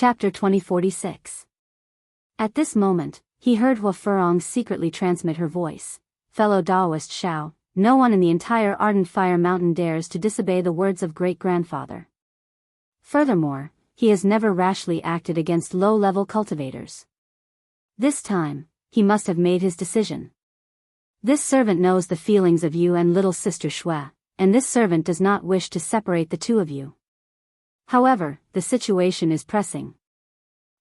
Chapter 2046. At this moment, he heard Hua Furong secretly transmit her voice. Fellow Daoist Shao, no one in the entire Ardent Fire Mountain dares to disobey the words of great-grandfather. Furthermore, he has never rashly acted against low-level cultivators. This time, he must have made his decision. This servant knows the feelings of you and little sister Shui, and this servant does not wish to separate the two of you. However, the situation is pressing.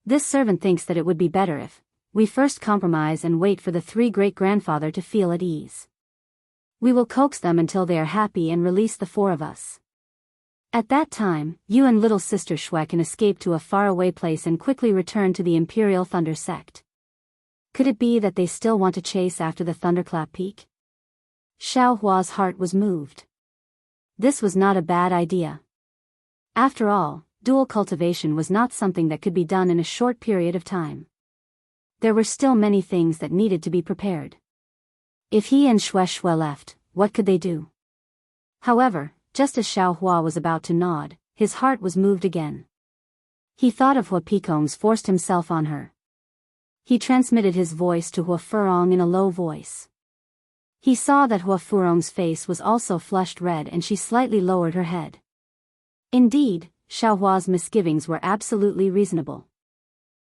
This servant thinks that it would be better if we first compromise and wait for the three great-grandfather to feel at ease. We will coax them until they are happy and release the four of us. At that time, you and little sister Shui can escape to a faraway place and quickly return to the Imperial Thunder sect. Could it be that they still want to chase after the Thunderclap Peak? Xiao Hua's heart was moved. This was not a bad idea. After all, dual cultivation was not something that could be done in a short period of time. There were still many things that needed to be prepared. If he and Shui left, what could they do? However, just as Xiao Hua was about to nod, his heart was moved again. He thought of Hua Pekong's forced himself on her. He transmitted his voice to Hua Furong in a low voice. He saw that Hua Furong's face was also flushed red and she slightly lowered her head. Indeed, Xiao Hua's misgivings were absolutely reasonable.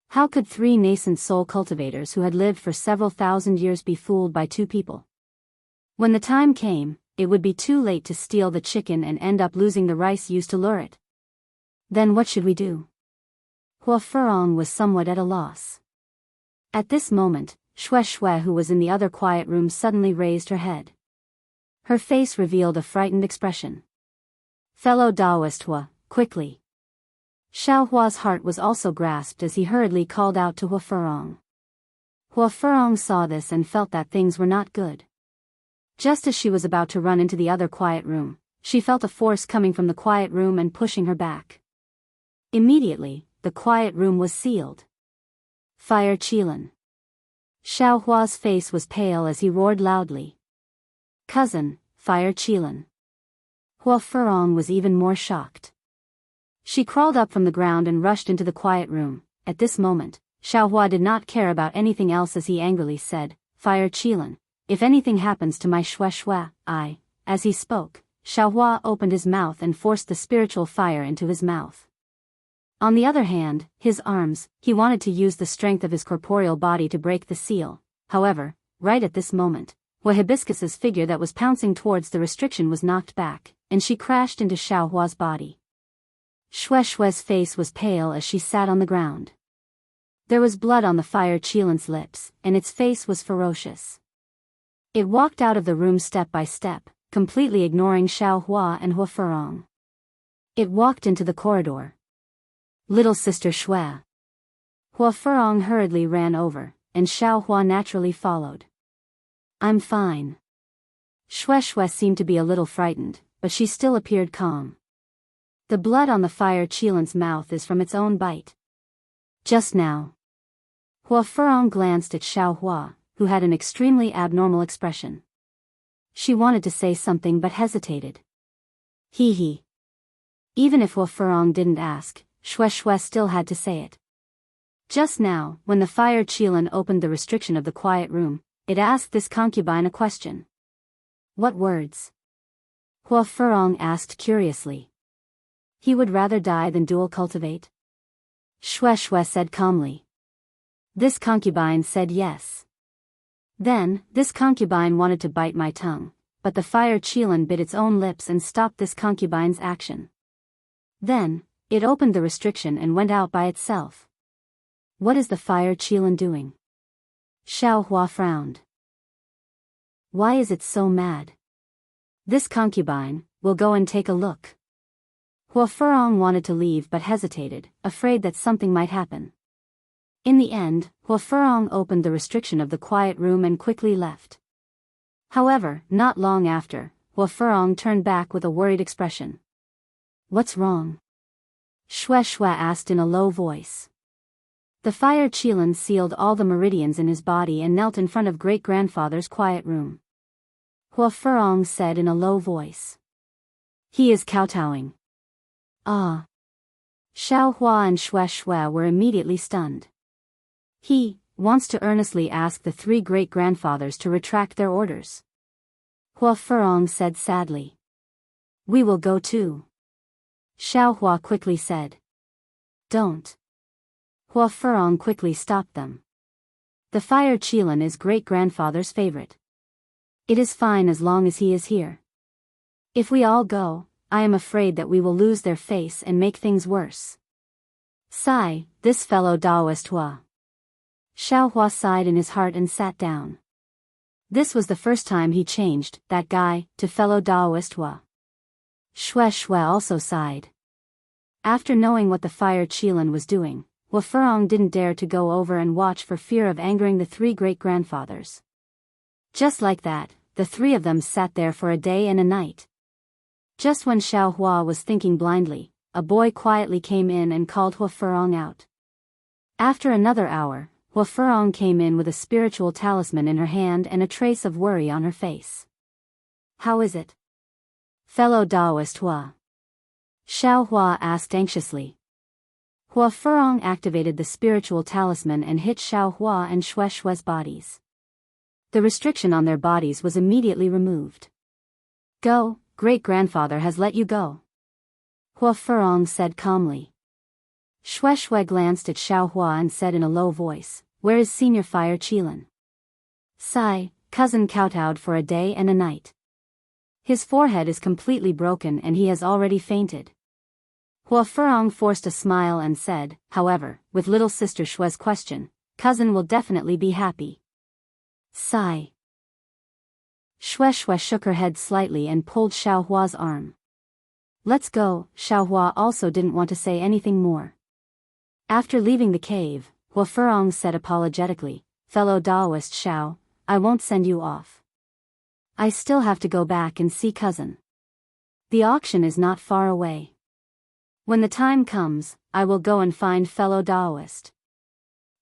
How could three nascent soul cultivators who had lived for several thousand years be fooled by two people? When the time came, it would be too late to steal the chicken and end up losing the rice used to lure it. Then what should we do? Hua Furong was somewhat at a loss. At this moment, Shui, who was in the other quiet room, suddenly raised her head. Her face revealed a frightened expression. Fellow Daoist Hua, quickly. Xiao Hua's heart was also grasped as he hurriedly called out to Hua Furong. Hua Furong saw this and felt that things were not good. Just as she was about to run into the other quiet room, she felt a force coming from the quiet room and pushing her back. Immediately, the quiet room was sealed. Fire Qilin. Xiao Hua's face was pale as he roared loudly. Cousin, Fire Qilin. Hua Furong was even more shocked. She crawled up from the ground and rushed into the quiet room. At this moment, Xiao Hua did not care about anything else as he angrily said, Fire Qilin, if anything happens to my Shui, I. As he spoke, Xiao Hua opened his mouth and forced the spiritual fire into his mouth. On the other hand, his arms, he wanted to use the strength of his corporeal body to break the seal. However, right at this moment, Hua Hibiscus's figure that was pouncing towards the restriction was knocked back, and she crashed into Xiao Hua's body. Shui's face was pale as she sat on the ground. There was blood on the Fire Qilin's lips, and its face was ferocious. It walked out of the room step by step, completely ignoring Xiao Hua and Hua Furong. It walked into the corridor. Little sister Shui. Hua Furong hurriedly ran over, and Xiao Hua naturally followed. I'm fine. Shui seemed to be a little frightened, but she still appeared calm. The blood on the Fire Qilin's mouth is from its own bite. Just now. Hua Furong glanced at Xiao Hua, who had an extremely abnormal expression. She wanted to say something but hesitated. Hee. Even if Hua Furong didn't ask, Shui still had to say it. Just now, when the Fire Qilin opened the restriction of the quiet room, it asked this concubine a question. What words? Hua Furong asked curiously. He would rather die than dual cultivate? Shui said calmly. This concubine said yes. Then, this concubine wanted to bite my tongue, but the Fire Qilin bit its own lips and stopped this concubine's action. Then, it opened the restriction and went out by itself. What is the Fire Qilin doing? Xiao Hua frowned. Why is it so mad? This concubine, will go and take a look. Hua Furong wanted to leave but hesitated, afraid that something might happen. In the end, Hua Furong opened the restriction of the quiet room and quickly left. However, not long after, Hua Furong turned back with a worried expression. What's wrong? Shui asked in a low voice. The Fire Qilin sealed all the meridians in his body and knelt in front of great-grandfather's quiet room. Hua Furong said in a low voice. He is kowtowing. Ah. Xiao Hua and Xue Xue were immediately stunned. He wants to earnestly ask the three great-grandfathers to retract their orders. Hua Furong said sadly. We will go too. Xiao Hua quickly said. Don't. Hua Furong quickly stopped them. The fire Qilin is great-grandfather's favorite. It is fine as long as he is here. If we all go, I am afraid that we will lose their face and make things worse. Sigh, this fellow Daoist Hua. Xiao Hua sighed in his heart and sat down. This was the first time he changed, that guy, to fellow Daoist Hua. Xue Xue also sighed. After knowing what the fire Qilin was doing, Hua Furong didn't dare to go over and watch for fear of angering the three great-grandfathers. Just like that, the three of them sat there for a day and a night. Just when Xiao Hua was thinking blindly, a boy quietly came in and called Hua Furong out. After another hour, Hua Furong came in with a spiritual talisman in her hand and a trace of worry on her face. How is it? Fellow Daoist Hua. Xiao Hua asked anxiously. Hua Furong activated the spiritual talisman and hit Xiao Hua and Xue Xue's bodies. The restriction on their bodies was immediately removed. Go, great-grandfather has let you go. Hua Furong said calmly. Xue Xue glanced at Xiao Hua and said in a low voice, Where is Senior Fire Qilin? Sigh, cousin kowtowed for a day and a night. His forehead is completely broken and he has already fainted. Hua Furong forced a smile and said, however, with little sister Xue's question, cousin will definitely be happy. Sigh. Xue Xue shook her head slightly and pulled Xiao Hua's arm. Let's go. Xiao Hua also didn't want to say anything more. After leaving the cave, Hua Furong said apologetically, fellow Daoist Xiao, I won't send you off. I still have to go back and see cousin. The auction is not far away. When the time comes, I will go and find fellow Daoist.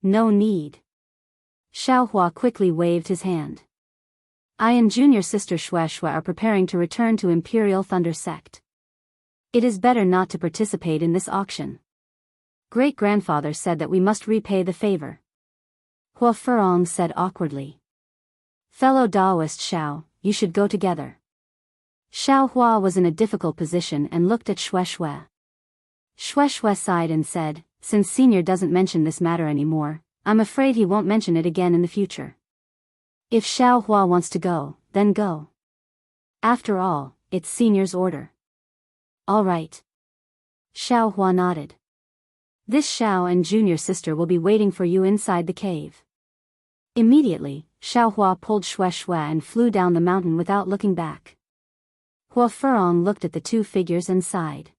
No need. Xiao Hua quickly waved his hand. I and junior sister Xue Xue are preparing to return to Imperial Thunder Sect. It is better not to participate in this auction. Great-grandfather said that we must repay the favor. Hua Furong said awkwardly. Fellow Daoist Xiao, you should go together. Xiao Hua was in a difficult position and looked at Xue Xue. Xue Xue sighed and said, since senior doesn't mention this matter anymore, I'm afraid he won't mention it again in the future. If Xiao Hua wants to go, then go. After all, it's senior's order. All right. Xiao Hua nodded. This Xiao and junior sister will be waiting for you inside the cave. Immediately, Xiao Hua pulled Xue Xue and flew down the mountain without looking back. Hua Furong looked at the two figures and sighed.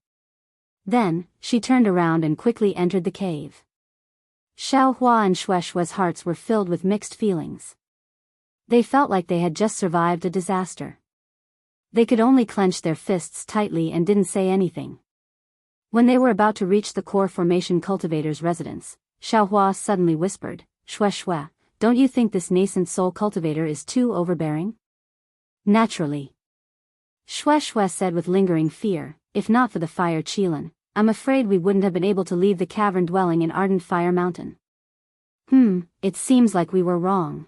Then, she turned around and quickly entered the cave. Xiao Hua and Xue Xue's hearts were filled with mixed feelings. They felt like they had just survived a disaster. They could only clench their fists tightly and didn't say anything. When they were about to reach the core formation cultivator's residence, Xiao Hua suddenly whispered, Xue Xue, don't you think this nascent soul cultivator is too overbearing? Naturally. Xue Xue said with lingering fear, if not for the fire Qilin, I'm afraid we wouldn't have been able to leave the cavern dwelling in Ardent Fire Mountain. It seems like we were wrong.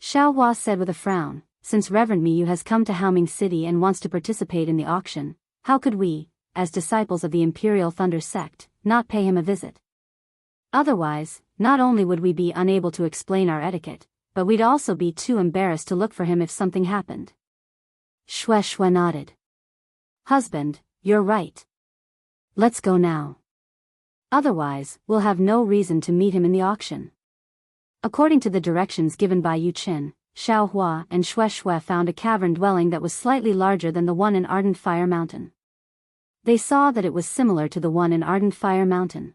Xiao Hua said with a frown, since Reverend Miyu has come to Haoming City and wants to participate in the auction, how could we, as disciples of the Imperial Thunder Sect, not pay him a visit? Otherwise, not only would we be unable to explain our etiquette, but we'd also be too embarrassed to look for him if something happened. Xue Xue nodded. Husband, you're right. Let's go now. Otherwise, we'll have no reason to meet him in the auction. According to the directions given by Yu Qin, Xiao Hua and Xue Xue found a cavern dwelling that was slightly larger than the one in Ardent Fire Mountain. They saw that it was similar to the one in Ardent Fire Mountain.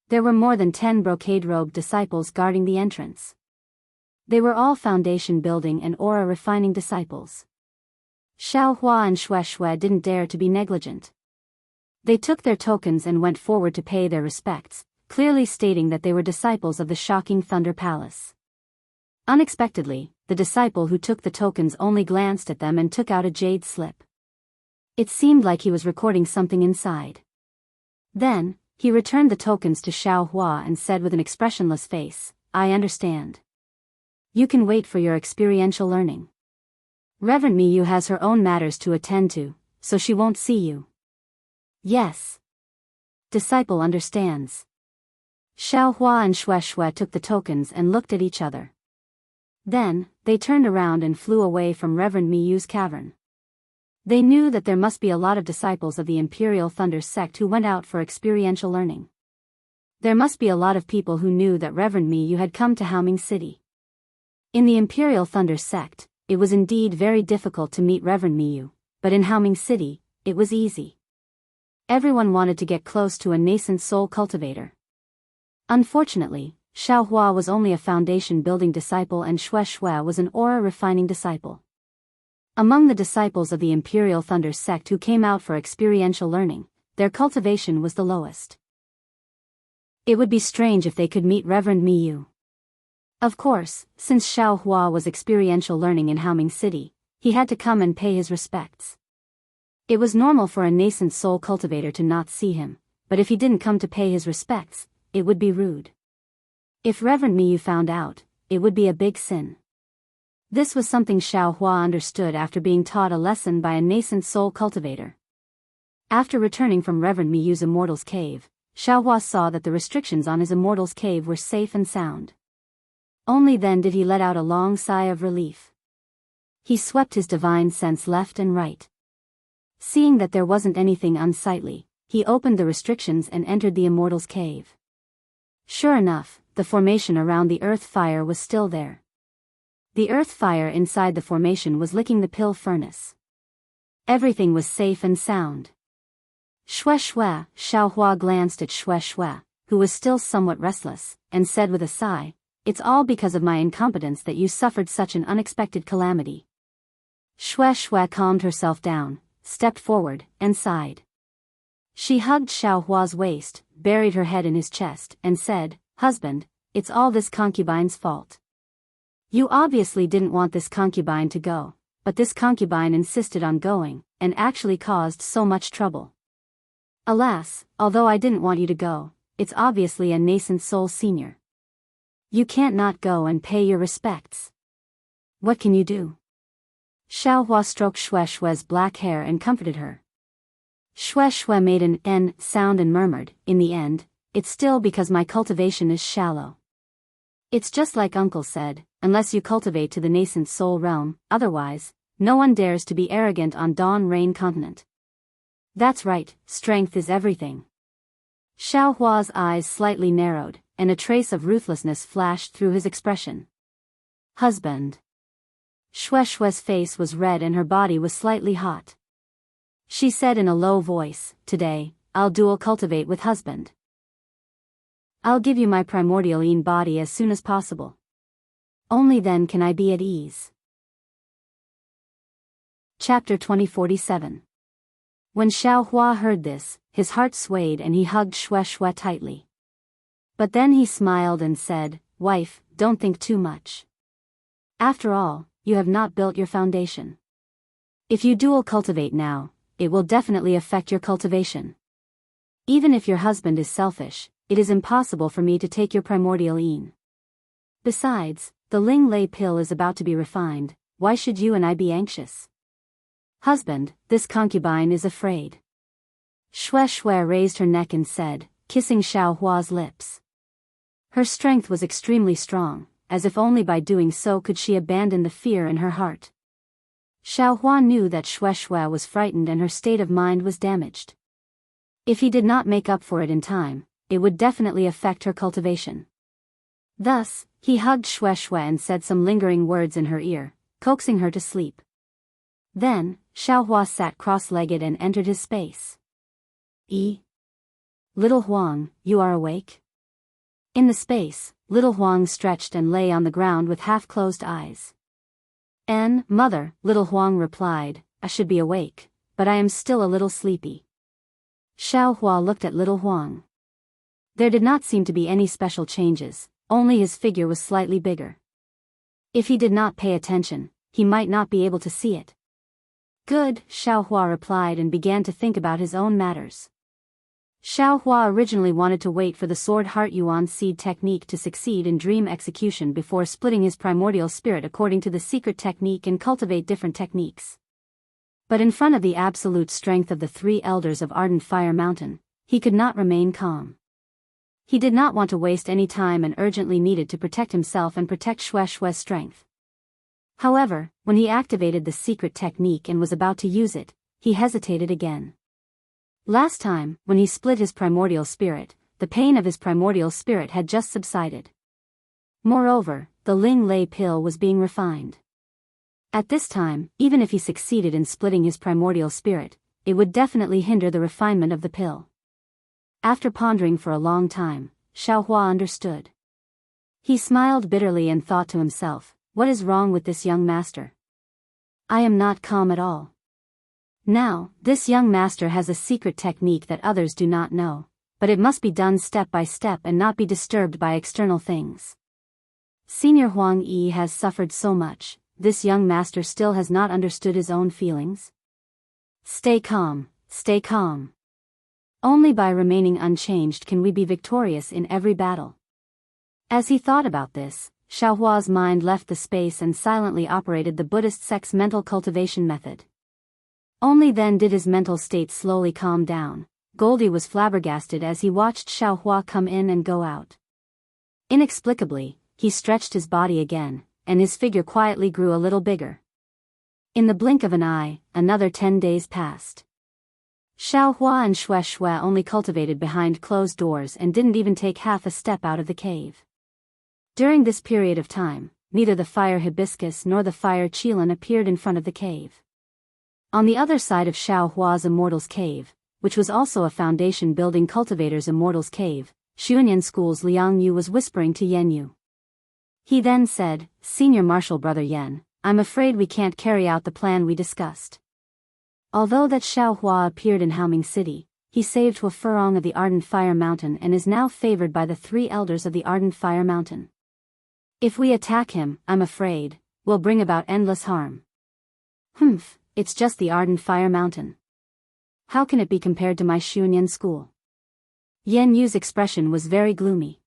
There were more than 10 brocade-robed disciples guarding the entrance. They were all foundation building and aura refining disciples. Xiao Hua and Xue Xue didn't dare to be negligent. They took their tokens and went forward to pay their respects, clearly stating that they were disciples of the shocking Thunder Palace. Unexpectedly, the disciple who took the tokens only glanced at them and took out a jade slip. It seemed like he was recording something inside. Then, he returned the tokens to Xiao Hua and said with an expressionless face, I understand. You can wait for your experiential learning. Reverend Miyu has her own matters to attend to, so she won't see you. Yes. Disciple understands. Xiao Hua and Xue Xue took the tokens and looked at each other. Then, they turned around and flew away from Reverend Miyu's cavern. They knew that there must be a lot of disciples of the Imperial Thunder sect who went out for experiential learning. There must be a lot of people who knew that Reverend Miyu had come to Haoming City. In the Imperial Thunder sect, it was indeed very difficult to meet Reverend Miyu, but in Haoming City, it was easy. Everyone wanted to get close to a nascent soul cultivator. Unfortunately, Xiao Hua was only a foundation-building disciple and Xue Xue was an aura-refining disciple. Among the disciples of the Imperial Thunder sect who came out for experiential learning, their cultivation was the lowest. It would be strange if they could meet Reverend Miyu. Of course, since Xiao Hua was experiential learning in Haoming City, he had to come and pay his respects. It was normal for a nascent soul cultivator to not see him, but if he didn't come to pay his respects, it would be rude. If Reverend Miyu found out, it would be a big sin. This was something Xiao Hua understood after being taught a lesson by a nascent soul cultivator. After returning from Reverend Miyu's Immortal's Cave, Xiao Hua saw that the restrictions on his Immortal's Cave were safe and sound. Only then did he let out a long sigh of relief. He swept his divine sense left and right. Seeing that there wasn't anything unsightly, he opened the restrictions and entered the Immortal's Cave. Sure enough, the formation around the earth fire was still there. The earth fire inside the formation was licking the pill furnace. Everything was safe and sound. Xue Xue, Xiao Hua glanced at Xue Xue, who was still somewhat restless, and said with a sigh, It's all because of my incompetence that you suffered such an unexpected calamity. Xue Xue calmed herself down, stepped forward, and sighed. She hugged Xiao Hua's waist, buried her head in his chest, and said, Husband, it's all this concubine's fault. You obviously didn't want this concubine to go, but this concubine insisted on going, and actually caused so much trouble. Alas, although I didn't want you to go, it's obviously a nascent soul senior. You can't not go and pay your respects. What can you do? Xiao Hua stroked Xue Xue's black hair and comforted her. Xue Xue made an N sound and murmured, In the end, it's still because my cultivation is shallow. It's just like Uncle said, unless you cultivate to the nascent soul realm, otherwise, no one dares to be arrogant on Dawn Rain Continent. That's right, strength is everything. Xiao Hua's eyes slightly narrowed, and a trace of ruthlessness flashed through his expression. Husband. Xue Xue's face was red and her body was slightly hot. She said in a low voice, Today, I'll dual cultivate with husband. I'll give you my primordial Yin body as soon as possible. Only then can I be at ease. Chapter 2047. When Xiao Hua heard this, his heart swayed and he hugged Xue Xue tightly. But then he smiled and said, Wife, don't think too much. After all, you have not built your foundation. If you dual cultivate now, it will definitely affect your cultivation. Even if your husband is selfish, it is impossible for me to take your primordial Yin. Besides, the Ling Lei pill is about to be refined, why should you and I be anxious? Husband, this concubine is afraid. Xue Xue raised her neck and said, kissing Xiao Hua's lips. Her strength was extremely strong, as if only by doing so could she abandon the fear in her heart. Xiao Hua knew that Xue Xue was frightened and her state of mind was damaged. If he did not make up for it in time, it would definitely affect her cultivation. Thus, he hugged Xue Xue and said some lingering words in her ear, coaxing her to sleep. Then, Xiao Hua sat cross-legged and entered his space. Little Huang, you are awake? In the space, little Huang stretched and lay on the ground with half-closed eyes. Mother, little Huang replied, I should be awake, but I am still a little sleepy. Xiao Hua looked at little Huang. There did not seem to be any special changes, only his figure was slightly bigger. If he did not pay attention, he might not be able to see it. Good, Xiao Hua replied and began to think about his own matters. Xiao Hua originally wanted to wait for the sword heart yuan seed technique to succeed in dream execution before splitting his primordial spirit according to the secret technique and cultivate different techniques. But in front of the absolute strength of the three elders of Ardent Fire Mountain, he could not remain calm. He did not want to waste any time and urgently needed to protect himself and protect Xue Xue's strength. However, when he activated the secret technique and was about to use it, he hesitated again. Last time, when he split his primordial spirit, the pain of his primordial spirit had just subsided. Moreover, the Ling Lei pill was being refined. At this time, even if he succeeded in splitting his primordial spirit, it would definitely hinder the refinement of the pill. After pondering for a long time, Xiao Hua understood. He smiled bitterly and thought to himself, what is wrong with this young master? I am not calm at all. Now, this young master has a secret technique that others do not know, but it must be done step by step and not be disturbed by external things. Senior Huang Yi has suffered so much, this young master still has not understood his own feelings. Stay calm, stay calm. Only by remaining unchanged can we be victorious in every battle. As he thought about this, Xiao Hua's mind left the space and silently operated the Buddhist sect's mental cultivation method. Only then did his mental state slowly calm down. Goldie was flabbergasted as he watched Xiao Hua come in and go out. Inexplicably, he stretched his body again, and his figure quietly grew a little bigger. In the blink of an eye, another 10 days passed. Xiao Hua and Xue Xue only cultivated behind closed doors and didn't even take half a step out of the cave. During this period of time, neither the fire hibiscus nor the fire qilin appeared in front of the cave. On the other side of Xiao Hua's Immortal's Cave, which was also a foundation-building cultivator's Immortal's Cave, Xuanyan School's Liang Yu was whispering to Yan Yu. He then said, Senior Marshal Brother Yan, I'm afraid we can't carry out the plan we discussed. Although that Xiao Hua appeared in Haoming City, he saved Hua Furong of the Ardent Fire Mountain and is now favored by the three elders of the Ardent Fire Mountain. If we attack him, I'm afraid, we'll bring about endless harm. Humph. It's just the Ardent Fire Mountain. How can it be compared to my Xuanyan school? Yan Yu's expression was very gloomy.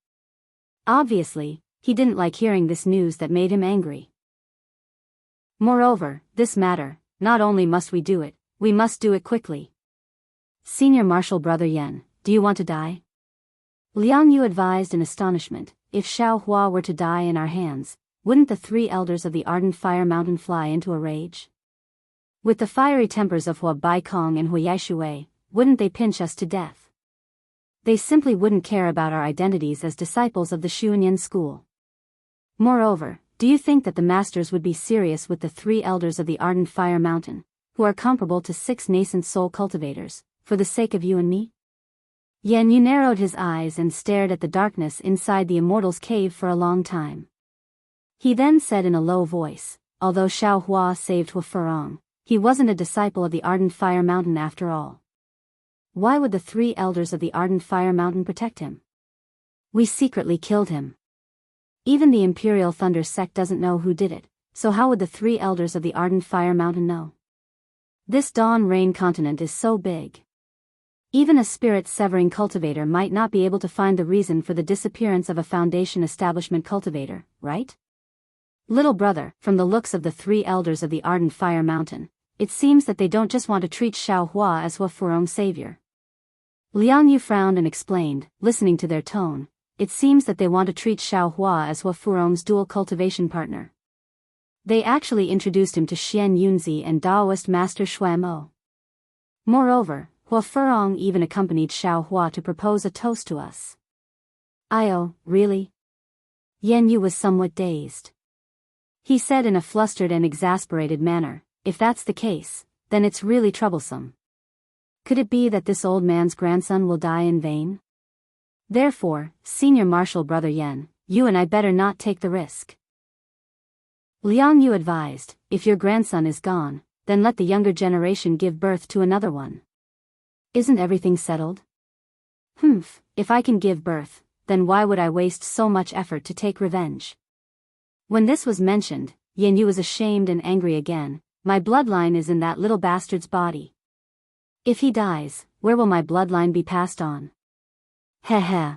Obviously, he didn't like hearing this news that made him angry. Moreover, this matter, not only must we do it, we must do it quickly. Senior Marshal Brother Yan, do you want to die? Liang Yu advised in astonishment, if Xiao Hua were to die in our hands, wouldn't the three elders of the Ardent Fire Mountain fly into a rage? With the fiery tempers of Hua Baikong and Hua Yaishui, wouldn't they pinch us to death? They simply wouldn't care about our identities as disciples of the Xuanyan school. Moreover, do you think that the masters would be serious with the three elders of the Ardent Fire Mountain, who are comparable to 6 nascent soul cultivators, for the sake of you and me? Yan Yu narrowed his eyes and stared at the darkness inside the Immortal's Cave for a long time. He then said in a low voice, although Xiao Hua saved Hua Furong, he wasn't a disciple of the Ardent Fire Mountain after all. Why would the three elders of the Ardent Fire Mountain protect him? We secretly killed him. Even the Imperial Thunder sect doesn't know who did it, so how would the three elders of the Ardent Fire Mountain know? This Dawn Rain continent is so big. Even a spirit-severing cultivator might not be able to find the reason for the disappearance of a Foundation establishment cultivator, right? Little brother, from the looks of the three elders of the Ardent Fire Mountain, it seems that they don't just want to treat Xiao Hua as Hua Furong's savior. Liang Yu frowned and explained, listening to their tone, it seems that they want to treat Xiao Hua as Hua Furong's dual cultivation partner. They actually introduced him to Xian Yunzi and Daoist Master Shui Mo. Moreover, Hua Furong even accompanied Xiao Hua to propose a toast to us. Io, really? Yan Yu was somewhat dazed. He said in a flustered and exasperated manner, if that's the case, then it's really troublesome. Could it be that this old man's grandson will die in vain? Therefore, Senior Marshal Brother Yan, you and I better not take the risk. Liang Yu advised, if your grandson is gone, then let the younger generation give birth to another one. Isn't everything settled? Humph, if I can give birth, then why would I waste so much effort to take revenge? When this was mentioned, Yan Yu was ashamed and angry again. My bloodline is in that little bastard's body. If he dies, where will my bloodline be passed on? Heh heh.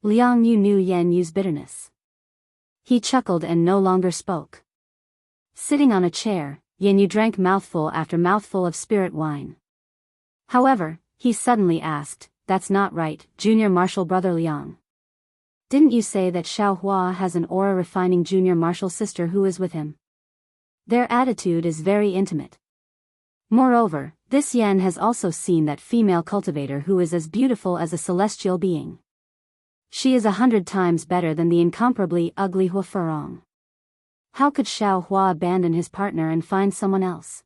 Liang Yu knew Yan Yu's bitterness. He chuckled and no longer spoke. Sitting on a chair, Yan Yu drank mouthful after mouthful of spirit wine. However, he suddenly asked, "That's not right, junior martial brother Liang. Didn't you say that Xiao Hua has an aura-refining junior martial sister who is with him? Their attitude is very intimate. Moreover, this Yan has also seen that female cultivator who is as beautiful as a celestial being. She is 100 times better than the incomparably ugly Hua Furong. How could Xiao Hua abandon his partner and find someone else?"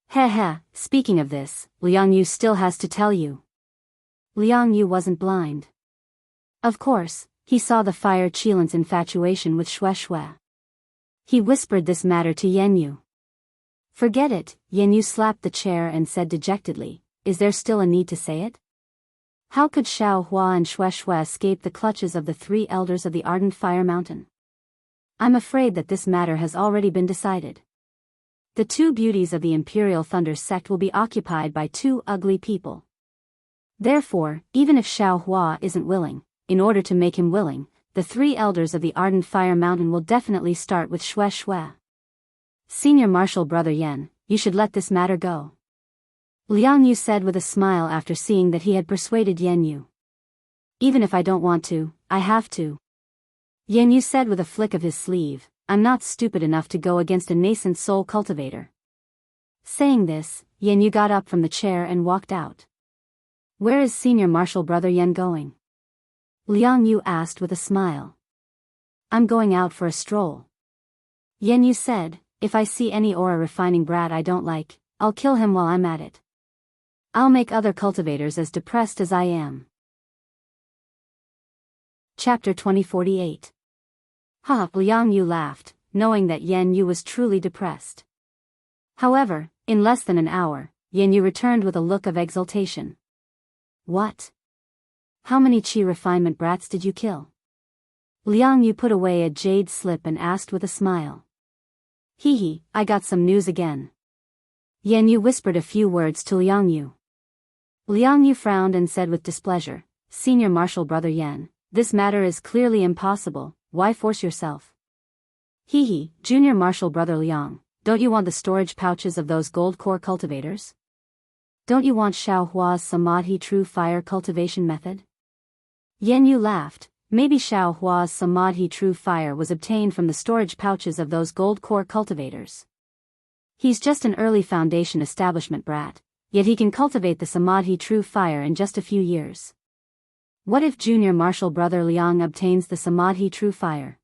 Heh heh, speaking of this, Liang Yu still has to tell you. Liang Yu wasn't blind. Of course, he saw the fire Qilan's infatuation with Xue Xue. He whispered this matter to Yan Yu. "Forget it," Yan Yu slapped the chair and said dejectedly, "Is there still a need to say it? How could Xiao Hua and Xue Xue escape the clutches of the three elders of the Ardent Fire Mountain? I'm afraid that this matter has already been decided. The two beauties of the Imperial Thunder sect will be occupied by two ugly people. Therefore, even if Xiao Hua isn't willing, in order to make him willing, the three elders of the Ardent Fire Mountain will definitely start with Xue Xue. Senior Martial Brother Yan, you should let this matter go," Liang Yu said with a smile after seeing that he had persuaded Yan Yu. "Even if I don't want to, I have to," Yan Yu said with a flick of his sleeve. "I'm not stupid enough to go against a nascent soul cultivator." Saying this, Yan Yu got up from the chair and walked out. "Where is Senior Martial Brother Yan going?" Liang Yu asked with a smile. "I'm going out for a stroll," Yan Yu said. "If I see any aura-refining brat I don't like, I'll kill him while I'm at it. I'll make other cultivators as depressed as I am." Chapter 2048. Ha! Liang Yu laughed, knowing that Yan Yu was truly depressed. However, in less than an hour, Yan Yu returned with a look of exultation. "What? How many qi refinement brats did you kill?" Liang Yu put away a jade slip and asked with a smile. "Hee, I got some news again." Yan Yu whispered a few words to Liang Yu. Liang Yu frowned and said with displeasure, "Senior Martial Brother Yan, this matter is clearly impossible, why force yourself?" Hee, Junior Martial Brother Liang, don't you want the storage pouches of those gold core cultivators? Don't you want Xiao Hua's Samadhi True Fire cultivation method? Yan Yu laughed. Maybe Xiao Hua's Samadhi True Fire was obtained from the storage pouches of those gold core cultivators. He's just an early foundation establishment brat, yet he can cultivate the Samadhi True Fire in just a few years. What if Junior Martial Brother Liang obtains the Samadhi True Fire?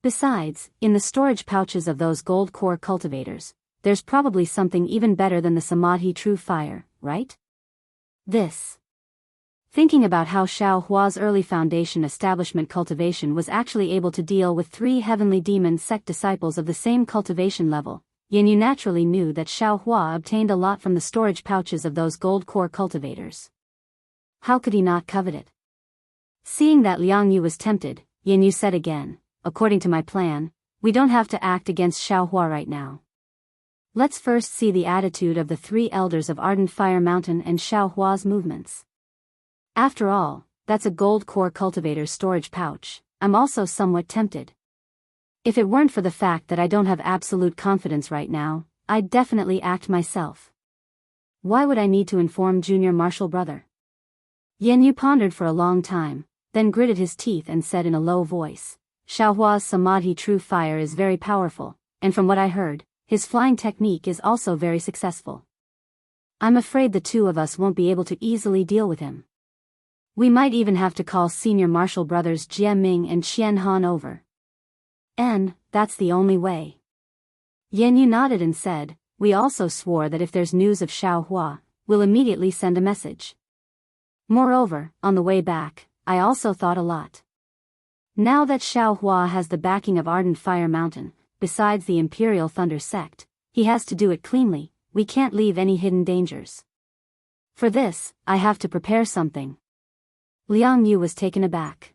Besides, in the storage pouches of those gold core cultivators, there's probably something even better than the Samadhi True Fire, right? Thinking about how Xiao Hua's early foundation establishment cultivation was actually able to deal with 3 heavenly demon sect disciples of the same cultivation level, Yan Yu naturally knew that Xiao Hua obtained a lot from the storage pouches of those gold core cultivators. How could he not covet it? Seeing that Liang Yu was tempted, Yan Yu said again, "According to my plan, we don't have to act against Xiao Hua right now. Let's first see the attitude of the 3 elders of Ardent Fire Mountain and Xiao Hua's movements. After all, that's a gold core cultivator's storage pouch. I'm also somewhat tempted. If it weren't for the fact that I don't have absolute confidence right now, I'd definitely act myself. Why would I need to inform Junior Martial Brother?" Yan Yu pondered for a long time, then gritted his teeth and said in a low voice, "Xiao Hua's Samadhi True Fire is very powerful, and from what I heard, his flying technique is also very successful. I'm afraid the two of us won't be able to easily deal with him. We might even have to call Senior Martial Brothers Jie Ming and Qian Han over. And that's the only way." Yan Yu nodded and said, "We also swore that if there's news of Xiao Hua, we'll immediately send a message. Moreover, on the way back, I also thought a lot. Now that Xiao Hua has the backing of Ardent Fire Mountain, besides the Imperial Thunder sect, he has to do it cleanly, we can't leave any hidden dangers. For this, I have to prepare something." Liang Yu was taken aback.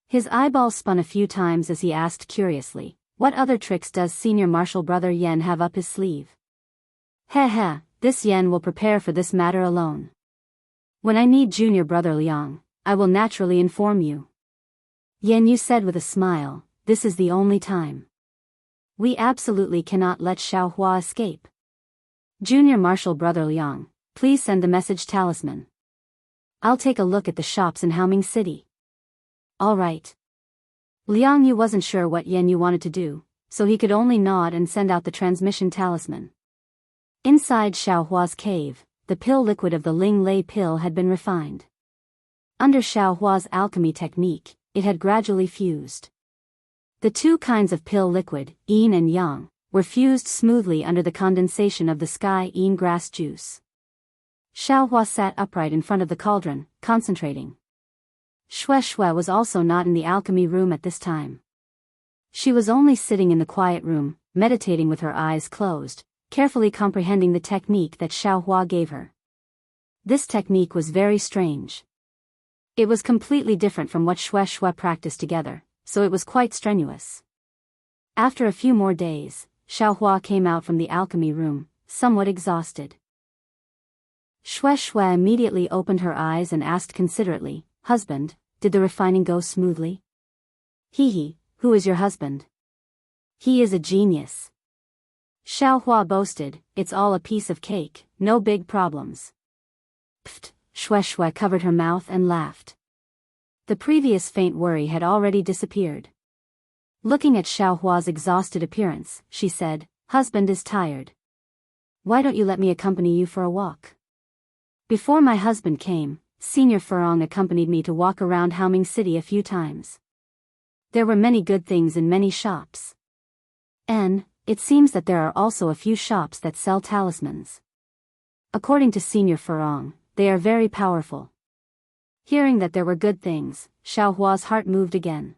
His eyeballs spun a few times as he asked curiously, "What other tricks does Senior Martial Brother Yan have up his sleeve?" Heh, This Yan will prepare for this matter alone. When I need junior brother Liang, I will naturally inform you. Yan Yu said with a smile, this is the only time. We absolutely cannot let Xiaohua escape. Junior Marshal Brother Liang, please send the message talisman. I'll take a look at the shops in Haoming City. All right. Liang Yu wasn't sure what Yan Yu wanted to do, so he could only nod and send out the transmission talisman. Inside Xiaohua's cave, the pill liquid of the Ling Lei pill had been refined. Under Xiaohua's alchemy technique, it had gradually fused. The two kinds of pill liquid, yin and yang, were fused smoothly under the condensation of the sky yin grass juice. Xiaohua sat upright in front of the cauldron, concentrating. Shui was also not in the alchemy room at this time. She was only sitting in the quiet room, meditating with her eyes closed, carefully comprehending the technique that Xiaohua gave her. This technique was very strange. It was completely different from what Shui practiced together, so it was quite strenuous. After a few more days, Xiaohua came out from the alchemy room, somewhat exhausted. Shui immediately opened her eyes and asked considerately, "Husband, did the refining go smoothly?" "He, who is your husband?" "He is a genius." Xiaohua boasted, "It's all a piece of cake, no big problems." Pfft, Shui covered her mouth and laughed. The previous faint worry had already disappeared. Looking at Xiaohua's exhausted appearance, she said, "Husband is tired. Why don't you let me accompany you for a walk?" Before my husband came, Senior Furong accompanied me to walk around Haoming City a few times. There were many good things in many shops. And it seems that there are also a few shops that sell talismans. According to Senior Furong, they are very powerful. Hearing that there were good things, Xiaohua's heart moved again.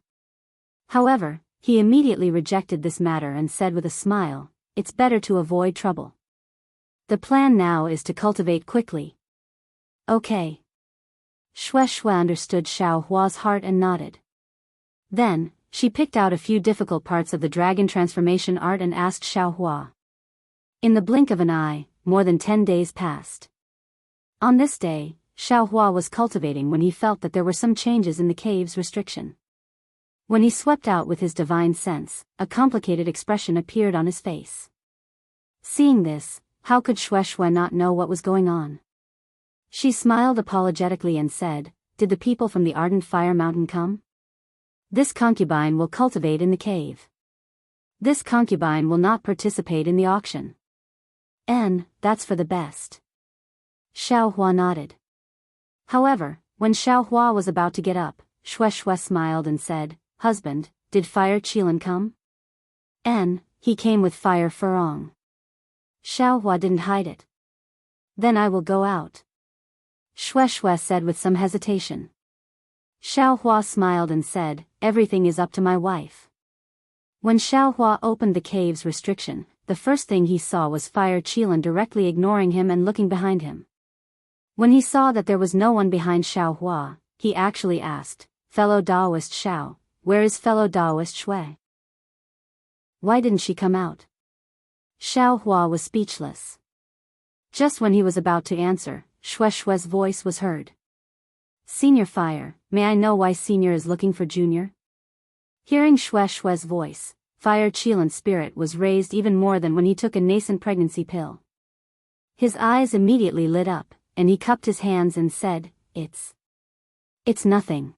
However, he immediately rejected this matter and said with a smile, "It's better to avoid trouble. The plan now is to cultivate quickly." "Okay." Shui understood Xiaohua's heart and nodded. Then, she picked out a few difficult parts of the dragon transformation art and asked Xiaohua. In the blink of an eye, more than 10 days passed. On this day, Xiaohua was cultivating when he felt that there were some changes in the cave's restriction. When he swept out with his divine sense, a complicated expression appeared on his face. Seeing this, how could Shui not know what was going on? She smiled apologetically and said, "Did the people from the Ardent Fire Mountain come? This concubine will cultivate in the cave. This concubine will not participate in the auction. And that's for the best." Xiaohua nodded. However, when Xiaohua was about to get up, Shui smiled and said, "Husband, did Fire Qilin come?" "And he came with Fire Furong." Xiaohua didn't hide it. "Then I will go out," Shui said with some hesitation. Xiaohua smiled and said, "Everything is up to my wife." When Xiaohua opened the cave's restriction, the first thing he saw was Fire Qilin directly ignoring him and looking behind him. When he saw that there was no one behind Xiaohua, he actually asked, "Fellow Daoist Xiao, where is fellow Daoist Shui? Why didn't she come out?" Xiaohua was speechless. Just when he was about to answer, Shui's voice was heard. "Senior Fire, may I know why Senior is looking for Junior?" Hearing Shui's voice, Fire Qilin's spirit was raised even more than when he took a nascent pregnancy pill. His eyes immediately lit up, and he cupped his hands and said, It's nothing.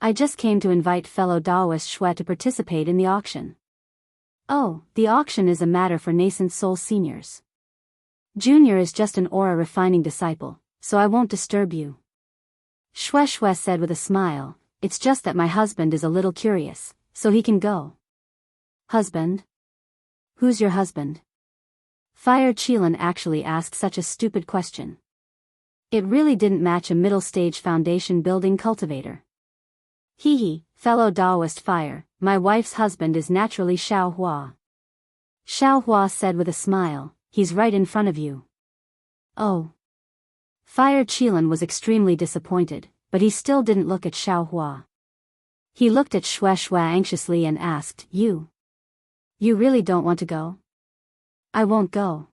I just came to invite fellow Daoist Shui to participate in the auction." "Oh, the auction is a matter for nascent soul seniors. Junior is just an aura refining disciple, so I won't disturb you." Shui said with a smile, "It's just that my husband is a little curious, so he can go." "Husband? Who's your husband?" Fire Qilin actually asked such a stupid question. It really didn't match a middle-stage foundation building cultivator. Fellow Daoist Fire, my wife's husband is naturally Xiaohua." Xiaohua said with a smile, "He's right in front of you." "Oh." Fire Qilin was extremely disappointed, but he still didn't look at Xiaohua. He looked at Shui anxiously and asked, You really don't want to go?" "I won't go."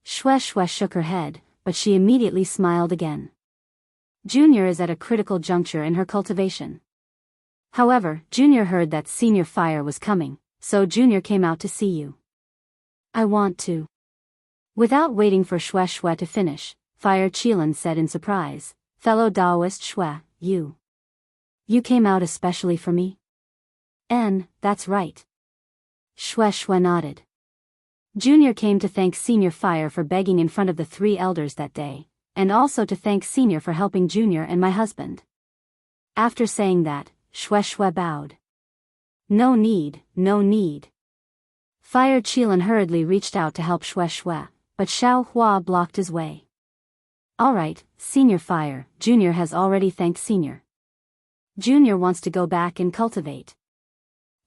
Xue Xue shook her head, but she immediately smiled again. Junior is at a critical juncture in her cultivation. However, Junior heard that Senior Fire was coming, so Junior came out to see you. I want to. Without waiting for Xue Xue to finish, Fire Qilin said in surprise, fellow Daoist Xue, you came out especially for me? That's right. Xue Xue nodded. Junior came to thank Senior Fire for begging in front of the 3 elders that day, and also to thank Senior for helping Junior and my husband. After saying that, Xue Xue bowed. No need, no need. Fire Qilin hurriedly reached out to help Xue Xue, but Xiao Hua blocked his way. Alright, Senior Fire, Junior has already thanked Senior. Junior wants to go back and cultivate.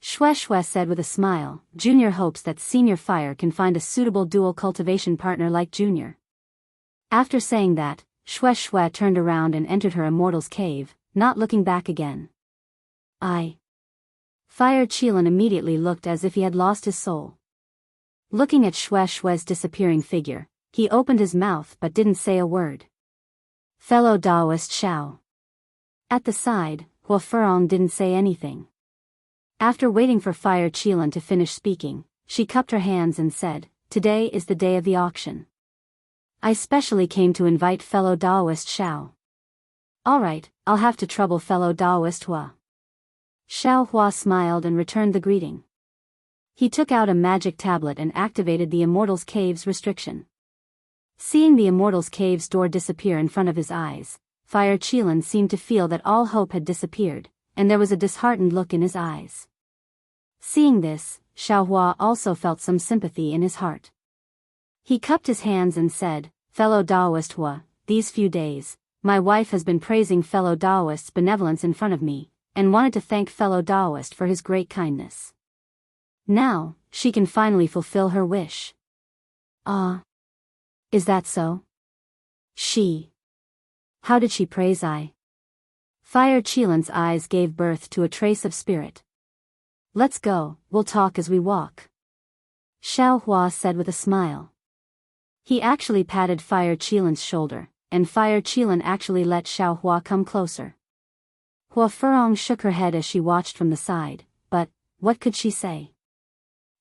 Xue Xue said with a smile, Junior hopes that Senior Fire can find a suitable dual cultivation partner like Junior. After saying that, Xue Xue turned around and entered her immortal's cave, not looking back again. Fire Qilin immediately looked as if he had lost his soul. Looking at Xue Xue's disappearing figure, he opened his mouth but didn't say a word. Fellow Daoist Xiao. At the side, Hua Furong didn't say anything. After waiting for Fire Qilin to finish speaking, she cupped her hands and said, Today is the day of the auction. I specially came to invite fellow Daoist Xiao. Alright, I'll have to trouble fellow Daoist Hua. Xiao Hua smiled and returned the greeting. He took out a magic tablet and activated the Immortal's Cave's restriction. Seeing the Immortal's Cave's door disappear in front of his eyes, Fire Qilin seemed to feel that all hope had disappeared, and there was a disheartened look in his eyes. Seeing this, Xiao Hua also felt some sympathy in his heart. He cupped his hands and said, Fellow Daoist Hua, these few days, my wife has been praising fellow Daoist's benevolence in front of me, and wanted to thank fellow Daoist for his great kindness. Now, she can finally fulfill her wish. Is that so? How did she praise I? Fire Qilin's eyes gave birth to a trace of spirit. Let's go, we'll talk as we walk. Xiao Hua said with a smile. He actually patted Fire Qilin's shoulder, and Fire Qilin actually let Xiao Hua come closer. Hua Furong shook her head as she watched from the side, but what could she say?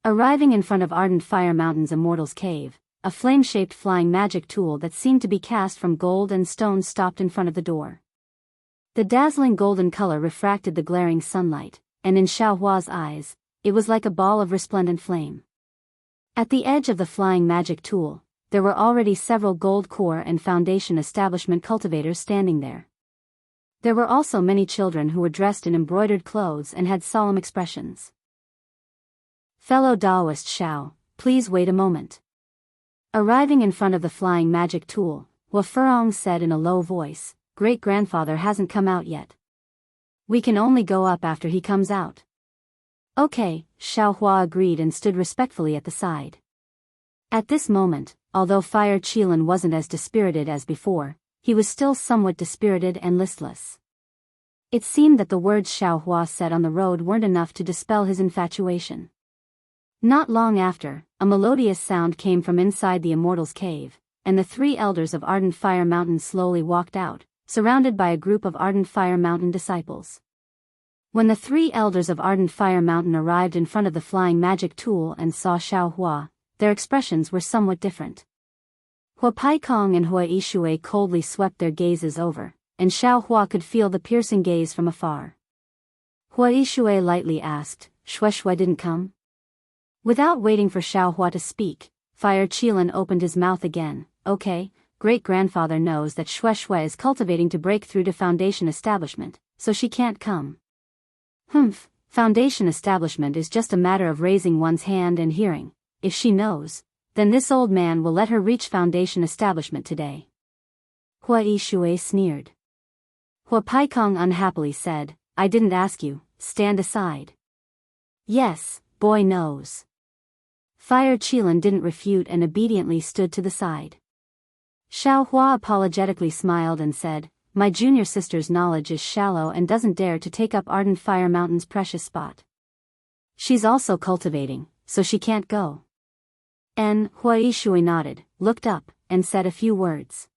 Arriving in front of Ardent Fire Mountain's Immortal's Cave, a flame-shaped flying magic tool that seemed to be cast from gold and stone stopped in front of the door. The dazzling golden color refracted the glaring sunlight, and in Xiao Hua's eyes, it was like a ball of resplendent flame. At the edge of the flying magic tool, there were already several gold core and foundation establishment cultivators standing there. There were also many children who were dressed in embroidered clothes and had solemn expressions. Fellow Daoist Xiao, please wait a moment. Arriving in front of the flying magic tool, Hua Furong said in a low voice, Great-grandfather hasn't come out yet. We can only go up after he comes out. Okay, Xiao Hua agreed and stood respectfully at the side. At this moment, although Fire Qilin wasn't as dispirited as before, he was still somewhat dispirited and listless. It seemed that the words Xiao Hua said on the road weren't enough to dispel his infatuation. Not long after, a melodious sound came from inside the Immortal's Cave, and the 3 elders of Ardent Fire Mountain slowly walked out, surrounded by a group of Ardent Fire Mountain disciples. When the 3 elders of Ardent Fire Mountain arrived in front of the flying magic tool and saw Xiao Hua, their expressions were somewhat different. Hua Paikong and Hua Yishui coldly swept their gazes over, and Xiao Hua could feel the piercing gaze from afar. Hua Yishui lightly asked, Xue Xue didn't come? Without waiting for Xiao Hua to speak, Fire Qilin opened his mouth again. Okay, great-grandfather knows that Xue Xue is cultivating to break through to foundation establishment, so she can't come. Foundation establishment is just a matter of raising one's hand and hearing. If she knows, then this old man will let her reach foundation establishment today. Hua Yishui sneered. Hua Paikong unhappily said, I didn't ask you, stand aside. Yes, boy knows. Fire Qilin didn't refute and obediently stood to the side. Xiao Hua apologetically smiled and said, My junior sister's knowledge is shallow and doesn't dare to take up Ardent Fire Mountain's precious spot. She's also cultivating, so she can't go. Hua Yishui nodded, looked up, and said a few words.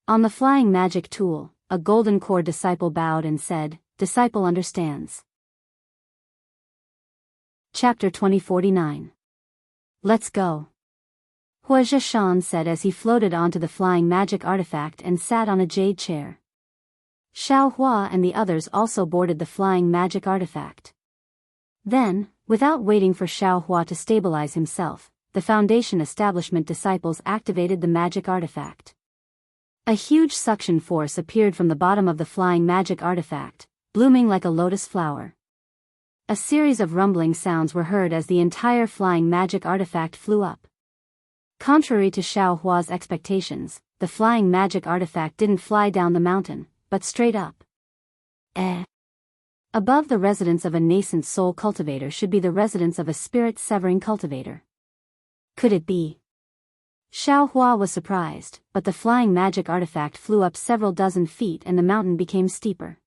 On the flying magic tool, a golden core disciple bowed and said, "Disciple understands." Chapter 2049. Let's go. Wuxia Xianxia said as he floated onto the flying magic artifact and sat on a jade chair. Xiao Hua and the others also boarded the flying magic artifact. Then, without waiting for Xiao Hua to stabilize himself, the Foundation establishment disciples activated the magic artifact. A huge suction force appeared from the bottom of the flying magic artifact, blooming like a lotus flower. A series of rumbling sounds were heard as the entire flying magic artifact flew up. Contrary to Xiao Hua's expectations, the flying magic artifact didn't fly down the mountain, but straight up. Above the residence of a nascent soul cultivator should be the residence of a spirit-severing cultivator. Could it be? Xiao Hua was surprised, but the flying magic artifact flew up several dozen feet and the mountain became steeper.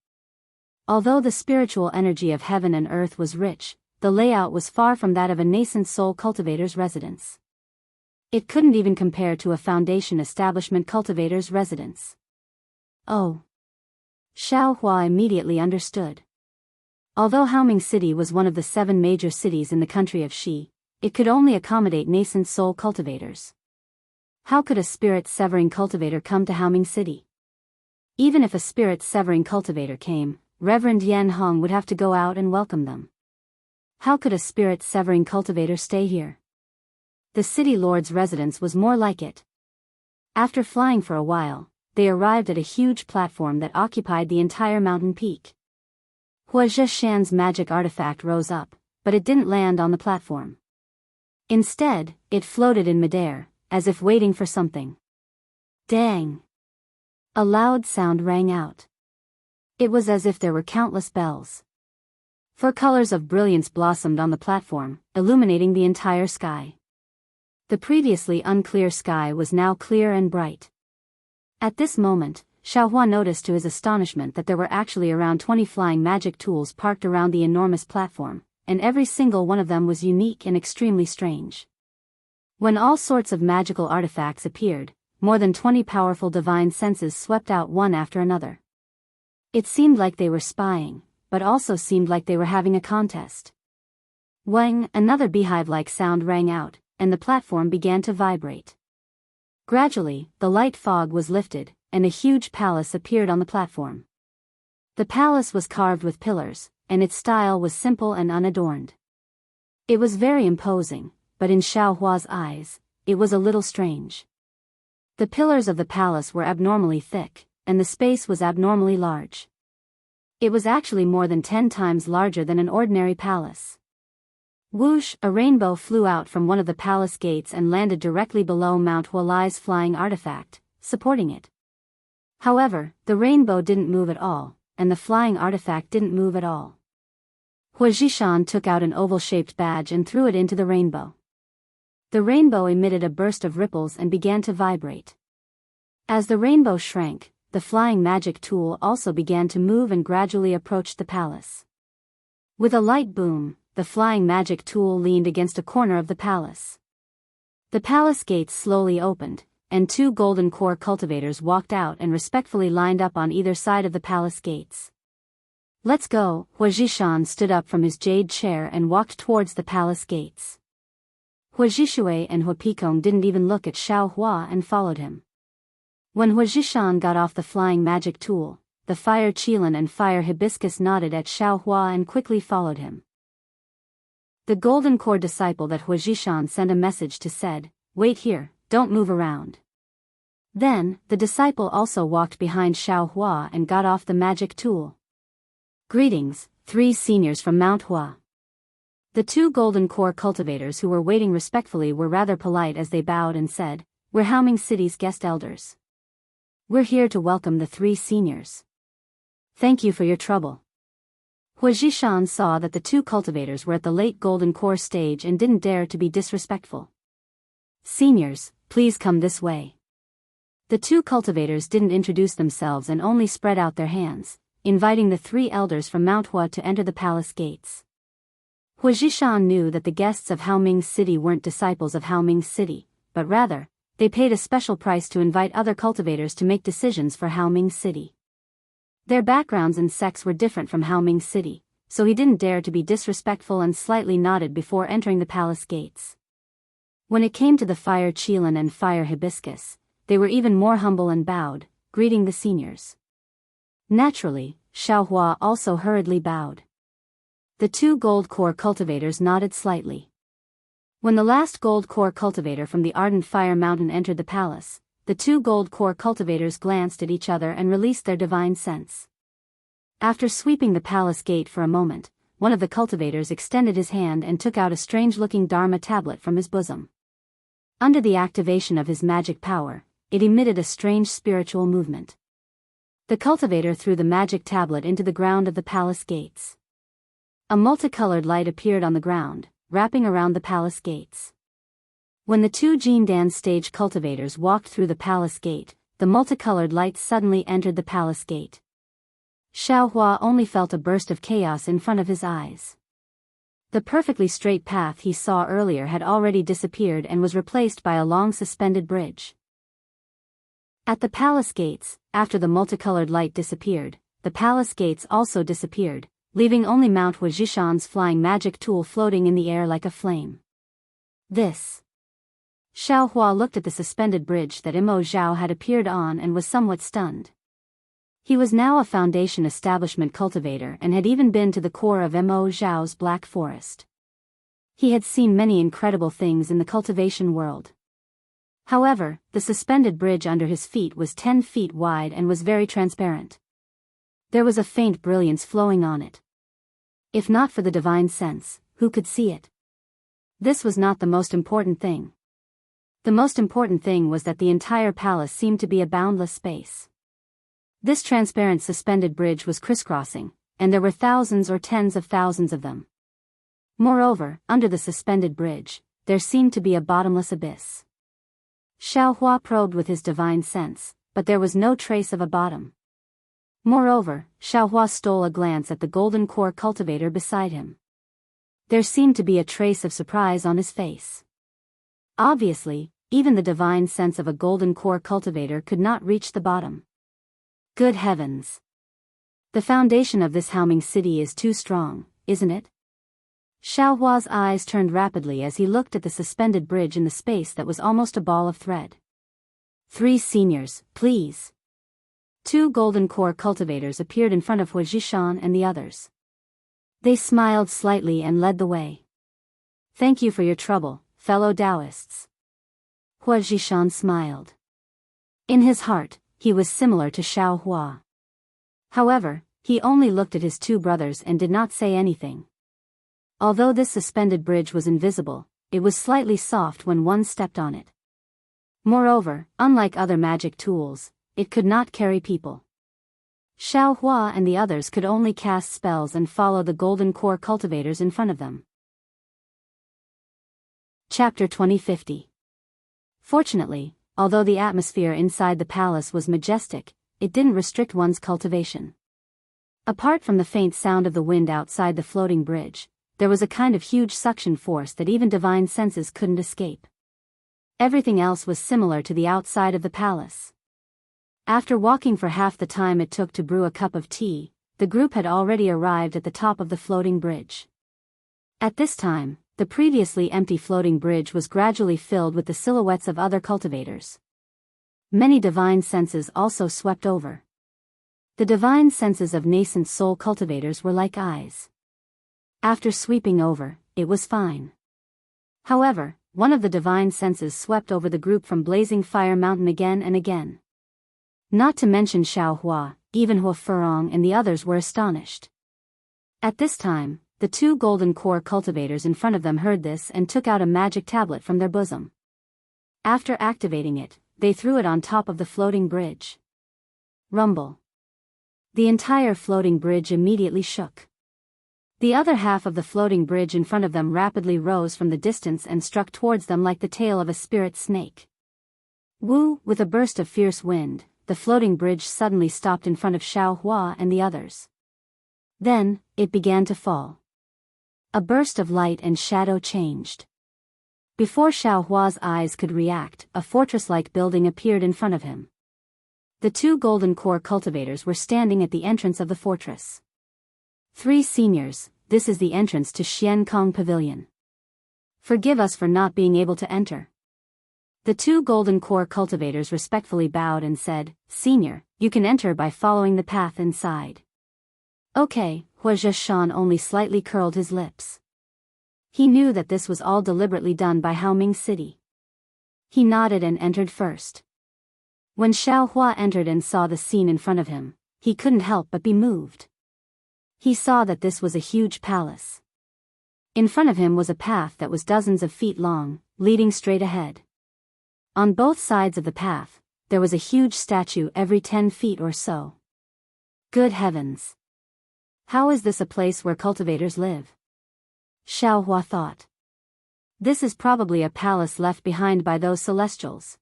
Although the spiritual energy of heaven and earth was rich, the layout was far from that of a nascent soul cultivator's residence. It couldn't even compare to a Foundation establishment cultivator's residence. Oh. Xiao Hua immediately understood. Although Haoming City was one of the 7 major cities in the country of Xi, it could only accommodate nascent soul cultivators. How could a spirit-severing cultivator come to Haoming City? Even if a spirit-severing cultivator came, Reverend Yan Hong would have to go out and welcome them. How could a spirit-severing cultivator stay here? The city lord's residence was more like it. After flying for a while, they arrived at a huge platform that occupied the entire mountain peak. Wuxia Xianxia's magic artifact rose up, but it didn't land on the platform. Instead, it floated in midair, as if waiting for something. Dang! A loud sound rang out. It was as if there were countless bells. 4 colors of brilliance blossomed on the platform, illuminating the entire sky. The previously unclear sky was now clear and bright. At this moment, Xiao Hua noticed to his astonishment that there were actually around 20 flying magic tools parked around the enormous platform, and every single one of them was unique and extremely strange. When all sorts of magical artifacts appeared, more than 20 powerful divine senses swept out one after another. It seemed like they were spying, but also seemed like they were having a contest. Wang, another beehive-like sound rang out, and the platform began to vibrate. Gradually, the light fog was lifted, and a huge palace appeared on the platform. The palace was carved with pillars, and its style was simple and unadorned. It was very imposing, but in Xiao Hua's eyes, it was a little strange. The pillars of the palace were abnormally thick, and the space was abnormally large. It was actually more than 10 times larger than an ordinary palace. Whoosh! A rainbow flew out from one of the palace gates and landed directly below Mount Hualai's flying artifact, supporting it. However, the rainbow didn't move at all, and the flying artifact didn't move at all. Wuxia Xianxia took out an oval-shaped badge and threw it into the rainbow. The rainbow emitted a burst of ripples and began to vibrate. As the rainbow shrank, the flying magic tool also began to move and gradually approached the palace. With a light boom, the flying magic tool leaned against a corner of the palace. The palace gates slowly opened, and 2 golden core cultivators walked out and respectfully lined up on either side of the palace gates. Let's go. Wuxia Xianxia stood up from his jade chair and walked towards the palace gates. Wuxia Shui and Huapikong didn't even look at Xiao Hua and followed him. When Wuxia Xianxia got off the flying magic tool, the fire Qilin and fire hibiscus nodded at Xiao Hua and quickly followed him. The golden core disciple that Wuxia Xianxia sent a message to said, "Wait here, don't move around." Then, the disciple also walked behind Xiao Hua and got off the magic tool. Greetings, 3 seniors from Mount Hua. The 2 golden core cultivators who were waiting respectfully were rather polite as they bowed and said, "We're Haoming City's guest elders. We're here to welcome the 3 seniors. Thank you for your trouble." Wuxia Xianxia saw that the 2 cultivators were at the late golden core stage and didn't dare to be disrespectful. "Seniors, please come this way." The 2 cultivators didn't introduce themselves and only spread out their hands, inviting the 3 elders from Mount Hua to enter the palace gates. Wuxia Xianxia knew that the guests of Haoming City weren't disciples of Haoming City, but rather, they paid a special price to invite other cultivators to make decisions for Haoming City. Their backgrounds and sex were different from Haoming City, so he didn't dare to be disrespectful and slightly nodded before entering the palace gates. When it came to the Fire Qilin and Fire Hibiscus, they were even more humble and bowed, greeting the seniors. Naturally, Xiaohua also hurriedly bowed. The two gold core cultivators nodded slightly. When the last gold core cultivator from the Ardent Fire Mountain entered the palace, the two gold core cultivators glanced at each other and released their divine sense. After sweeping the palace gate for a moment, one of the cultivators extended his hand and took out a strange-looking Dharma tablet from his bosom. Under the activation of his magic power, it emitted a strange spiritual movement. The cultivator threw the magic tablet into the ground of the palace gates. A multicolored light appeared on the ground, wrapping around the palace gates. When the two Jindan stage cultivators walked through the palace gate, the multicolored light suddenly entered the palace gate. Xiaohua only felt a burst of chaos in front of his eyes. The perfectly straight path he saw earlier had already disappeared and was replaced by a long suspended bridge. At the palace gates, after the multicolored light disappeared, the palace gates also disappeared, leaving only Mount Wuzhishan's flying magic tool floating in the air like a flame. This. Xiaohua looked at the suspended bridge that Imo Zhao had appeared on and was somewhat stunned. He was now a Foundation Establishment cultivator and had even been to the core of Imo Zhao's Black Forest. He had seen many incredible things in the cultivation world. However, the suspended bridge under his feet was 10 feet wide and was very transparent. There was a faint brilliance flowing on it. If not for the divine sense, who could see it? This was not the most important thing. The most important thing was that the entire palace seemed to be a boundless space. This transparent suspended bridge was crisscrossing, and there were thousands or tens of thousands of them. Moreover, under the suspended bridge, there seemed to be a bottomless abyss. Xiaohua probed with his divine sense, but there was no trace of a bottom. Moreover, Xiaohua stole a glance at the golden core cultivator beside him. There seemed to be a trace of surprise on his face. Obviously, even the divine sense of a golden core cultivator could not reach the bottom. Good heavens! The foundation of this Haoming city is too strong, isn't it? Xiaohua's eyes turned rapidly as he looked at the suspended bridge in the space that was almost a ball of thread. 3 seniors, please. 2 golden core cultivators appeared in front of Wuzhishan and the others. They smiled slightly and led the way. Thank you for your trouble, fellow Daoists. Wuzhishan smiled. In his heart, he was similar to Xiaohua. However, he only looked at his 2 brothers and did not say anything. Although this suspended bridge was invisible, it was slightly soft when one stepped on it. Moreover, unlike other magic tools, it could not carry people. Xiaohua and the others could only cast spells and follow the golden core cultivators in front of them. Chapter 2050. Fortunately, although the atmosphere inside the palace was majestic, it didn't restrict one's cultivation. Apart from the faint sound of the wind outside the floating bridge, there was a kind of huge suction force that even divine senses couldn't escape. Everything else was similar to the outside of the palace. After walking for half the time it took to brew a cup of tea, the group had already arrived at the top of the floating bridge. At this time, the previously empty floating bridge was gradually filled with the silhouettes of other cultivators. Many divine senses also swept over. The divine senses of nascent soul cultivators were like eyes. After sweeping over, it was fine. However, one of the divine senses swept over the group from Blazing Fire Mountain again and again. Not to mention Xiaohua, even Hua Furong and the others were astonished. At this time, the 2 golden core cultivators in front of them heard this and took out a magic tablet from their bosom. After activating it, they threw it on top of the floating bridge. Rumble. The entire floating bridge immediately shook. The other half of the floating bridge in front of them rapidly rose from the distance and struck towards them like the tail of a spirit snake. Woo! With a burst of fierce wind, the floating bridge suddenly stopped in front of Xiaohua and the others. Then, it began to fall. A burst of light and shadow changed. Before Xiaohua's eyes could react, a fortress-like building appeared in front of him. The two golden core cultivators were standing at the entrance of the fortress. 3 seniors, this is the entrance to Xiankong Pavilion. Forgive us for not being able to enter. The two golden core cultivators respectfully bowed and said, Senior, you can enter by following the path inside. Okay, Wuxia Xianxia only slightly curled his lips. He knew that this was all deliberately done by Haoming City. He nodded and entered first. When Xiaohua entered and saw the scene in front of him, he couldn't help but be moved. He saw that this was a huge palace. In front of him was a path that was dozens of feet long, leading straight ahead. On both sides of the path, there was a huge statue every 10 feet or so. Good heavens! How is this a place where cultivators live? Xiaohua thought. This is probably a palace left behind by those celestials.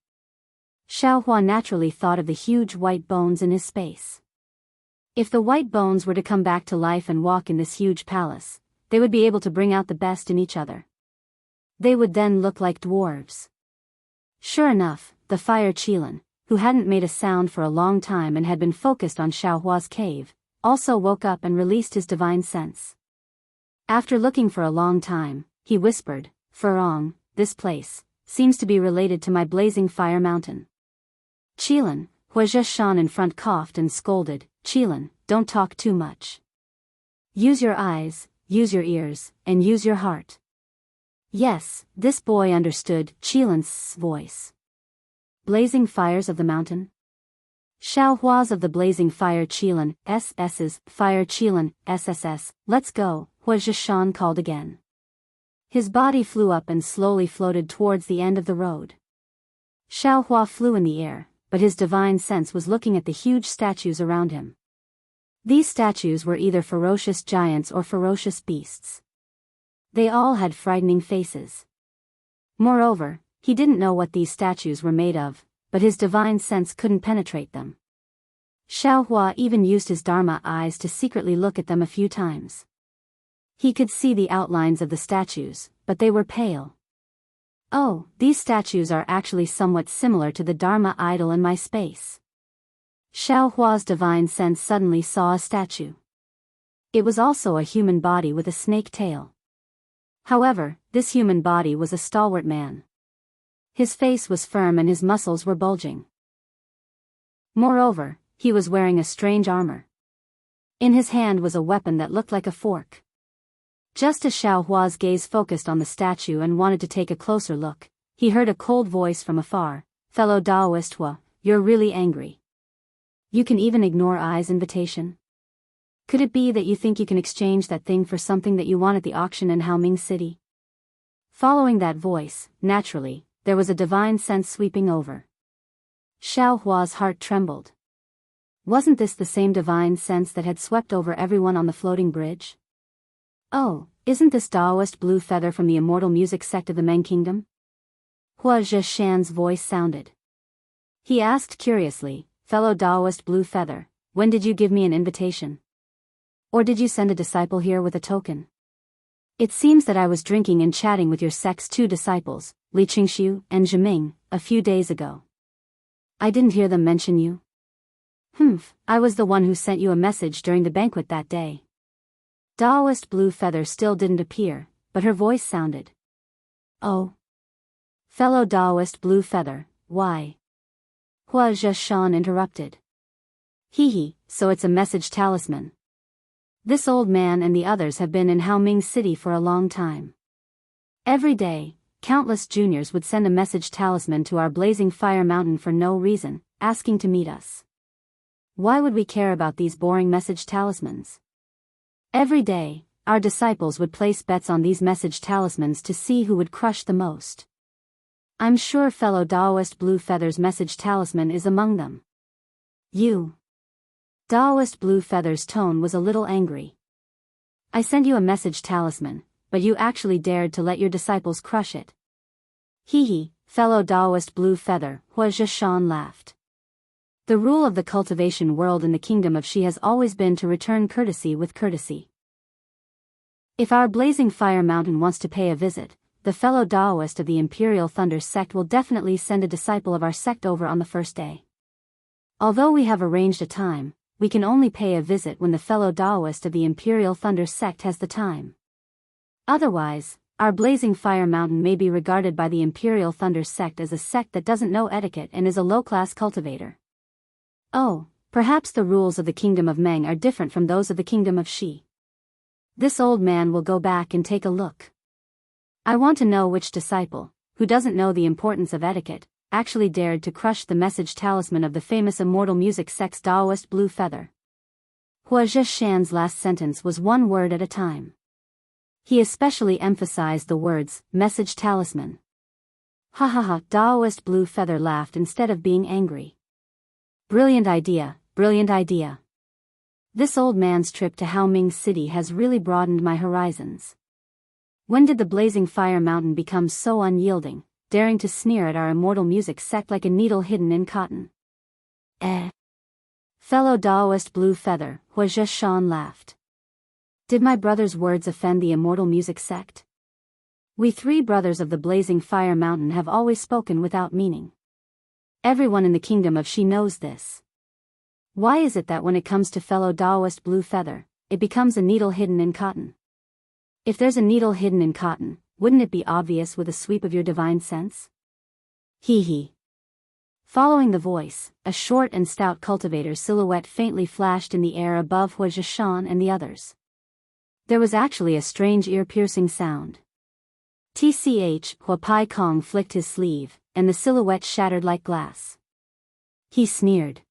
Xiaohua naturally thought of the huge white bones in his space. If the white bones were to come back to life and walk in this huge palace, they would be able to bring out the best in each other. They would then look like dwarves. Sure enough, the fire Qilin, who hadn't made a sound for a long time and had been focused on Xiaohua's cave, also woke up and released his divine sense. After looking for a long time, he whispered, Furong, this place seems to be related to my blazing fire mountain. Qilin, Wuxia Xianxia in front coughed and scolded, Qilin, don't talk too much. Use your eyes, use your ears, and use your heart. Yes, this boy understood Qilin's voice. Blazing fires of the mountain? Xiaohua's of the blazing fire Qilin, SS's, fire Qilin, SSS, let's go, Wuxia Xianxia called again. His body flew up and slowly floated towards the end of the road. Xiaohua flew in the air, but his divine sense was looking at the huge statues around him. These statues were either ferocious giants or ferocious beasts. They all had frightening faces. Moreover, he didn't know what these statues were made of, but his divine sense couldn't penetrate them. Xiaohua even used his Dharma eyes to secretly look at them a few times. He could see the outlines of the statues, but they were pale. Oh, these statues are actually somewhat similar to the Dharma idol in my space. Xiaohua's divine sense suddenly saw a statue. It was also a human body with a snake tail. However, this human body was a stalwart man. His face was firm and his muscles were bulging. Moreover, he was wearing a strange armor. In his hand was a weapon that looked like a fork. Just as Xiaohua's gaze focused on the statue and wanted to take a closer look, he heard a cold voice from afar, Fellow Daoist Hua, you're really angry. You can even ignore Ai's invitation? Could it be that you think you can exchange that thing for something that you want at the auction in Haoming City? Following that voice, naturally, there was a divine sense sweeping over. Xiaohua's heart trembled. Wasn't this the same divine sense that had swept over everyone on the floating bridge? Oh, isn't this Daoist Blue Feather from the immortal music sect of the Meng Kingdom? Wuxia Xianxia's voice sounded. He asked curiously, Fellow Daoist Blue Feather, when did you give me an invitation? Or did you send a disciple here with a token? It seems that I was drinking and chatting with your sect's 2 disciples, Li Qingxiu and Zhiming, a few days ago. I didn't hear them mention you. I was the one who sent you a message during the banquet that day. Daoist Blue Feather still didn't appear, but her voice sounded. Oh. Fellow Daoist Blue Feather, why? Wuxia Xianxia interrupted. So it's a message talisman. This old man and the others have been in Haoming City for a long time. Every day, countless juniors would send a message talisman to our blazing fire mountain for no reason, asking to meet us. Why would we care about these boring message talismans? Every day, our disciples would place bets on these message talismans to see who would crush the most. I'm sure fellow Daoist Blue Feather's message talisman is among them. You. Daoist Blue Feather's tone was a little angry. I sent you a message talisman, but you actually dared to let your disciples crush it. Fellow Daoist Blue Feather, Wuxia Xianxia laughed. The rule of the cultivation world in the kingdom of Xi has always been to return courtesy with courtesy. If our blazing fire mountain wants to pay a visit, the fellow Daoist of the Imperial Thunder sect will definitely send a disciple of our sect over on the first day. Although we have arranged a time, we can only pay a visit when the fellow Daoist of the Imperial Thunder sect has the time. Otherwise, our Blazing Fire Mountain may be regarded by the Imperial Thunder sect as a sect that doesn't know etiquette and is a low-class cultivator. Oh, perhaps the rules of the Kingdom of Meng are different from those of the Kingdom of Shi. This old man will go back and take a look. I want to know which disciple, who doesn't know the importance of etiquette, actually dared to crush the message talisman of the famous immortal music sect's Daoist blue feather. Wuxia Xianxia's last sentence was one word at a time. He especially emphasized the words, message talisman. Ha ha ha, Daoist blue feather laughed instead of being angry. Brilliant idea, brilliant idea. This old man's trip to Haoming City has really broadened my horizons. When did the Blazing Fire Mountain become so unyielding, daring to sneer at our immortal music sect like a needle hidden in cotton? Fellow Daoist blue feather, Wuxia Xianxia laughed. Did my brother's words offend the immortal music sect? We three brothers of the Blazing Fire Mountain have always spoken without meaning. Everyone in the Kingdom of Shi knows this. Why is it that when it comes to fellow Daoist blue feather, it becomes a needle hidden in cotton? If there's a needle hidden in cotton, wouldn't it be obvious with a sweep of your divine sense? Hee hee. Following the voice, a short and stout cultivator's silhouette faintly flashed in the air above Wuxia Xianxia and the others. There was actually a strange ear-piercing sound. Tch, Hua Pai Kong flicked his sleeve, and the silhouette shattered like glass. He sneered.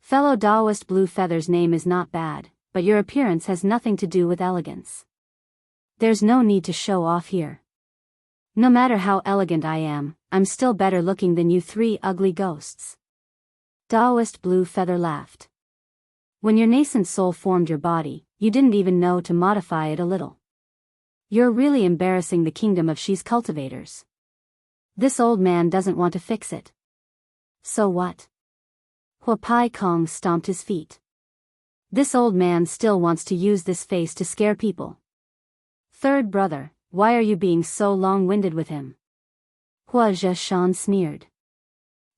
Fellow Daoist blue feather's name is not bad, but your appearance has nothing to do with elegance. There's no need to show off here. No matter how elegant I am, I'm still better looking than you three ugly ghosts. Daoist blue feather laughed. When your nascent soul formed your body, you didn't even know to modify it a little. You're really embarrassing the Kingdom of Shi's cultivators. This old man doesn't want to fix it. So what? Hua Pai Kong stomped his feet. This old man still wants to use this face to scare people. Third brother, why are you being so long-winded with him? Wuxia Xianxia sneered.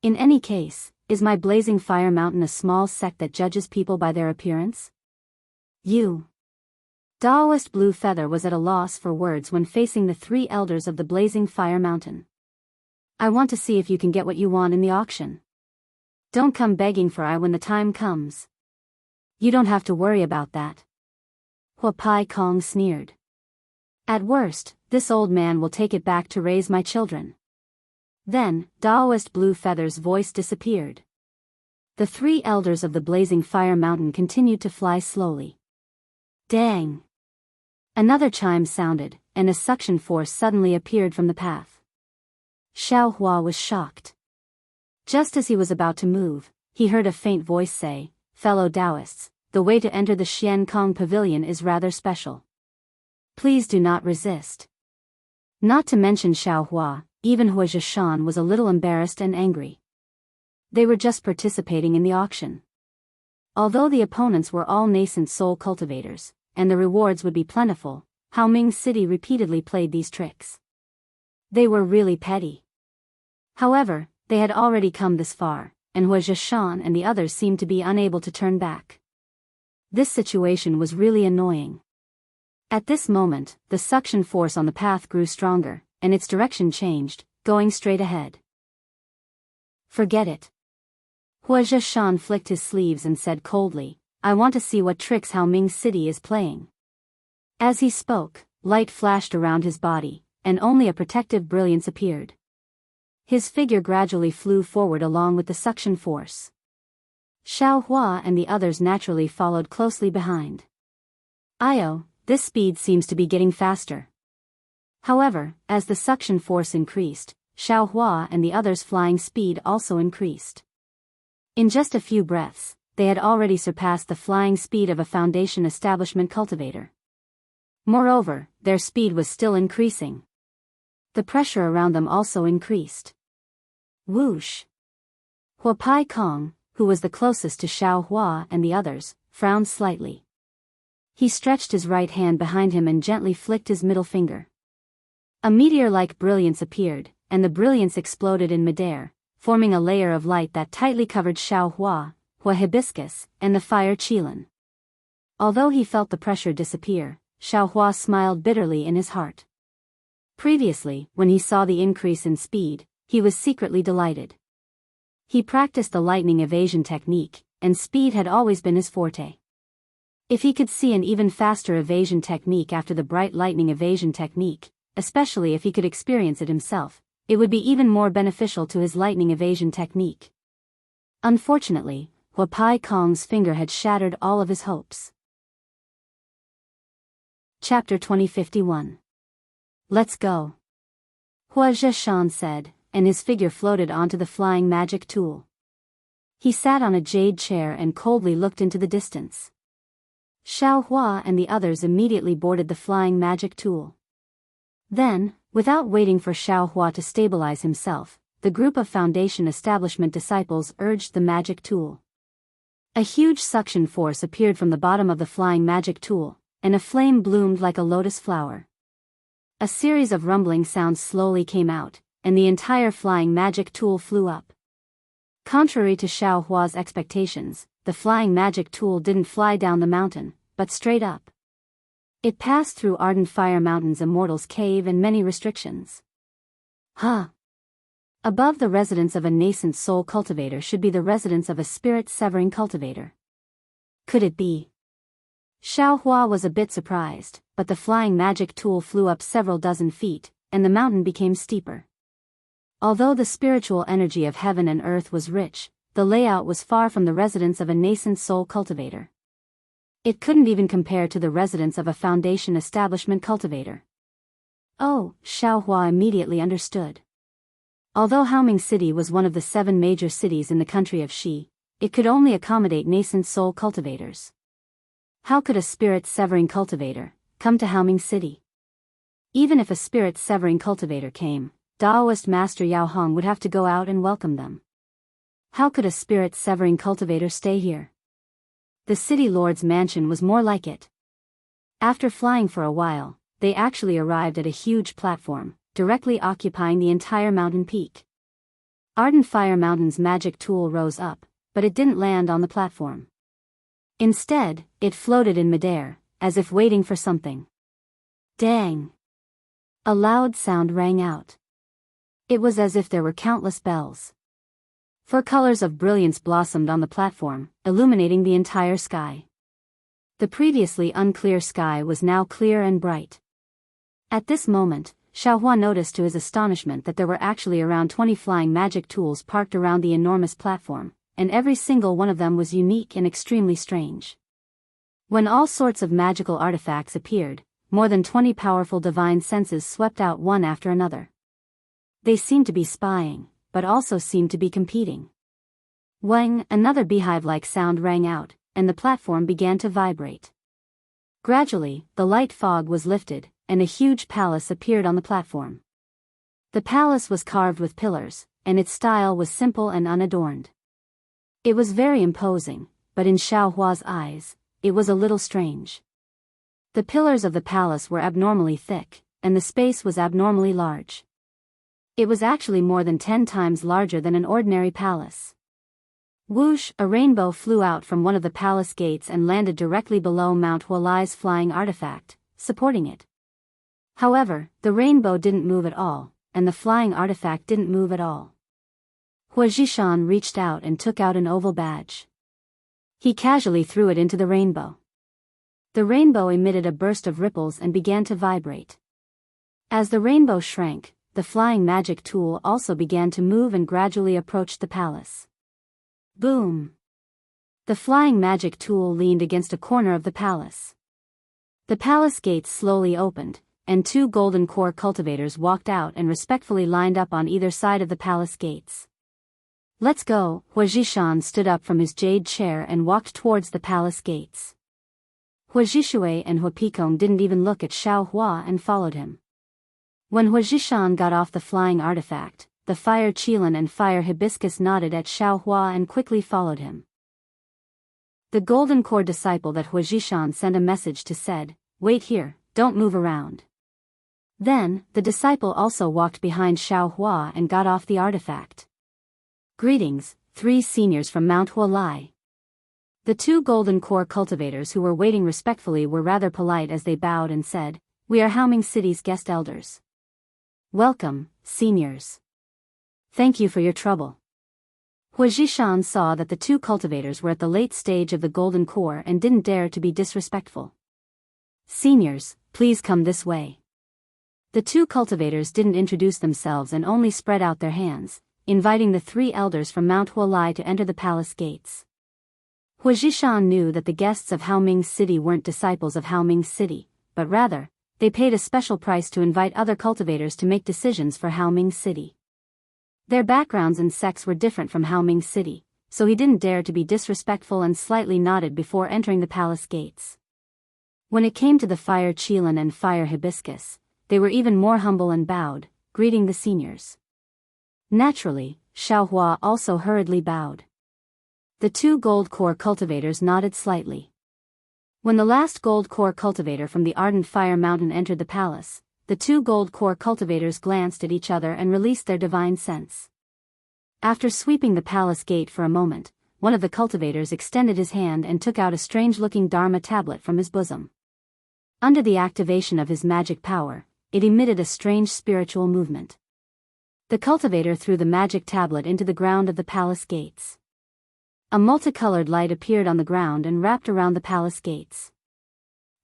In any case, is my Blazing Fire Mountain a small sect that judges people by their appearance? You. Daoist blue feather was at a loss for words when facing the three elders of the Blazing Fire Mountain. I want to see if you can get what you want in the auction. Don't come begging for I when the time comes. You don't have to worry about that. Hua Pai Kong sneered. At worst, this old man will take it back to raise my children. Then, Daoist blue feather's voice disappeared. The three elders of the Blazing Fire Mountain continued to fly slowly. Dang! Another chime sounded, and a suction force suddenly appeared from the path. Xiao Hua was shocked. Just as he was about to move, he heard a faint voice say, "Fellow Daoists, the way to enter the Xian Kong Pavilion is rather special. Please do not resist." Not to mention Xiao Hua, even Wuxia Xianxia was a little embarrassed and angry. They were just participating in the auction. Although the opponents were all nascent soul cultivators, and the rewards would be plentiful, Haoming City repeatedly played these tricks. They were really petty. However, they had already come this far, and Wuxia Xianxia and the others seemed to be unable to turn back. This situation was really annoying. At this moment, the suction force on the path grew stronger, and its direction changed, going straight ahead. Forget it. Wuxia Xianxia flicked his sleeves and said coldly, "I want to see what tricks Haoming City is playing." As he spoke, light flashed around his body, and only a protective brilliance appeared. His figure gradually flew forward along with the suction force. Xiao Hua and the others naturally followed closely behind. Io, this speed seems to be getting faster. However, as the suction force increased, Xiao Hua and the others' flying speed also increased. In just a few breaths, they had already surpassed the flying speed of a Foundation Establishment cultivator. Moreover, their speed was still increasing. The pressure around them also increased. Whoosh! Hua Pai Kong, who was the closest to Xiao Hua and the others, frowned slightly. He stretched his right hand behind him and gently flicked his middle finger. A meteor-like brilliance appeared, and the brilliance exploded in midair, forming a layer of light that tightly covered Xiaohua, Hua Hibiscus, and the fire Qilin. Although he felt the pressure disappear, Xiaohua smiled bitterly in his heart. Previously, when he saw the increase in speed, he was secretly delighted. He practiced the lightning evasion technique, and speed had always been his forte. If he could see an even faster evasion technique after the bright lightning evasion technique, especially if he could experience it himself, it would be even more beneficial to his lightning evasion technique. Unfortunately, Hua Pai Kong's finger had shattered all of his hopes. Chapter 2051. Let's go. Wuxia Xianxia said, and his figure floated onto the flying magic tool. He sat on a jade chair and coldly looked into the distance. Xiao Hua and the others immediately boarded the flying magic tool. Then, without waiting for Xiao Hua to stabilize himself, the group of Foundation Establishment disciples urged the magic tool. A huge suction force appeared from the bottom of the flying magic tool, and a flame bloomed like a lotus flower. A series of rumbling sounds slowly came out, and the entire flying magic tool flew up. Contrary to Xiao Hua's expectations, the flying magic tool didn't fly down the mountain, but straight up. It passed through Ardent Fire Mountain's Immortal's Cave and many restrictions. Above the residence of a nascent soul cultivator should be the residence of a spirit-severing cultivator. Could it be? Xiao Hua was a bit surprised, but the flying magic tool flew up several dozen feet, and the mountain became steeper. Although the spiritual energy of heaven and earth was rich, the layout was far from the residence of a nascent soul cultivator. It couldn't even compare to the residence of a Foundation Establishment cultivator. Oh, Xiao Hua immediately understood. Although Haoming City was one of the 7 major cities in the country of Xi, it could only accommodate nascent soul cultivators. How could a spirit-severing cultivator come to Haoming City? Even if a spirit-severing cultivator came, Daoist Master Yao Hong would have to go out and welcome them. How could a spirit-severing cultivator stay here? The city lord's mansion was more like it. After flying for a while, they actually arrived at a huge platform, directly occupying the entire mountain peak. Ardent Fire Mountain's magic tool rose up, but it didn't land on the platform. Instead, it floated in midair, as if waiting for something. Dang! A loud sound rang out. It was as if there were countless bells. 4 colors of brilliance blossomed on the platform, illuminating the entire sky. The previously unclear sky was now clear and bright. At this moment, Xiao Hua noticed to his astonishment that there were actually around 20 flying magic tools parked around the enormous platform, and every single one of them was unique and extremely strange. When all sorts of magical artifacts appeared, more than 20 powerful divine senses swept out one after another. They seemed to be spying, but also seemed to be competing. Wang, another beehive-like sound rang out, and the platform began to vibrate. Gradually, the light fog was lifted, and a huge palace appeared on the platform. The palace was carved with pillars, and its style was simple and unadorned. It was very imposing, but in Xiao Hua's eyes, it was a little strange. The pillars of the palace were abnormally thick, and the space was abnormally large. It was actually more than 10 times larger than an ordinary palace. Whoosh! A rainbow flew out from one of the palace gates and landed directly below Mount Hualai's flying artifact, supporting it. However, the rainbow didn't move at all, and the flying artifact didn't move at all. Hua Zhishan reached out and took out an oval badge. He casually threw it into the rainbow. The rainbow emitted a burst of ripples and began to vibrate. As the rainbow shrank, the flying magic tool also began to move and gradually approached the palace. Boom! The flying magic tool leaned against a corner of the palace. The palace gates slowly opened, and 2 golden core cultivators walked out and respectfully lined up on either side of the palace gates. Let's go! Hua Zhishan stood up from his jade chair and walked towards the palace gates. Hua Zhishui and Hua Picong didn't even look at Xiao Hua and followed him. When Hua Zhishan got off the flying artifact, the fire Qilin and fire Hibiscus nodded at Xiao Hua and quickly followed him. The golden core disciple that Hua Zhishan sent a message to said, "Wait here, don't move around." Then, the disciple also walked behind Xiao Hua and got off the artifact. Greetings, 3 seniors from Mount Hualai. The 2 golden core cultivators who were waiting respectfully were rather polite as they bowed and said, "We are Haoming City's guest elders. Welcome, seniors. Thank you for your trouble." Wuxia Xianxia saw that the 2 cultivators were at the late stage of the golden core and didn't dare to be disrespectful. "Seniors, please come this way." The 2 cultivators didn't introduce themselves and only spread out their hands, inviting the 3 elders from Mount Hualai to enter the palace gates. Wuxia Xianxia knew that the guests of Haoming City weren't disciples of Haoming City, but rather, they paid a special price to invite other cultivators to make decisions for Haoming City. Their backgrounds and sects were different from Haoming City, so he didn't dare to be disrespectful and slightly nodded before entering the palace gates. When it came to the fire Qilin and fire hibiscus, they were even more humble and bowed, greeting the seniors. Naturally, Xiao Hua also hurriedly bowed. The 2 gold core cultivators nodded slightly. When the last gold core cultivator from the Ardent Fire Mountain entered the palace, the 2 gold core cultivators glanced at each other and released their divine sense. After sweeping the palace gate for a moment, one of the cultivators extended his hand and took out a strange-looking Dharma tablet from his bosom. Under the activation of his magic power, it emitted a strange spiritual movement. The cultivator threw the magic tablet into the ground of the palace gates. A multicolored light appeared on the ground and wrapped around the palace gates.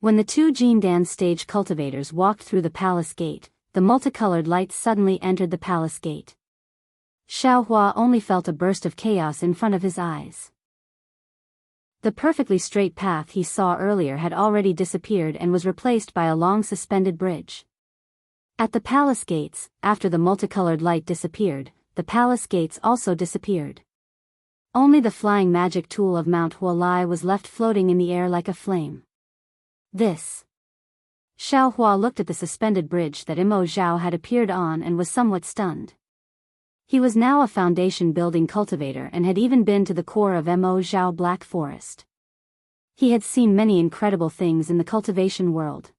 When the 2 Jindan stage cultivators walked through the palace gate, the multicolored light suddenly entered the palace gate. Xiao Hua only felt a burst of chaos in front of his eyes. The perfectly straight path he saw earlier had already disappeared and was replaced by a long suspended bridge. At the palace gates, after the multicolored light disappeared, the palace gates also disappeared. Only the flying magic tool of Mount Hualai was left floating in the air like a flame. This. Xiao Hua looked at the suspended bridge that Imo Zhao had appeared on and was somewhat stunned. He was now a foundation-building cultivator and had even been to the core of Imo Zhao Black Forest. He had seen many incredible things in the cultivation world.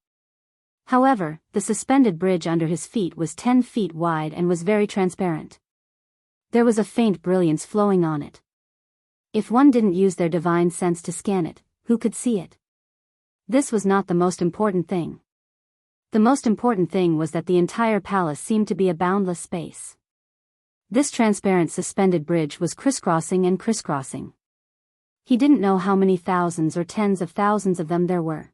However, the suspended bridge under his feet was 10 feet wide and was very transparent. There was a faint brilliance flowing on it. If one didn't use their divine sense to scan it, who could see it? This was not the most important thing. The most important thing was that the entire palace seemed to be a boundless space. This transparent suspended bridge was crisscrossing and crisscrossing. He didn't know how many thousands or tens of thousands of them there were.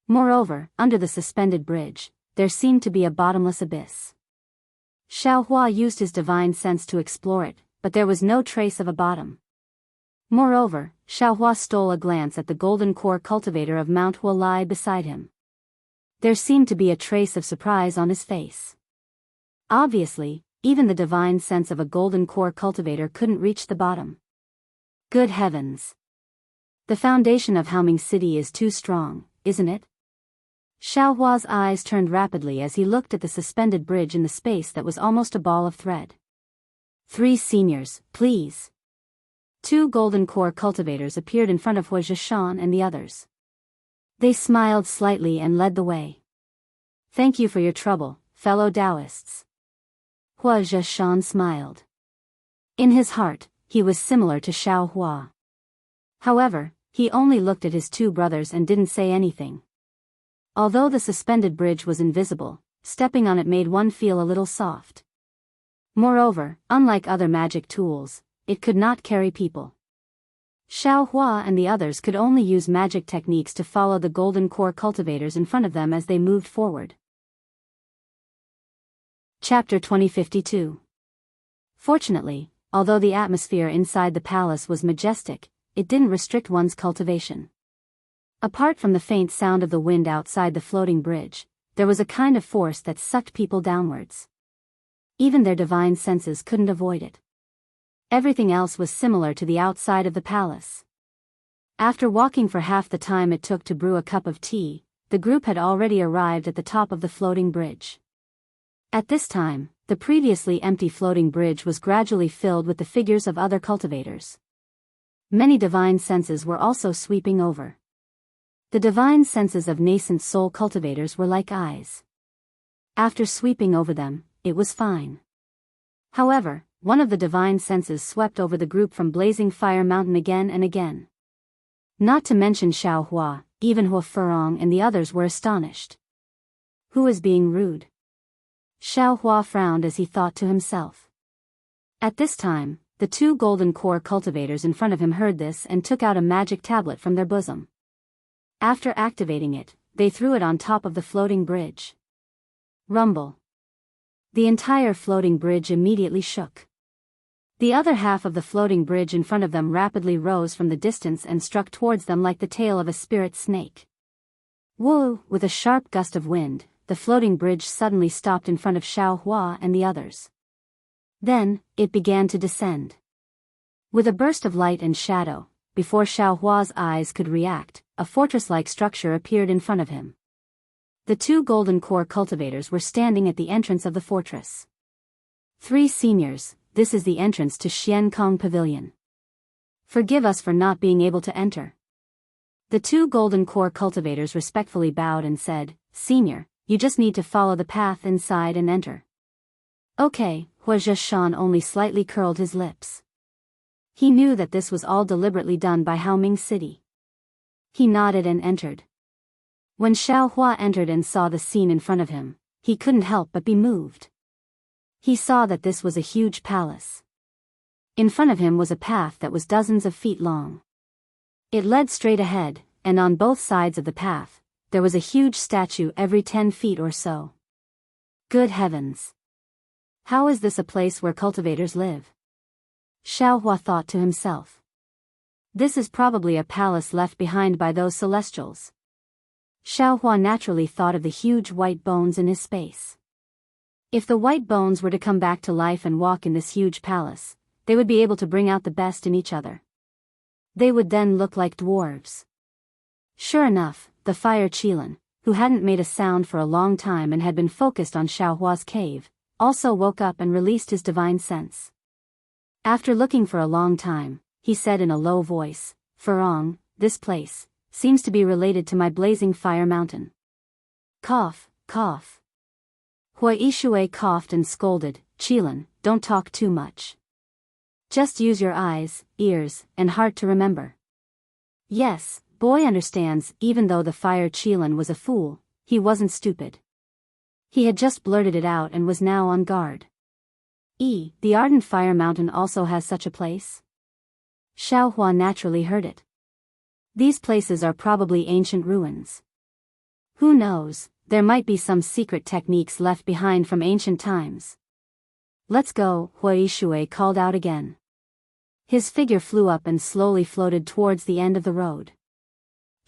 Moreover, under the suspended bridge, there seemed to be a bottomless abyss. Xiao Hua used his divine sense to explore it, but there was no trace of a bottom. Moreover, Xiao Hua stole a glance at the golden core cultivator of Mount Hualai beside him. There seemed to be a trace of surprise on his face. Obviously, even the divine sense of a golden core cultivator couldn't reach the bottom. Good heavens! The foundation of Haoming City is too strong, isn't it? Xiao Hua's eyes turned rapidly as he looked at the suspended bridge in the space that was almost a ball of thread. 3 seniors, please. 2 golden core cultivators appeared in front of Wuxia Xianxia and the others. They smiled slightly and led the way. Thank you for your trouble, fellow Daoists. Wuxia Xianxia smiled. In his heart, he was similar to Xiao Hua. However, he only looked at his 2 brothers and didn't say anything. Although the suspended bridge was invisible, stepping on it made one feel a little soft. Moreover, unlike other magic tools, it could not carry people. Xiao Hua and the others could only use magic techniques to follow the golden core cultivators in front of them as they moved forward. Chapter 2052. Fortunately, although the atmosphere inside the palace was majestic, it didn't restrict one's cultivation. Apart from the faint sound of the wind outside the floating bridge, there was a kind of force that sucked people downwards. Even their divine senses couldn't avoid it. Everything else was similar to the outside of the palace. After walking for half the time it took to brew a cup of tea, the group had already arrived at the top of the floating bridge. At this time, the previously empty floating bridge was gradually filled with the figures of other cultivators. Many divine senses were also sweeping over. The divine senses of nascent soul cultivators were like eyes. After sweeping over them, it was fine. However, one of the divine senses swept over the group from Blazing Fire Mountain again and again. Not to mention Xiao Hua, even Hua Furong and the others were astonished. Who is being rude? Xiao Hua frowned as he thought to himself. At this time, the two golden core cultivators in front of him heard this and took out a magic tablet from their bosom. After activating it, they threw it on top of the floating bridge. Rumble. The entire floating bridge immediately shook. The other half of the floating bridge in front of them rapidly rose from the distance and struck towards them like the tail of a spirit snake. Woo! With a sharp gust of wind, the floating bridge suddenly stopped in front of Xiao Hua and the others. Then, it began to descend. With a burst of light and shadow, before Xiao Hua's eyes could react, a fortress-like structure appeared in front of him. The two golden core cultivators were standing at the entrance of the fortress. 3 seniors, this is the entrance to Xiankong Pavilion. Forgive us for not being able to enter. The two golden core cultivators respectfully bowed and said, Senior, you just need to follow the path inside and enter. Okay, Hua Zhishan only slightly curled his lips. He knew that this was all deliberately done by Haoming City. He nodded and entered. When Xiao Hua entered and saw the scene in front of him, he couldn't help but be moved. He saw that this was a huge palace. In front of him was a path that was dozens of feet long. It led straight ahead, and on both sides of the path, there was a huge statue every 10 feet or so. Good heavens! How is this a place where cultivators live? Xiao Hua thought to himself. This is probably a palace left behind by those celestials. Xiao Hua naturally thought of the huge white bones in his space. If the white bones were to come back to life and walk in this huge palace, they would be able to bring out the best in each other. They would then look like dwarves. Sure enough, the fire Qilin, who hadn't made a sound for a long time and had been focused on Xiao Hua's cave, also woke up and released his divine sense. After looking for a long time, he said in a low voice, Furong, this place seems to be related to my Blazing Fire Mountain. Cough, cough. Hua Yishui coughed and scolded, Qilin, don't talk too much. Just use your eyes, ears, and heart to remember. Yes, boy understands. Even though the fire Qilin was a fool, he wasn't stupid. He had just blurted it out and was now on guard. The Ardent Fire Mountain also has such a place? Xiao Hua naturally heard it. These places are probably ancient ruins. Who knows, there might be some secret techniques left behind from ancient times. Let's go, Hua Yishui called out again. His figure flew up and slowly floated towards the end of the road.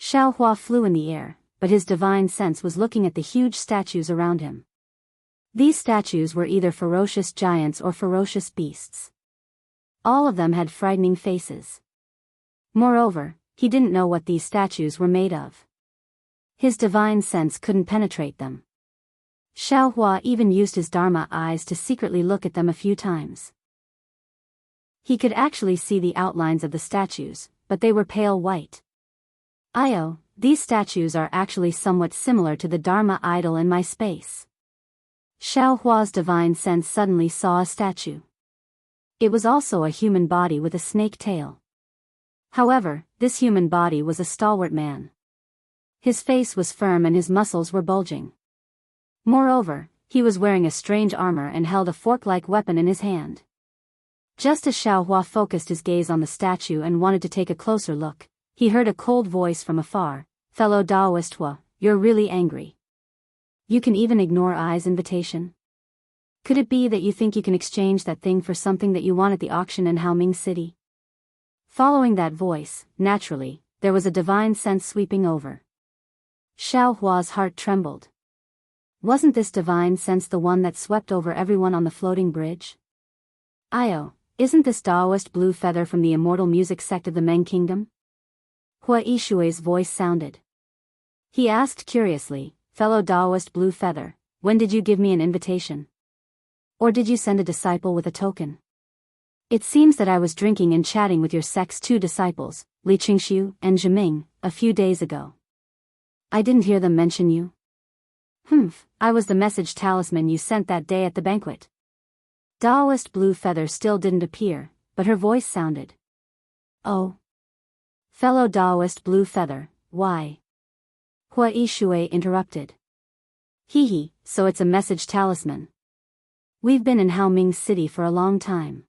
Xiao Hua flew in the air, but his divine sense was looking at the huge statues around him. These statues were either ferocious giants or ferocious beasts. All of them had frightening faces. Moreover, he didn't know what these statues were made of. His divine sense couldn't penetrate them. Xiao Hua even used his Dharma eyes to secretly look at them a few times. He could actually see the outlines of the statues, but they were pale white. These statues are actually somewhat similar to the Dharma idol in my space. Xiao Hua's divine sense suddenly saw a statue. It was also a human body with a snake tail. However, this human body was a stalwart man. His face was firm and his muscles were bulging. Moreover, he was wearing a strange armor and held a fork-like weapon in his hand. Just as Xiao Hua focused his gaze on the statue and wanted to take a closer look, he heard a cold voice from afar, Fellow Daoist Hua, you're really angry. You can even ignore I's invitation? Could it be that you think you can exchange that thing for something that you want at the auction in Haoming City? Following that voice, naturally, there was a divine sense sweeping over. Xiao Hua's heart trembled. Wasn't this divine sense the one that swept over everyone on the floating bridge? Isn't this Daoist blue feather from the immortal music sect of the Meng Kingdom? Hua Yishui's voice sounded. He asked curiously, Fellow Daoist blue feather, when did you give me an invitation? Or did you send a disciple with a token? It seems that I was drinking and chatting with your sect's 2 disciples, Li Qingxiu and Zhiming, a few days ago. I didn't hear them mention you. Humph, I was the message talisman you sent that day at the banquet. Daoist Blue Feather still didn't appear, but her voice sounded. Oh. Fellow Daoist Blue Feather, why? Hua Shui interrupted. Hee, so it's a message talisman. We've been in Haoming City for a long time.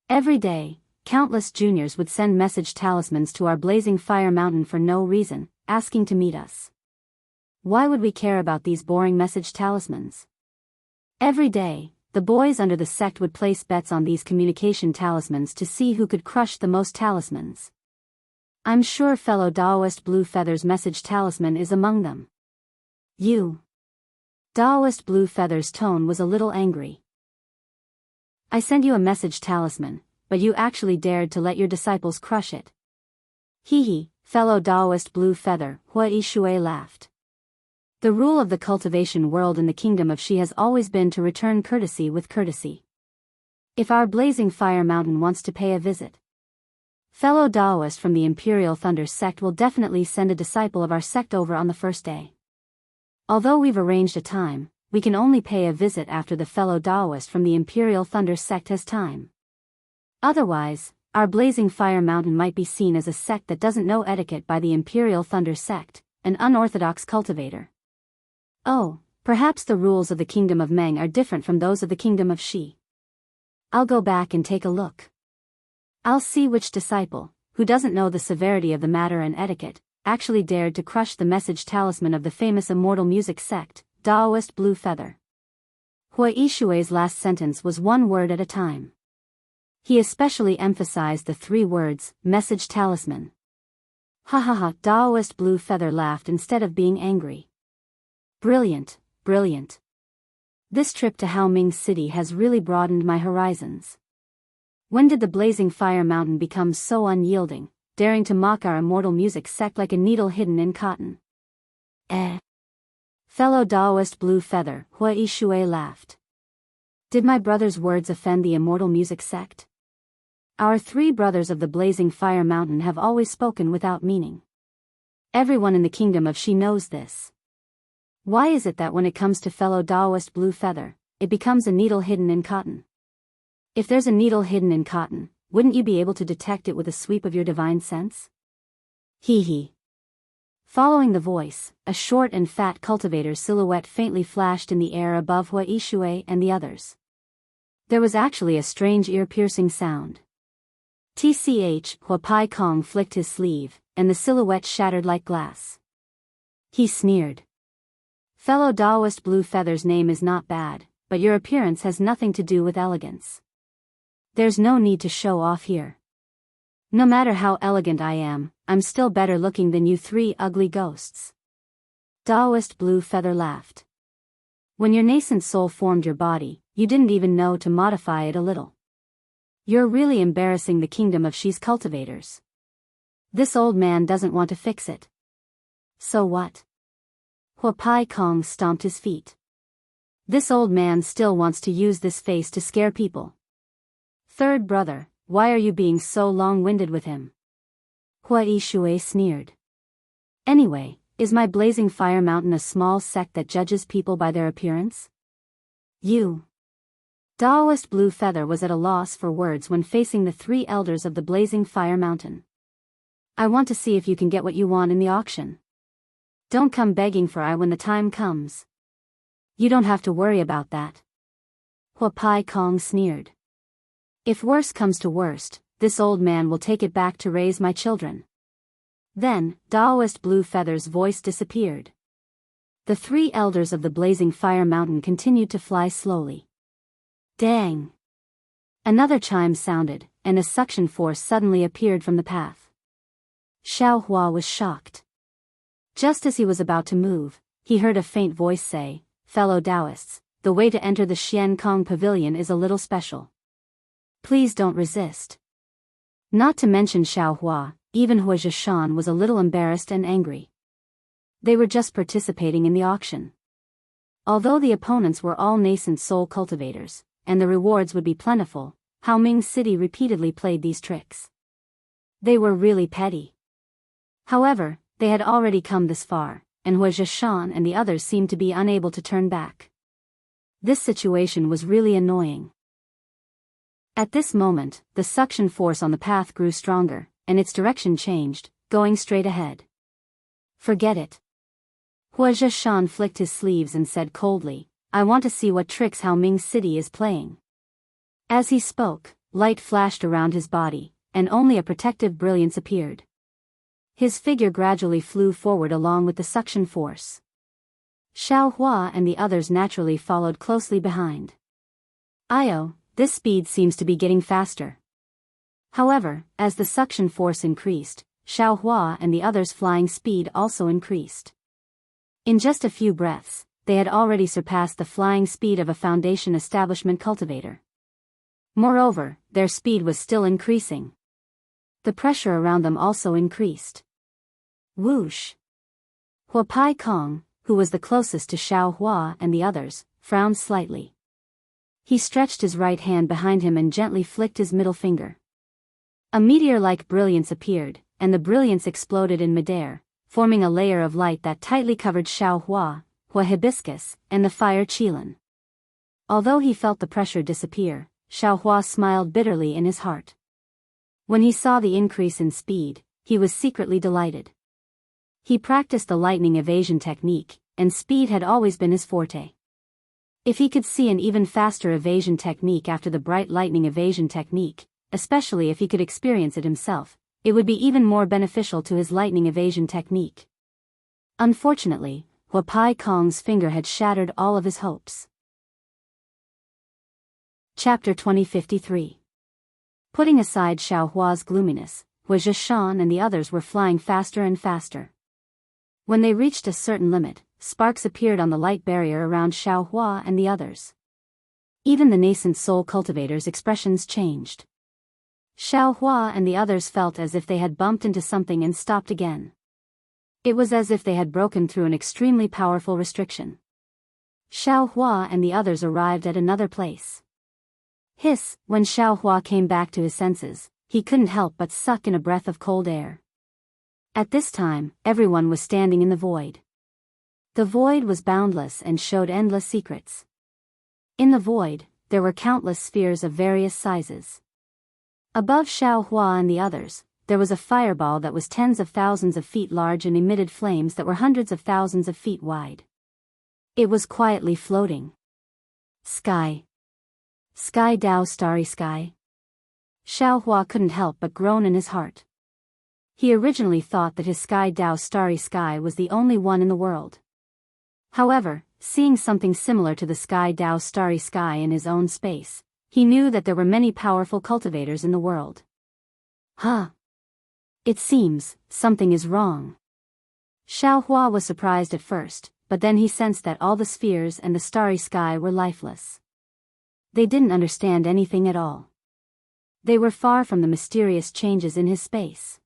Every day, countless juniors would send message talismans to our blazing fire mountain for no reason, asking to meet us. Why would we care about these boring message talismans? Every day, the boys under the sect would place bets on these communication talismans to see who could crush the most talismans. I'm sure fellow Daoist Blue Feather's message talisman is among them. You. Daoist Blue Feather's tone was a little angry. I sent you a message talisman, but you actually dared to let your disciples crush it. Hee, fellow Daoist Blue Feather, Hua Shui laughed. The rule of the cultivation world in the kingdom of Shi has always been to return courtesy with courtesy. If our blazing fire mountain wants to pay a visit, fellow Daoist from the Imperial Thunder sect will definitely send a disciple of our sect over on the first day. Although we've arranged a time, we can only pay a visit after the fellow Daoist from the Imperial Thunder sect has time. Otherwise, our blazing fire mountain might be seen as a sect that doesn't know etiquette by the Imperial Thunder sect, an unorthodox cultivator. Oh, perhaps the rules of the kingdom of Meng are different from those of the kingdom of Shi. I'll go back and take a look. I'll see which disciple, who doesn't know the severity of the matter and etiquette, actually dared to crush the message talisman of the famous immortal music sect, Daoist Blue Feather. Hua Shui's last sentence was one word at a time. He especially emphasized the three words, message talisman. Ha, Daoist Blue Feather laughed instead of being angry. Brilliant, brilliant. This trip to Haoming City has really broadened my horizons. When did the blazing fire mountain become so unyielding, daring to mock our immortal music sect like a needle hidden in cotton? Fellow Daoist Blue Feather, Hua Shui laughed. Did my brother's words offend the immortal music sect? Our three brothers of the blazing fire mountain have always spoken without meaning. Everyone in the kingdom of Shi knows this. Why is it that when it comes to fellow Daoist Blue Feather, it becomes a needle hidden in cotton? If there's a needle hidden in cotton, wouldn't you be able to detect it with a sweep of your divine sense? Hee. Following the voice, a short and fat cultivator's silhouette faintly flashed in the air above Hua Shui and the others. There was actually a strange ear-piercing sound. Tch, Hua Pai Kong flicked his sleeve, and the silhouette shattered like glass. He sneered. Fellow Daoist Blue Feather's name is not bad, but your appearance has nothing to do with elegance. There's no need to show off here. No matter how elegant I am, I'm still better looking than you three ugly ghosts. Daoist Blue Feather laughed. When your nascent soul formed your body, you didn't even know to modify it a little. You're really embarrassing the kingdom of Shi's cultivators. This old man doesn't want to fix it. So what? Hua Pai Kong stomped his feet. This old man still wants to use this face to scare people. Third brother, why are you being so long-winded with him? Hua Shui sneered. Anyway, is my blazing fire mountain a small sect that judges people by their appearance? You. Daoist Blue Feather was at a loss for words when facing the three elders of the blazing fire mountain. I want to see if you can get what you want in the auction. Don't come begging for I when the time comes. You don't have to worry about that. Hua Pai Kong sneered. If worst comes to worst, this old man will take it back to raise my children. Then, Daoist Blue Feather's voice disappeared. The three elders of the blazing fire mountain continued to fly slowly. Dang! Another chime sounded, and a suction force suddenly appeared from the path. Xiao Hua was shocked. Just as he was about to move, he heard a faint voice say, "Fellow Daoists, the way to enter the Xian Kong Pavilion is a little special. Please don't resist." Not to mention Xiao Hua, even Hua Zhishan was a little embarrassed and angry. They were just participating in the auction. Although the opponents were all nascent soul cultivators, and the rewards would be plentiful, Haoming City repeatedly played these tricks. They were really petty. However, they had already come this far, and Wuxia Xianxia and the others seemed to be unable to turn back. This situation was really annoying. At this moment, the suction force on the path grew stronger, and its direction changed, going straight ahead. Forget it. Wuxia Xianxia flicked his sleeves and said coldly, I want to see what tricks Hao Ming City is playing. As he spoke, light flashed around his body, and only a protective brilliance appeared. His figure gradually flew forward along with the suction force. Xiao Hua and the others naturally followed closely behind. Io, this speed seems to be getting faster. However, as the suction force increased, Xiao Hua and the others' flying speed also increased. In just a few breaths, they had already surpassed the flying speed of a Foundation establishment cultivator. Moreover, their speed was still increasing. The pressure around them also increased. Whoosh! Hua Pai Kong, who was the closest to Xiao Hua and the others, frowned slightly. He stretched his right hand behind him and gently flicked his middle finger. A meteor-like brilliance appeared, and the brilliance exploded in midair, forming a layer of light that tightly covered Xiao Hua, Hua Hibiscus, and the fire Qilin. Although he felt the pressure disappear, Xiao Hua smiled bitterly in his heart. When he saw the increase in speed, he was secretly delighted. He practiced the lightning evasion technique, and speed had always been his forte. If he could see an even faster evasion technique after the bright lightning evasion technique, especially if he could experience it himself, it would be even more beneficial to his lightning evasion technique. Unfortunately, Hua Pai Kong's finger had shattered all of his hopes. Chapter 2053. Putting aside Xiao Hua's gloominess, Wuxia Xianxia and the others were flying faster and faster. When they reached a certain limit, sparks appeared on the light barrier around Xiao Hua and the others. Even the nascent soul cultivator's expressions changed. Xiao Hua and the others felt as if they had bumped into something and stopped again. It was as if they had broken through an extremely powerful restriction. Xiao Hua and the others arrived at another place. Hiss! When Xiao Hua came back to his senses, he couldn't help but suck in a breath of cold air. At this time, everyone was standing in the void. The void was boundless and showed endless secrets. In the void, there were countless spheres of various sizes. Above Xiao Hua and the others, there was a fireball that was tens of thousands of feet large and emitted flames that were hundreds of thousands of feet wide. It was quietly floating. Sky. Sky Dao Starry Sky. Xiao Hua couldn't help but groan in his heart. He originally thought that his Sky Dao Starry Sky was the only one in the world. However, seeing something similar to the Sky Dao Starry Sky in his own space, he knew that there were many powerful cultivators in the world. Huh. It seems, something is wrong. Xiao Hua was surprised at first, but then he sensed that all the spheres and the starry sky were lifeless. They didn't understand anything at all. They were far from the mysterious changes in his space.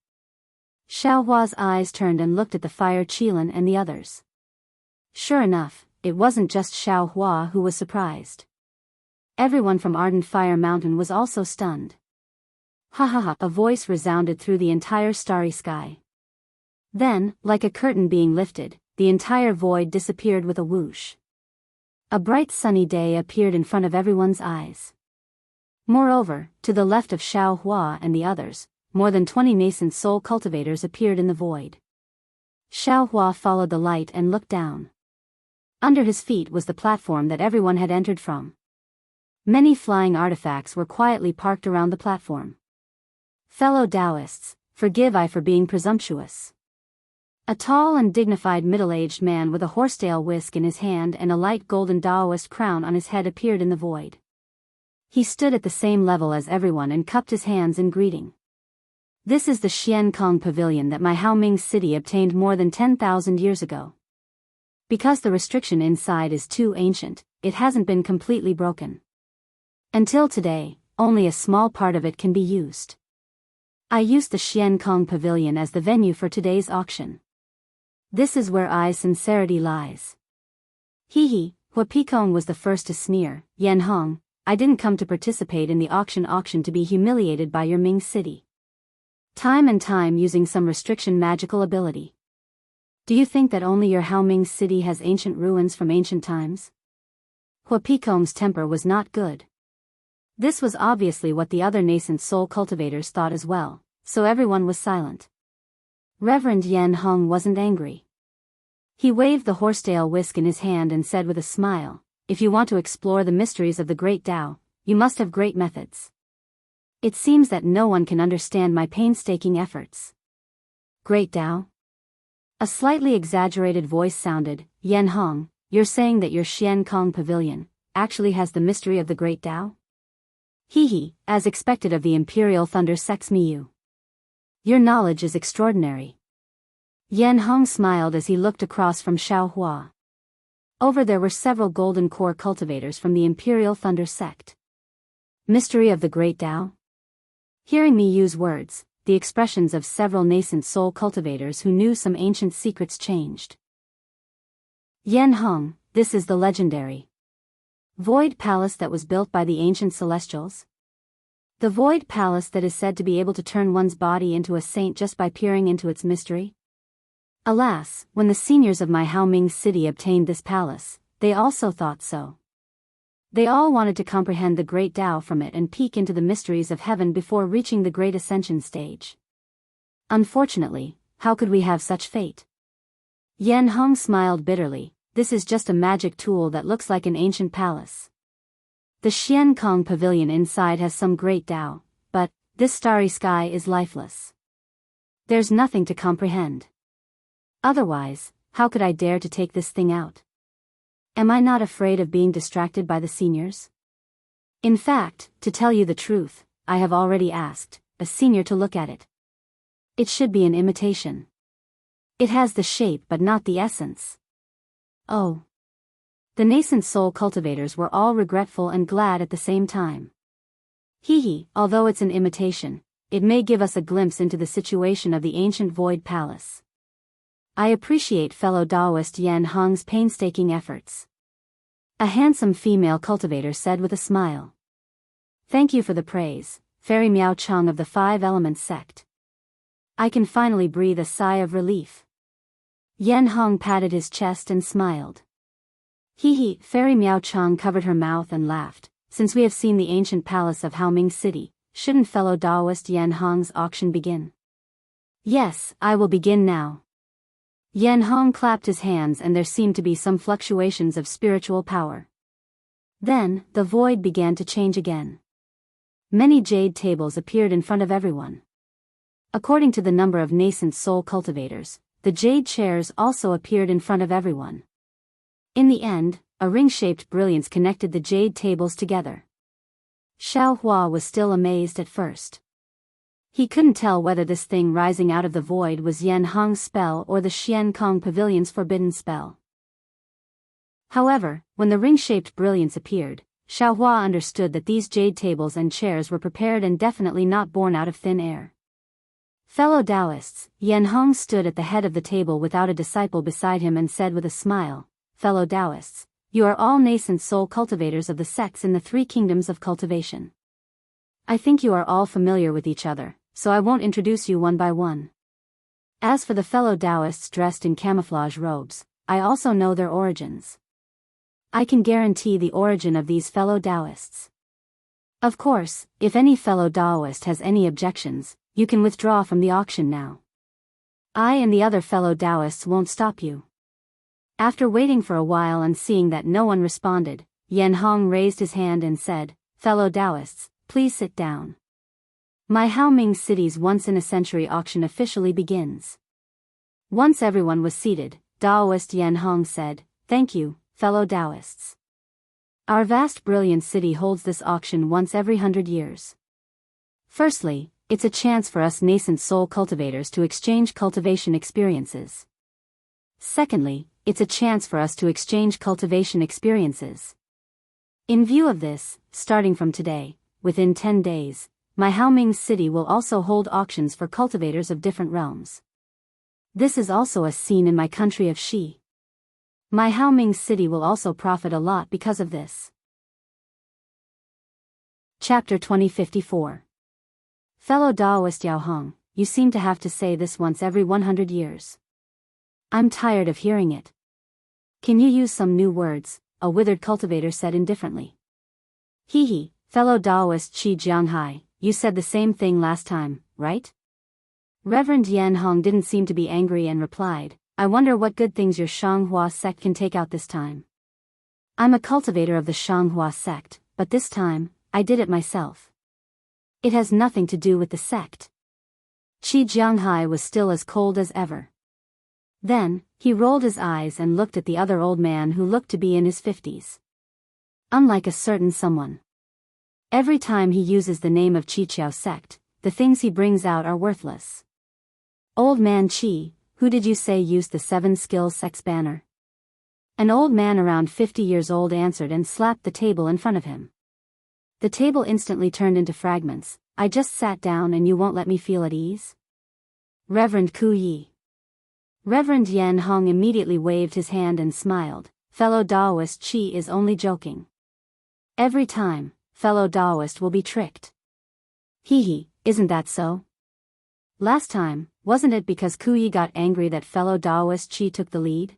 Xiao Hua's eyes turned and looked at the fire Qilin and the others. Sure enough, it wasn't just Xiao Hua who was surprised. Everyone from Ardent Fire Mountain was also stunned. Ha ha ha! A voice resounded through the entire starry sky. Then, like a curtain being lifted, the entire void disappeared with a whoosh. A bright sunny day appeared in front of everyone's eyes. Moreover, to the left of Xiao Hua and the others, more than 20 nascent soul cultivators appeared in the void. Xiao Hua followed the light and looked down. Under his feet was the platform that everyone had entered from. Many flying artifacts were quietly parked around the platform. Fellow Daoists, forgive I for being presumptuous. A tall and dignified middle-aged man with a horsetail whisk in his hand and a light golden Daoist crown on his head appeared in the void. He stood at the same level as everyone and cupped his hands in greeting. This is the Xiankong Pavilion that my Hao Ming city obtained more than 10,000 years ago. Because the restriction inside is too ancient, it hasn't been completely broken. Until today, only a small part of it can be used. I used the Xiankong Pavilion as the venue for today's auction. This is where I's sincerity lies. Hee hee, Hua Pikong was the first to sneer. Yan Hong, I didn't come to participate in the auction to be humiliated by your Ming city. Time and time using some restriction magical ability. Do you think that only your Haoming city has ancient ruins from ancient times? Hua Picom's temper was not good. This was obviously what the other nascent soul cultivators thought as well, so everyone was silent. Reverend Yan Hong wasn't angry. He waved the horsetail whisk in his hand and said with a smile, "If you want to explore the mysteries of the great Tao, you must have great methods. It seems that no one can understand my painstaking efforts." Great Tao? A slightly exaggerated voice sounded, "Yan Hong, you're saying that your Xian Kong pavilion actually has the mystery of the great Tao?" Hee, as expected of the Imperial Thunder Sex Miyu. Your knowledge is extraordinary. Yan Hong smiled as he looked across from Xiaohua. Over there were several golden core cultivators from the Imperial Thunder sect. Mystery of the great Tao? Hearing me use words, the expressions of several nascent soul cultivators who knew some ancient secrets changed. Yan Hong, this is the legendary Void Palace that was built by the ancient celestials? The Void Palace that is said to be able to turn one's body into a saint just by peering into its mystery? Alas, when the seniors of my Haoming city obtained this palace, they also thought so. They all wanted to comprehend the great Tao from it and peek into the mysteries of heaven before reaching the great ascension stage. Unfortunately, how could we have such fate? Yan Hong smiled bitterly. This is just a magic tool that looks like an ancient palace. The Xian Kong pavilion inside has some great Tao, but this starry sky is lifeless. There's nothing to comprehend. Otherwise, how could I dare to take this thing out? Am I not afraid of being distracted by the seniors? In fact, to tell you the truth, I have already asked a senior to look at it. It should be an imitation. It has the shape but not the essence. Oh. The nascent soul cultivators were all regretful and glad at the same time. Although it's an imitation, it may give us a glimpse into the situation of the ancient Void Palace. I appreciate fellow Daoist Yan Hong's painstaking efforts. A handsome female cultivator said with a smile. Thank you for the praise, Fairy Miao Chong of the Five Elements sect. I can finally breathe a sigh of relief. Yan Hong patted his chest and smiled. Fairy Miao Chong covered her mouth and laughed. Since we have seen the ancient palace of Haoming City, shouldn't fellow Daoist Yan Hong's auction begin? Yes, I will begin now. Yan Hong clapped his hands and there seemed to be some fluctuations of spiritual power. Then, the void began to change again. Many jade tables appeared in front of everyone. According to the number of nascent soul cultivators, the jade chairs also appeared in front of everyone. In the end, a ring-shaped brilliance connected the jade tables together. Xiaohua was still amazed at first. He couldn't tell whether this thing rising out of the void was Yan Hong's spell or the Xian Kong Pavilion's forbidden spell. However, when the ring-shaped brilliance appeared, Xiaohua understood that these jade tables and chairs were prepared and definitely not born out of thin air. Fellow Daoists, Yan Hong stood at the head of the table without a disciple beside him and said with a smile, Fellow Daoists, you are all nascent soul cultivators of the sects in the three kingdoms of cultivation. I think you are all familiar with each other, so I won't introduce you one by one. As for the fellow Daoists dressed in camouflage robes, I also know their origins. I can guarantee the origin of these fellow Daoists. Of course, if any fellow Daoist has any objections, you can withdraw from the auction now. I and the other fellow Daoists won't stop you. After waiting for a while and seeing that no one responded, Yan Hong raised his hand and said, Fellow Daoists, please sit down. My Haoming City's once-in-a-century auction officially begins. Once everyone was seated, Daoist Yan Hong said, Thank you, fellow Daoists. Our vast brilliant city holds this auction once every 100 years. Firstly, it's a chance for us nascent soul cultivators to exchange cultivation experiences. Secondly, it's a chance for us to exchange cultivation experiences. In view of this, starting from today, within 10 days, my Haoming City will also hold auctions for cultivators of different realms. This is also a scene in my country of Shi. My Haoming City will also profit a lot because of this. Chapter 2054. Fellow Daoist Yao Hong, you seem to have to say this once every 100 years. I'm tired of hearing it. Can you use some new words? A withered cultivator said indifferently. Hee, fellow Daoist Qi Jianghai, you said the same thing last time, right? Reverend Yan Hong didn't seem to be angry and replied, I wonder what good things your Xianghua sect can take out this time. I'm a cultivator of the Xianghua sect, but this time, I did it myself. It has nothing to do with the sect. Qi Jianghai was still as cold as ever. Then, he rolled his eyes and looked at the other old man who looked to be in his 50s. Unlike a certain someone. Every time he uses the name of Qiqiao sect, the things he brings out are worthless. Old man Qi, who did you say used the 7 skills sex banner? An old man around 50 years old answered and slapped the table in front of him. The table instantly turned into fragments. I just sat down and you won't let me feel at ease? Reverend Ku Yi. Reverend Yan Hong immediately waved his hand and smiled. Fellow Daoist Qi is only joking. Every time, fellow Daoist will be tricked. Hee, isn't that so? Last time, wasn't it because Ku Yi got angry that fellow Daoist Qi took the lead?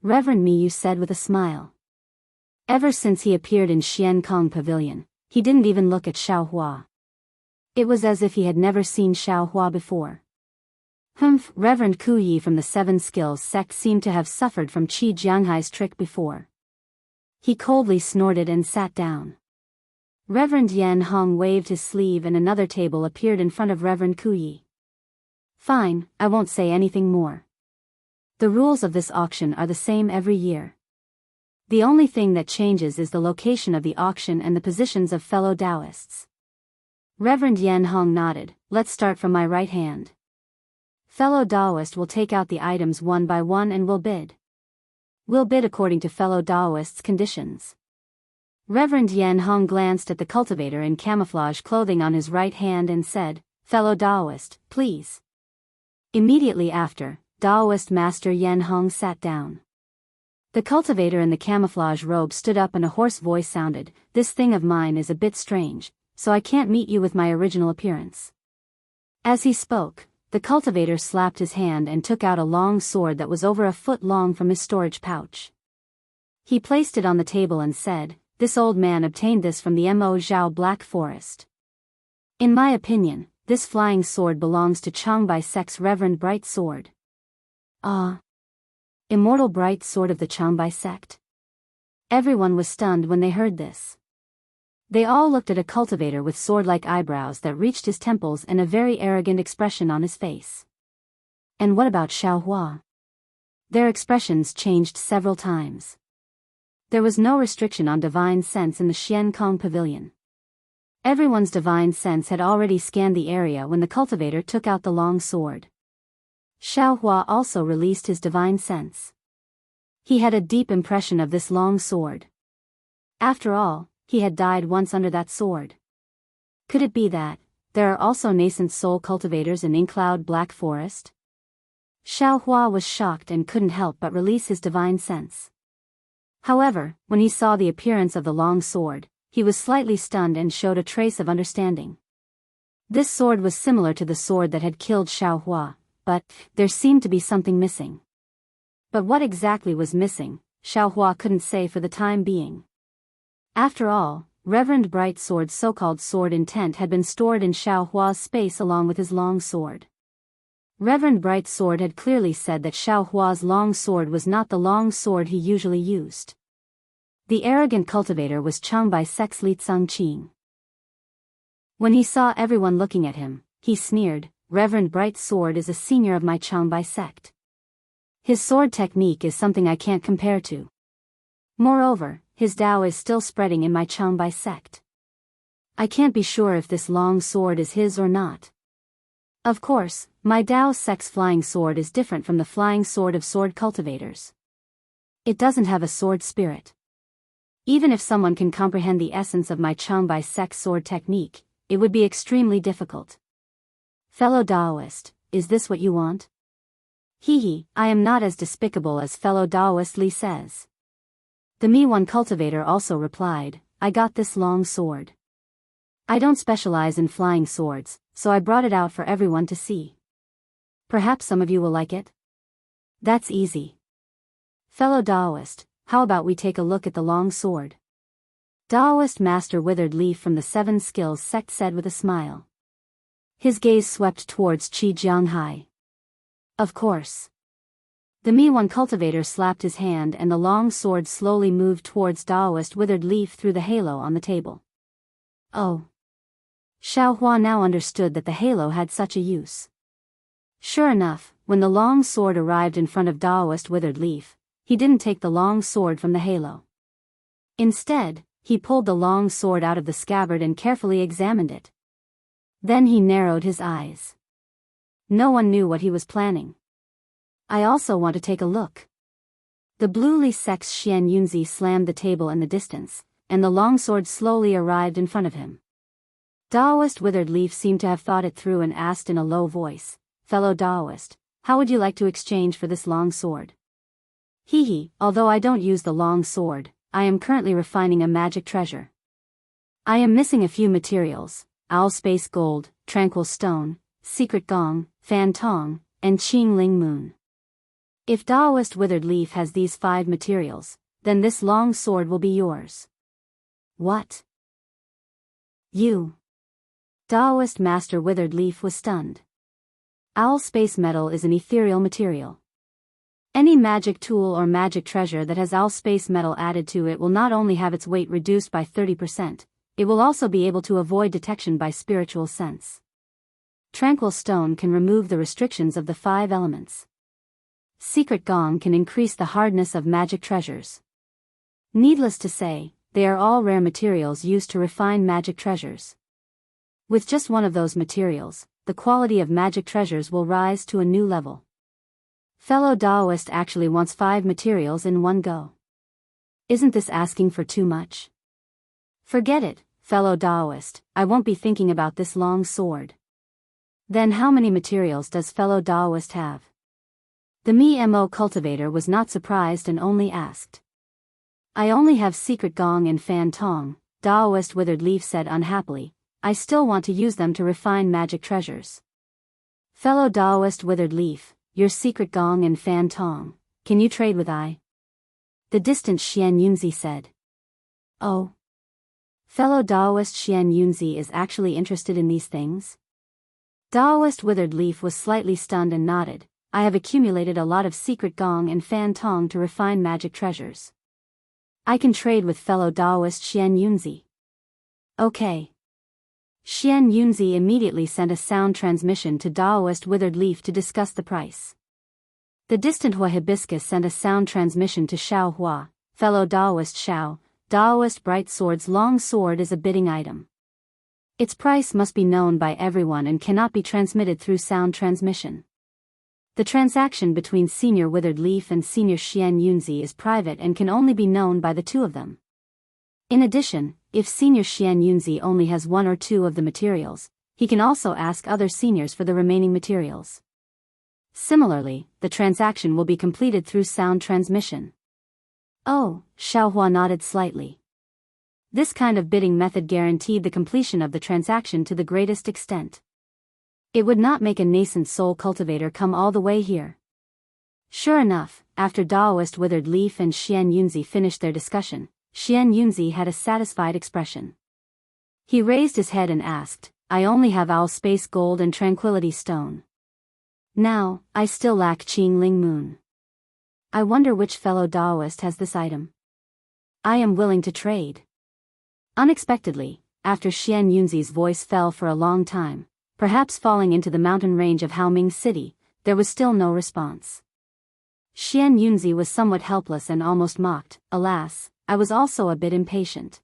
Reverend Miyu said with a smile. Ever since he appeared in Xian Kong Pavilion, he didn't even look at Xiaohua. It was as if he had never seen Xiaohua before. Reverend Ku Yi from the 7 skills sect seemed to have suffered from Qi Jianghai's trick before. He coldly snorted and sat down. Reverend Yan Hong waved his sleeve and another table appeared in front of Reverend Ku Yi. Fine, I won't say anything more. The rules of this auction are the same every year. The only thing that changes is the location of the auction and the positions of fellow Daoists. Reverend Yan Hong nodded. Let's start from my right hand. Fellow Daoist will take out the items one by one and will bid. We'll bid according to fellow Daoist's conditions. Reverend Yan Hong glanced at the cultivator in camouflage clothing on his right hand and said, Fellow Daoist, please. Immediately after, Daoist Master Yan Hong sat down. The cultivator in the camouflage robe stood up and a hoarse voice sounded, This thing of mine is a bit strange, so I can't meet you with my original appearance. As he spoke, the cultivator slapped his hand and took out a long sword that was over a foot long from his storage pouch. He placed it on the table and said, This old man obtained this from the Mo Zhao Black Forest. In my opinion, this flying sword belongs to Changbai sect's Reverend Bright Sword. Ah! Immortal Bright Sword of the Changbai sect? Everyone was stunned when they heard this. They all looked at a cultivator with sword-like eyebrows that reached his temples and a very arrogant expression on his face. And what about Xiaohua? Their expressions changed several times. There was no restriction on divine sense in the Xian Kong Pavilion. Everyone's divine sense had already scanned the area when the cultivator took out the long sword. Xiaohua also released his divine sense. He had a deep impression of this long sword. After all, he had died once under that sword. Could it be that there are also nascent soul cultivators in Inkcloud Black Forest? Xiaohua was shocked and couldn't help but release his divine sense. However, when he saw the appearance of the long sword, he was slightly stunned and showed a trace of understanding. This sword was similar to the sword that had killed Xiaohua, but there seemed to be something missing. But what exactly was missing, Xiaohua couldn't say for the time being. After all, Reverend Bright Sword's so-called sword intent had been stored in Xiaohua's space along with his long sword. Reverend Bright Sword had clearly said that Xiaohua's long sword was not the long sword he usually used. The arrogant cultivator was Changbai sect's Li Tsangqing. When he saw everyone looking at him, he sneered, Reverend Bright Sword is a senior of my Changbai sect. His sword technique is something I can't compare to. Moreover, his Dao is still spreading in my Changbai sect. I can't be sure if this long sword is his or not. Of course, my Dao sect's flying sword is different from the flying sword of sword cultivators. It doesn't have a sword spirit. Even if someone can comprehend the essence of my Changbai sect's sword technique, it would be extremely difficult. Fellow Daoist, is this what you want? Hee, I am not as despicable as fellow Daoist Li says. The Mi-1 cultivator also replied, I got this long sword. I don't specialize in flying swords, so I brought it out for everyone to see. Perhaps some of you will like it? That's easy. Fellow Daoist, how about we take a look at the long sword? Daoist Master Withered Leaf from the Seven Skills sect said with a smile. His gaze swept towards Jianghu. Of course. The Mi-1 cultivator slapped his hand and the long sword slowly moved towards Daoist Withered Leaf through the halo on the table. Oh. Xiaohua now understood that the halo had such a use. Sure enough, when the long sword arrived in front of Daoist Withered Leaf, he didn't take the long sword from the halo. Instead, he pulled the long sword out of the scabbard and carefully examined it. Then he narrowed his eyes. No one knew what he was planning. I also want to take a look. The Bluely Sex Xian Yunzi slammed the table in the distance, and the longsword slowly arrived in front of him. Daoist Withered Leaf seemed to have thought it through and asked in a low voice, Fellow Daoist, how would you like to exchange for this long sword? Hee, although I don't use the long sword, I am currently refining a magic treasure. I am missing a few materials, owl space gold, tranquil stone, secret gong, fan tong, and Qing Ling moon. If Daoist Withered Leaf has these 5 materials, then this long sword will be yours. What? You? Daoist Master Withered Leaf was stunned. Owl space metal is an ethereal material. Any magic tool or magic treasure that has owl space metal added to it will not only have its weight reduced by 30%, it will also be able to avoid detection by spiritual sense. Tranquil stone can remove the restrictions of the 5 elements. Secret gong can increase the hardness of magic treasures. Needless to say, they are all rare materials used to refine magic treasures. With just one of those materials, the quality of magic treasures will rise to a new level. Fellow Daoist actually wants 5 materials in one go. Isn't this asking for too much? Forget it, fellow Daoist, I won't be thinking about this long sword. Then how many materials does fellow Daoist have? The Mi-1 cultivator was not surprised and only asked. I only have secret gong and fan tong, Daoist Withered Leaf said unhappily. I still want to use them to refine magic treasures. Fellow Daoist Withered Leaf, your secret gong and fan tong, can you trade with I? The distant Xian Yunzi said. Oh. Fellow Daoist Xian Yunzi is actually interested in these things? Daoist Withered Leaf was slightly stunned and nodded. I have accumulated a lot of secret gong and fan tong to refine magic treasures. I can trade with fellow Daoist Xian Yunzi. Okay. Xian Yunzi immediately sent a sound transmission to Daoist Withered Leaf to discuss the price. The distant Hua Hibiscus sent a sound transmission to Xiao Hua, fellow Daoist Xiao, Daoist Bright Sword's long sword is a bidding item. Its price must be known by everyone and cannot be transmitted through sound transmission. The transaction between Senior Withered Leaf and Senior Xian Yunzi is private and can only be known by the 2 of them. In addition, if Senior Xian Yunzi only has 1 or 2 of the materials, he can also ask other seniors for the remaining materials. Similarly, the transaction will be completed through sound transmission. Oh, Xiaohua nodded slightly. This kind of bidding method guaranteed the completion of the transaction to the greatest extent. It would not make a nascent soul cultivator come all the way here. Sure enough, after Daoist Withered Leaf and Xian Yunzi finished their discussion, Xian Yunzi had a satisfied expression. He raised his head and asked, I only have owl space gold and tranquility stone. Now, I still lack Qing Ling moon. I wonder which fellow Daoist has this item. I am willing to trade. Unexpectedly, after Xian Yunzi's voice fell for a long time, perhaps falling into the mountain range of Haoming City, there was still no response. Xian Yunzi was somewhat helpless and almost mocked. Alas, I was also a bit impatient.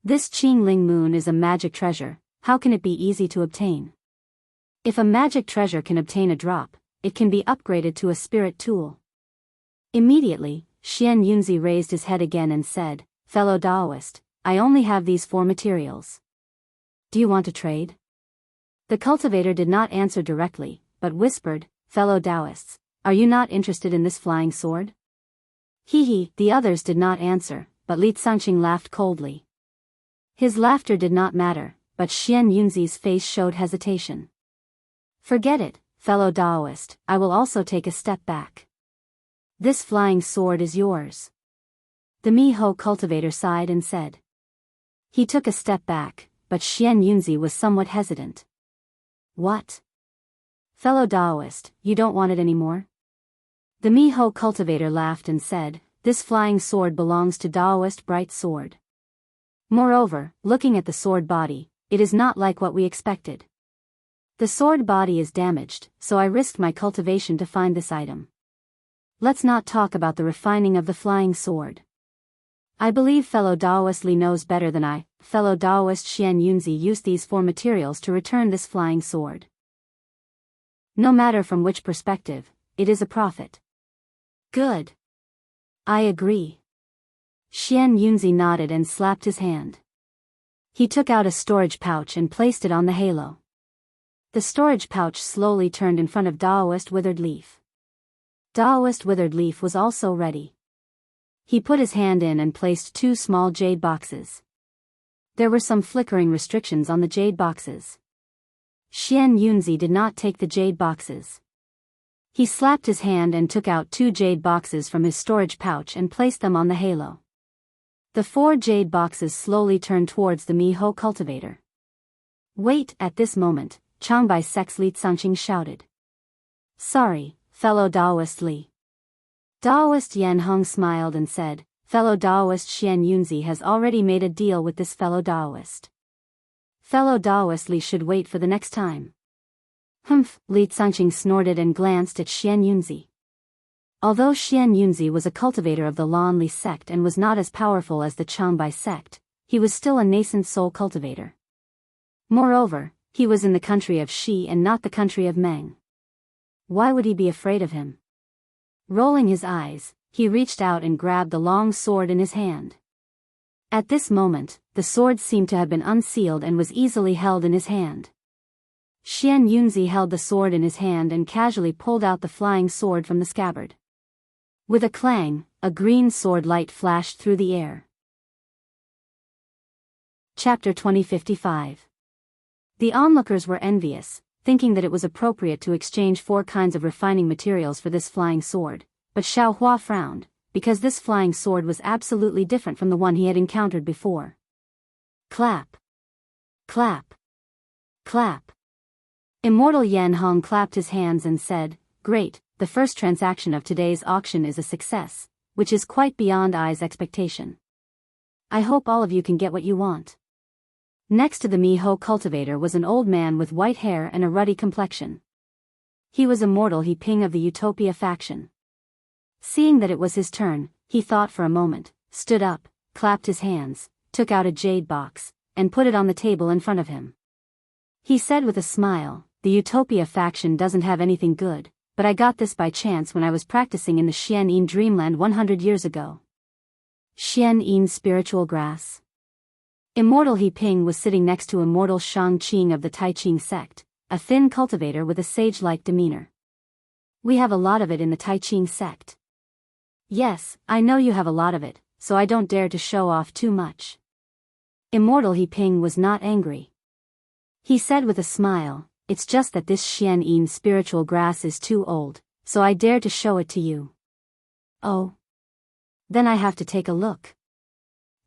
This Qing Ling moon is a magic treasure, how can it be easy to obtain? If a magic treasure can obtain a drop, it can be upgraded to a spirit tool. Immediately, Xian Yunzi raised his head again and said, Fellow Daoist, I only have these 4 materials. Do you want to trade? The cultivator did not answer directly, but whispered, Fellow Daoists, are you not interested in this flying sword? Hee, the others did not answer, but Li Cangqing laughed coldly. His laughter did not matter, but Xian Yunzi's face showed hesitation. Forget it, fellow Daoist, I will also take a step back. This flying sword is yours. The Miho cultivator sighed and said. He took a step back, but Xian Yunzi was somewhat hesitant. What? Fellow Daoist, you don't want it anymore? The Miho cultivator laughed and said, this flying sword belongs to Daoist Bright Sword. Moreover, looking at the sword body, it is not like what we expected. The sword body is damaged, so I risked my cultivation to find this item. Let's not talk about the refining of the flying sword. I believe fellow Daoist Li knows better than I. Fellow Daoist Xian Yunzi used these 4 materials to return this flying sword. No matter from which perspective, it is a profit. Good. I agree. Xian Yunzi nodded and slapped his hand. He took out a storage pouch and placed it on the halo. The storage pouch slowly turned in front of Daoist Withered Leaf. Daoist Withered Leaf was also ready. He put his hand in and placed 2 small jade boxes. There were some flickering restrictions on the jade boxes. Xian Yunzi did not take the jade boxes. He slapped his hand and took out 2 jade boxes from his storage pouch and placed them on the halo. The 4 jade boxes slowly turned towards the Miho cultivator. Wait, at this moment, Changbai Sex Li Tsangqing shouted. Sorry, fellow Daoist Li. Daoist Yan Hong smiled and said, fellow Daoist Xian Yunzi has already made a deal with this fellow Daoist. Fellow Daoist Li should wait for the next time. Humph, Li Tsangqing snorted and glanced at Xian Yunzi. Although Xian Yunzi was a cultivator of the Lan Li sect and was not as powerful as the Changbai sect, he was still a nascent soul cultivator. Moreover, he was in the country of Shi and not the country of Meng. Why would he be afraid of him? Rolling his eyes, he reached out and grabbed the long sword in his hand. At this moment, the sword seemed to have been unsealed and was easily held in his hand. Xian Yunzi held the sword in his hand and casually pulled out the flying sword from the scabbard. With a clang, a green sword light flashed through the air. Chapter 2055. The onlookers were envious, thinking that it was appropriate to exchange 4 kinds of refining materials for this flying sword, but Xiao Hua frowned, because this flying sword was absolutely different from the one he had encountered before. Clap. Clap. Clap. Immortal Yan Hong clapped his hands and said, Great, the first transaction of today's auction is a success, which is quite beyond I's expectation. I hope all of you can get what you want. Next to the Miho cultivator was an old man with white hair and a ruddy complexion. He was Immortal He Ping of the Utopia faction. Seeing that it was his turn, he thought for a moment, stood up, clapped his hands, took out a jade box, and put it on the table in front of him. He said with a smile, the Utopia faction doesn't have anything good, but I got this by chance when I was practicing in the Xian'in dreamland 100 years ago. Xian'in spiritual grass. Immortal He Ping was sitting next to Immortal Shangqing of the Taiqing sect, a thin cultivator with a sage-like demeanor. We have a lot of it in the Taiqing sect. Yes, I know you have a lot of it, so I don't dare to show off too much. Immortal He Ping was not angry. He said with a smile, it's just that this Xian'in spiritual grass is too old, so I dare to show it to you. Oh. Then I have to take a look.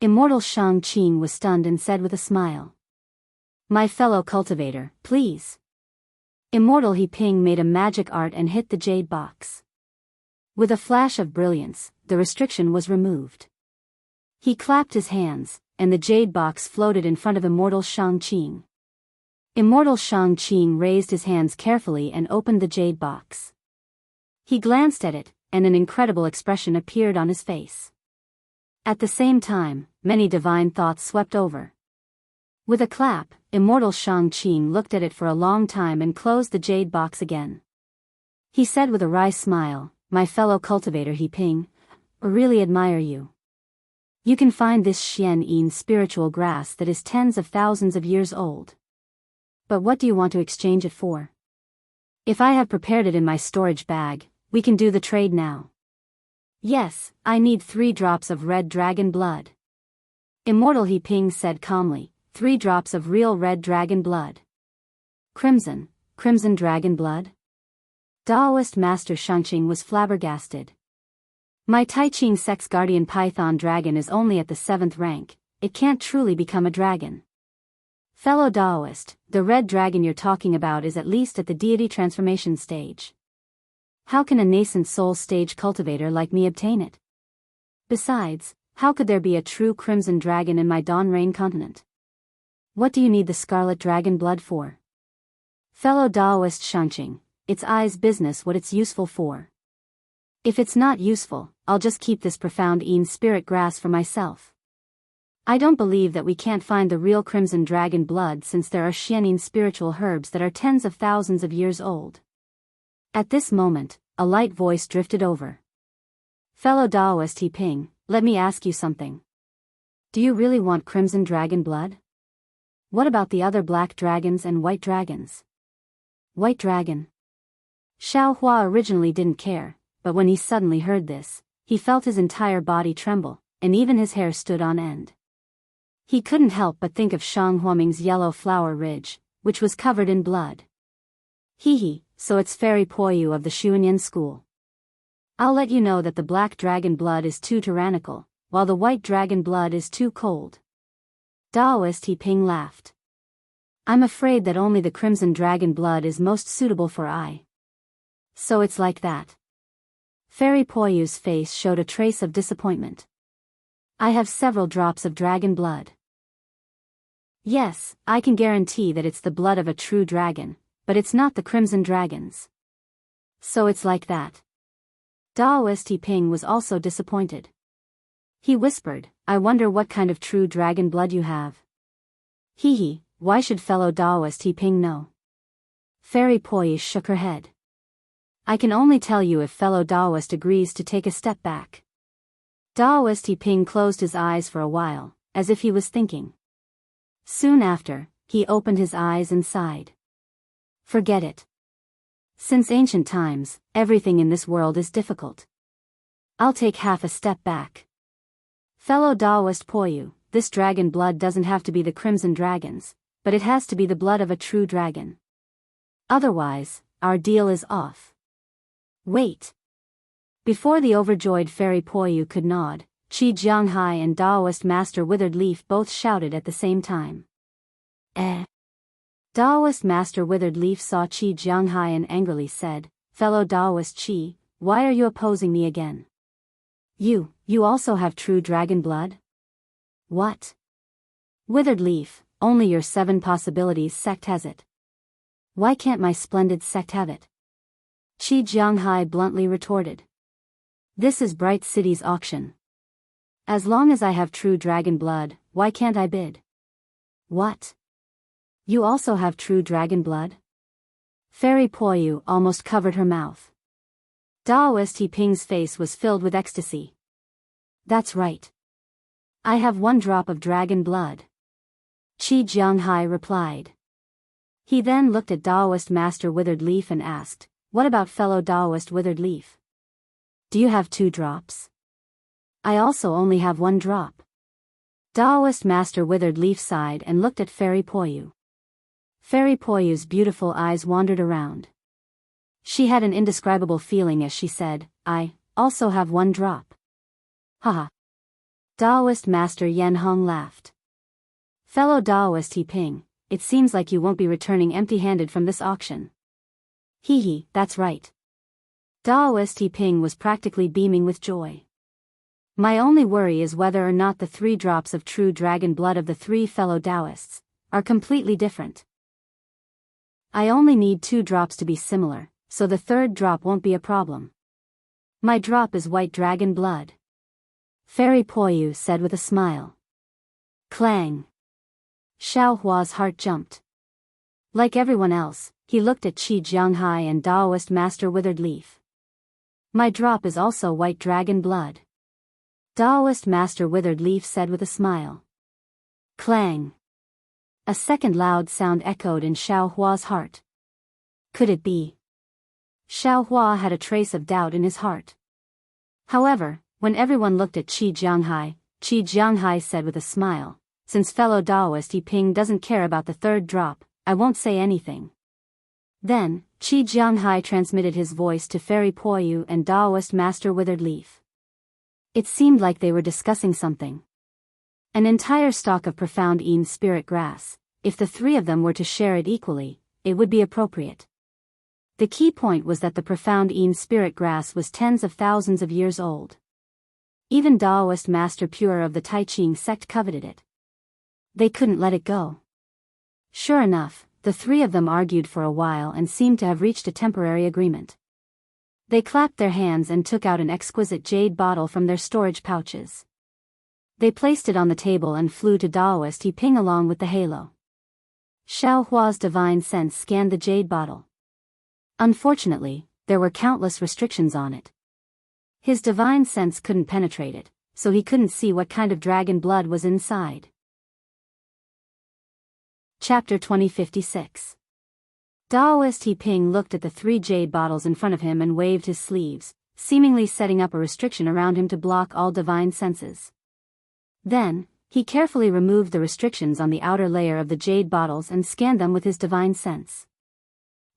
Immortal Shangqing was stunned and said with a smile. My fellow cultivator, please. Immortal He Ping made a magic art and hit the jade box. With a flash of brilliance, the restriction was removed. He clapped his hands, and the jade box floated in front of Immortal Shangqing. Immortal Shangqing raised his hands carefully and opened the jade box. He glanced at it, and an incredible expression appeared on his face. At the same time, many divine thoughts swept over. With a clap, Immortal Shangqing looked at it for a long time and closed the jade box again. He said with a wry smile, my fellow cultivator He Ping, I really admire you. You can find this Xian'in spiritual grass that is tens of thousands of years old. But what do you want to exchange it for? If I have prepared it in my storage bag, we can do the trade now. Yes, I need 3 drops of red dragon blood. Immortal He Ping said calmly, 3 drops of real red dragon blood. Crimson dragon blood? Daoist Master Shangqing was flabbergasted. My Taiching Sex Guardian Python Dragon is only at the 7th rank, it can't truly become a dragon. Fellow Daoist, the red dragon you're talking about is at least at the deity transformation stage. How can a nascent soul stage cultivator like me obtain it? Besides, how could there be a true crimson dragon in my Dawn Rain continent? What do you need the scarlet dragon blood for? Fellow Daoist Xianxia, it's I's business what it's useful for. If it's not useful, I'll just keep this profound Een spirit grass for myself. I don't believe that we can't find the real crimson dragon blood since there are Xianin spiritual herbs that are tens of thousands of years old. At this moment, a light voice drifted over. Fellow Daoist He Ping, let me ask you something. Do you really want crimson dragon blood? What about the other black dragons and white dragons? White dragon. Xiao Hua originally didn't care, but when he suddenly heard this, he felt his entire body tremble, and even his hair stood on end. He couldn't help but think of Shang Huaming's yellow flower ridge, which was covered in blood. Hee, so it's Fairy Poyu of the Xuanyan school. I'll let you know that the black dragon blood is too tyrannical, while the white dragon blood is too cold. Daoist He Ping laughed. I'm afraid that only the crimson dragon blood is most suitable for I. So it's like that. Fairy Poyu's face showed a trace of disappointment. I have several drops of dragon blood. Yes, I can guarantee that it's the blood of a true dragon, but it's not the crimson dragon's. So it's like that. Daoist He Ping was also disappointed. He whispered, I wonder what kind of true dragon blood you have. Hee, why should fellow Daoist He Ping know? Fairy Poyu shook her head. I can only tell you if fellow Daoist agrees to take a step back. Daoist He Ping closed his eyes for a while, as if he was thinking. Soon after, he opened his eyes and sighed. Forget it. Since ancient times, everything in this world is difficult. I'll take half a step back. Fellow Daoist Poyu, this dragon blood doesn't have to be the crimson dragon's, but it has to be the blood of a true dragon. Otherwise, our deal is off. Wait. Before the overjoyed Fairy Poyu could nod, Jianghu and Daoist Master Withered Leaf both shouted at the same time. Daoist Master Withered Leaf saw Jianghu and angrily said, Fellow Daoist Qi, why are you opposing me again? You also have true dragon blood? What? Withered Leaf, only your 7 possibilities sect has it. Why can't my splendid sect have it? Jianghu bluntly retorted. This is Bright City's auction. As long as I have true dragon blood, why can't I bid? What? You also have true dragon blood? Fairy Poyu almost covered her mouth. Daoist He Ping's face was filled with ecstasy. That's right. I have 1 drop of dragon blood. Jianghu replied. He then looked at Daoist Master Withered Leaf and asked, what about fellow Daoist Withered Leaf? Do you have 2 drops? I also only have 1 drop. Daoist Master Withered Leaf sighed and looked at Fairy Poyu. Fairy Poyu's beautiful eyes wandered around. She had an indescribable feeling as she said, I also have 1 drop. Haha. Daoist Master Yan Hong laughed. Fellow Daoist He Ping, it seems like you won't be returning empty-handed from this auction. Hee, that's right. Daoist He Ping was practically beaming with joy. My only worry is whether or not the 3 drops of true dragon blood of the 3 fellow Daoists are completely different. I only need 2 drops to be similar, so the 3rd drop won't be a problem. My drop is white dragon blood. Fairy Poyu said with a smile. Clang. Xiao Hua's heart jumped. Like everyone else, he looked at Jianghu and Daoist Master Withered Leaf. My drop is also white dragon blood. Daoist Master Withered Leaf said with a smile. Clang. A second loud sound echoed in Xiao Hua's heart. Could it be? Xiao Hua had a trace of doubt in his heart. However, when everyone looked at Jianghu said with a smile, since fellow Daoist He Ping doesn't care about the 3rd drop, I won't say anything. Then, Jianghu transmitted his voice to Fairy Poyu and Daoist Master Withered Leaf. It seemed like they were discussing something. An entire stalk of profound Een spirit grass. If the three of them were to share it equally, it would be appropriate. The key point was that the profound Een spirit grass was tens of thousands of years old. Even Daoist master pure of the Tai Ching sect coveted it. They couldn't let it go. Sure enough, the three of them argued for a while and seemed to have reached a temporary agreement. They clapped their hands and took out an exquisite jade bottle from their storage pouches. They placed it on the table and flew to Daoist Ping along with the halo. Xiao Hua's divine sense scanned the jade bottle. Unfortunately, there were countless restrictions on it. His divine sense couldn't penetrate it, so he couldn't see what kind of dragon blood was inside. Chapter 2056. Daoist Ping looked at the three jade bottles in front of him and waved his sleeves, seemingly setting up a restriction around him to block all divine senses. Then, he carefully removed the restrictions on the outer layer of the jade bottles and scanned them with his divine sense.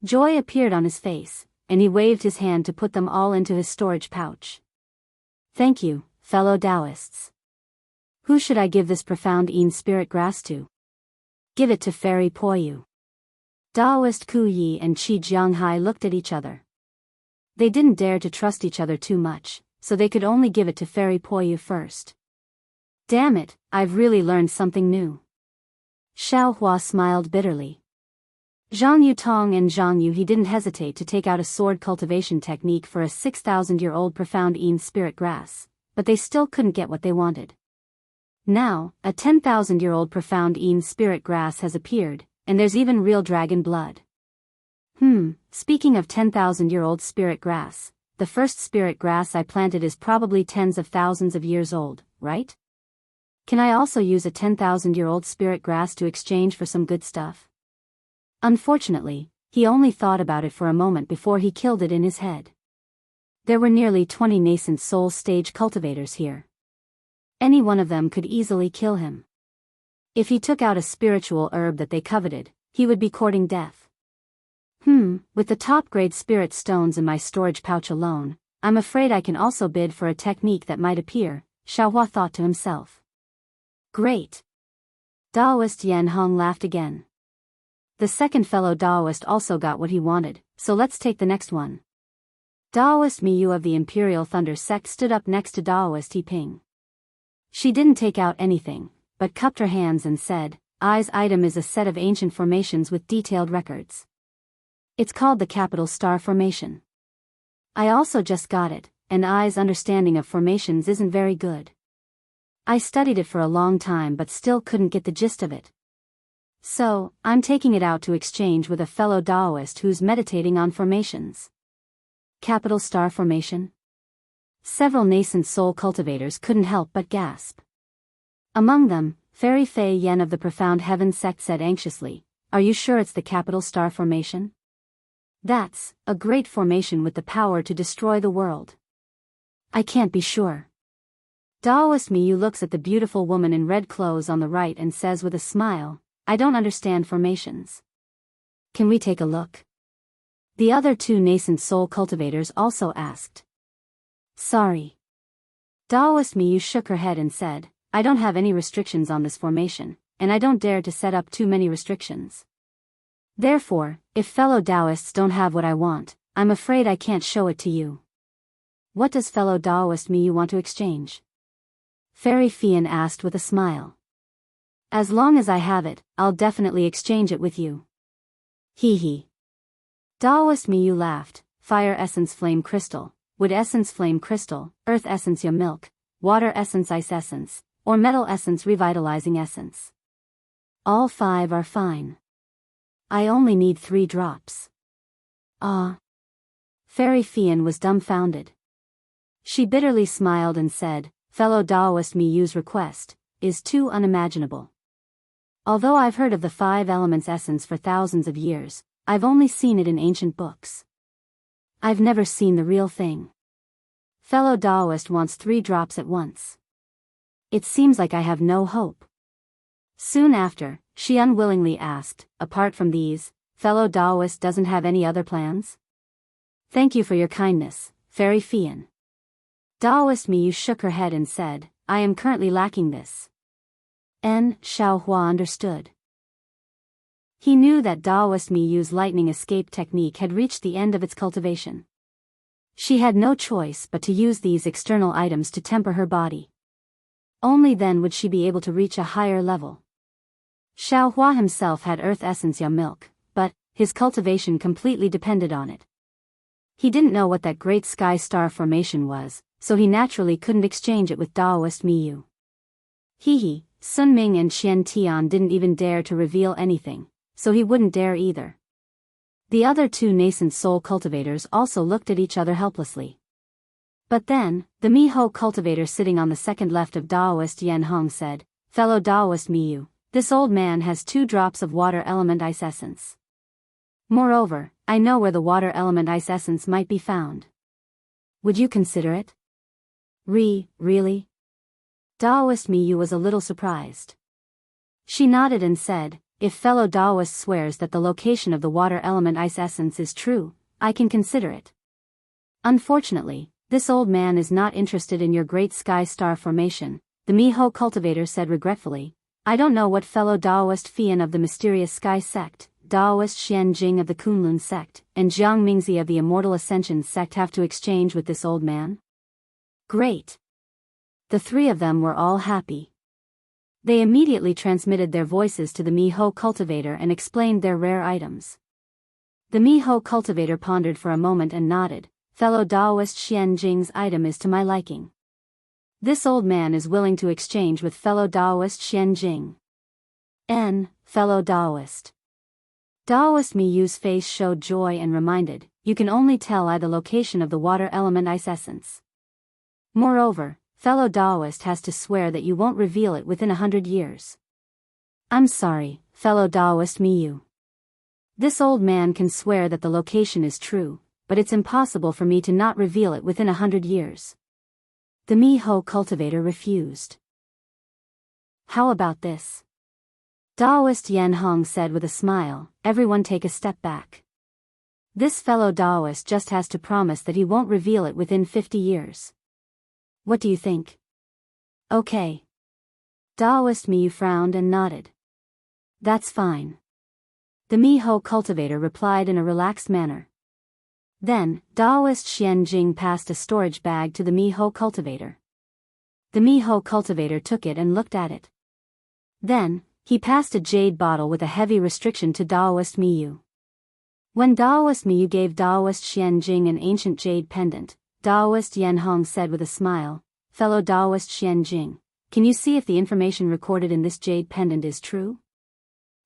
Joy appeared on his face, and he waved his hand to put them all into his storage pouch. Thank you, fellow Daoists. Who should I give this profound Een spirit grass to? Give it to Fairy Poyu. Daoist Ku Yi and Qi Jianghai looked at each other. They didn't dare to trust each other too much, so they could only give it to Fairy Poyu first. Damn it, I've really learned something new. Xiao Hua smiled bitterly. Zhang Yutong and Zhang Yu he didn't hesitate to take out a sword cultivation technique for a 6,000-year-old profound Een spirit grass, but they still couldn't get what they wanted. Now, a 10,000-year-old profound Een spirit grass has appeared, and there's even real dragon blood. Speaking of 10,000-year-old spirit grass, the first spirit grass I planted is probably tens of thousands of years old, right? Can I also use a 10,000-year-old spirit grass to exchange for some good stuff? Unfortunately, he only thought about it for a moment before he killed it in his head. There were nearly 20 nascent soul stage cultivators here. Any one of them could easily kill him. If he took out a spiritual herb that they coveted, he would be courting death. With the top-grade spirit stones in my storage pouch alone, I'm afraid I can also bid for a technique that might appear, Xiaohua thought to himself. Great. Daoist Yanhong laughed again. The second fellow Daoist also got what he wanted, so let's take the next one. Daoist Miyu of the Imperial Thunder sect stood up next to Daoist Ping. She didn't take out anything, but cupped her hands and said, I's item is a set of ancient formations with detailed records. It's called the Capital Star Formation. I also just got it, and I's understanding of formations isn't very good. I studied it for a long time but still couldn't get the gist of it. So, I'm taking it out to exchange with a fellow Daoist who's meditating on formations. Capital Star Formation? Several nascent soul cultivators couldn't help but gasp. Among them, Fairy Fei Yen of the Profound Heaven sect said anxiously, Are you sure it's the Capital Star Formation? That's a great formation with the power to destroy the world. I can't be sure. Daoist Miyu looks at the beautiful woman in red clothes on the right and says with a smile, I don't understand formations. Can we take a look? The other two nascent soul cultivators also asked. Sorry. Daoist Miyu shook her head and said, I don't have any restrictions on this formation, and I don't dare to set up too many restrictions. Therefore, if fellow Daoists don't have what I want, I'm afraid I can't show it to you. What does fellow Daoist Miyu want to exchange? Fairy Fian asked with a smile. As long as I have it, I'll definitely exchange it with you. Hee hee. Daoist Miyu laughed, Fire Essence Flame Crystal, Wood Essence Flame Crystal, Earth Essence Ya Milk, Water Essence Ice Essence, or Metal Essence Revitalizing Essence. All 5 are fine. I only need 3 drops. Ah. Fairy Fian was dumbfounded. She bitterly smiled and said, Fellow Daoist Miyu's request is too unimaginable. Although I've heard of the 5 elements essence for thousands of years, I've only seen it in ancient books. I've never seen the real thing. Fellow Daoist wants 3 drops at once. It seems like I have no hope. Soon after, she unwillingly asked, apart from these, fellow Daoist doesn't have any other plans? Thank you for your kindness, Fairy Fian. Daoist Miyu shook her head and said, I am currently lacking this. Xiaohua understood. He knew that Daoist Miyu's lightning escape technique had reached the end of its cultivation. She had no choice but to use these external items to temper her body. Only then would she be able to reach a higher level. Xiaohua himself had earth essence ya milk, but his cultivation completely depended on it. He didn't know what that great sky star formation was, so he naturally couldn't exchange it with Daoist Miyu. Sun Ming and Qian Tian didn't even dare to reveal anything, so he wouldn't dare either. The other two nascent soul cultivators also looked at each other helplessly. But then, the Miho cultivator sitting on the second left of Daoist Yanhong said, Fellow Daoist Miyu, this old man has 2 drops of water element ice essence. Moreover, I know where the water element ice essence might be found. Would you consider it? Really? Daoist Miyu was a little surprised. She nodded and said, if fellow Daoist swears that the location of the water element ice essence is true, I can consider it. Unfortunately, this old man is not interested in your great sky star formation, the Miho cultivator said regretfully. I don't know what fellow Daoist Fian of the mysterious sky sect, Daoist Xianjing of the Kunlun sect, and Jiang Mingzi of the Immortal Ascension sect have to exchange with this old man. Great. The 3 of them were all happy. They immediately transmitted their voices to the Miho cultivator and explained their rare items. The Miho cultivator pondered for a moment and nodded. Fellow Daoist Xianjing's item is to my liking. This old man is willing to exchange with fellow Daoist Xianjing. Fellow Daoist. Daoist Miyu's face showed joy and reminded, you can only tell I the location of the water element ice essence. Moreover, fellow Daoist has to swear that you won't reveal it within 100 years. I'm sorry, fellow Daoist Miyu. This old man can swear that the location is true, but it's impossible for me to not reveal it within 100 years. The Miho cultivator refused. How about this? Daoist Yanhong said with a smile, everyone take a step back. This fellow Daoist just has to promise that he won't reveal it within 50 years. What do you think? Okay. Daoist Miyu frowned and nodded. That's fine. The Miho cultivator replied in a relaxed manner. Then, Daoist Xianjing passed a storage bag to the Miho cultivator. The Miho cultivator took it and looked at it. Then, he passed a jade bottle with a heavy restriction to Daoist Miyu. When Daoist Miyu gave Daoist Xianjing an ancient jade pendant, Daoist Yanhong said with a smile, fellow Daoist Xianjing, can you see if the information recorded in this jade pendant is true?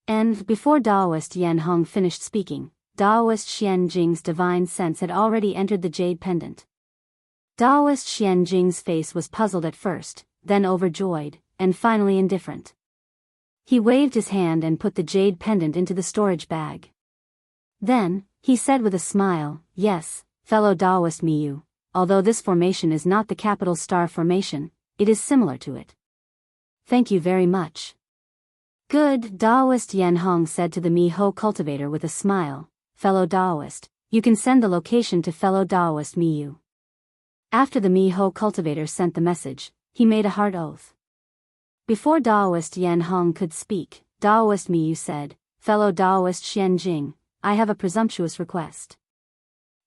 And before Daoist Yanhong finished speaking, Daoist Xianjing's divine sense had already entered the jade pendant. Daoist Xianjing's face was puzzled at first, then overjoyed, and finally indifferent. He waved his hand and put the jade pendant into the storage bag. Then, he said with a smile, yes, fellow Daoist Miyu, although this formation is not the capital star formation, it is similar to it. Thank you very much. Good, Daoist Yanhong said to the Miho cultivator with a smile, fellow Daoist, you can send the location to fellow Daoist Miyu. After the Miho cultivator sent the message, he made a hard oath. Before Daoist Yanhong could speak, Daoist Miyu said, fellow Daoist Xianjing, I have a presumptuous request.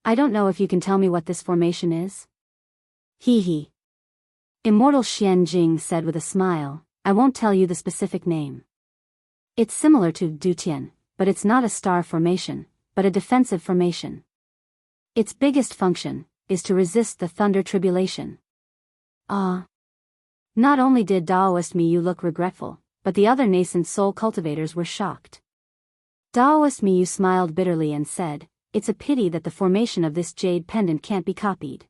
I don't know if you can tell me what this formation is? Immortal Xianjing said with a smile, I won't tell you the specific name. It's similar to Dutian, but it's not a star formation, but a defensive formation. Its biggest function is to resist the thunder tribulation. Not only did Daoist Miyu look regretful, but the other nascent soul cultivators were shocked. Daoist Miyu smiled bitterly and said, it's a pity that the formation of this jade pendant can't be copied.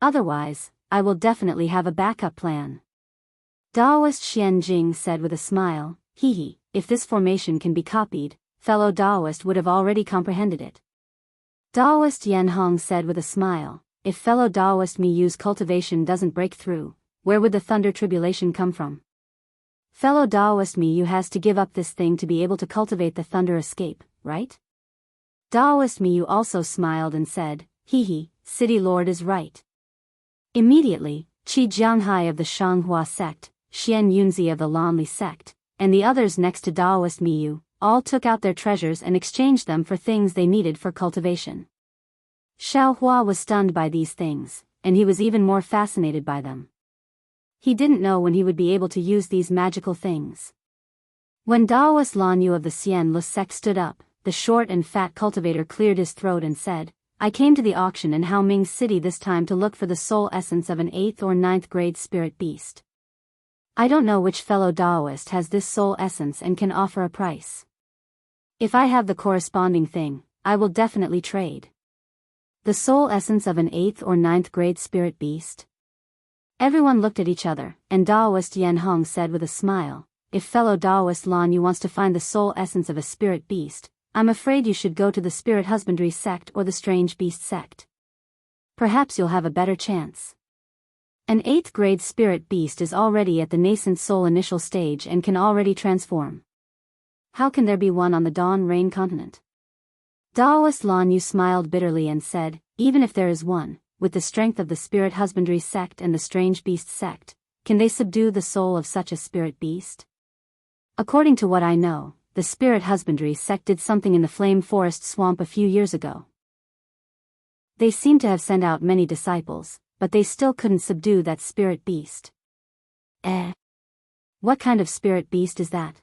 Otherwise, I will definitely have a backup plan. Daoist Xianjing said with a smile, if this formation can be copied, fellow Daoist would have already comprehended it. Daoist Yanhong said with a smile, if fellow Daoist Miyu's cultivation doesn't break through, where would the thunder tribulation come from? Fellow Daoist Miyu has to give up this thing to be able to cultivate the thunder escape, right? Daoist Miyu also smiled and said, City Lord is right. Immediately, Jianghu of the Shanghua sect, Xianxia of the Lanli sect, and the others next to Daoist Miyu, all took out their treasures and exchanged them for things they needed for cultivation. Xiaohua was stunned by these things, and he was even more fascinated by them. He didn't know when he would be able to use these magical things. When Daoist Lanyu of the Xianlu sect stood up, the short and fat cultivator cleared his throat and said, "I came to the auction in Haoming City this time to look for the soul essence of an 8th or 9th grade spirit beast. I don't know which fellow Daoist has this soul essence and can offer a price. If I have the corresponding thing, I will definitely trade." The soul essence of an 8th or 9th grade spirit beast? Everyone looked at each other, and Daoist Yanhong said with a smile, "If fellow Daoist Lanyu wants to find the soul essence of a spirit beast, I'm afraid you should go to the spirit husbandry sect or the strange beast sect. Perhaps you'll have a better chance. An 8th grade spirit beast is already at the nascent soul initial stage and can already transform. How can there be one on the Dawn Rain continent?" Daoist Lanyu smiled bitterly and said, "Even if there is one, with the strength of the spirit husbandry sect and the strange beast sect, can they subdue the soul of such a spirit beast? According to what I know, the spirit husbandry sect did something in the Flame Forest swamp a few years ago. They seem to have sent out many disciples, but they still couldn't subdue that spirit beast." What kind of spirit beast is that?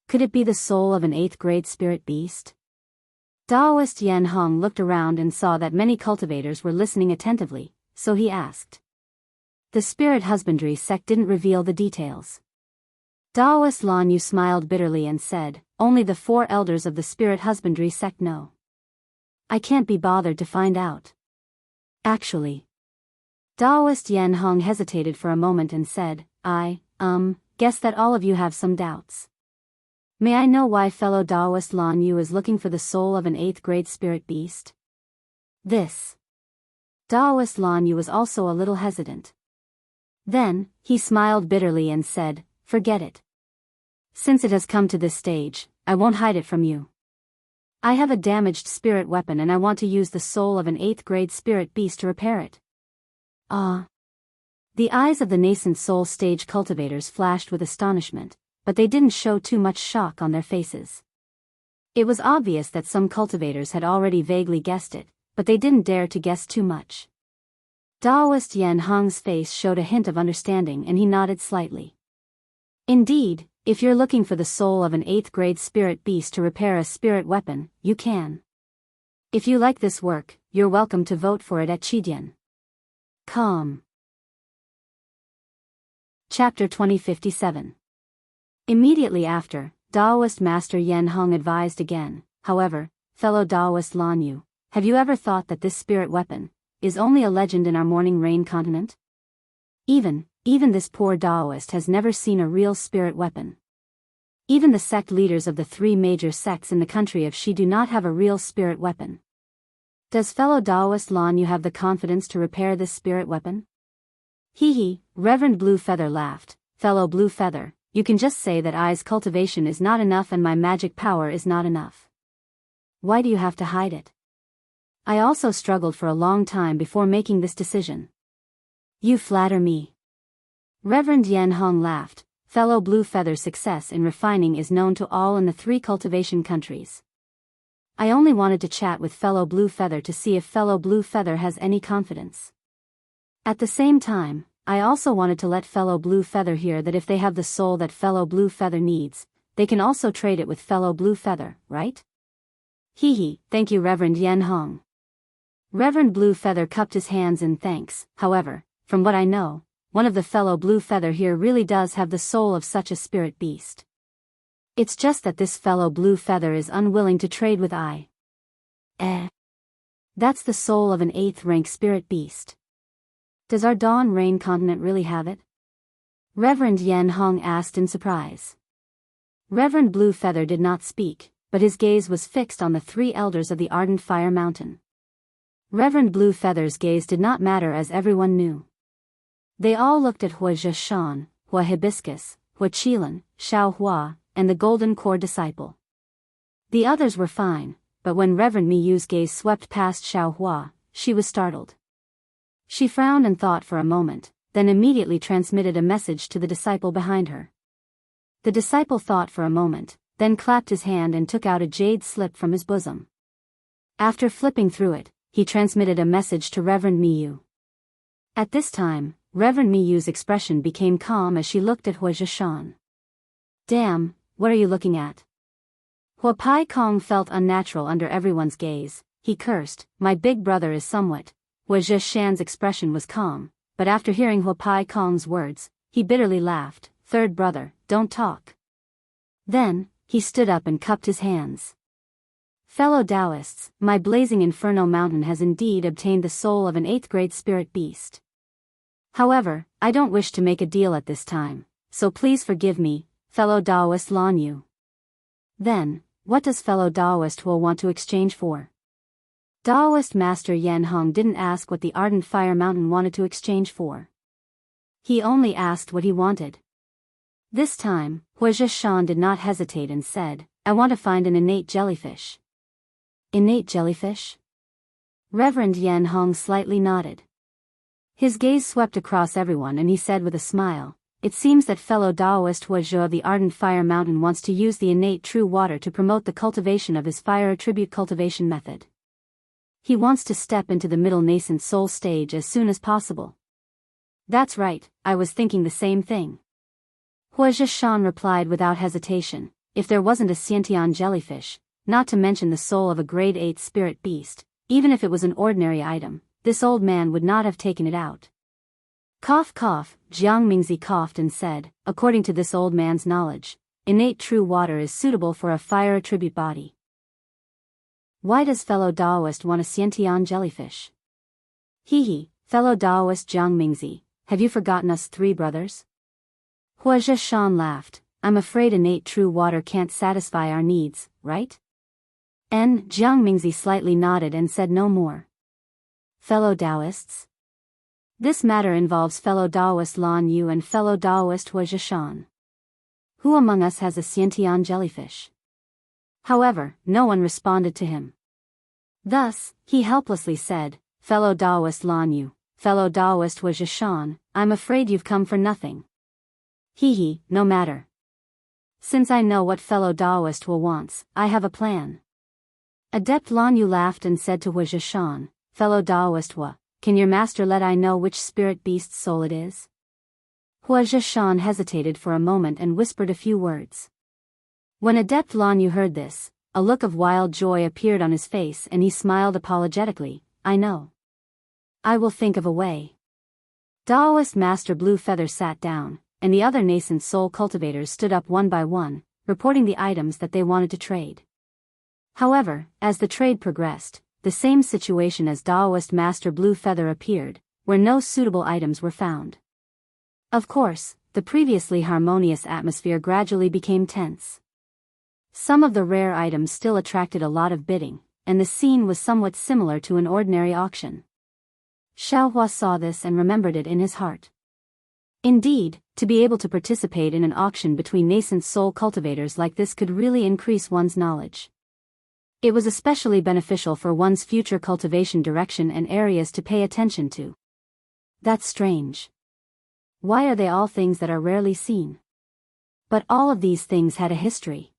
Could it be the soul of an 8th grade spirit beast? Daoist Yanhong looked around and saw that many cultivators were listening attentively, so he asked. The spirit husbandry sect didn't reveal the details. Daoist Lanyu smiled bitterly and said, "Only the 4 elders of the spirit husbandry sect know. I can't be bothered to find out." Actually. Daoist Yanhong hesitated for a moment and said, I guess that all of you have some doubts. May I know why fellow Daoist Lanyu is looking for the soul of an 8th grade spirit beast? This. Daoist Lanyu was also a little hesitant. Then, he smiled bitterly and said, "Forget it. Since it has come to this stage, I won't hide it from you. I have a damaged spirit weapon and I want to use the soul of an 8th grade spirit beast to repair it." The eyes of the nascent soul stage cultivators flashed with astonishment, but they didn't show too much shock on their faces. It was obvious that some cultivators had already vaguely guessed it, but they didn't dare to guess too much. Daoist Yanhong's face showed a hint of understanding and he nodded slightly. "Indeed, if you're looking for the soul of an 8th grade spirit beast to repair a spirit weapon, you can. If you like this work, you're welcome to vote for it at Chidian. Com." Chapter 2057. Immediately after, Daoist Master Yanhong advised again, "However, fellow Daoist Lanyu, have you ever thought that this spirit weapon is only a legend in our Morning Rain continent? Even this poor Daoist has never seen a real spirit weapon. Even the sect leaders of the 3 major sects in the country of Shi do not have a real spirit weapon. Does fellow Daoist Lanyu have the confidence to repair this spirit weapon?" Hee, Reverend Blue Feather laughed. "Fellow Blue Feather, you can just say that I's cultivation is not enough and my magic power is not enough. Why do you have to hide it? I also struggled for a long time before making this decision." "You flatter me." Reverend Yanhong laughed. "Fellow Blue Feather's success in refining is known to all in the 3 cultivation countries. I only wanted to chat with fellow Blue Feather to see if fellow Blue Feather has any confidence. At the same time, I also wanted to let fellow Blue Feather hear that if they have the soul that fellow Blue Feather needs, they can also trade it with fellow Blue Feather, right?" Hee, thank you Reverend Yanhong. Reverend Blue Feather cupped his hands in thanks. "However, from what I know, one of the fellow Blue Feather here really does have the soul of such a spirit beast. It's just that this fellow Blue Feather is unwilling to trade with I. That's the soul of an 8th rank spirit beast. Does our Dawn Rain continent really have it?" Reverend Yanhong asked in surprise. Reverend Blue Feather did not speak, but his gaze was fixed on the 3 elders of the Ardent Fire Mountain. Reverend Blue Feather's gaze did not matter as everyone knew. They all looked at Wuxia Xianxia, Hua Hibiscus, Hua Qilan, Xiao Hua, and the Golden Core disciple. The others were fine, but when Reverend Miyu's gaze swept past Xiao Hua, she was startled. She frowned and thought for a moment, then immediately transmitted a message to the disciple behind her. The disciple thought for a moment, then clapped his hand and took out a jade slip from his bosom. After flipping through it, he transmitted a message to Reverend Miyu. At this time, Reverend Miyu's expression became calm as she looked at Wuxia Xianxia. Damn, what are you looking at? Huapai Kong felt unnatural under everyone's gaze. He cursed, my big brother is somewhat. Wuxia Xianxia's expression was calm, but after hearing Huapai Kong's words, he bitterly laughed. Third brother, don't talk. Then, he stood up and cupped his hands. Fellow Daoists, my blazing inferno mountain has indeed obtained the soul of an 8th-grade spirit beast. However, I don't wish to make a deal at this time, so please forgive me, fellow Daoist Lan Yu. Then, what does fellow Daoist will want to exchange for? Daoist Master Yan Hong didn't ask what the Ardent Fire Mountain wanted to exchange for. He only asked what he wanted. This time, Wuxia Xianxia did not hesitate and said, I want to find an innate jellyfish. Innate jellyfish? Reverend Yan Hong slightly nodded. His gaze swept across everyone and he said with a smile, it seems that fellow Daoist Wuxia of the Ardent Fire Mountain wants to use the innate true water to promote the cultivation of his fire attribute cultivation method. He wants to step into the middle nascent soul stage as soon as possible. That's right, I was thinking the same thing. Wuxia Xianxia replied without hesitation, if there wasn't a Xiantian jellyfish, not to mention the soul of a grade 8 spirit beast, even if it was an ordinary item, this old man would not have taken it out. Cough cough, Jiang Mingzi coughed and said, according to this old man's knowledge, innate true water is suitable for a fire attribute body. Why does fellow Daoist want a Xiantian jellyfish? Hee, fellow Daoist Jiang Mingzi, have you forgotten us 3 brothers? Wuxia Xianxia laughed, I'm afraid innate true water can't satisfy our needs, right? Jiang Mingzi slightly nodded and said no more. Fellow Daoists? This matter involves fellow Daoist Lan Yu and fellow Daoist Wuxia Xianxia. Who among us has a Xiantian jellyfish? However, no one responded to him. Thus, he helplessly said, fellow Daoist Lan Yu, fellow Daoist Wuxia Xianxia, I'm afraid you've come for nothing. Hee, no matter. Since I know what fellow Daoist will wants, I have a plan. Adept Lan Yu laughed and said to Wuxia Xianxia, fellow Daoist Wa, can your master let I know which spirit beast's soul it is? Wuxia Xianxia hesitated for a moment and whispered a few words. When Adept Lan Yu heard this, a look of wild joy appeared on his face and he smiled apologetically, I know. I will think of a way. Daoist Master Blue Feather sat down, and the other nascent soul cultivators stood up one by one, reporting the items that they wanted to trade. However, as the trade progressed, the same situation as Daoist Master Blue Feather appeared, where no suitable items were found. Of course, the previously harmonious atmosphere gradually became tense. Some of the rare items still attracted a lot of bidding, and the scene was somewhat similar to an ordinary auction. Xiaohua saw this and remembered it in his heart. Indeed, to be able to participate in an auction between nascent soul cultivators like this could really increase one's knowledge. It was especially beneficial for one's future cultivation direction and areas to pay attention to. That's strange. Why are they all things that are rarely seen? But all of these things had a history.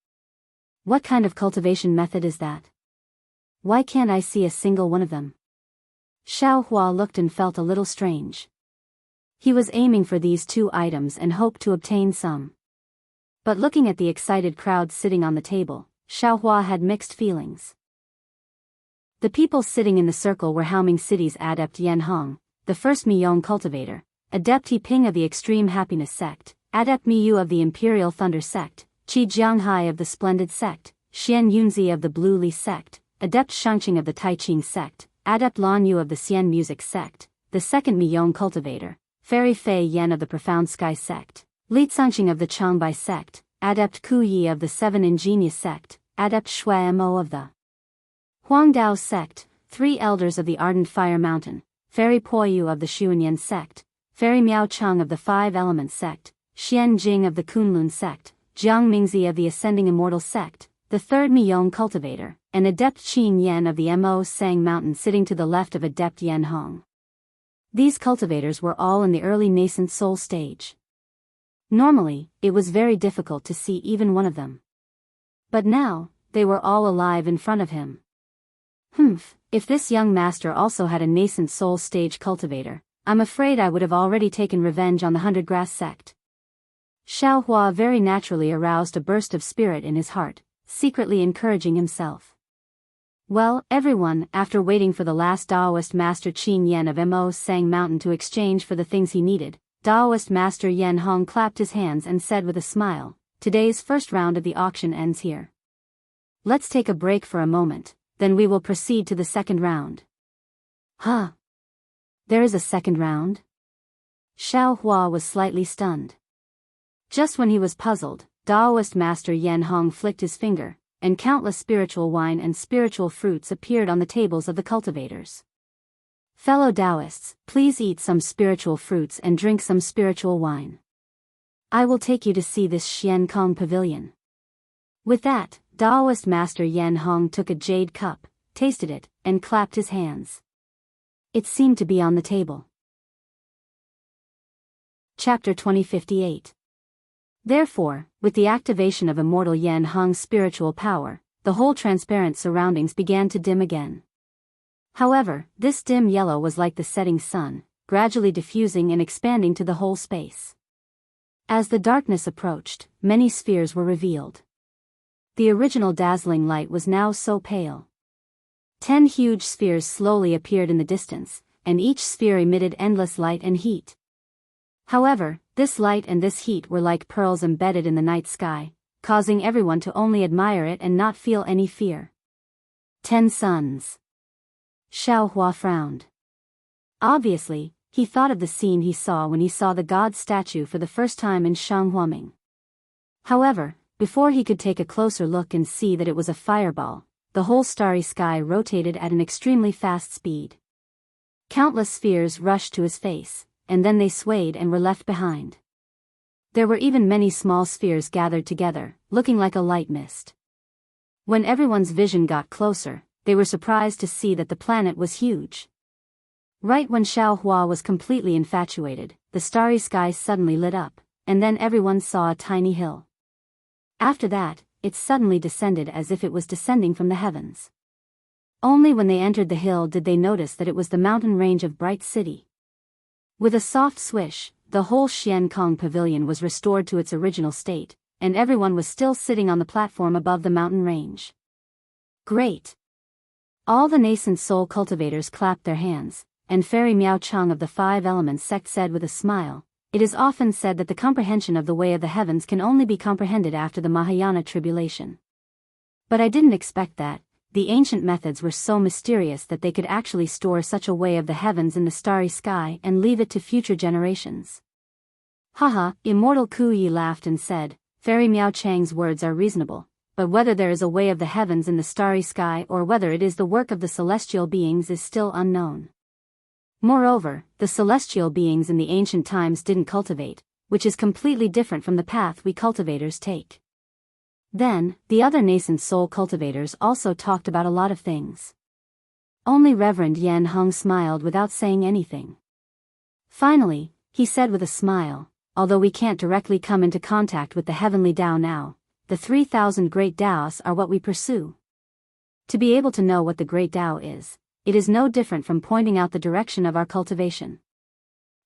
What kind of cultivation method is that? Why can't I see a single one of them? Xiaohua looked and felt a little strange. He was aiming for these 2 items and hoped to obtain some. But looking at the excited crowd sitting on the table, Xiaohua had mixed feelings. The people sitting in the circle were Haoming City's Adept Yan Hong, the first Miyong cultivator, Adept He Ping of the Extreme Happiness Sect, Adept Miyu of the Imperial Thunder Sect, Qi Jianghai of the Splendid Sect, Xian Yunzi of the Blue Li Sect, Adept Shangqing of the Taiqing Sect, Adept Lan Yu of the Xian Music Sect, the second Miyong cultivator, Fairy Fei Yen of the Profound Sky Sect, Li Cangqing of the Changbai Sect, Adept Ku Yi of the Seven Ingenious Sect, Adept Shui Mo of the Huangdao Sect, 3 elders of the Ardent Fire Mountain, Fairy Poyu of the Xuanyan Sect, Fairy Miao Chang of the 5 Elements Sect, Xian Jing of the Kunlun Sect, Jiang Mingzi of the Ascending Immortal Sect, the third Miyong cultivator, and Adept Qing Yan of the Mo Sang Mountain sitting to the left of Adept Yan Hong. These cultivators were all in the early nascent soul stage. Normally, it was very difficult to see even one of them. But now, they were all alive in front of him. If this young master also had a nascent soul stage cultivator, I'm afraid I would have already taken revenge on the 100-grass sect. Xiao Hua very naturally aroused a burst of spirit in his heart, secretly encouraging himself. Well, everyone, after waiting for the last Daoist master Qin Yan of Mo Sang Mountain to exchange for the things he needed, Daoist master Yan Hong clapped his hands and said with a smile, "Today's first round of the auction ends here. Let's take a break for a moment, then we will proceed to the second round." Huh? There is a second round? Xiao Hua was slightly stunned. Just when he was puzzled, Daoist master Yan Hong flicked his finger, and countless spiritual wine and spiritual fruits appeared on the tables of the cultivators. Fellow Daoists, please eat some spiritual fruits and drink some spiritual wine. I will take you to see this Xian Kong pavilion. With that, Daoist master Yan Hong took a jade cup, tasted it, and clapped his hands. It seemed to be on the table. Chapter 2058. Therefore, with the activation of immortal Yan Hong's spiritual power, the whole transparent surroundings began to dim again. However, this dim yellow was like the setting sun, gradually diffusing and expanding to the whole space. As the darkness approached, many spheres were revealed. The original dazzling light was now so pale. 10 huge spheres slowly appeared in the distance, and each sphere emitted endless light and heat. However, this light and this heat were like pearls embedded in the night sky, causing everyone to only admire it and not feel any fear. 10 suns. Xiao Hua frowned. Obviously, he thought of the scene he saw when he saw the god statue for the first time in Shanghuaming. However, before he could take a closer look and see that it was a fireball, the whole starry sky rotated at an extremely fast speed. Countless spheres rushed to his face, and then they swayed and were left behind. There were even many small spheres gathered together, looking like a light mist. When everyone's vision got closer, they were surprised to see that the planet was huge. Right when Xiao Hua was completely infatuated, the starry sky suddenly lit up, and then everyone saw a tiny hill. After that, it suddenly descended as if it was descending from the heavens. Only when they entered the hill did they notice that it was the mountain range of Bright City. With a soft swish, the whole Xian Kong pavilion was restored to its original state, and everyone was still sitting on the platform above the mountain range. Great! All the nascent soul cultivators clapped their hands, and Fairy Miao Chang of the Five Elements sect said with a smile, "It is often said that the comprehension of the way of the heavens can only be comprehended after the Mahayana tribulation. But I didn't expect that. The ancient methods were so mysterious that they could actually store such a way of the heavens in the starry sky and leave it to future generations." Haha, Immortal Ku Yi laughed and said, "Fairy Miao Chang's words are reasonable, but whether there is a way of the heavens in the starry sky or whether it is the work of the celestial beings is still unknown. Moreover, the celestial beings in the ancient times didn't cultivate, which is completely different from the path we cultivators take." Then, the other nascent soul cultivators also talked about a lot of things. Only Reverend Yan Hong smiled without saying anything. Finally, he said with a smile, "Although we can't directly come into contact with the heavenly Tao now, the 3,000 great Taos are what we pursue. To be able to know what the great Tao is, it is no different from pointing out the direction of our cultivation.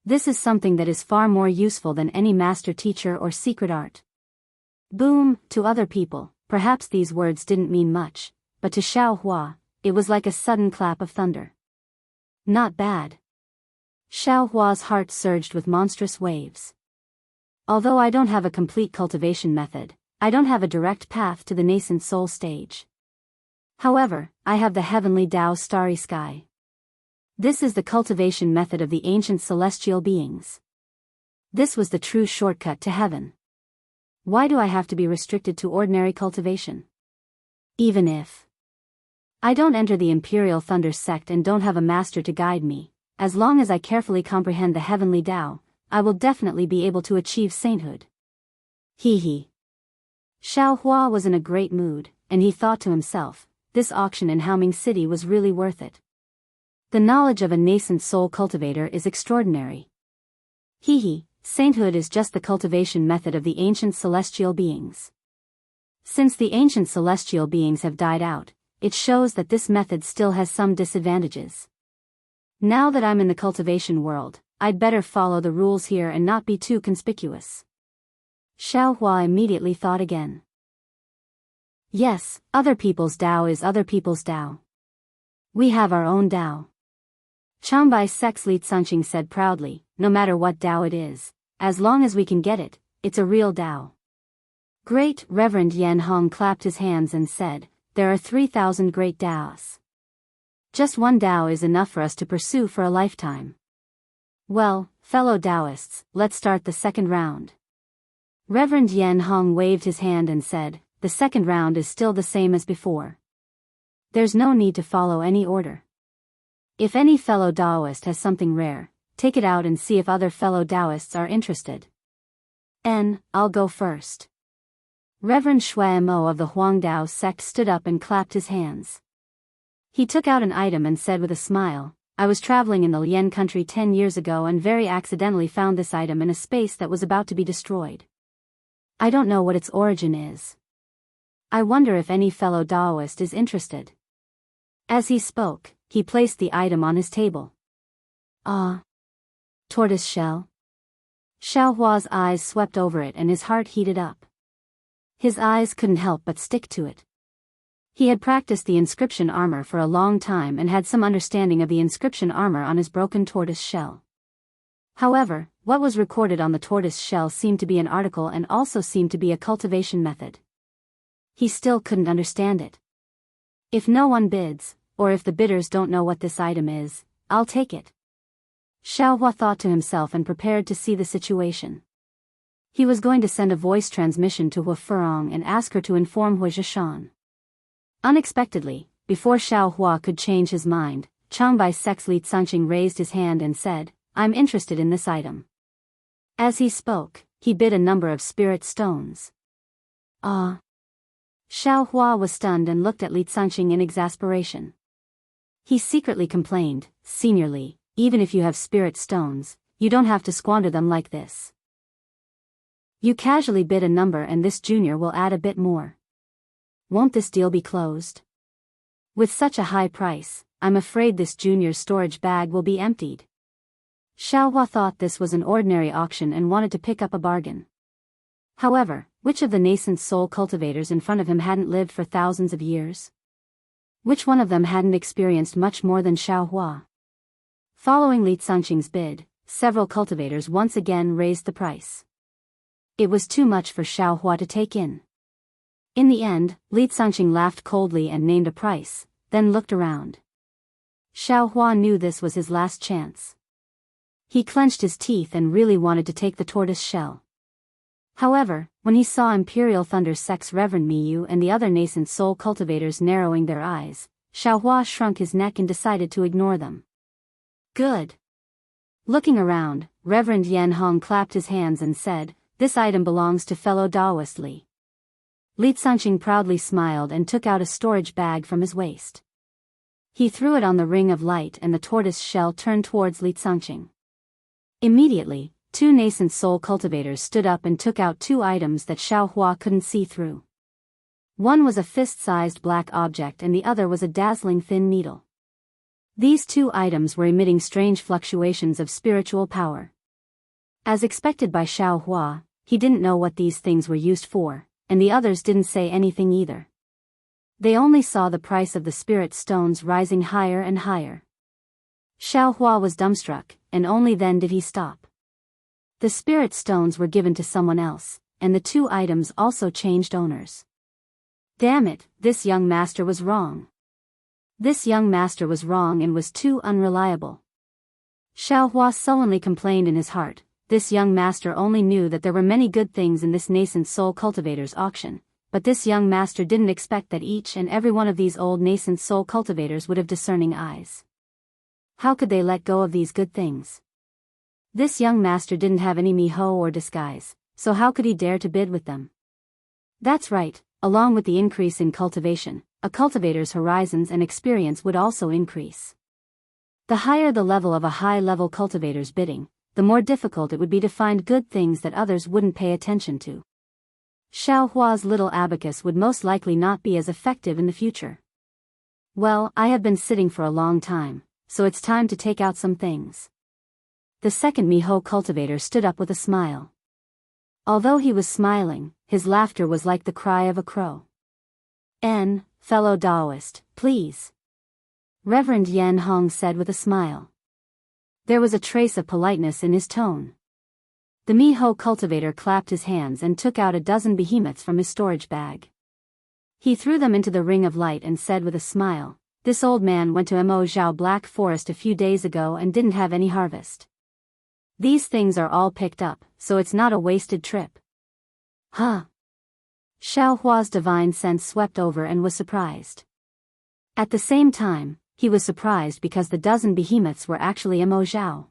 This is something that is far more useful than any master teacher or secret art." Boom! To other people, perhaps these words didn't mean much, but to Xiao Hua, it was like a sudden clap of thunder. Not bad. Xiao Hua's heart surged with monstrous waves. Although I don't have a complete cultivation method, I don't have a direct path to the nascent soul stage. However, I have the heavenly Tao starry sky. This is the cultivation method of the ancient celestial beings. This was the true shortcut to heaven. Why do I have to be restricted to ordinary cultivation? Even if I don't enter the Imperial Thunder sect and don't have a master to guide me, as long as I carefully comprehend the heavenly Tao, I will definitely be able to achieve sainthood. Hee hee. Xiao Hua was in a great mood, and he thought to himself, this auction in Haoming City was really worth it. The knowledge of a nascent soul cultivator is extraordinary. Sainthood is just the cultivation method of the ancient celestial beings. Since the ancient celestial beings have died out, it shows that this method still has some disadvantages. Now that I'm in the cultivation world, I'd better follow the rules here and not be too conspicuous. Xiao Hua immediately thought again. Yes, other people's Tao is other people's Tao. We have our own Tao. Changbai Sex Li Tsunxing said proudly, no matter what Tao it is, as long as we can get it, it's a real Tao. Great Reverend Yan Hong clapped his hands and said, there are 3,000 great Taos. Just one Tao is enough for us to pursue for a lifetime. Well, fellow Daoists, let's start the second round. Reverend Yan Hong waved his hand and said, the second round is still the same as before. There's no need to follow any order. If any fellow Daoist has something rare, take it out and see if other fellow Daoists are interested. I'll go first. Reverend Shuai of the Huangdao sect stood up and clapped his hands. He took out an item and said with a smile, I was traveling in the Lian country 10 years ago and very accidentally found this item in a space that was about to be destroyed. I don't know what its origin is. I wonder if any fellow Daoist is interested. As he spoke, he placed the item on his table. Tortoise shell? Xiao Hua's eyes swept over it and his heart heated up. His eyes couldn't help but stick to it. He had practiced the inscription armor for a long time and had some understanding of the inscription armor on his broken tortoise shell. However, what was recorded on the tortoise shell seemed to be an article and also seemed to be a cultivation method. He still couldn't understand it. If no one bids, or if the bidders don't know what this item is, I'll take it. Xiao Hua thought to himself and prepared to see the situation. He was going to send a voice transmission to Hua Furong and ask her to inform Hua Zhishan. Unexpectedly, before Xiao Hua could change his mind, Changbai Sex Li Tsunxing raised his hand and said, I'm interested in this item. As he spoke, he bid a number of spirit stones. Xiao Hua was stunned and looked at Li Tsunxing in exasperation. He secretly complained, Senior Li, even if you have spirit stones, you don't have to squander them like this. You casually bid a number and this junior will add a bit more. Won't this deal be closed? With such a high price, I'm afraid this junior's storage bag will be emptied. Xiao Hua thought this was an ordinary auction and wanted to pick up a bargain. However, which of the nascent soul cultivators in front of him hadn't lived for thousands of years? Which one of them hadn't experienced much more than Xiao Hua? Following Li Tsunxing's bid, several cultivators once again raised the price. It was too much for Xiao Hua to take in. In the end, Li Tsunxing laughed coldly and named a price, then looked around. Xiao Hua knew this was his last chance. He clenched his teeth and really wanted to take the tortoise shell. However, when he saw Imperial Thunder Sect's Reverend Miyu and the other nascent soul cultivators narrowing their eyes, Xiao Hua shrunk his neck and decided to ignore them. Good. Looking around, Reverend Yan Hong clapped his hands and said, This item belongs to fellow Daoist Li. Li Tsunxing proudly smiled and took out a storage bag from his waist. He threw it on the ring of light and the tortoise shell turned towards Li Tsunxing. Immediately, two nascent soul cultivators stood up and took out two items that Xiao Hua couldn't see through. One was a fist-sized black object and the other was a dazzling thin needle. These two items were emitting strange fluctuations of spiritual power. As expected by Xiao Hua, he didn't know what these things were used for, and the others didn't say anything either. They only saw the price of the spirit stones rising higher and higher. Xiao Hua was dumbstruck, and only then did he stop. The spirit stones were given to someone else, and the two items also changed owners. Damn it, this young master was wrong. This young master was wrong and was too unreliable. Xiao Hua sullenly complained in his heart. This young master only knew that there were many good things in this nascent soul cultivator's auction, but this young master didn't expect that each and every one of these old nascent soul cultivators would have discerning eyes. How could they let go of these good things? This young master didn't have any miho or disguise, so how could he dare to bid with them? That's right, along with the increase in cultivation, a cultivator's horizons and experience would also increase. The higher the level of a high-level cultivator's bidding, the more difficult it would be to find good things that others wouldn't pay attention to. Xiao Hua's little abacus would most likely not be as effective in the future. Well, I have been sitting for a long time, so it's time to take out some things. The second Miho cultivator stood up with a smile. Although he was smiling, his laughter was like the cry of a crow. Fellow Daoist, please. Reverend Yan Hong said with a smile. There was a trace of politeness in his tone. The Miho cultivator clapped his hands and took out a dozen behemoths from his storage bag. He threw them into the ring of light and said with a smile, "This old man went to Mo Zhao Black Forest a few days ago and didn't have any harvest. These things are all picked up, so it's not a wasted trip." Huh? Xiao Hua's divine sense swept over and was surprised. At the same time, he was surprised because the dozen behemoths were actually Mo Zhao.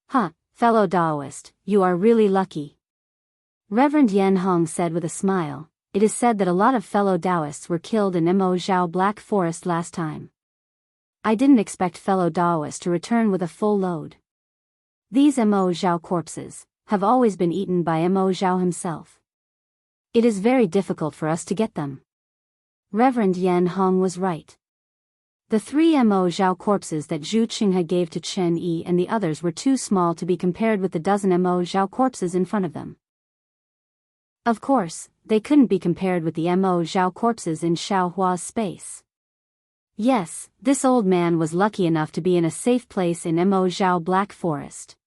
Huh, fellow Daoist, you are really lucky. Reverend Yan Hong said with a smile, "It is said that a lot of fellow Daoists were killed in Mo Zhao Black Forest last time. I didn't expect fellow Daoists to return with a full load. These Mo Zhao corpses have always been eaten by Mo Zhao himself. It is very difficult for us to get them." Reverend Yan Hong was right. The 3 Mo Zhao corpses that Zhu Qinghe gave to Chen Yi and the others were too small to be compared with the dozen Mo Zhao corpses in front of them. Of course, they couldn't be compared with the Mo Zhao corpses in Xiao Hua's space. Yes, this old man was lucky enough to be in a safe place in Mo Zhao Black Forest.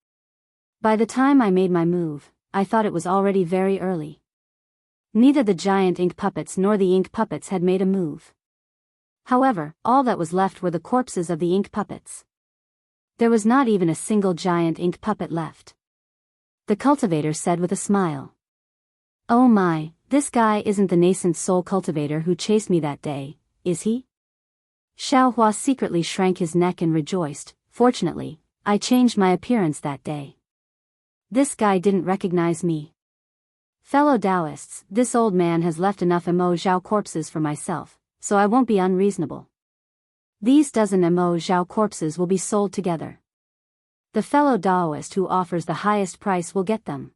By the time I made my move, I thought it was already very early. Neither the giant ink puppets nor the ink puppets had made a move. However, all that was left were the corpses of the ink puppets. There was not even a single giant ink puppet left. The cultivator said with a smile. "Oh my, this guy isn't the nascent soul cultivator who chased me that day, is he?" Xiao Hua secretly shrank his neck and rejoiced, "Fortunately, I changed my appearance that day. This guy didn't recognize me. Fellow Daoists, this old man has left enough Mo Zhao corpses for myself, so I won't be unreasonable. These dozen Mo Zhao corpses will be sold together. The fellow Daoist who offers the highest price will get them."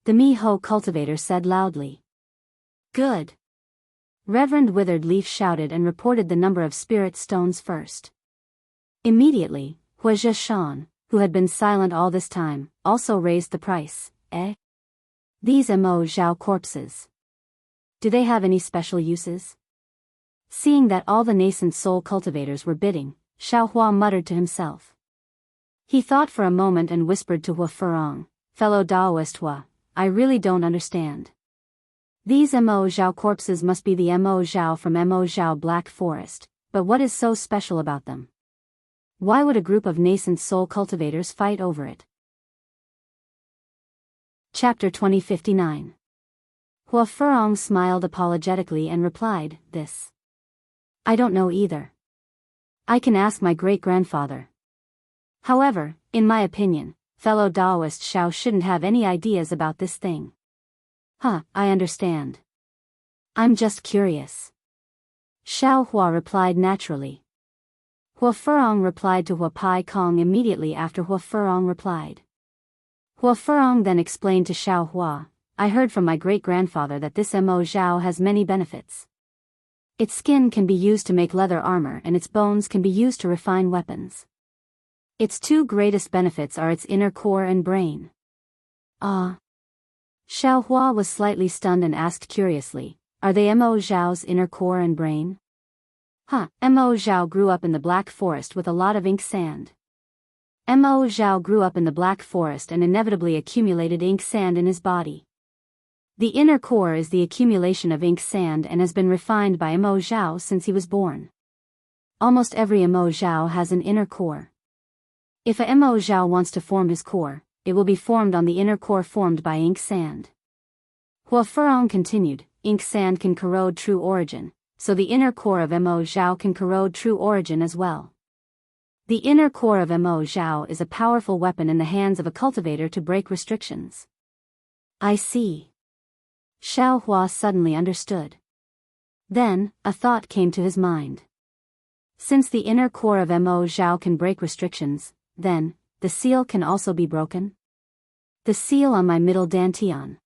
The Miho cultivator said loudly. "Good." Reverend Withered Leaf shouted and reported the number of spirit stones first. Immediately, Wuxia Xianxia, who had been silent all this time, also raised the price. These Mo Zhao corpses. Do they have any special uses? Seeing that all the nascent soul cultivators were bidding, Xiao Hua muttered to himself. He thought for a moment and whispered to Hua Furong, "Fellow Daoist Hua, I really don't understand. These Mo Zhao corpses must be the Mo Zhao from Mo Zhao Black Forest, but what is so special about them? Why would a group of nascent soul cultivators fight over it?" Chapter 2059. Hua Furong smiled apologetically and replied, I don't know either. I can ask my great-grandfather. However, in my opinion, fellow Daoist Xiao shouldn't have any ideas about this thing." "Huh, I understand. I'm just curious." Xiao Hua replied naturally. Hua Furong replied to Hua Pai Kong immediately after Hua Furong replied. Hua Furong then explained to Xiao Hua, "I heard from my great-grandfather that this Mo Zhao has many benefits. Its skin can be used to make leather armor and its bones can be used to refine weapons. Its 2 greatest benefits are its inner core and brain." Ah. Xiao Hua was slightly stunned and asked curiously, "Are they Mo Zhao's inner core and brain?" "Huh, Mo Zhao grew up in the Black Forest with a lot of ink sand. Mo Zhao grew up in the Black Forest and inevitably accumulated ink sand in his body. The inner core is the accumulation of ink sand and has been refined by Mo Zhao since he was born. Almost every Mo Zhao has an inner core. If a Mo Zhao wants to form his core, it will be formed on the inner core formed by ink sand." Hua Furong continued, "Ink sand can corrode true origin, so the inner core of Mo Zhao can corrode true origin as well. The inner core of Mo Zhao is a powerful weapon in the hands of a cultivator to break restrictions." "I see." Xiao Hua suddenly understood. Then, a thought came to his mind. Since the inner core of Mo Zhao can break restrictions, then, the seal can also be broken? The seal on my middle dantian.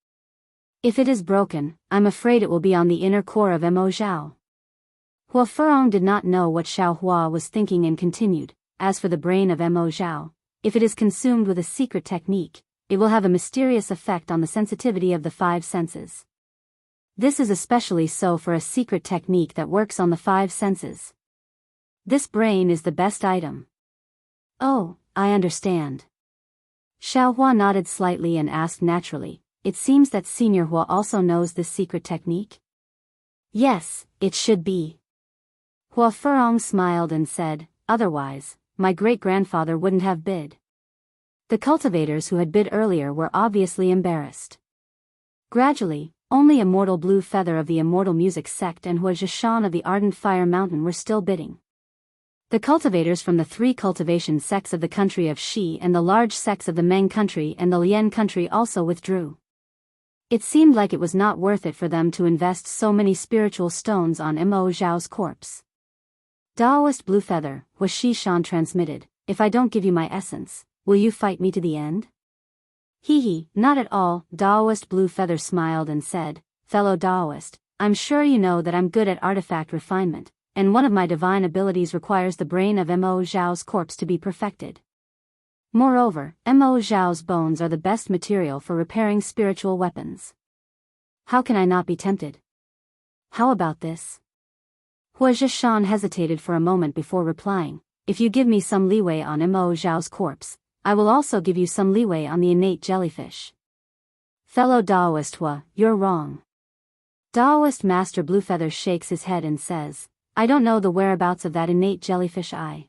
If it is broken, I'm afraid it will be on the inner core of Mo Zhao. Hua Furong did not know what Xiao Hua was thinking and continued, as for the brain of Mo Zhao, if it is consumed with a secret technique, it will have a mysterious effect on the sensitivity of the five senses. This is especially so for a secret technique that works on the five senses. This brain is the best item. Oh, I understand. Xiao Hua nodded slightly and asked naturally, it seems that Senior Hua also knows this secret technique? Yes, it should be. Hua Furong smiled and said, otherwise, my great-grandfather wouldn't have bid. The cultivators who had bid earlier were obviously embarrassed. Gradually, only Immortal Blue Feather of the Immortal Music Sect and Wuxia Xianxia of the Ardent Fire Mountain were still bidding. The cultivators from the three cultivation sects of the country of Shi and the large sects of the Meng country and the Lian country also withdrew. It seemed like it was not worth it for them to invest so many spiritual stones on Mo Zhao's corpse. Daoist Blue Feather, Wuxia Xianxia transmitted, if I don't give you my essence, will you fight me to the end? Hee, not at all, Daoist Blue Feather smiled and said, fellow Daoist, I'm sure you know that I'm good at artifact refinement, and one of my divine abilities requires the brain of Mo Zhao's corpse to be perfected. Moreover, Mo Zhao's bones are the best material for repairing spiritual weapons. How can I not be tempted? How about this? Wuxia Xianxia hesitated for a moment before replying, if you give me some leeway on Mo Zhao's corpse, I will also give you some leeway on the innate jellyfish. Fellow Daoist Hua, you're wrong. Daoist Master Bluefeather shakes his head and says, I don't know the whereabouts of that innate jellyfish I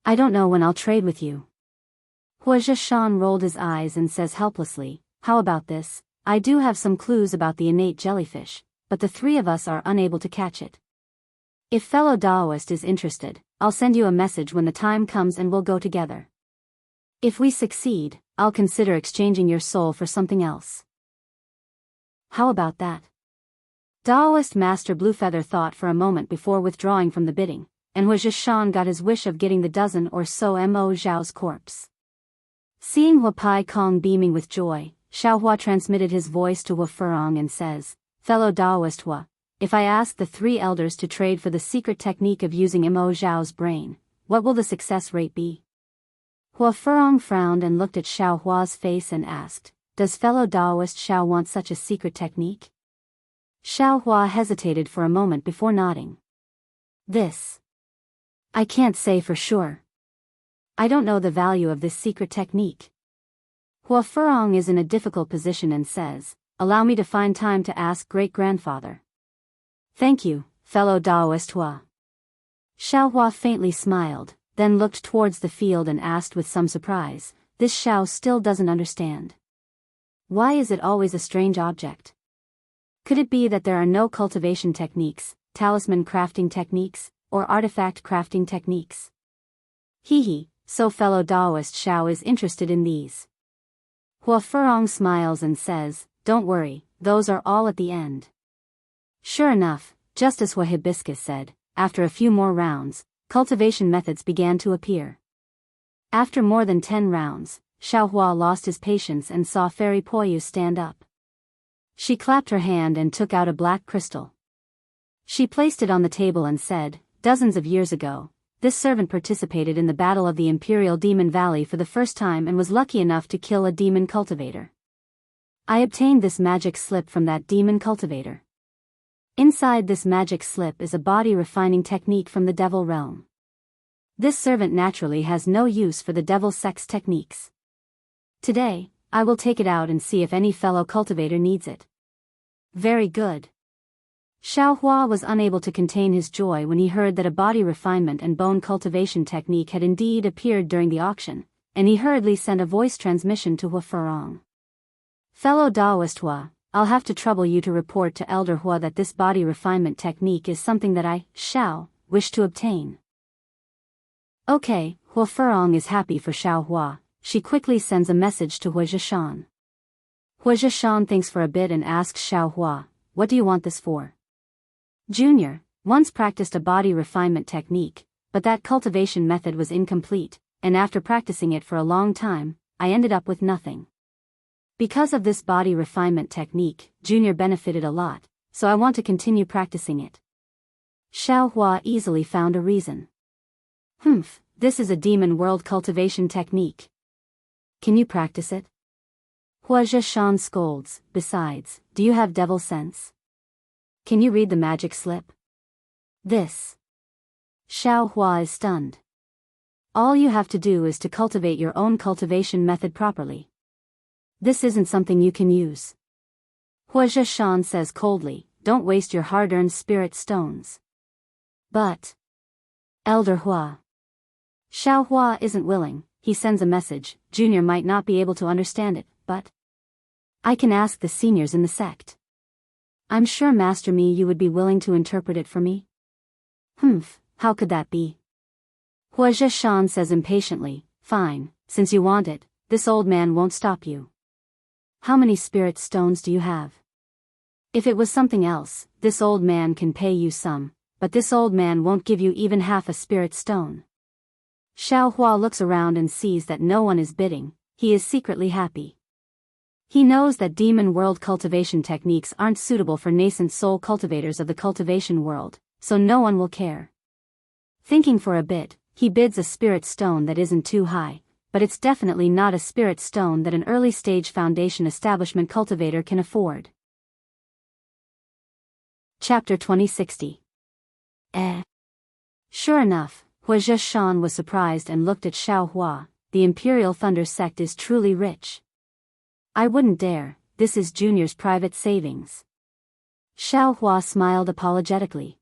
don't know when I'll trade with you. Wuxia Xianxia rolled his eyes and says helplessly, how about this, I do have some clues about the innate jellyfish, but the three of us are unable to catch it. If fellow Daoist is interested, I'll send you a message when the time comes and we'll go together. If we succeed, I'll consider exchanging your soul for something else. How about that? Daoist Master Bluefeather thought for a moment before withdrawing from the bidding, and Wuxia Xianxia got his wish of getting the dozen or so Mo Zhao's corpse. Seeing Hua Pai Kong beaming with joy, Xiao Hua transmitted his voice to Hua Furong and says, fellow Daoist Hua, if I ask the three elders to trade for the secret technique of using Mo Zhao's brain, what will the success rate be? Hua Furong frowned and looked at Xiao Hua's face and asked, does fellow Daoist Xiao want such a secret technique? Xiao Hua hesitated for a moment before nodding. This. I can't say for sure. I don't know the value of this secret technique. Hua Furong is in a difficult position and says, allow me to find time to ask great-grandfather. Thank you, fellow Daoist Hua. Xiao Hua faintly smiled, then looked towards the field and asked with some surprise, this Xiao still doesn't understand. Why is it always a strange object? Could it be that there are no cultivation techniques, talisman crafting techniques, or artifact crafting techniques? So fellow Daoist Xiao is interested in these. Hua Furong smiles and says, don't worry, those are all at the end. Sure enough, just as Hua Hibiscus said, after a few more rounds, cultivation methods began to appear. After more than 10 rounds, Xiao Hua lost his patience and saw Fairy Poyu stand up. She clapped her hand and took out a black crystal. She placed it on the table and said, dozens of years ago, this servant participated in the battle of the Imperial Demon Valley for the first time and was lucky enough to kill a demon cultivator. I obtained this magic slip from that demon cultivator. Inside this magic slip is a body refining technique from the devil realm. This servant naturally has no use for the devil sex techniques. Today, I will take it out and see if any fellow cultivator needs it. Very good. Xiao Hua was unable to contain his joy when he heard that a body refinement and bone cultivation technique had indeed appeared during the auction, and he hurriedly sent a voice transmission to Hua Furong. Fellow Daoist Hua, I'll have to trouble you to report to Elder Hua that this body refinement technique is something that I, Xiao, wish to obtain. Okay, Hua Furong is happy for Xiao Hua. She quickly sends a message to Wuxia Xianxia. Wuxia Xianxia thinks for a bit and asks Xiao Hua, what do you want this for? Junior, once practiced a body refinement technique, but that cultivation method was incomplete, and after practicing it for a long time, I ended up with nothing. Because of this body refinement technique, Junior benefited a lot, so I want to continue practicing it. Xiao Hua easily found a reason. This is a demon world cultivation technique. Can you practice it? Wuxia Xianxia scolds, besides, do you have devil sense? Can you read the magic slip? This. Xiao Hua is stunned. All you have to do is to cultivate your own cultivation method properly. This isn't something you can use. Wuxia Xianxia says coldly, don't waste your hard-earned spirit stones. But. Elder Hua. Xiao Hua isn't willing. He sends a message. Junior might not be able to understand it, but I can ask the seniors in the sect. I'm sure Master Me you would be willing to interpret it for me. How could that be? Wuxia Xianxia says impatiently, fine, since you want it, this old man won't stop you. How many spirit stones do you have? If it was something else, this old man can pay you some, but this old man won't give you even half a spirit stone. Xiao Hua looks around and sees that no one is bidding. He is secretly happy. He knows that demon world cultivation techniques aren't suitable for nascent soul cultivators of the cultivation world, so no one will care. Thinking for a bit, he bids a spirit stone that isn't too high, but it's definitely not a spirit stone that an early-stage foundation establishment cultivator can afford. Chapter 2060. Sure enough, Wuxia Xianxia was surprised and looked at Xiao Hua. The Imperial Thunder sect is truly rich. I wouldn't dare, this is Junior's private savings. Xiao Hua smiled apologetically.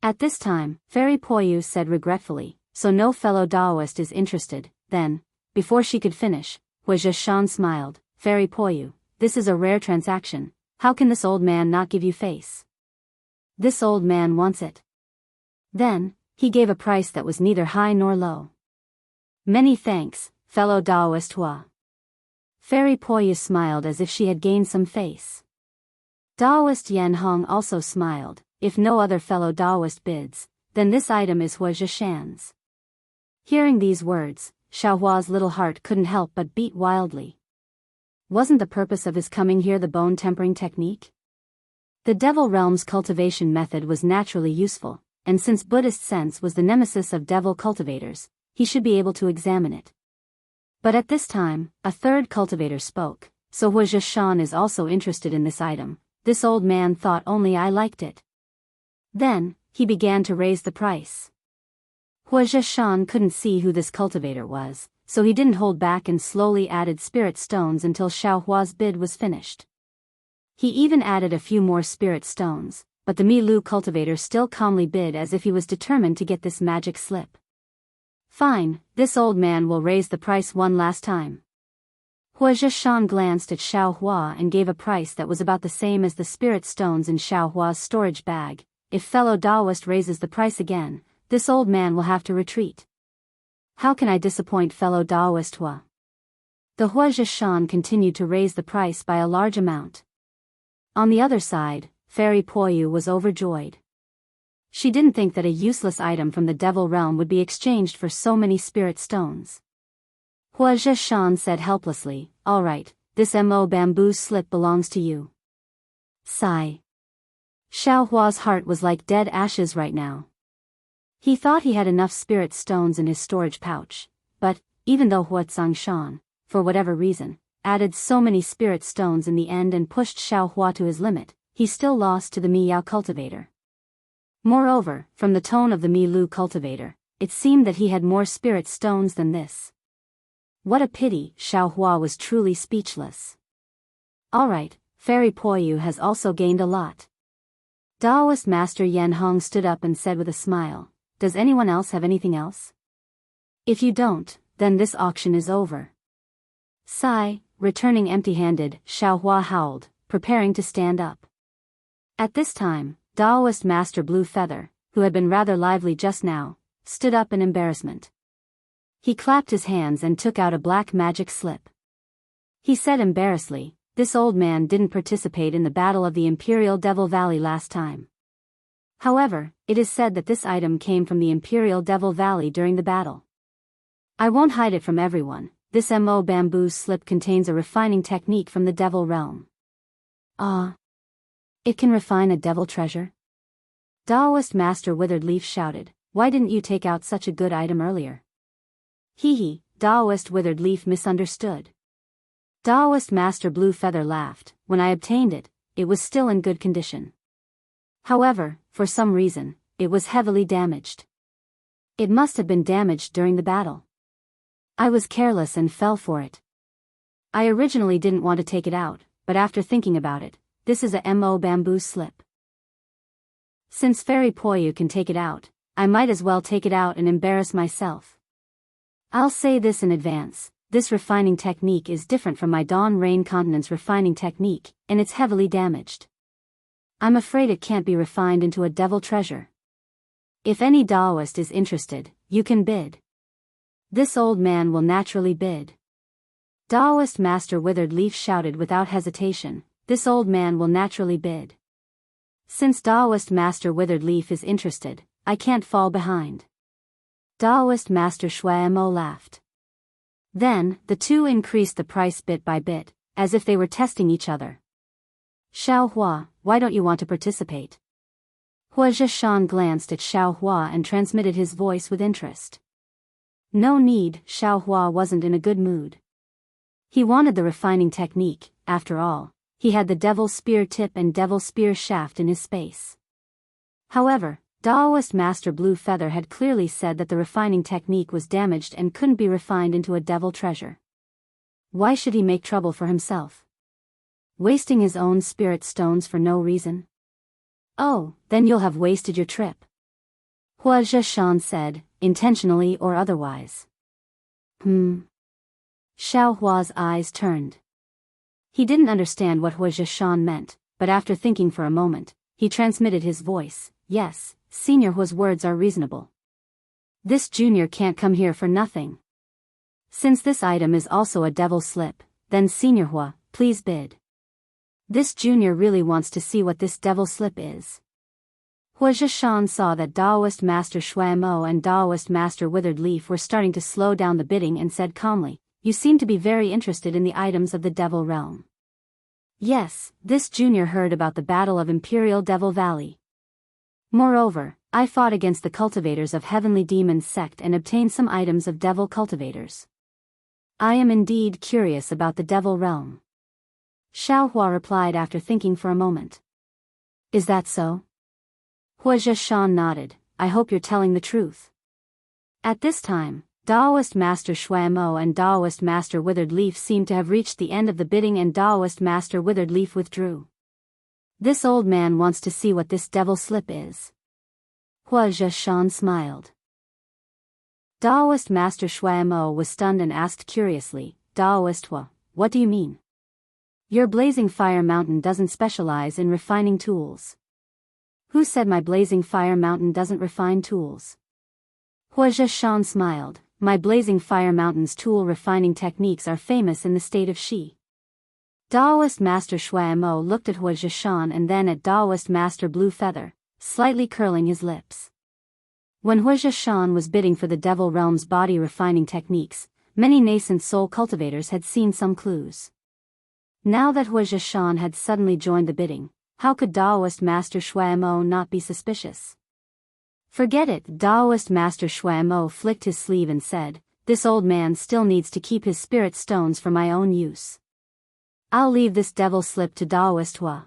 At this time, Fairy Poyu said regretfully, so no fellow Daoist is interested. Then, before she could finish, Wuxia Xianxia smiled, Fairy Poyu, this is a rare transaction, how can this old man not give you face? This old man wants it. Then, he gave a price that was neither high nor low. Many thanks, fellow Daoist Hua. Fairy Poyu smiled as if she had gained some face. Daoist Yanhong also smiled, if no other fellow Daoist bids, then this item is Wuxia Xianxia's. Hearing these words, Xiao Hua's little heart couldn't help but beat wildly. Wasn't the purpose of his coming here the bone tempering technique? The Devil Realm's cultivation method was naturally useful, and since Buddhist sense was the nemesis of devil cultivators, he should be able to examine it. But at this time, a third cultivator spoke, so Wuxia Xianxia is also interested in this item. This old man thought only I liked it. Then, he began to raise the price. Wuxia Xianxia couldn't see who this cultivator was, so he didn't hold back and slowly added spirit stones until Xiao Hua's bid was finished. He even added a few more spirit stones, but the Mi Lu cultivator still calmly bid as if he was determined to get this magic slip. Fine, this old man will raise the price one last time. Wuxia Xianxia glanced at Xiao Hua and gave a price that was about the same as the spirit stones in Xiao Hua's storage bag. If fellow Daoist raises the price again, this old man will have to retreat. How can I disappoint fellow Daoist Hua? The Wuxia Xianxia continued to raise the price by a large amount. On the other side, Fairy Poyu was overjoyed. She didn't think that a useless item from the Devil Realm would be exchanged for so many spirit stones. Wuxia Xianxia said helplessly, all right, this Mo bamboo slip belongs to you. Sigh. Xiao Hua's heart was like dead ashes right now. He thought he had enough spirit stones in his storage pouch, but, even though Huatsang Shan, for whatever reason, added so many spirit stones in the end and pushed Xiao Hua to his limit, he still lost to the Mi Yao cultivator. Moreover, from the tone of the Mi Lu cultivator, it seemed that he had more spirit stones than this. What a pity, Xiao Hua was truly speechless. Alright, Fairy Poyu has also gained a lot. Daoist Master Yanhong stood up and said with a smile, does anyone else have anything else? If you don't, then this auction is over. Sigh, returning empty-handed, Xiao Hua howled, preparing to stand up. At this time, Daoist Master Blue Feather, who had been rather lively just now, stood up in embarrassment. He clapped his hands and took out a black magic slip. He said embarrassedly, this old man didn't participate in the battle of the Imperial Devil Valley last time. However, it is said that this item came from the Imperial Devil Valley during the battle. I won't hide it from everyone, this Mo bamboo slip contains a refining technique from the Devil Realm. Ah. It can refine a devil treasure? Daoist Master Withered Leaf shouted, why didn't you take out such a good item earlier? Hee, Daoist Withered Leaf misunderstood. Daoist Master Blue Feather laughed, when I obtained it, it was still in good condition. However, for some reason, it was heavily damaged. It must have been damaged during the battle. I was careless and fell for it. I originally didn't want to take it out, but after thinking about it, this is a Mo bamboo slip. Since Fairy Poyu can take it out, I might as well take it out and embarrass myself. I'll say this in advance, this refining technique is different from my Dawn Rain Continent's refining technique, and it's heavily damaged. I'm afraid it can't be refined into a devil treasure. If any Daoist is interested, you can bid. This old man will naturally bid. Daoist Master Withered Leaf shouted without hesitation, this old man will naturally bid. Since Daoist Master Withered Leaf is interested, I can't fall behind. Daoist Master Shuamo laughed. Then, the two increased the price bit by bit, as if they were testing each other. Xiao Hua, why don't you want to participate? Hua Zhishan glanced at Xiao Hua and transmitted his voice with interest. No need, Xiao Hua wasn't in a good mood. He wanted the refining technique, after all, he had the Devil Spear tip and Devil Spear shaft in his space. However, Daoist Master Blue Feather had clearly said that the refining technique was damaged and couldn't be refined into a devil treasure. Why should he make trouble for himself? Wasting his own spirit stones for no reason? Oh, then you'll have wasted your trip. Hua Zhishan said, intentionally or otherwise. Xiao Hua's eyes turned. He didn't understand what Hua Zhishan meant, but after thinking for a moment, he transmitted his voice, yes, Senior Hua's words are reasonable. This junior can't come here for nothing. Since this item is also a devil slip, then Senior Hua, please bid. This junior really wants to see what this devil slip is. Hua Zhishan saw that Daoist Master Shuamo and Daoist Master Withered Leaf were starting to slow down the bidding and said calmly, you seem to be very interested in the items of the Devil Realm. Yes, this junior heard about the Battle of Imperial Devil Valley. Moreover, I fought against the cultivators of Heavenly Demons sect and obtained some items of Devil cultivators. I am indeed curious about the Devil Realm. Xiao Hua replied after thinking for a moment. Is that so? Hua Zhishan nodded, I hope you're telling the truth. At this time, Daoist Master Shuamo and Daoist Master Withered Leaf seemed to have reached the end of the bidding and Daoist Master Withered Leaf withdrew. This old man wants to see what this devil slip is. Hua Zhishan smiled. Daoist Master Shuamo was stunned and asked curiously, Daoist Hua, what do you mean? Your Blazing Fire Mountain doesn't specialize in refining tools. Who said my Blazing Fire Mountain doesn't refine tools? Hua Zhishan smiled, my Blazing Fire Mountain's tool refining techniques are famous in the state of Xi. Daoist Master Shuamo looked at Hua Zhishan and then at Daoist Master Blue Feather, slightly curling his lips. When Hua Zhishan was bidding for the Devil Realm's body refining techniques, many nascent soul cultivators had seen some clues. Now that Hua Zhishan had suddenly joined the bidding, how could Daoist Master Shuamo not be suspicious? Forget it, Daoist Master Shuamo flicked his sleeve and said, this old man still needs to keep his spirit stones for my own use. I'll leave this devil slip to Daoist Hua.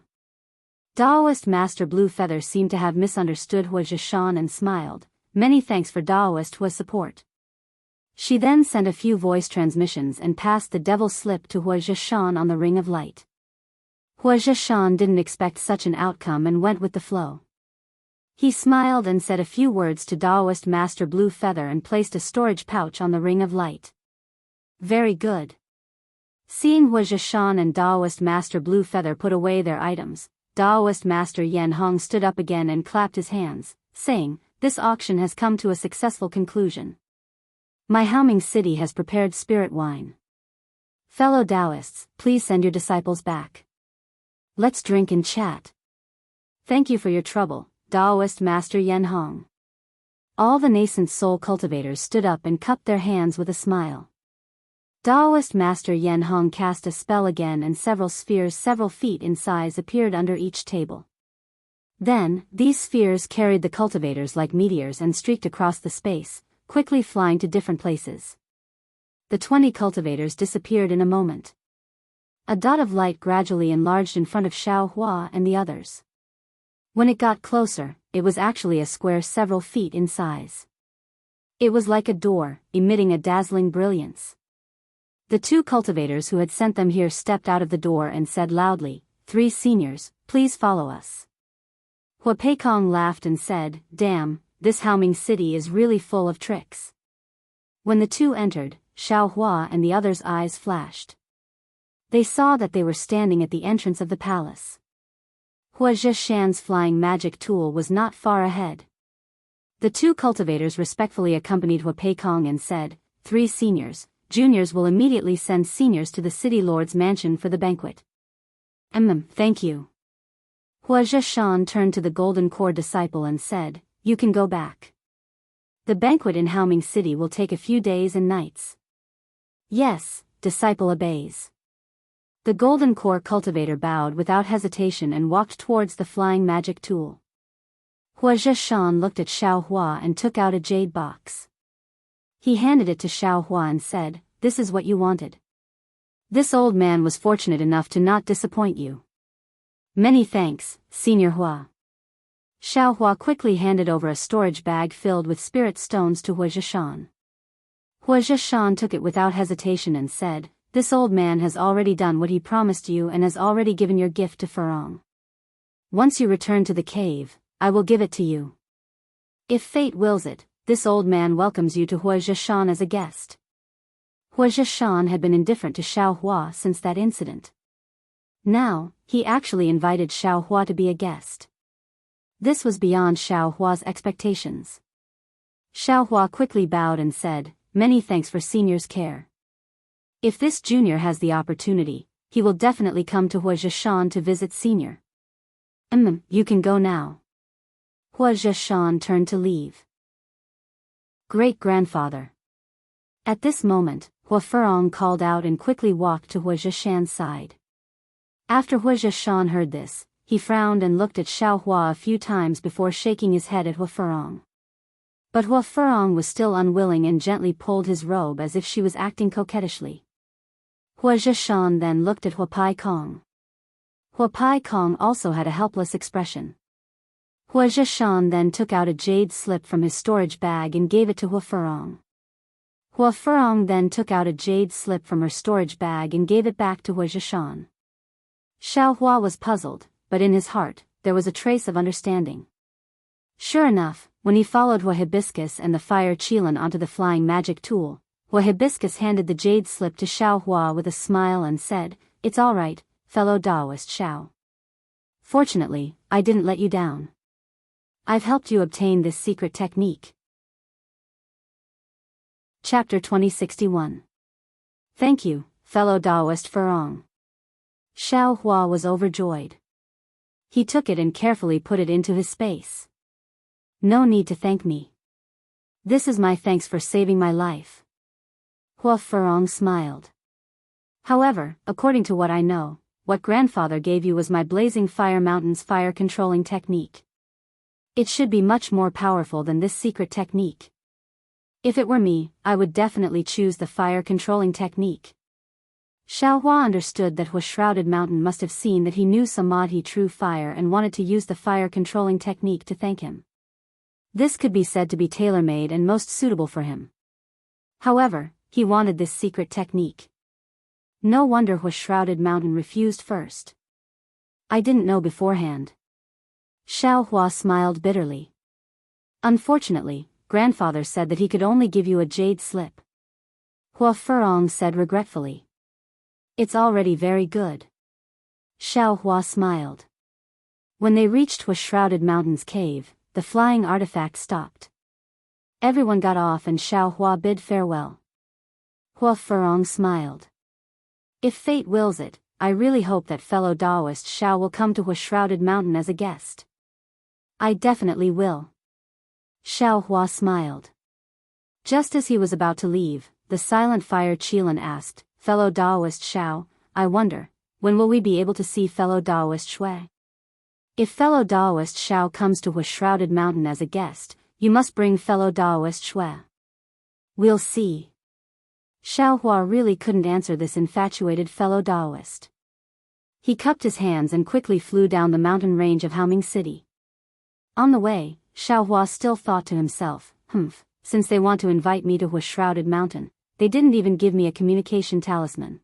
Daoist Master Blue Feather seemed to have misunderstood Hua Zhishan and smiled, many thanks for Daoist Hua's support. She then sent a few voice transmissions and passed the devil slip to Hua Zhishan on the Ring of Light. Hua Zhishan didn't expect such an outcome and went with the flow. He smiled and said a few words to Daoist Master Blue Feather and placed a storage pouch on the Ring of Light. Very good. Seeing Hua Zhishan and Daoist Master Blue Feather put away their items, Daoist Master Yan Hong stood up again and clapped his hands, saying, this auction has come to a successful conclusion. My Haoming City has prepared spirit wine. Fellow Daoists, please send your disciples back. Let's drink and chat. Thank you for your trouble, Daoist Master Yen Hong. All the nascent soul cultivators stood up and cupped their hands with a smile. Daoist Master Yen Hong cast a spell again and several spheres several feet in size appeared under each table. Then, these spheres carried the cultivators like meteors and streaked across the space, quickly flying to different places. The 20 cultivators disappeared in a moment. A dot of light gradually enlarged in front of Xiao Hua and the others. When it got closer, it was actually a square several feet in size. It was like a door, emitting a dazzling brilliance. The 2 cultivators who had sent them here stepped out of the door and said loudly, 3 seniors, please follow us. Hua Peikong laughed and said, damn, this Haoming city is really full of tricks. When the 2 entered, Xiao Hua and the others' eyes flashed. They saw that they were standing at the entrance of the palace. Wuxia Xianxia's flying magic tool was not far ahead. The 2 cultivators respectfully accompanied Hua Peikong and said, 3 seniors, juniors will immediately send seniors to the city lord's mansion for the banquet. Thank you. Wuxia Xian turned to the Golden Core disciple and said, you can go back. The banquet in Haoming City will take a few days and nights. Yes, disciple obeys. The Golden Core cultivator bowed without hesitation and walked towards the flying magic tool. Wuxia Xian looked at Xiao Hua and took out a jade box. He handed it to Xiao Hua and said, this is what you wanted. This old man was fortunate enough to not disappoint you. Many thanks, Senior Hua. Xiao Hua quickly handed over a storage bag filled with spirit stones to Wuxia Xian. Wuxia Xian took it without hesitation and said, this old man has already done what he promised you and has already given your gift to Furong. Once you return to the cave, I will give it to you. If fate wills it, this old man welcomes you to Wuxia Xian as a guest. Wuxia Xian had been indifferent to Xiao Hua since that incident. Now, he actually invited Xiao Hua to be a guest. This was beyond Xiao Hua's expectations. Xiao Hua quickly bowed and said, many thanks for senior's care. If this junior has the opportunity, he will definitely come to Wuxia Xian to visit senior. You can go now. Wuxia Xian turned to leave. Great-grandfather. At this moment, Hua Furong called out and quickly walked to Wuxia Xian's side. After Wuxia Xian heard this, he frowned and looked at Xiao Hua a few times before shaking his head at Hua Furong. But Hua Furong was still unwilling and gently pulled his robe as if she was acting coquettishly. Wuxia Xian then looked at Hua Peikong. Hua Peikong also had a helpless expression. Wuxia Xian then took out a jade slip from his storage bag and gave it to Hua Furong. Hua Furong then took out a jade slip from her storage bag and gave it back to Wuxia Xian. Xiao Hua was puzzled, but in his heart, there was a trace of understanding. Sure enough, when he followed Hua Hibiscus and the fire Qilin onto the flying magic tool, Hua Hibiscus handed the jade slip to Xiao Hua with a smile and said, it's all right, fellow Daoist Xiao. Fortunately, I didn't let you down. I've helped you obtain this secret technique. Chapter 2061. Thank you, fellow Daoist Furong. Xiao Hua was overjoyed. He took it and carefully put it into his space. No need to thank me. This is my thanks for saving my life. Hua Furong smiled. However, according to what I know, what grandfather gave you was my Blazing Fire Mountain's fire controlling technique. It should be much more powerful than this secret technique. If it were me, I would definitely choose the fire controlling technique. Xiao Hua understood that Hua Shrouded Mountain must have seen that he knew Samadhi True Fire and wanted to use the fire controlling technique to thank him. This could be said to be tailor-made and most suitable for him. However, he wanted this secret technique. No wonder Hua Shrouded Mountain refused first. I didn't know beforehand. Xiao Hua smiled bitterly. Unfortunately, grandfather said that he could only give you a jade slip. Hua Furong said regretfully. It's already very good. Xiao Hua smiled. When they reached Hua Shrouded Mountain's cave, the flying artifact stopped. Everyone got off and Xiao Hua bid farewell. Hua Furong smiled. If fate wills it, I really hope that fellow Daoist Xiao will come to Hua Shrouded Mountain as a guest. I definitely will. Xiao Hua smiled. Just as he was about to leave, the silent fire Qilin asked, "Fellow Daoist Xiao, I wonder, when will we be able to see fellow Daoist Shui? If fellow Daoist Xiao comes to Shrouded Mountain as a guest, you must bring fellow Daoist Shui." "We'll see." Xiao Hua really couldn't answer this infatuated fellow Daoist. He cupped his hands and quickly flew down the mountain range of Haoming City. On the way, Xiao Hua still thought to himself, since they want to invite me to Shrouded Mountain, they didn't even give me a communication talisman.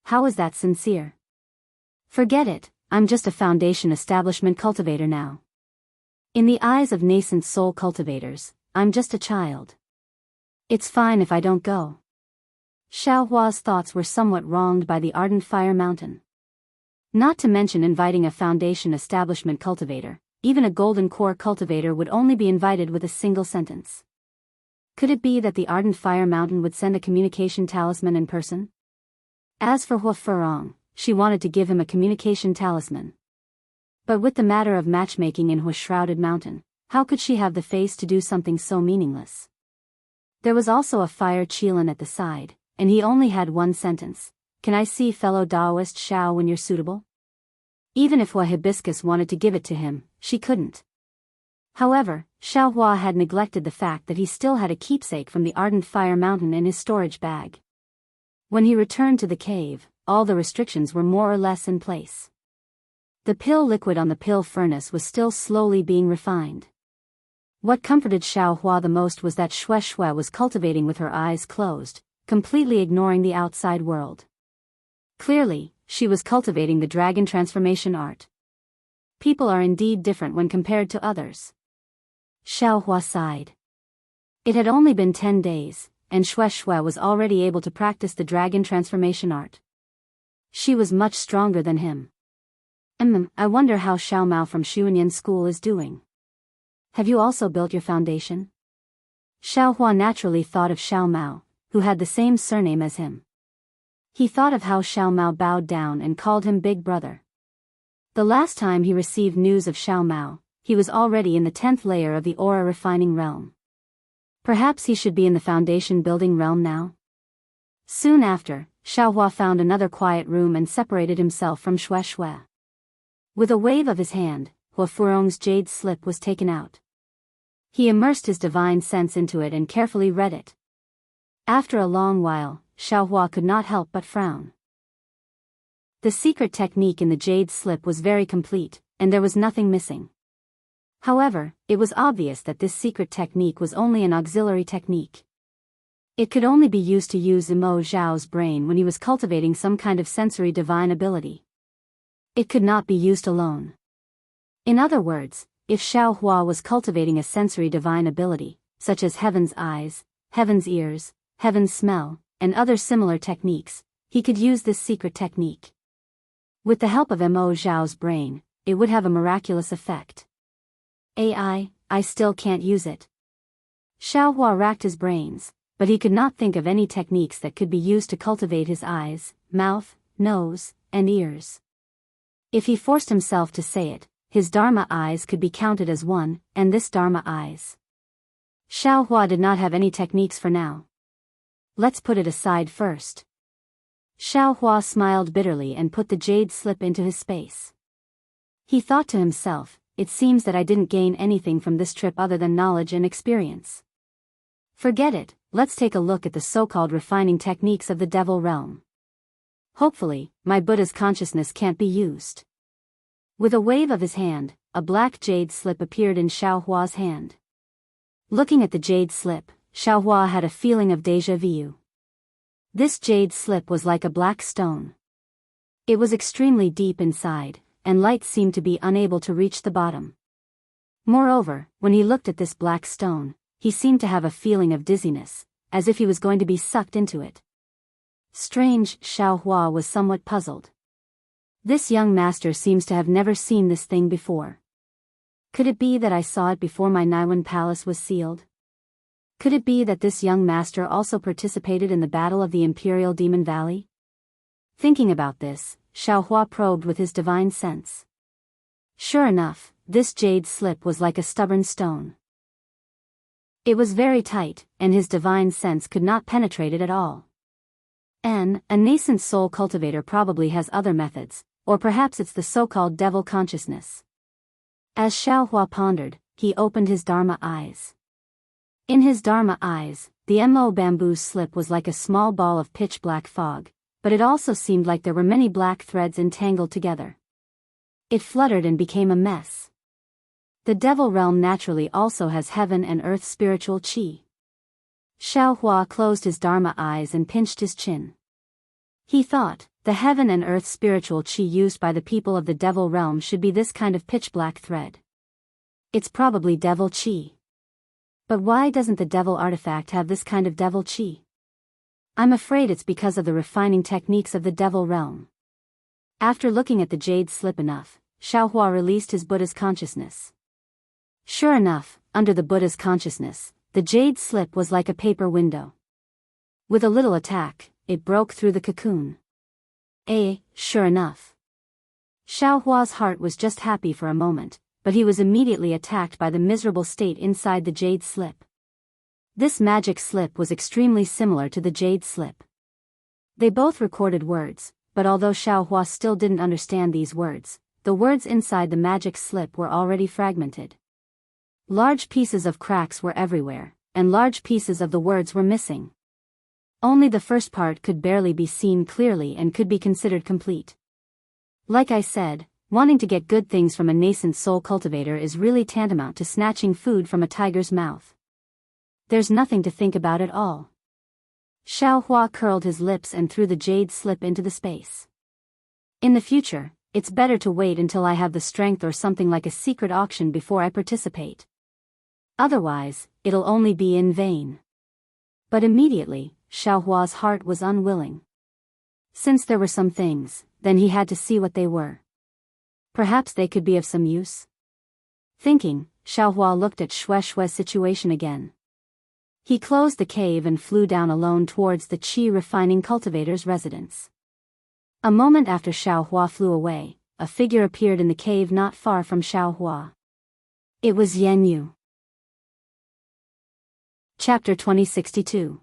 How is that sincere? Forget it, I'm just a Foundation establishment cultivator now. In the eyes of nascent soul cultivators, I'm just a child. It's fine if I don't go. Xiao Hua's thoughts were somewhat wronged by the ardent fire mountain. Not to mention inviting a Foundation establishment cultivator, even a golden core cultivator would only be invited with a single sentence. Could it be that the ardent fire mountain would send a communication talisman in person? As for Hua Furong, she wanted to give him a communication talisman. But with the matter of matchmaking in Shrouded Mountain, how could she have the face to do something so meaningless? There was also a fire Qilin at the side, and he only had one sentence: "Can I see fellow Daoist Xiao when you're suitable?" Even if Hua Hibiscus wanted to give it to him, she couldn't. However, Xiao Hua had neglected the fact that he still had a keepsake from the ardent fire mountain in his storage bag. When he returned to the cave, all the restrictions were more or less in place. The pill liquid on the pill furnace was still slowly being refined. What comforted Xiao Hua the most was that Shui Shui was cultivating with her eyes closed, completely ignoring the outside world. Clearly, she was cultivating the dragon transformation art. People are indeed different when compared to others. Xiao Hua sighed. It had only been 10 days, and Shui Shui was already able to practice the dragon transformation art. She was much stronger than him. I wonder how Xiao Mao from Xuanyan School is doing. Have you also built your foundation? Xiao Hua naturally thought of Xiao Mao, who had the same surname as him. He thought of how Xiao Mao bowed down and called him Big Brother. The last time he received news of Xiao Mao, he was already in the 10th layer of the aura refining realm. Perhaps he should be in the foundation building realm now? Soon after, Xiao Hua found another quiet room and separated himself from Shui Shui. With a wave of his hand, Hua Furong's jade slip was taken out. He immersed his divine sense into it and carefully read it. After a long while, Xiao Hua could not help but frown. The secret technique in the jade slip was very complete, and there was nothing missing. However, it was obvious that this secret technique was only an auxiliary technique. It could only be used to use Imo Zhao's brain when he was cultivating some kind of sensory divine ability. It could not be used alone. In other words, if Xiao Hua was cultivating a sensory divine ability, such as heaven's eyes, heaven's ears, heaven's smell, and other similar techniques, he could use this secret technique. With the help of Mo Zhao's brain, it would have a miraculous effect. I still can't use it. Xiao Hua racked his brains, but he could not think of any techniques that could be used to cultivate his eyes, mouth, nose, and ears. If he forced himself to say it, his Dharma eyes could be counted as one, and this Dharma eyes. Xiao Hua did not have any techniques for now. Let's put it aside first. Xiao Hua smiled bitterly and put the jade slip into his space. He thought to himself, it seems that I didn't gain anything from this trip other than knowledge and experience. Forget it, let's take a look at the so-called refining techniques of the devil realm. Hopefully, my Buddha's consciousness can't be used. With a wave of his hand, a black jade slip appeared in Xiao Hua's hand. Looking at the jade slip, Xiao Hua had a feeling of déjà vu. This jade slip was like a black stone. It was extremely deep inside, and light seemed to be unable to reach the bottom. Moreover, when he looked at this black stone, he seemed to have a feeling of dizziness, as if he was going to be sucked into it. Strange, Xiao Hua was somewhat puzzled. This young master seems to have never seen this thing before. Could it be that I saw it before my Naiwan palace was sealed? Could it be that this young master also participated in the battle of the Imperial Demon Valley? Thinking about this, Xiao Hua probed with his divine sense. Sure enough, this jade slip was like a stubborn stone. It was very tight, and his divine sense could not penetrate it at all. A nascent soul cultivator probably has other methods, or perhaps it's the so-called devil consciousness. As Xiaohua pondered, he opened his Dharma eyes. In his Dharma eyes, the Mo bamboo slip was like a small ball of pitch-black fog, but it also seemed like there were many black threads entangled together. It fluttered and became a mess. The devil realm naturally also has heaven and earth spiritual qi. Xiaohua closed his Dharma eyes and pinched his chin. He thought, the heaven and earth spiritual qi used by the people of the devil realm should be this kind of pitch-black thread. It's probably devil qi. But why doesn't the devil artifact have this kind of devil qi? I'm afraid it's because of the refining techniques of the devil realm. After looking at the jade slip enough, Xiaohua released his Buddha's consciousness. Sure enough, under the Buddha's consciousness, the jade slip was like a paper window. With a little attack, it broke through the cocoon. Sure enough. Xiaohua's heart was just happy for a moment, but he was immediately attacked by the miserable state inside the jade slip. This magic slip was extremely similar to the jade slip. They both recorded words, but although Xiaohua still didn't understand these words, the words inside the magic slip were already fragmented. Large pieces of cracks were everywhere, and large pieces of the words were missing. Only the first part could barely be seen clearly and could be considered complete. Like I said, wanting to get good things from a nascent soul cultivator is really tantamount to snatching food from a tiger's mouth. There's nothing to think about at all. Xiaohua curled his lips and threw the jade slip into the space. In the future, it's better to wait until I have the strength or something like a secret auction before I participate. Otherwise, it'll only be in vain. But immediately, Xiaohua's heart was unwilling. Since there were some things, then he had to see what they were. Perhaps they could be of some use. Thinking, Xiaohua looked at Shue's situation again. He closed the cave and flew down alone towards the qi refining cultivator's residence. A moment after Xiaohua flew away, a figure appeared in the cave not far from Xiaohua. It was Yanyu. Chapter 2062.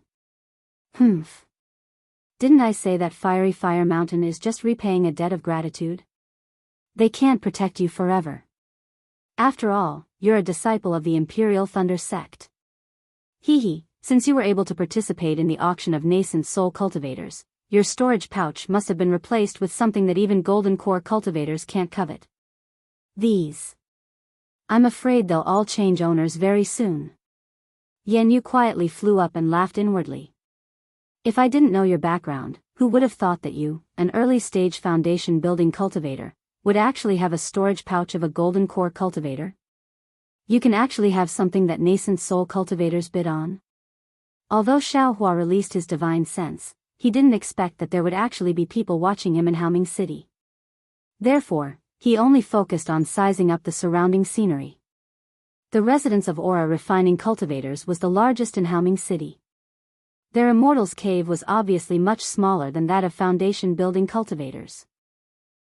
Didn't I say that Fiery Fire Mountain is just repaying a debt of gratitude? They can't protect you forever. After all, you're a disciple of the Imperial Thunder sect. Since you were able to participate in the auction of nascent soul cultivators, your storage pouch must have been replaced with something that even golden core cultivators can't covet. These. I'm afraid they'll all change owners very soon. Yanyu quietly flew up and laughed inwardly. If I didn't know your background, who would have thought that you, an early-stage foundation building cultivator, would actually have a storage pouch of a golden core cultivator? You can actually have something that nascent soul cultivators bid on? Although Xiaohua released his divine sense, he didn't expect that there would actually be people watching him in Haoming City. Therefore, he only focused on sizing up the surrounding scenery. The residence of Aura Refining Cultivators was the largest in Haoming City. Their Immortals Cave was obviously much smaller than that of Foundation Building Cultivators.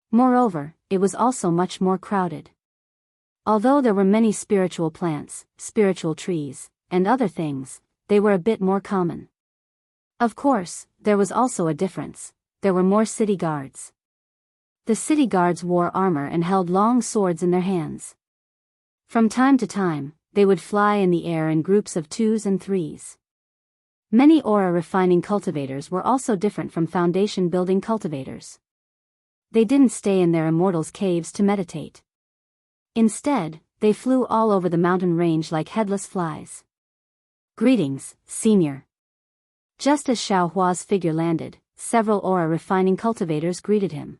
Moreover, it was also much more crowded. Although there were many spiritual plants, spiritual trees, and other things, they were a bit more common. Of course, there was also a difference. There were more city guards. The city guards wore armor and held long swords in their hands. From time to time, they would fly in the air in groups of 2s and 3s. Many aura refining cultivators were also different from foundation building cultivators. They didn't stay in their immortals' caves to meditate. Instead, they flew all over the mountain range like headless flies. Greetings, Senior. Just as Xiaohua's figure landed, several aura refining cultivators greeted him.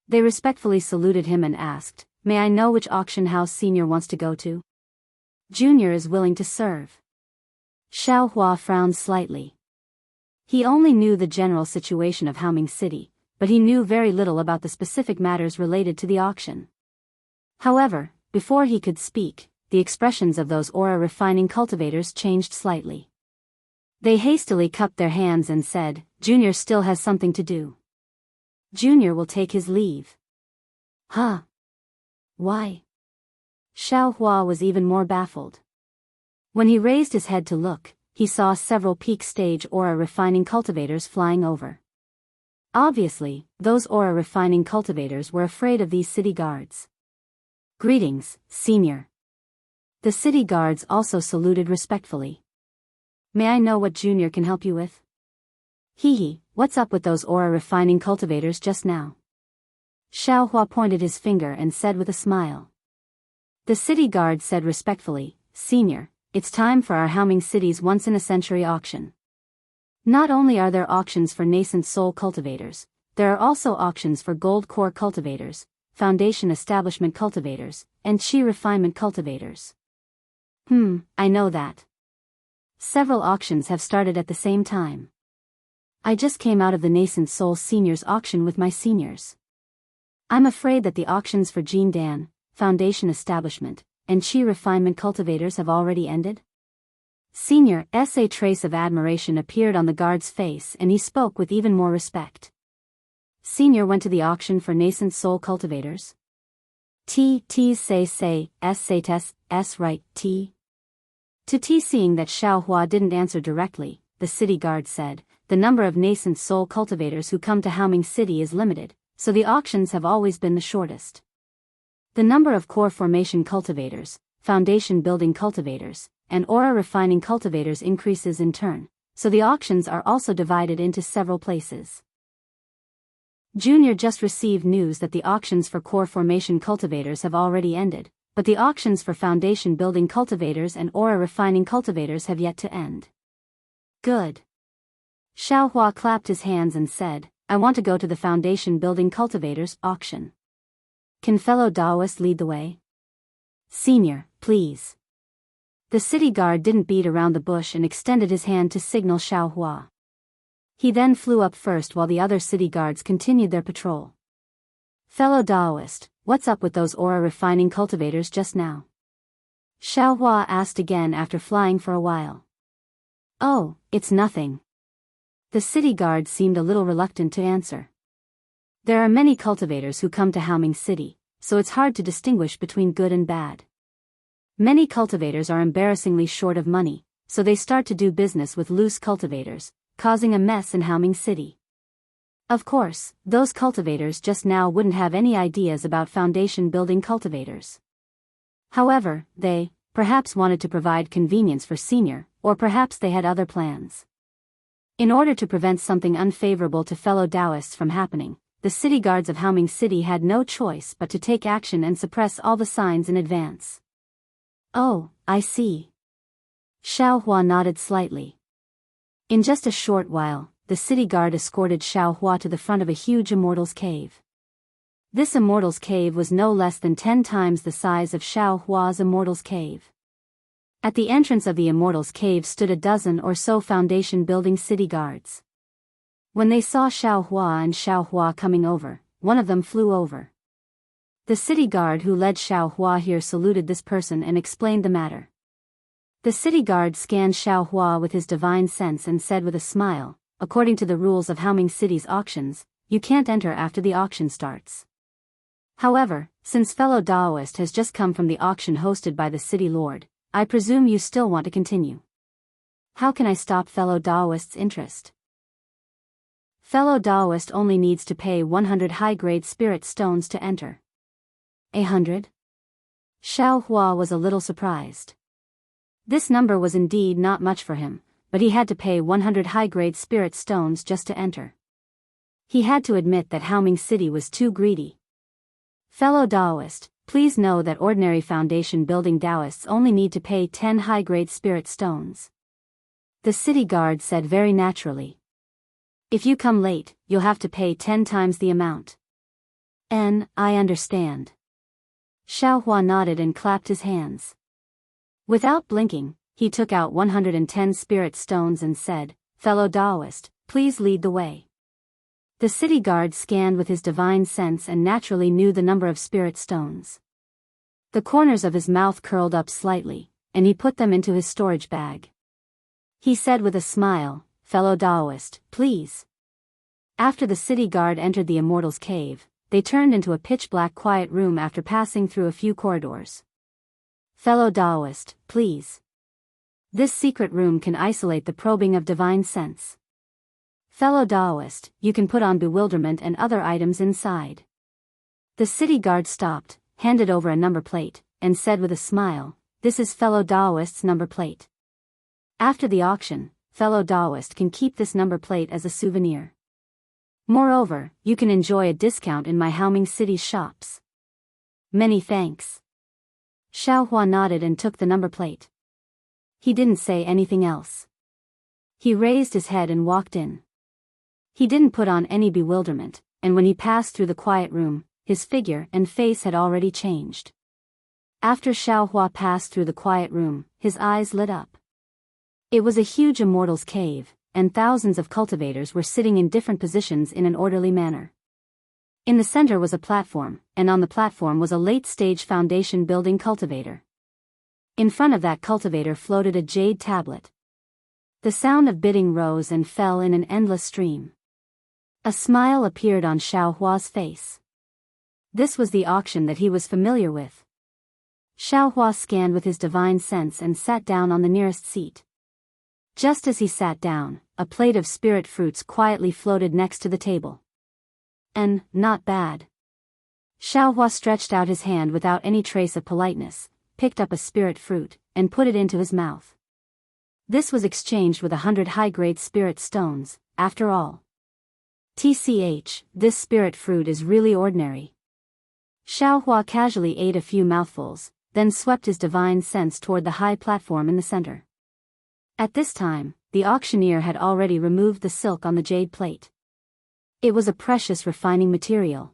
They respectfully saluted him and asked, "May I know which auction house Senior wants to go to?" "Junior is willing to serve." Xiaohua frowned slightly. He only knew the general situation of Haoming City, but he knew very little about the specific matters related to the auction. However, before he could speak, the expressions of those aura refining cultivators changed slightly. They hastily cupped their hands and said, "Junior still has something to do. Junior will take his leave." "Huh? Why?" Xiao Hua was even more baffled. When he raised his head to look, he saw several peak stage aura refining cultivators flying over. Obviously, those aura refining cultivators were afraid of these city guards. "Greetings, Senior." The city guards also saluted respectfully. "May I know what Junior can help you with?" "Hee, what's up with those aura refining cultivators just now?" Xiao Hua pointed his finger and said with a smile. The city guard said respectfully, "Senior, it's time for our Haoming City's once-in-a-century auction. Not only are there auctions for nascent soul cultivators, there are also auctions for gold core cultivators, foundation establishment cultivators, and chi refinement cultivators." I know that. Several auctions have started at the same time. I just came out of the Nascent Soul Seniors auction with my seniors. I'm afraid that the auctions for Jin Dan, foundation establishment, and chi refinement cultivators have already ended. Senior's a trace of admiration appeared on the guard's face and he spoke with even more respect. Senior went to the auction for nascent soul cultivators. Say, right, T. To T. Seeing that Xiao Hua didn't answer directly, the city guard said, "The number of nascent soul cultivators who come to Haoming City is limited, so the auctions have always been the shortest. The number of core formation cultivators, foundation building cultivators, and aura refining cultivators increases in turn, so the auctions are also divided into several places." Junior just received news that the auctions for core formation cultivators have already ended, but the auctions for foundation building cultivators and aura refining cultivators have yet to end. Good. Xiao Hua clapped his hands and said, "I want to go to the foundation building cultivators auction. Can fellow Daoist lead the way?" "Senior, please." The city guard didn't beat around the bush and extended his hand to signal Xiao Hua. He then flew up first while the other city guards continued their patrol. "Fellow Daoist, what's up with those aura refining cultivators just now?" Xiao Hua asked again after flying for a while. "Oh, it's nothing." The city guard seemed a little reluctant to answer. There are many cultivators who come to Haoming City, so it's hard to distinguish between good and bad. Many cultivators are embarrassingly short of money, so they start to do business with loose cultivators, causing a mess in Haoming City. Of course, those cultivators just now wouldn't have any ideas about foundation building cultivators. However, they, perhaps wanted to provide convenience for Senior, or perhaps they had other plans. In order to prevent something unfavorable to fellow Daoists from happening, the city guards of Haoming City had no choice but to take action and suppress all the signs in advance. "Oh, I see." Xiao Hua nodded slightly. In just a short while, the city guard escorted Xiao Hua to the front of a huge immortal's cave. This immortal's cave was no less than 10 times the size of Xiao Hua's immortal's cave. At the entrance of the immortal's cave stood a dozen or so foundation building city guards. When they saw Xiao Hua and Xiao Hua coming over, one of them flew over. The city guard who led Xiao Hua here saluted this person and explained the matter. The city guard scanned Xiao Hua with his divine sense and said with a smile, "According to the rules of Haoming City's auctions, you can't enter after the auction starts. However, since fellow Daoist has just come from the auction hosted by the city lord, I presume you still want to continue. How can I stop fellow Daoist's interest?" Fellow Daoist only needs to pay 100 high-grade spirit stones to enter. 100? Xiao Hua was a little surprised. This number was indeed not much for him, but he had to pay 100 high-grade spirit stones just to enter. He had to admit that Haoming City was too greedy. Fellow Daoist, please know that ordinary foundation building Daoists only need to pay 10 high-grade spirit stones. The city guard said very naturally. If you come late, you'll have to pay 10 times the amount. I understand. Xiao Hua nodded and clapped his hands. Without blinking, he took out 110 spirit stones and said, "Fellow Daoist, please lead the way." The city guard scanned with his divine sense and naturally knew the number of spirit stones. The corners of his mouth curled up slightly, and he put them into his storage bag. He said with a smile, "Fellow Daoist, please." After the city guard entered the immortal's cave, they turned into a pitch-black quiet room after passing through a few corridors. Fellow Daoist, please. This secret room can isolate the probing of divine sense. Fellow Daoist, you can put on bewilderment and other items inside. The city guard stopped, handed over a number plate, and said with a smile, "This is Fellow Daoist's number plate. After the auction, Fellow Daoist can keep this number plate as a souvenir. Moreover, you can enjoy a discount in my Haoming City's shops." "Many thanks." Xiaohua nodded and took the number plate. He didn't say anything else. He raised his head and walked in. He didn't put on any bewilderment, and when he passed through the quiet room, his figure and face had already changed. After Xiaohua passed through the quiet room, his eyes lit up. It was a huge immortal's cave, and thousands of cultivators were sitting in different positions in an orderly manner. In the center was a platform, and on the platform was a late-stage foundation building cultivator. In front of that cultivator floated a jade tablet. The sound of bidding rose and fell in an endless stream. A smile appeared on Xiaohua's face. This was the auction that he was familiar with. Xiaohua scanned with his divine sense and sat down on the nearest seat. Just as he sat down, a plate of spirit fruits quietly floated next to the table. "And, not bad." Xiaohua stretched out his hand without any trace of politeness, picked up a spirit fruit, and put it into his mouth. This was exchanged with 100 high-grade spirit stones, after all. TCH, this spirit fruit is really ordinary. Xiaohua casually ate a few mouthfuls, then swept his divine sense toward the high platform in the center. At this time, the auctioneer had already removed the silk on the jade plate. It was a precious refining material.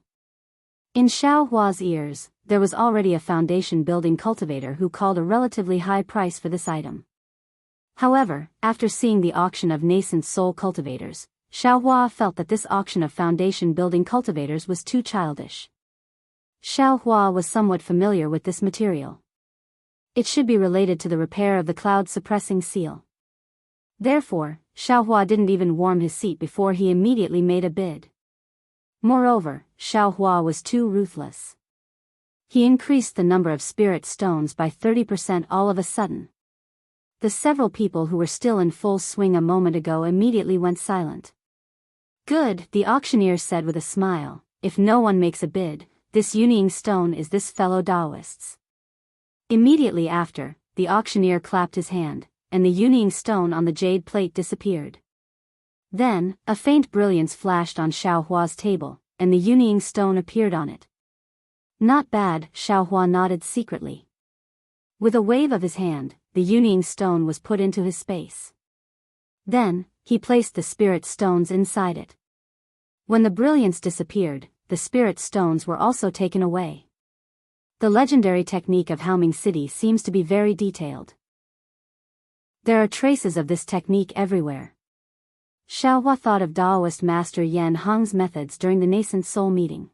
In Xiaohua's ears, there was already a foundation-building cultivator who called a relatively high price for this item. However, after seeing the auction of nascent soul cultivators, Xiaohua felt that this auction of foundation-building cultivators was too childish. Xiaohua was somewhat familiar with this material. It should be related to the repair of the cloud-suppressing seal. Therefore, Xiaohua didn't even warm his seat before he immediately made a bid. Moreover, Xiaohua was too ruthless. He increased the number of spirit stones by 30% all of a sudden. The several people who were still in full swing a moment ago immediately went silent. "Good," the auctioneer said with a smile, "if no one makes a bid, this Yunying stone is this fellow Daoist's." Immediately after, the auctioneer clapped his hand, and the Yunying stone on the jade plate disappeared. Then, a faint brilliance flashed on Xiaohua's table, and the Yunying stone appeared on it. "Not bad," Xiaohua nodded secretly. With a wave of his hand, the Yunying stone was put into his space. Then, he placed the spirit stones inside it. When the brilliance disappeared, the spirit stones were also taken away. The legendary technique of Haoming City seems to be very detailed. There are traces of this technique everywhere. Xiaohua thought of Daoist master Yan Hong's methods during the nascent soul meeting.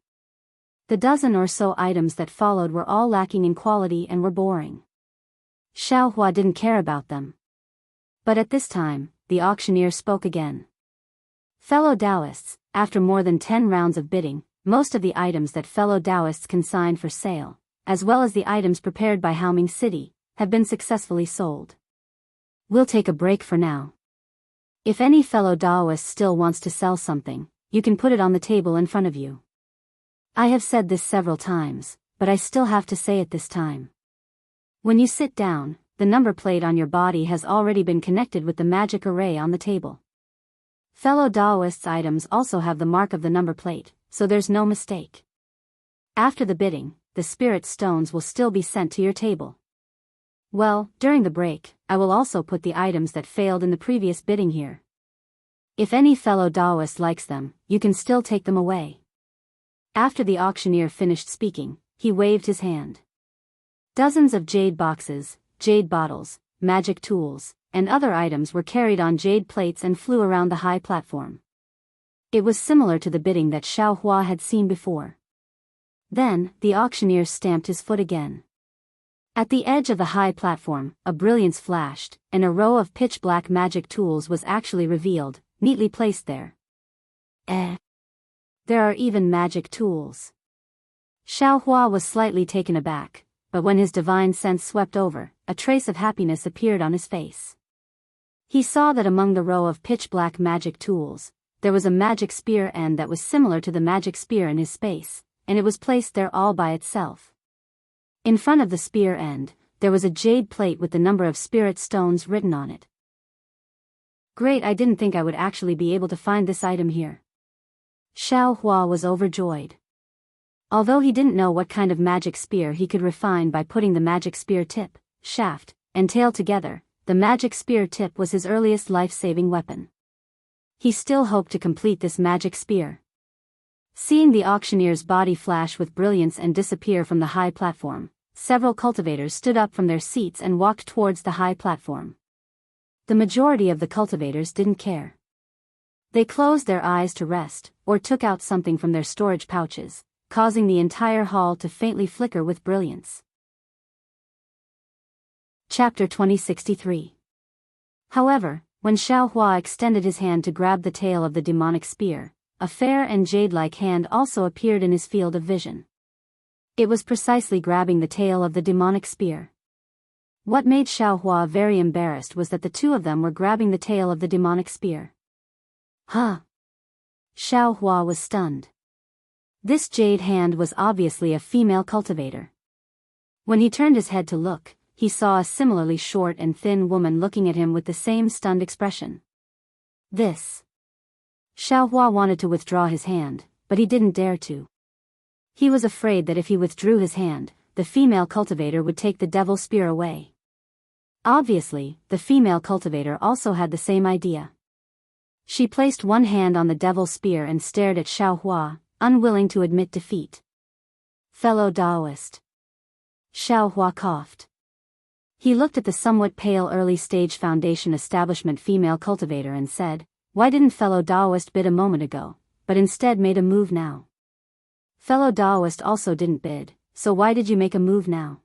The dozen or so items that followed were all lacking in quality and were boring. Xiaohua didn't care about them. But at this time, the auctioneer spoke again. "Fellow Daoists, after more than 10 rounds of bidding, most of the items that fellow Daoists consigned for sale, as well as the items prepared by Haoming City, have been successfully sold. We'll take a break for now. If any fellow Daoist still wants to sell something, you can put it on the table in front of you. I have said this several times, but I still have to say it this time. When you sit down, the number plate on your body has already been connected with the magic array on the table. Fellow Daoists' items also have the mark of the number plate, so there's no mistake. After the bidding, the spirit stones will still be sent to your table. Well, during the break, I will also put the items that failed in the previous bidding here. If any fellow Daoist likes them, you can still take them away." After the auctioneer finished speaking, he waved his hand. Dozens of jade boxes, jade bottles, magic tools, and other items were carried on jade plates and flew around the high platform. It was similar to the bidding that Xiaohua had seen before. Then, the auctioneer stamped his foot again. At the edge of the high platform, a brilliance flashed, and a row of pitch-black magic tools was actually revealed, neatly placed there. There are even magic tools. Xiaohua was slightly taken aback, but when his divine sense swept over, a trace of happiness appeared on his face. He saw that among the row of pitch-black magic tools, there was a magic spear end that was similar to the magic spear in his space, and it was placed there all by itself. In front of the spear end, there was a jade plate with the number of spirit stones written on it. Great, I didn't think I would actually be able to find this item here. Xiao Hua was overjoyed. Although he didn't know what kind of magic spear he could refine by putting the magic spear tip, shaft, and tail together, the magic spear tip was his earliest life-saving weapon. He still hoped to complete this magic spear. Seeing the auctioneer's body flash with brilliance and disappear from the high platform, several cultivators stood up from their seats and walked towards the high platform. The majority of the cultivators didn't care. They closed their eyes to rest, or took out something from their storage pouches, causing the entire hall to faintly flicker with brilliance. Chapter 2063. However, when Xiao Hua extended his hand to grab the tail of the demonic spear, a fair and jade-like hand also appeared in his field of vision. It was precisely grabbing the tail of the demonic spear. What made Xiao Hua very embarrassed was that the two of them were grabbing the tail of the demonic spear. Huh! Xiao Hua was stunned. This jade hand was obviously a female cultivator. When he turned his head to look, he saw a similarly short and thin woman looking at him with the same stunned expression. This. Xiao Hua wanted to withdraw his hand, but he didn't dare to. He was afraid that if he withdrew his hand, the female cultivator would take the devil spear away. Obviously, the female cultivator also had the same idea. She placed one hand on the devil spear and stared at Xiao Hua, unwilling to admit defeat. Fellow Daoist. Xiao Hua coughed. He looked at the somewhat pale early-stage foundation establishment female cultivator and said, "Why didn't fellow Daoist bid a moment ago, but instead made a move now?" Fellow Daoist also didn't bid, so why did you make a move now?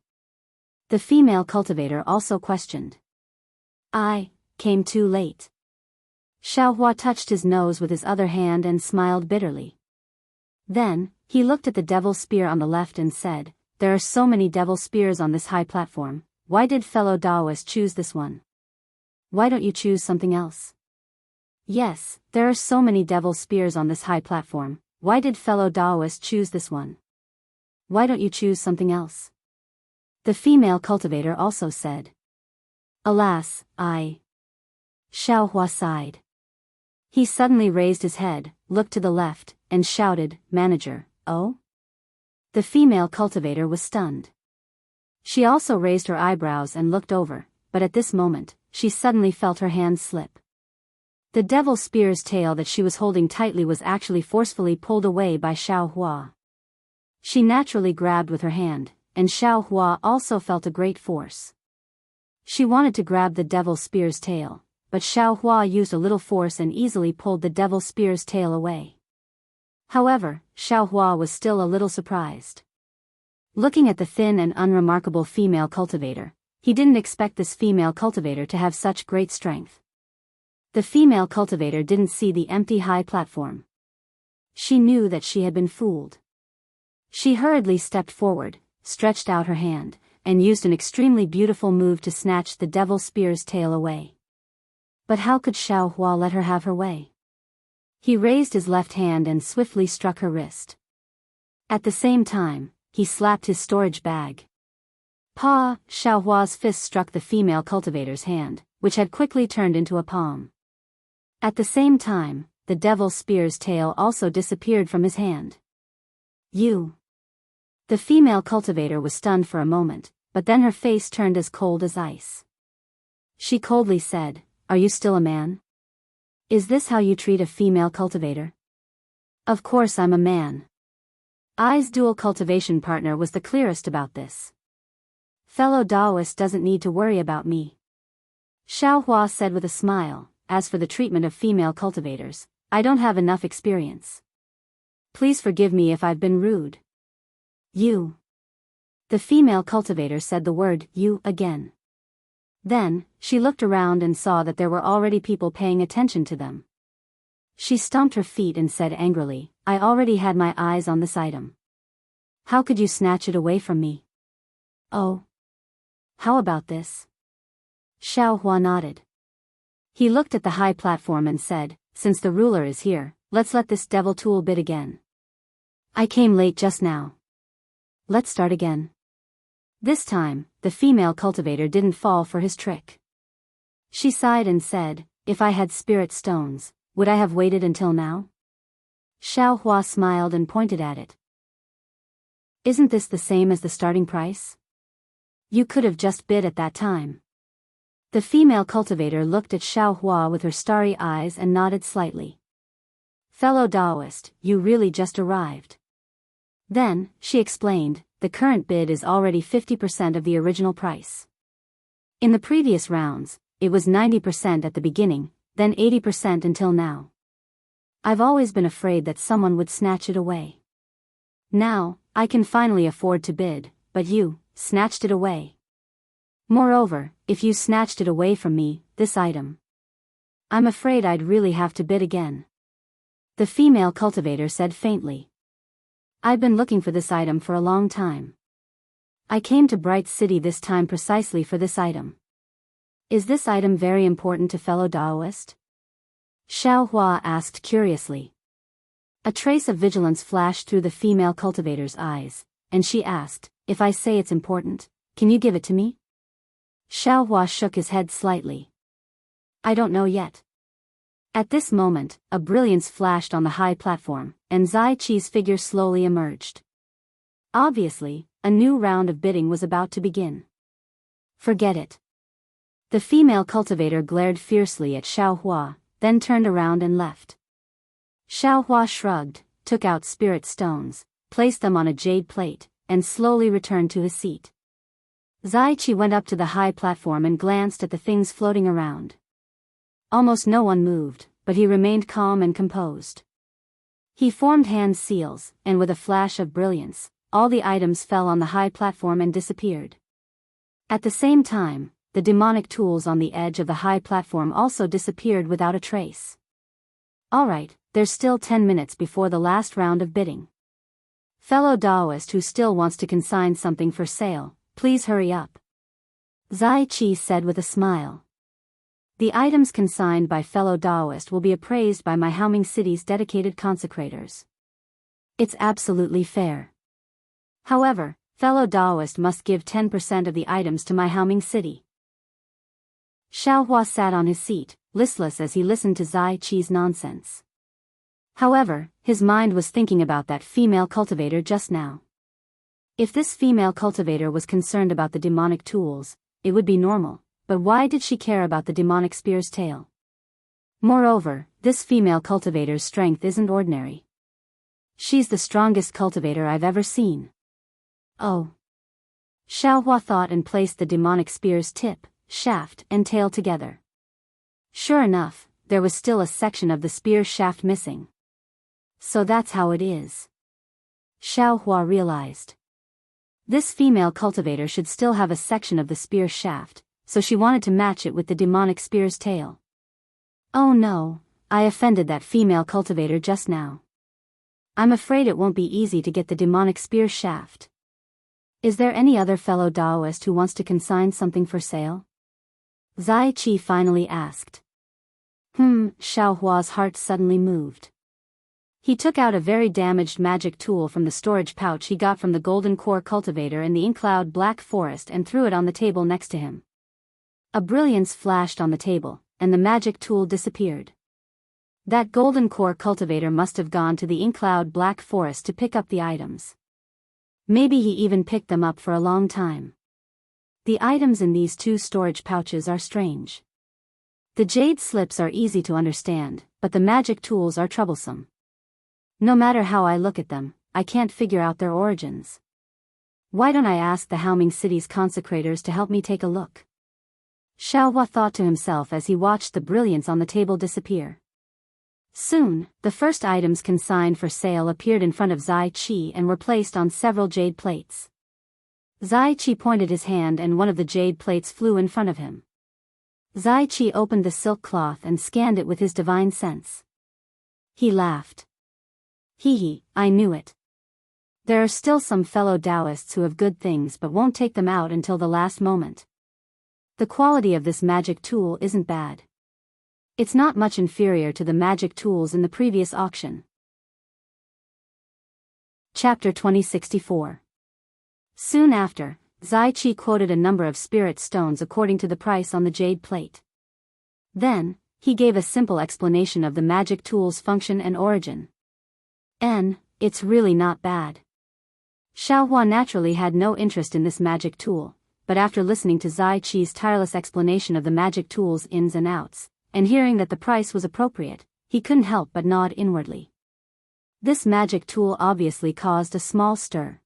The female cultivator also questioned. I came too late. Xiao Hua touched his nose with his other hand and smiled bitterly. Then, he looked at the devil spear on the left and said, "There are so many devil spears on this high platform, why did fellow Daoist choose this one? Why don't you choose something else?" Yes, there are so many devil spears on this high platform, why did fellow Daoist choose this one? Why don't you choose something else? The female cultivator also said. Alas, Xiao Hua sighed. He suddenly raised his head, looked to the left, and shouted, "Manager, oh?" The female cultivator was stunned. She also raised her eyebrows and looked over, but at this moment, she suddenly felt her hand slip. The devil spear's tail that she was holding tightly was actually forcefully pulled away by Xiao Hua. She naturally grabbed with her hand, and Xiao Hua also felt a great force. She wanted to grab the devil spear's tail, but Xiao Hua used a little force and easily pulled the devil spear's tail away. However, Xiao Hua was still a little surprised. Looking at the thin and unremarkable female cultivator, he didn't expect this female cultivator to have such great strength. The female cultivator didn't see the empty high platform. She knew that she had been fooled. She hurriedly stepped forward, stretched out her hand, and used an extremely beautiful move to snatch the devil spear's tail away. But how could Xiao Hua let her have her way? He raised his left hand and swiftly struck her wrist. At the same time, he slapped his storage bag. Pa! Xiao Hua's fist struck the female cultivator's hand, which had quickly turned into a palm. At the same time, the devil spear's tail also disappeared from his hand. You! The female cultivator was stunned for a moment, but then her face turned as cold as ice. She coldly said, "Are you still a man? Is this how you treat a female cultivator?" "Of course I'm a man." I's dual cultivation partner was the clearest about this. "Fellow Daoist doesn't need to worry about me," Xiao Hua said with a smile. "As for the treatment of female cultivators, I don't have enough experience. Please forgive me if I've been rude." "You." The female cultivator said the word "you" again. Then, she looked around and saw that there were already people paying attention to them. She stomped her feet and said angrily, "I already had my eyes on this item. How could you snatch it away from me?" Oh. How about this? Xiao Hua nodded. He looked at the high platform and said, since the ruler is here, let's let this devil tool bid again. I came late just now. Let's start again. This time, the female cultivator didn't fall for his trick. She sighed and said, if I had spirit stones, would I have waited until now? Xiao Hua smiled and pointed at it. Isn't this the same as the starting price? You could have just bid at that time. The female cultivator looked at Xiao Hua with her starry eyes and nodded slightly. Fellow Daoist, you really just arrived. Then, she explained, the current bid is already 50% of the original price. In the previous rounds, it was 90% at the beginning, then 80% until now. I've always been afraid that someone would snatch it away. Now, I can finally afford to bid, but you snatched it away. Moreover, if you snatched it away from me, this item, I'm afraid I'd really have to bid again. The female cultivator said faintly. I've been looking for this item for a long time. I came to Bright City this time precisely for this item. Is this item very important to fellow Daoist? Xiao Hua asked curiously. A trace of vigilance flashed through the female cultivator's eyes, and she asked, if I say it's important, can you give it to me? Xiao Hua shook his head slightly. I don't know yet. At this moment, a brilliance flashed on the high platform, and Zai Qi's figure slowly emerged. Obviously, a new round of bidding was about to begin. Forget it. The female cultivator glared fiercely at Xiao Hua, then turned around and left. Xiao Hua shrugged, took out spirit stones, placed them on a jade plate, and slowly returned to his seat. Zai Qi went up to the high platform and glanced at the things floating around. Almost no one moved, but he remained calm and composed. He formed hand seals, and with a flash of brilliance, all the items fell on the high platform and disappeared. At the same time, the demonic tools on the edge of the high platform also disappeared without a trace. Alright, there's still 10 minutes before the last round of bidding. Fellow Daoist who still wants to consign something for sale, please hurry up. Zai Qi said with a smile. The items consigned by fellow Daoist will be appraised by my Haoming City's dedicated consecrators. It's absolutely fair. However, fellow Daoist must give 10% of the items to my Haoming City. Xiao Hua sat on his seat, listless as he listened to Zai Qi's nonsense. However, his mind was thinking about that female cultivator just now. If this female cultivator was concerned about the demonic tools, it would be normal, but why did she care about the demonic spear's tail? Moreover, this female cultivator's strength isn't ordinary. She's the strongest cultivator I've ever seen. Oh. Xiao Hua thought and placed the demonic spear's tip, shaft, and tail together. Sure enough, there was still a section of the spear's shaft missing. So that's how it is. Xiao Hua realized. This female cultivator should still have a section of the spear shaft, so she wanted to match it with the demonic spear's tail. Oh no, I offended that female cultivator just now. I'm afraid it won't be easy to get the demonic spear shaft. Is there any other fellow Daoist who wants to consign something for sale? Zai Qi finally asked. Xiao Hua's heart suddenly moved. He took out a very damaged magic tool from the storage pouch he got from the golden core cultivator in the Incloud Black Forest and threw it on the table next to him. A brilliance flashed on the table, and the magic tool disappeared. That golden core cultivator must have gone to the Incloud Black Forest to pick up the items. Maybe he even picked them up for a long time. The items in these two storage pouches are strange. The jade slips are easy to understand, but the magic tools are troublesome. No matter how I look at them, I can't figure out their origins. Why don't I ask the Haoming City's consecrators to help me take a look? Xiao Hua thought to himself as he watched the brilliance on the table disappear. Soon, the first items consigned for sale appeared in front of Zai Qi and were placed on several jade plates. Zai Qi pointed his hand and one of the jade plates flew in front of him. Zai Qi opened the silk cloth and scanned it with his divine sense. He laughed. Hee hee, I knew it. There are still some fellow Daoists who have good things but won't take them out until the last moment. The quality of this magic tool isn't bad. It's not much inferior to the magic tools in the previous auction. Chapter 2064. Soon after, Zai Qi quoted a number of spirit stones according to the price on the jade plate. Then, he gave a simple explanation of the magic tool's function and origin. It's really not bad. Xiaohua naturally had no interest in this magic tool, but after listening to Zai Qi's tireless explanation of the magic tool's ins and outs, and hearing that the price was appropriate, he couldn't help but nod inwardly. This magic tool obviously caused a small stir.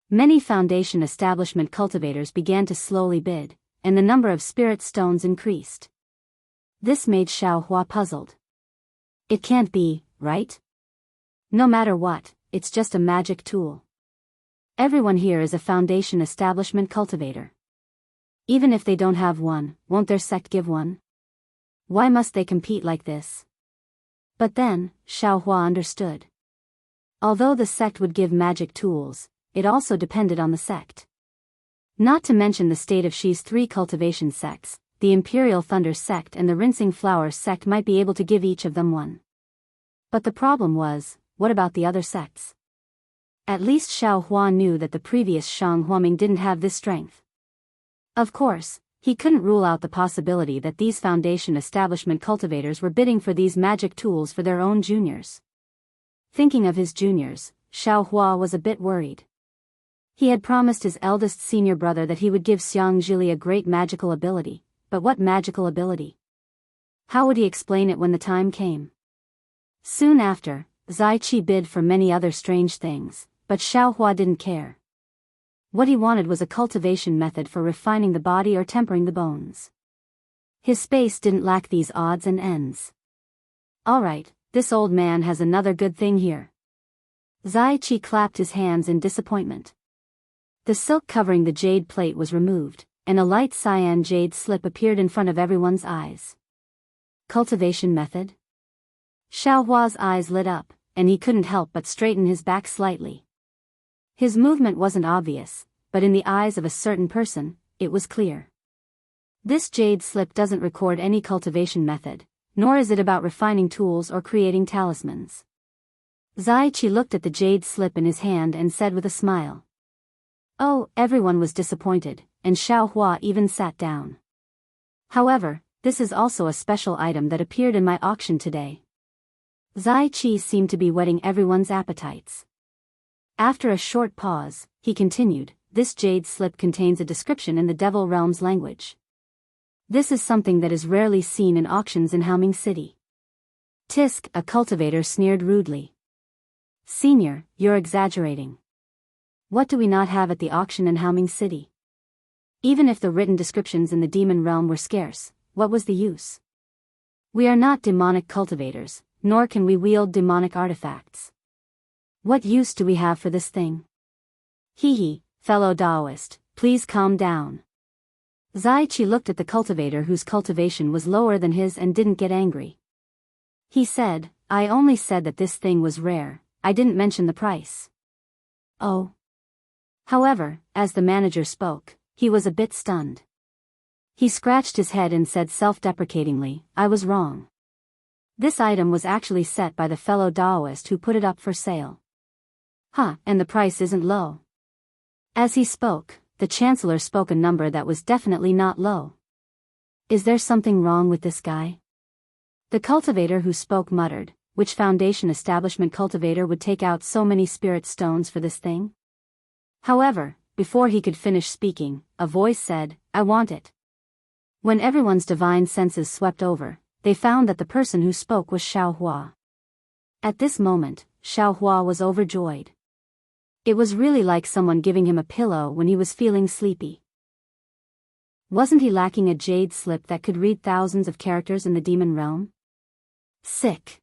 Many foundation establishment cultivators began to slowly bid, and the number of spirit stones increased. This made Xiaohua puzzled. It can't be, right? No matter what, it's just a magic tool. Everyone here is a foundation establishment cultivator. Even if they don't have one, won't their sect give one? Why must they compete like this? But then, Xiaohua understood. Although the sect would give magic tools, it also depended on the sect. Not to mention the state of Shi's 3 cultivation sects, the Imperial Thunder sect and the Rinsing Flowers sect might be able to give each of them one. But the problem was, what about the other sects? At least Xiaohua knew that the previous Shang Huaming didn't have this strength. Of course, he couldn't rule out the possibility that these foundation establishment cultivators were bidding for these magic tools for their own juniors. Thinking of his juniors, Xiaohua was a bit worried. He had promised his eldest senior brother that he would give Xiangzhili a great magical ability, but what magical ability? How would he explain it when the time came? Soon after, Zai Qi bid for many other strange things, but Xiaohua didn't care. What he wanted was a cultivation method for refining the body or tempering the bones. His space didn't lack these odds and ends. Alright, this old man has another good thing here. Zai Qi clapped his hands in disappointment. The silk covering the jade plate was removed, and a light cyan jade slip appeared in front of everyone's eyes. Cultivation method? Xiaohua's eyes lit up, and he couldn't help but straighten his back slightly. His movement wasn't obvious, but in the eyes of a certain person, it was clear. This jade slip doesn't record any cultivation method, nor is it about refining tools or creating talismans. Zai Qi looked at the jade slip in his hand and said with a smile. Oh, everyone was disappointed, and Xiaohua even sat down. However, this is also a special item that appeared in my auction today. Zai Qi seemed to be whetting everyone's appetites. After a short pause, he continued, this jade slip contains a description in the Devil Realm's language. This is something that is rarely seen in auctions in Haoming City. Tisk, a cultivator, sneered rudely. Senior, you're exaggerating. What do we not have at the auction in Haoming City? Even if the written descriptions in the demon realm were scarce, what was the use? We are not demonic cultivators, nor can we wield demonic artifacts. What use do we have for this thing? Hee, fellow Daoist, please calm down. Zai Qi looked at the cultivator whose cultivation was lower than his and didn't get angry. He said, I only said that this thing was rare, I didn't mention the price. Oh. However, as the manager spoke, he was a bit stunned. He scratched his head and said self-deprecatingly, I was wrong. This item was actually set by the fellow Daoist who put it up for sale. And the price isn't low. As he spoke, the Chancellor spoke a number that was definitely not low. Is there something wrong with this guy? The cultivator who spoke muttered, which foundation establishment cultivator would take out so many spirit stones for this thing? However, before he could finish speaking, a voice said, I want it. When everyone's divine senses swept over, they found that the person who spoke was Xiaohua. At this moment, Xiaohua was overjoyed. It was really like someone giving him a pillow when he was feeling sleepy. Wasn't he lacking a jade slip that could read thousands of characters in the demon realm? Sick.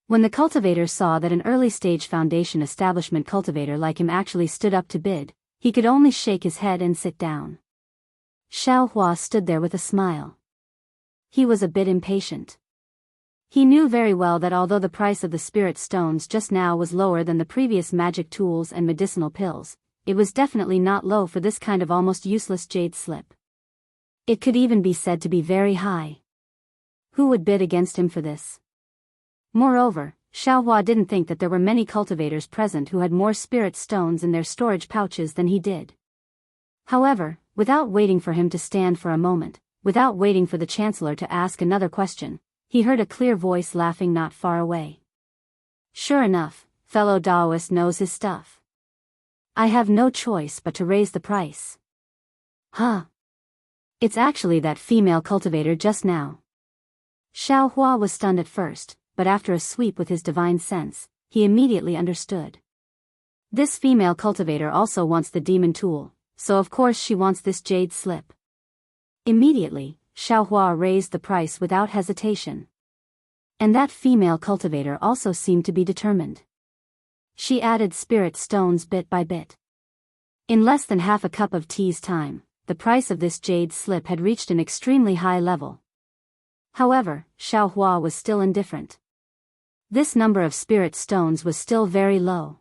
When the cultivator saw that an early-stage foundation establishment cultivator like him actually stood up to bid, he could only shake his head and sit down. Xiaohua stood there with a smile. He was a bit impatient. He knew very well that although the price of the spirit stones just now was lower than the previous magic tools and medicinal pills, it was definitely not low for this kind of almost useless jade slip. It could even be said to be very high. Who would bid against him for this? Moreover, Xiaohua didn't think that there were many cultivators present who had more spirit stones in their storage pouches than he did. However, without waiting for him to stand for a moment, without waiting for the chancellor to ask another question, he heard a clear voice laughing not far away. Sure enough, fellow Daoist knows his stuff. I have no choice but to raise the price. Huh? It's actually that female cultivator just now. Xiaohua was stunned at first, but after a sweep with his divine sense, he immediately understood. This female cultivator also wants the demon tool, so of course she wants this jade slip. Immediately, Xiaohua raised the price without hesitation. And that female cultivator also seemed to be determined. She added spirit stones bit by bit. In less than half a cup of tea's time, the price of this jade slip had reached an extremely high level. However, Xiaohua was still indifferent. This number of spirit stones was still very low.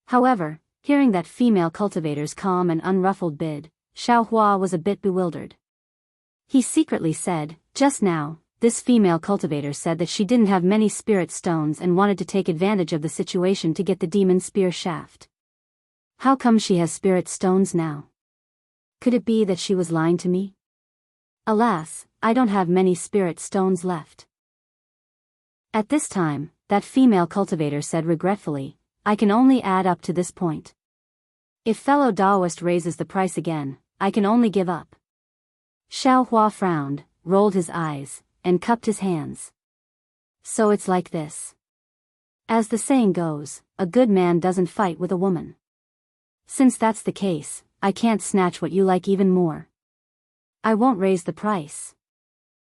However, hearing that female cultivator's calm and unruffled bid, Xiaohua was a bit bewildered. He secretly said, just now, this female cultivator said that she didn't have many spirit stones and wanted to take advantage of the situation to get the demon spear shaft. How come she has spirit stones now? Could it be that she was lying to me? Alas, I don't have many spirit stones left. At this time, that female cultivator said regretfully, I can only add up to this point. If fellow Daoist raises the price again, I can only give up. Xiaohua frowned, rolled his eyes, and cupped his hands. So it's like this. As the saying goes, a good man doesn't fight with a woman. Since that's the case, I can't snatch what you like even more. I won't raise the price.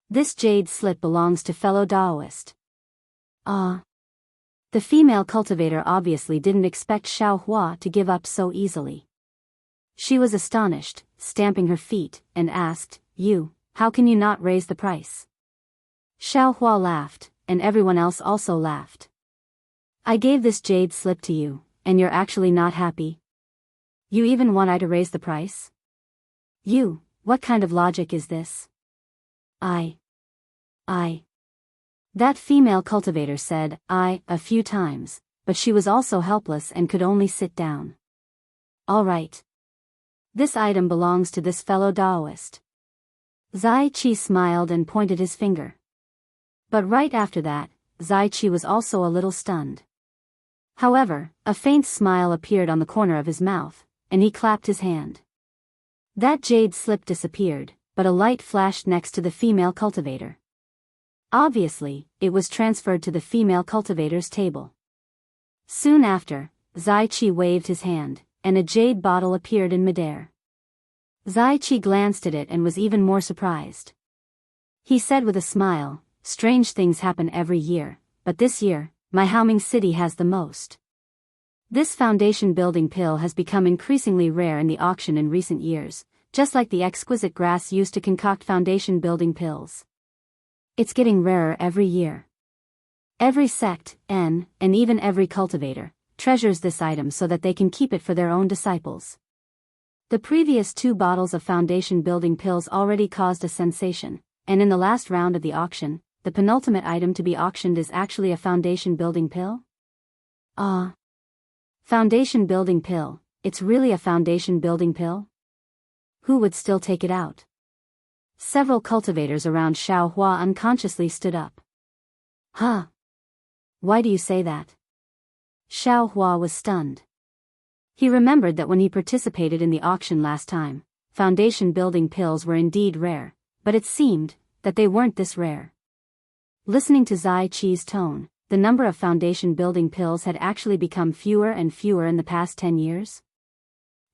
This jade slip belongs to fellow Daoist. Ah. The female cultivator obviously didn't expect Xiaohua to give up so easily. She was astonished, stamping her feet, and asked, how can you not raise the price? Xiaohua laughed, and everyone else also laughed. I gave this jade slip to you, and you're actually not happy? You even want I to raise the price? What kind of logic is this? I. That female cultivator said, a few times, but she was also helpless and could only sit down. All right. This item belongs to this fellow Daoist. Zai Qi smiled and pointed his finger. But right after that, Zai Qi was also a little stunned. However, a faint smile appeared on the corner of his mouth, and he clapped his hand. That jade slip disappeared, but a light flashed next to the female cultivator. Obviously, it was transferred to the female cultivator's table. Soon after, Zai Qi waved his hand, and a jade bottle appeared in midair. Zai Qi glanced at it and was even more surprised. He said with a smile, strange things happen every year, but this year, my Haoming city has the most. This foundation building pill has become increasingly rare in the auction in recent years, just like the exquisite grass used to concoct foundation building pills. It's getting rarer every year. Every sect, and even every cultivator, treasures this item so that they can keep it for their own disciples. The previous 2 bottles of foundation building pills already caused a sensation, and in the last round of the auction, the penultimate item to be auctioned is actually a foundation building pill? Foundation building pill, it's really a foundation building pill? Who would still take it out? Several cultivators around Xiaohua unconsciously stood up. Huh? Why do you say that? Xiaohua was stunned. He remembered that when he participated in the auction last time, foundation building pills were indeed rare, but it seemed that they weren't this rare. Listening to Zai Qi's tone, the number of foundation building pills had actually become fewer and fewer in the past 10 years.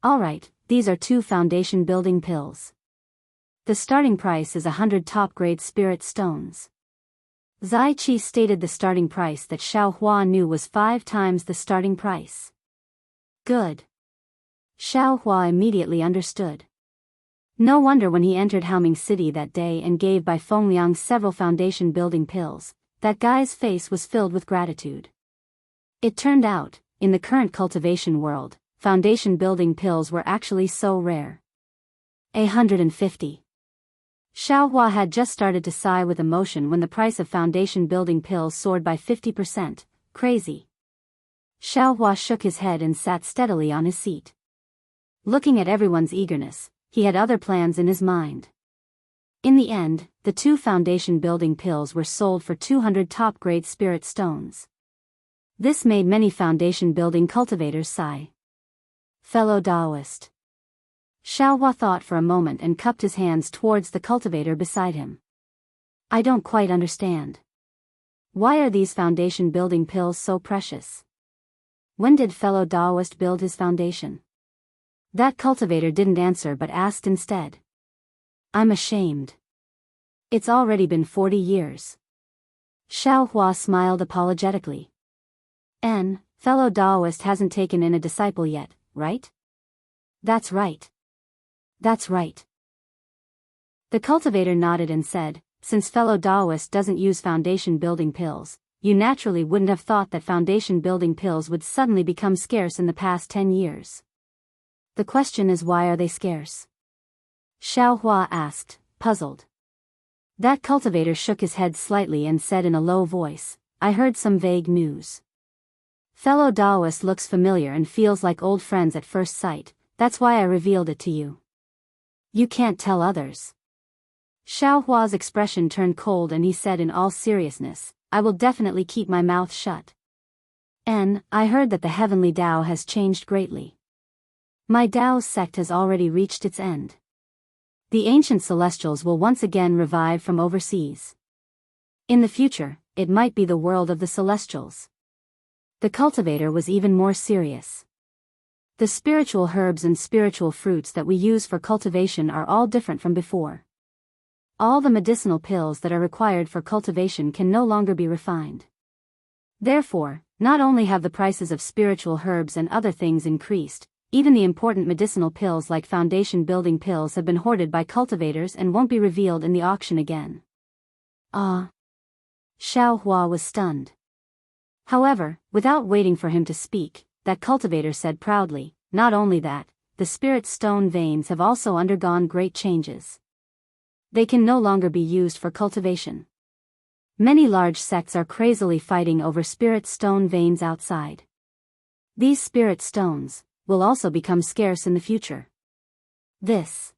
Alright, these are 2 foundation building pills. The starting price is 100 top-grade spirit stones. Zai Qi stated the starting price that Xiaohua knew was 5 times the starting price. Good. Xiaohua immediately understood. No wonder when he entered Haoming City that day and gave Bai Fengliang several foundation building pills, that guy's face was filled with gratitude. It turned out, in the current cultivation world, foundation building pills were actually so rare. 150. Xiaohua had just started to sigh with emotion when the price of foundation building pills soared by 50%. Crazy. Xiaohua shook his head and sat steadily on his seat. Looking at everyone's eagerness, he had other plans in his mind. In the end, the 2 foundation building pills were sold for 200 top-grade spirit stones. This made many foundation building cultivators sigh. Fellow Daoist. Xiaohua thought for a moment and cupped his hands towards the cultivator beside him. I don't quite understand. Why are these foundation building pills so precious? When did fellow Daoist build his foundation? That cultivator didn't answer but asked instead. I'm ashamed. It's already been 40 years. Xiaohua smiled apologetically. Fellow Daoist hasn't taken in a disciple yet, right? That's right. That's right. The cultivator nodded and said, since fellow Daoist doesn't use foundation building pills, you naturally wouldn't have thought that foundation building pills would suddenly become scarce in the past 10 years. The question is, why are they scarce? Xiaohua asked, puzzled. That cultivator shook his head slightly and said in a low voice, I heard some vague news. Fellow Daoist looks familiar and feels like old friends at first sight, that's why I revealed it to you. You can't tell others. Xiaohua's expression turned cold and he said in all seriousness, I will definitely keep my mouth shut. I heard that the heavenly Tao has changed greatly. My Dao's sect has already reached its end. The ancient celestials will once again revive from overseas. In the future, it might be the world of the celestials. The cultivator was even more serious. The spiritual herbs and spiritual fruits that we use for cultivation are all different from before. All the medicinal pills that are required for cultivation can no longer be refined. Therefore, not only have the prices of spiritual herbs and other things increased, even the important medicinal pills like foundation building pills have been hoarded by cultivators and won't be revealed in the auction again. Xiaohua was stunned. However, without waiting for him to speak, that cultivator said proudly, not only that, the spirit stone veins have also undergone great changes. They can no longer be used for cultivation. Many large sects are crazily fighting over spirit stone veins outside. These spirit stones will also become scarce in the future. This.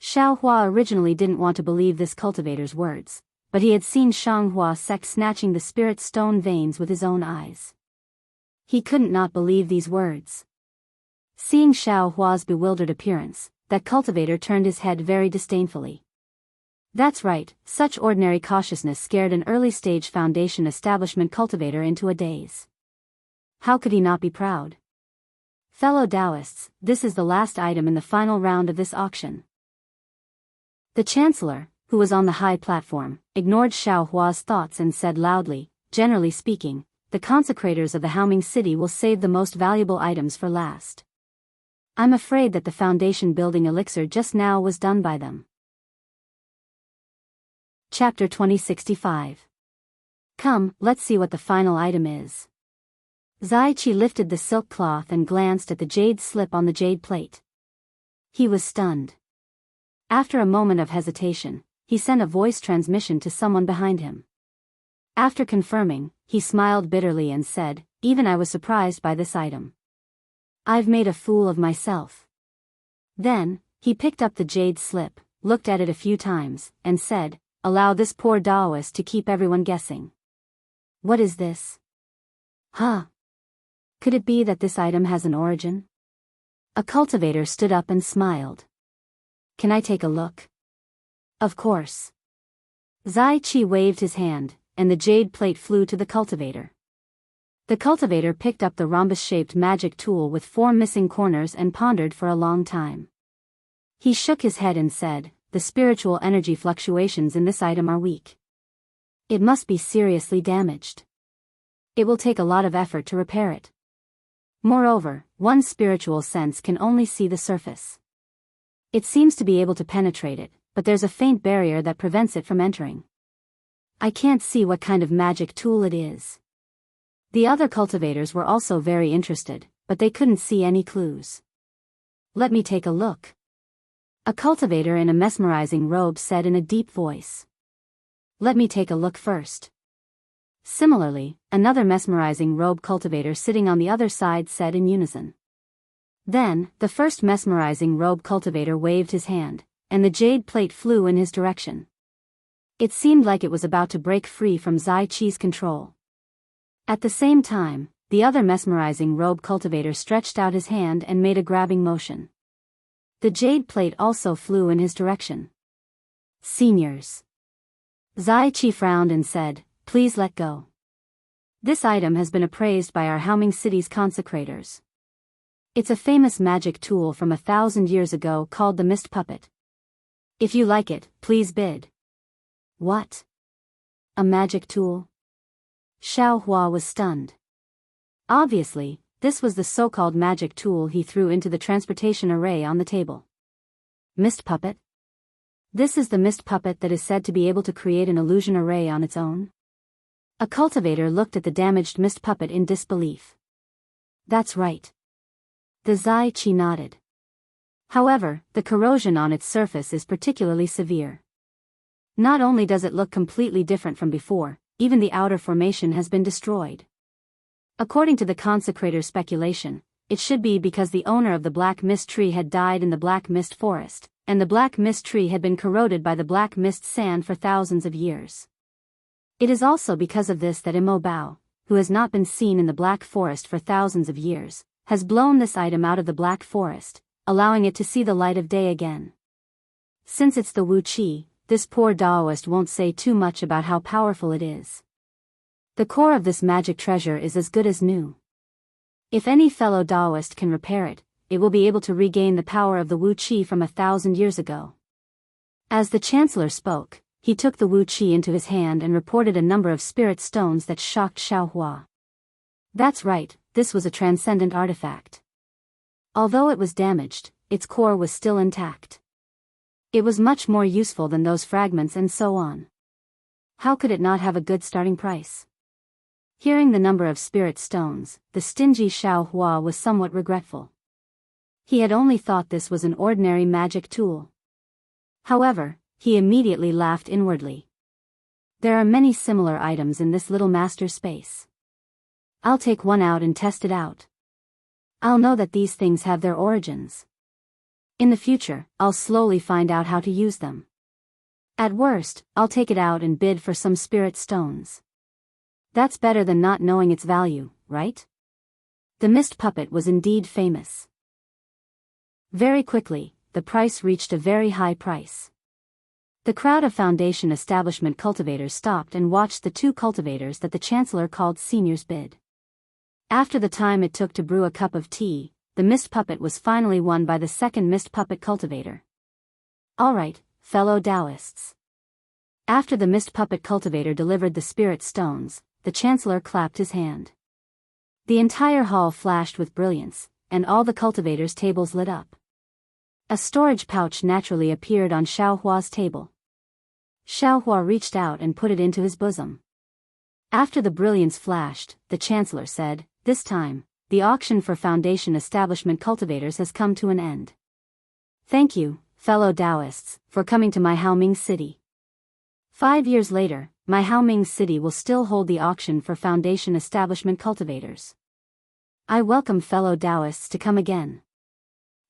Xiaohua originally didn't want to believe this cultivator's words, but he had seen Xianghua sect snatching the spirit stone veins with his own eyes. He couldn't not believe these words. Seeing Xiaohua's bewildered appearance, that cultivator turned his head very disdainfully. That's right, such ordinary cautiousness scared an early-stage foundation establishment cultivator into a daze. How could he not be proud? Fellow Daoists, this is the last item in the final round of this auction. The Chancellor, who was on the high platform, ignored Xiaohua's thoughts and said loudly, generally speaking, the consecrators of the Haoming City will save the most valuable items for last. I'm afraid that the foundation building elixir just now was done by them. Chapter 2065. Come, let's see what the final item is. Zaiqi lifted the silk cloth and glanced at the jade slip on the jade plate. He was stunned. After a moment of hesitation, he sent a voice transmission to someone behind him. After confirming, he smiled bitterly and said, even I was surprised by this item. I've made a fool of myself. Then, he picked up the jade slip, looked at it a few times, and said, allow this poor Daoist to keep everyone guessing. What is this? Could it be that this item has an origin? A cultivator stood up and smiled. Can I take a look? Of course. Zaiqi waved his hand, and the jade plate flew to the cultivator. The cultivator picked up the rhombus-shaped magic tool with 4 missing corners and pondered for a long time. He shook his head and said, the spiritual energy fluctuations in this item are weak. It must be seriously damaged. It will take a lot of effort to repair it. Moreover, one's spiritual sense can only see the surface. It seems to be able to penetrate it, but there's a faint barrier that prevents it from entering. I can't see what kind of magic tool it is. The other cultivators were also very interested, but they couldn't see any clues. Let me take a look. A cultivator in a mesmerizing robe said in a deep voice. Let me take a look first. Similarly, another mesmerizing robe cultivator sitting on the other side said in unison. Then, the first mesmerizing robe cultivator waved his hand, and the jade plate flew in his direction. It seemed like it was about to break free from Zai Qi's control. At the same time, the other mesmerizing robe cultivator stretched out his hand and made a grabbing motion. The jade plate also flew in his direction. Seniors. Zai Qi frowned and said, please let go. This item has been appraised by our Haoming City's consecrators. It's a famous magic tool from 1,000 years ago called the Mist Puppet. If you like it, please bid. What? A magic tool? Xiao Hua was stunned. Obviously, this was the so-called magic tool he threw into the transportation array on the table. Mist Puppet? This is the Mist Puppet that is said to be able to create an illusion array on its own? A cultivator looked at the damaged Mist Puppet in disbelief. That's right. The Zai Qi nodded. However, the corrosion on its surface is particularly severe. Not only does it look completely different from before, even the outer formation has been destroyed. According to the consecrator's speculation, it should be because the owner of the Black Mist Tree had died in the Black Mist Forest, and the Black Mist Tree had been corroded by the Black Mist Sand for thousands of years. It is also because of this that Imo Bao, who has not been seen in the Black Forest for thousands of years, has blown this item out of the Black Forest, allowing it to see the light of day again. Since it's the Wu Qi, this poor Daoist won't say too much about how powerful it is. The core of this magic treasure is as good as new. If any fellow Daoist can repair it, it will be able to regain the power of the Wu Qi from 1,000 years ago. As the Chancellor spoke, he took the Wu Qi into his hand and reported a number of spirit stones that shocked Xiao Hua. That's right, this was a transcendent artifact. Although it was damaged, its core was still intact. It was much more useful than those fragments and so on. How could it not have a good starting price? Hearing the number of spirit stones, the stingy Xiao Hua was somewhat regretful. He had only thought this was an ordinary magic tool. However, he immediately laughed inwardly. There are many similar items in this little master space. I'll take one out and test it out. I'll know that these things have their origins. In the future, I'll slowly find out how to use them. At worst, I'll take it out and bid for some spirit stones. That's better than not knowing its value, right? The Mist Puppet was indeed famous. Very quickly, the price reached a very high price. The crowd of Foundation establishment cultivators stopped and watched the two cultivators that the Chancellor called seniors bid. After the time it took to brew a cup of tea, the Mist Puppet was finally won by the second Mist Puppet cultivator. Alright, fellow Daoists. After the Mist Puppet cultivator delivered the spirit stones, the Chancellor clapped his hand. The entire hall flashed with brilliance, and all the cultivators' tables lit up. A storage pouch naturally appeared on Xiao Hua's table. Xiao Hua reached out and put it into his bosom. After the brilliance flashed, the Chancellor said, "This time, the auction for Foundation establishment cultivators has come to an end. Thank you, fellow Daoists, for coming to my Haoming City. 5 years later, my Haoming City will still hold the auction for Foundation establishment cultivators. I welcome fellow Daoists to come again.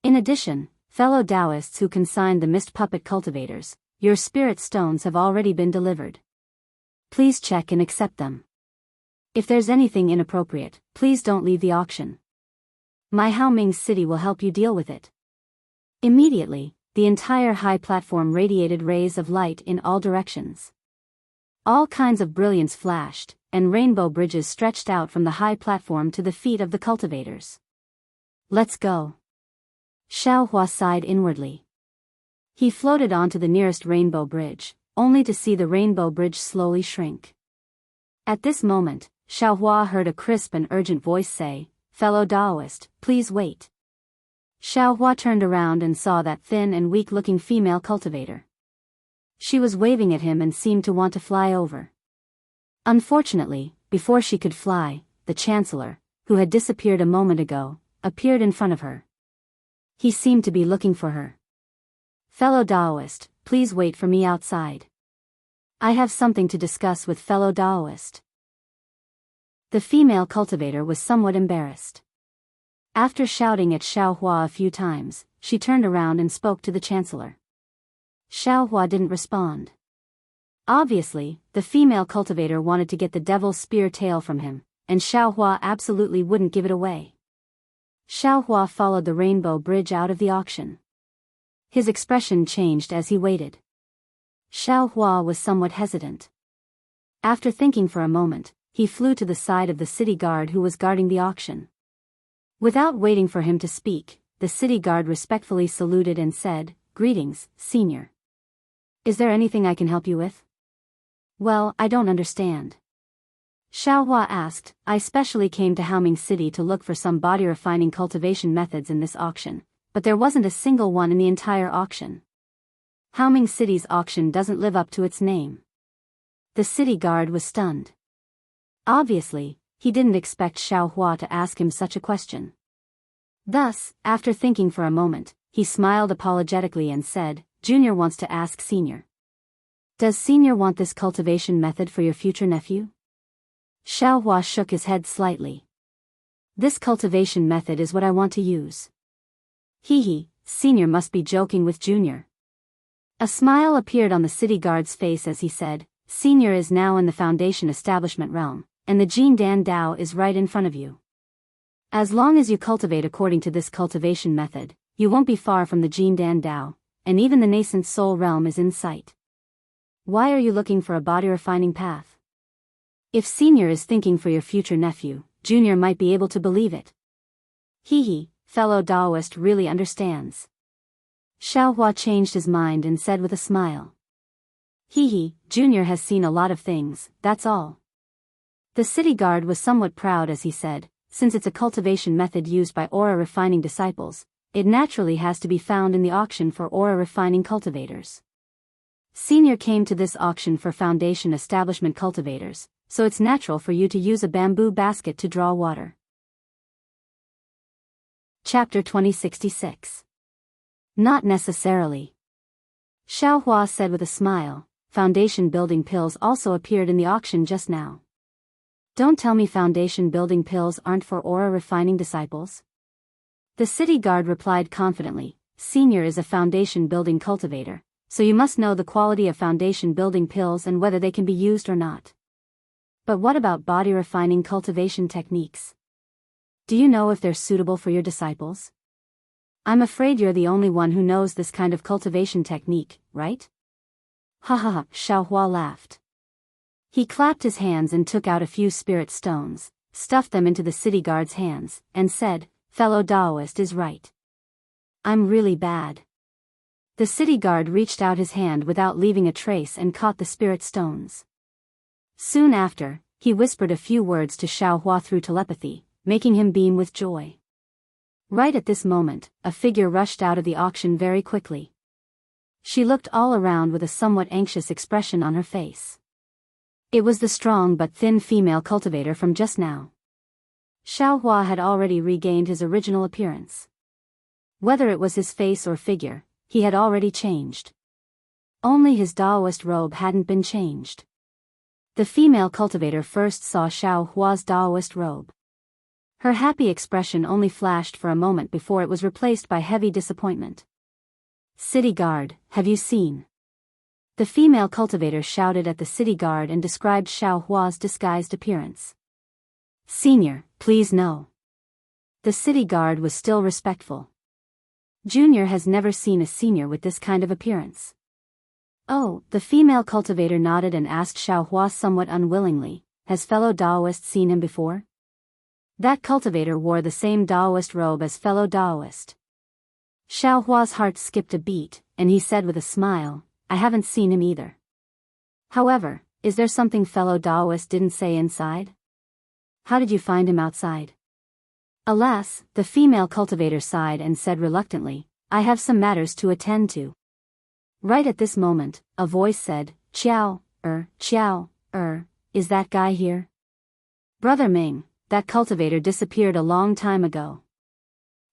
In addition, fellow Daoists who consigned the Mist Puppet cultivators, your spirit stones have already been delivered. Please check and accept them. If there's anything inappropriate, please don't leave the auction. My Haoming City will help you deal with it." Immediately, the entire high platform radiated rays of light in all directions. All kinds of brilliance flashed, and rainbow bridges stretched out from the high platform to the feet of the cultivators. "Let's go." Xiao Hua sighed inwardly. He floated onto the nearest rainbow bridge, only to see the rainbow bridge slowly shrink. At this moment, Xiao Hua heard a crisp and urgent voice say, "Fellow Daoist, please wait." Xiao Hua turned around and saw that thin and weak-looking female cultivator. She was waving at him and seemed to want to fly over. Unfortunately, before she could fly, the Chancellor, who had disappeared a moment ago, appeared in front of her. He seemed to be looking for her. "Fellow Daoist, please wait for me outside. I have something to discuss with fellow Daoist." The female cultivator was somewhat embarrassed. After shouting at Xiao Hua a few times, she turned around and spoke to the Chancellor. Xiao Hua didn't respond. Obviously, the female cultivator wanted to get the devil's spear tail from him, and Xiao Hua absolutely wouldn't give it away. Xiao Hua followed the rainbow bridge out of the auction. His expression changed as he waited. Xiao Hua was somewhat hesitant. After thinking for a moment, he flew to the side of the city guard who was guarding the auction. Without waiting for him to speak, the city guard respectfully saluted and said, "Greetings, Senior. Is there anything I can help you with?" "Well, I don't understand." Xiao Hua asked. "I specially came to Haoming City to look for some body refining cultivation methods in this auction, but there wasn't a single one in the entire auction. Haoming City's auction doesn't live up to its name." The city guard was stunned. Obviously, he didn't expect Xiao Hua to ask him such a question. Thus, after thinking for a moment, he smiled apologetically and said, "Junior wants to ask Senior. Does Senior want this cultivation method for your future nephew?" Xiao Hua shook his head slightly. "This cultivation method is what I want to use." Hee, Senior must be joking with Junior. A smile appeared on the city guard's face as he said, "Senior is now in the Foundation establishment realm, and the Jindan Dao is right in front of you. As long as you cultivate according to this cultivation method, you won't be far from the Jindan Dao, and even the nascent soul realm is in sight. Why are you looking for a body refining path? If Senior is thinking for your future nephew, Junior might be able to believe it." Hee, fellow Daoist really understands. Xiao Hua changed his mind and said with a smile. Hee, Junior has seen a lot of things, that's all. The city guard was somewhat proud as he said, since it's a cultivation method used by aura refining disciples, it naturally has to be found in the auction for aura refining cultivators. Senior came to this auction for Foundation establishment cultivators, so it's natural for you to use a bamboo basket to draw water. Chapter 2066. Not necessarily. Xiao Hua said with a smile. Foundation building pills also appeared in the auction just now. Don't tell me foundation building pills aren't for aura refining disciples? The city guard replied confidently, Senior is a foundation building cultivator, so you must know the quality of foundation building pills and whether they can be used or not. But what about body refining cultivation techniques? Do you know if they're suitable for your disciples? I'm afraid you're the only one who knows this kind of cultivation technique, right? Ha ha ha, Xiao Hua laughed. He clapped his hands and took out a few spirit stones, stuffed them into the city guard's hands, and said, "Fellow Daoist is right. I'm really bad." The city guard reached out his hand without leaving a trace and caught the spirit stones. Soon after, he whispered a few words to Xiao Hua through telepathy, making him beam with joy. Right at this moment, a figure rushed out of the auction very quickly. She looked all around with a somewhat anxious expression on her face. It was the strong but thin female cultivator from just now. Xiao Hua had already regained his original appearance. Whether it was his face or figure, he had already changed. Only his Daoist robe hadn't been changed. The female cultivator first saw Xiao Hua's Daoist robe. Her happy expression only flashed for a moment before it was replaced by heavy disappointment. "City guard, have you seen?" The female cultivator shouted at the city guard and described Xiao Hua's disguised appearance. "Senior, please no." The city guard was still respectful. Junior has never seen a senior with this kind of appearance. Oh, the female cultivator nodded and asked Xiao Hua somewhat unwillingly, "Has fellow Daoist seen him before?" That cultivator wore the same Daoist robe as fellow Daoist. Xiao Hua's heart skipped a beat, and he said with a smile, "I haven't seen him either. However, is there something fellow Daoist didn't say inside? How did you find him outside?" Alas, the female cultivator sighed and said reluctantly, "I have some matters to attend to." Right at this moment, a voice said, Chiao, is that guy here? Brother Ming, that cultivator disappeared a long time ago.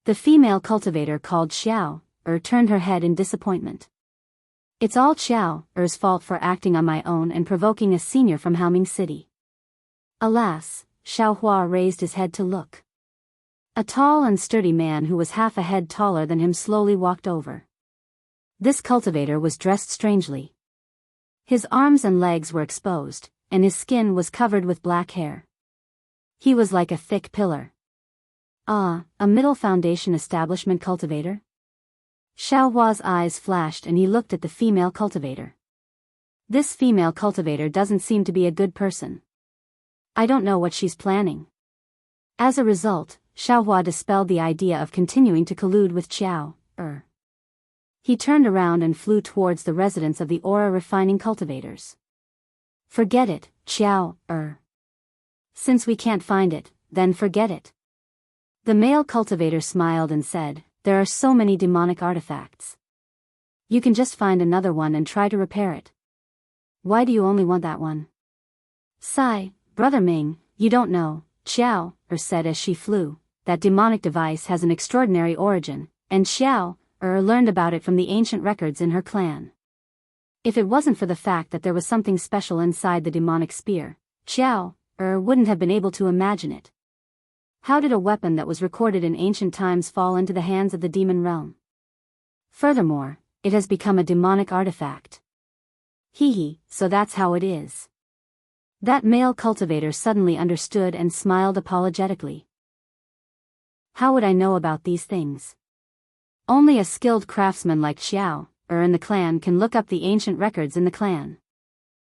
The female cultivator called Xiao turned her head in disappointment. It's all Xiao's fault for acting on my own and provoking a senior from Haoming City. Alas, Xiaohua raised his head to look. A tall and sturdy man who was half a head taller than him slowly walked over. This cultivator was dressed strangely. His arms and legs were exposed, and his skin was covered with black hair. He was like a thick pillar. Ah, a middle foundation establishment cultivator? Xiaohua's eyes flashed and he looked at the female cultivator. This female cultivator doesn't seem to be a good person. I don't know what she's planning. As a result, Xiaohua dispelled the idea of continuing to collude with Xiao. He turned around and flew towards the residence of the aura refining cultivators. Forget it, Xiao. Since we can't find it, then forget it. The male cultivator smiled and said, there are so many demonic artifacts. You can just find another one and try to repair it. Why do you only want that one? Sigh, Brother Ming, you don't know, Xiao said as she flew, that demonic device has an extraordinary origin, and Xiao learned about it from the ancient records in her clan. If it wasn't for the fact that there was something special inside the demonic spear, Xiao wouldn't have been able to imagine it. How did a weapon that was recorded in ancient times fall into the hands of the demon realm? Furthermore, it has become a demonic artifact. So that's how it is. That male cultivator suddenly understood and smiled apologetically. How would I know about these things? Only a skilled craftsman like Xiao in the clan can look up the ancient records in the clan.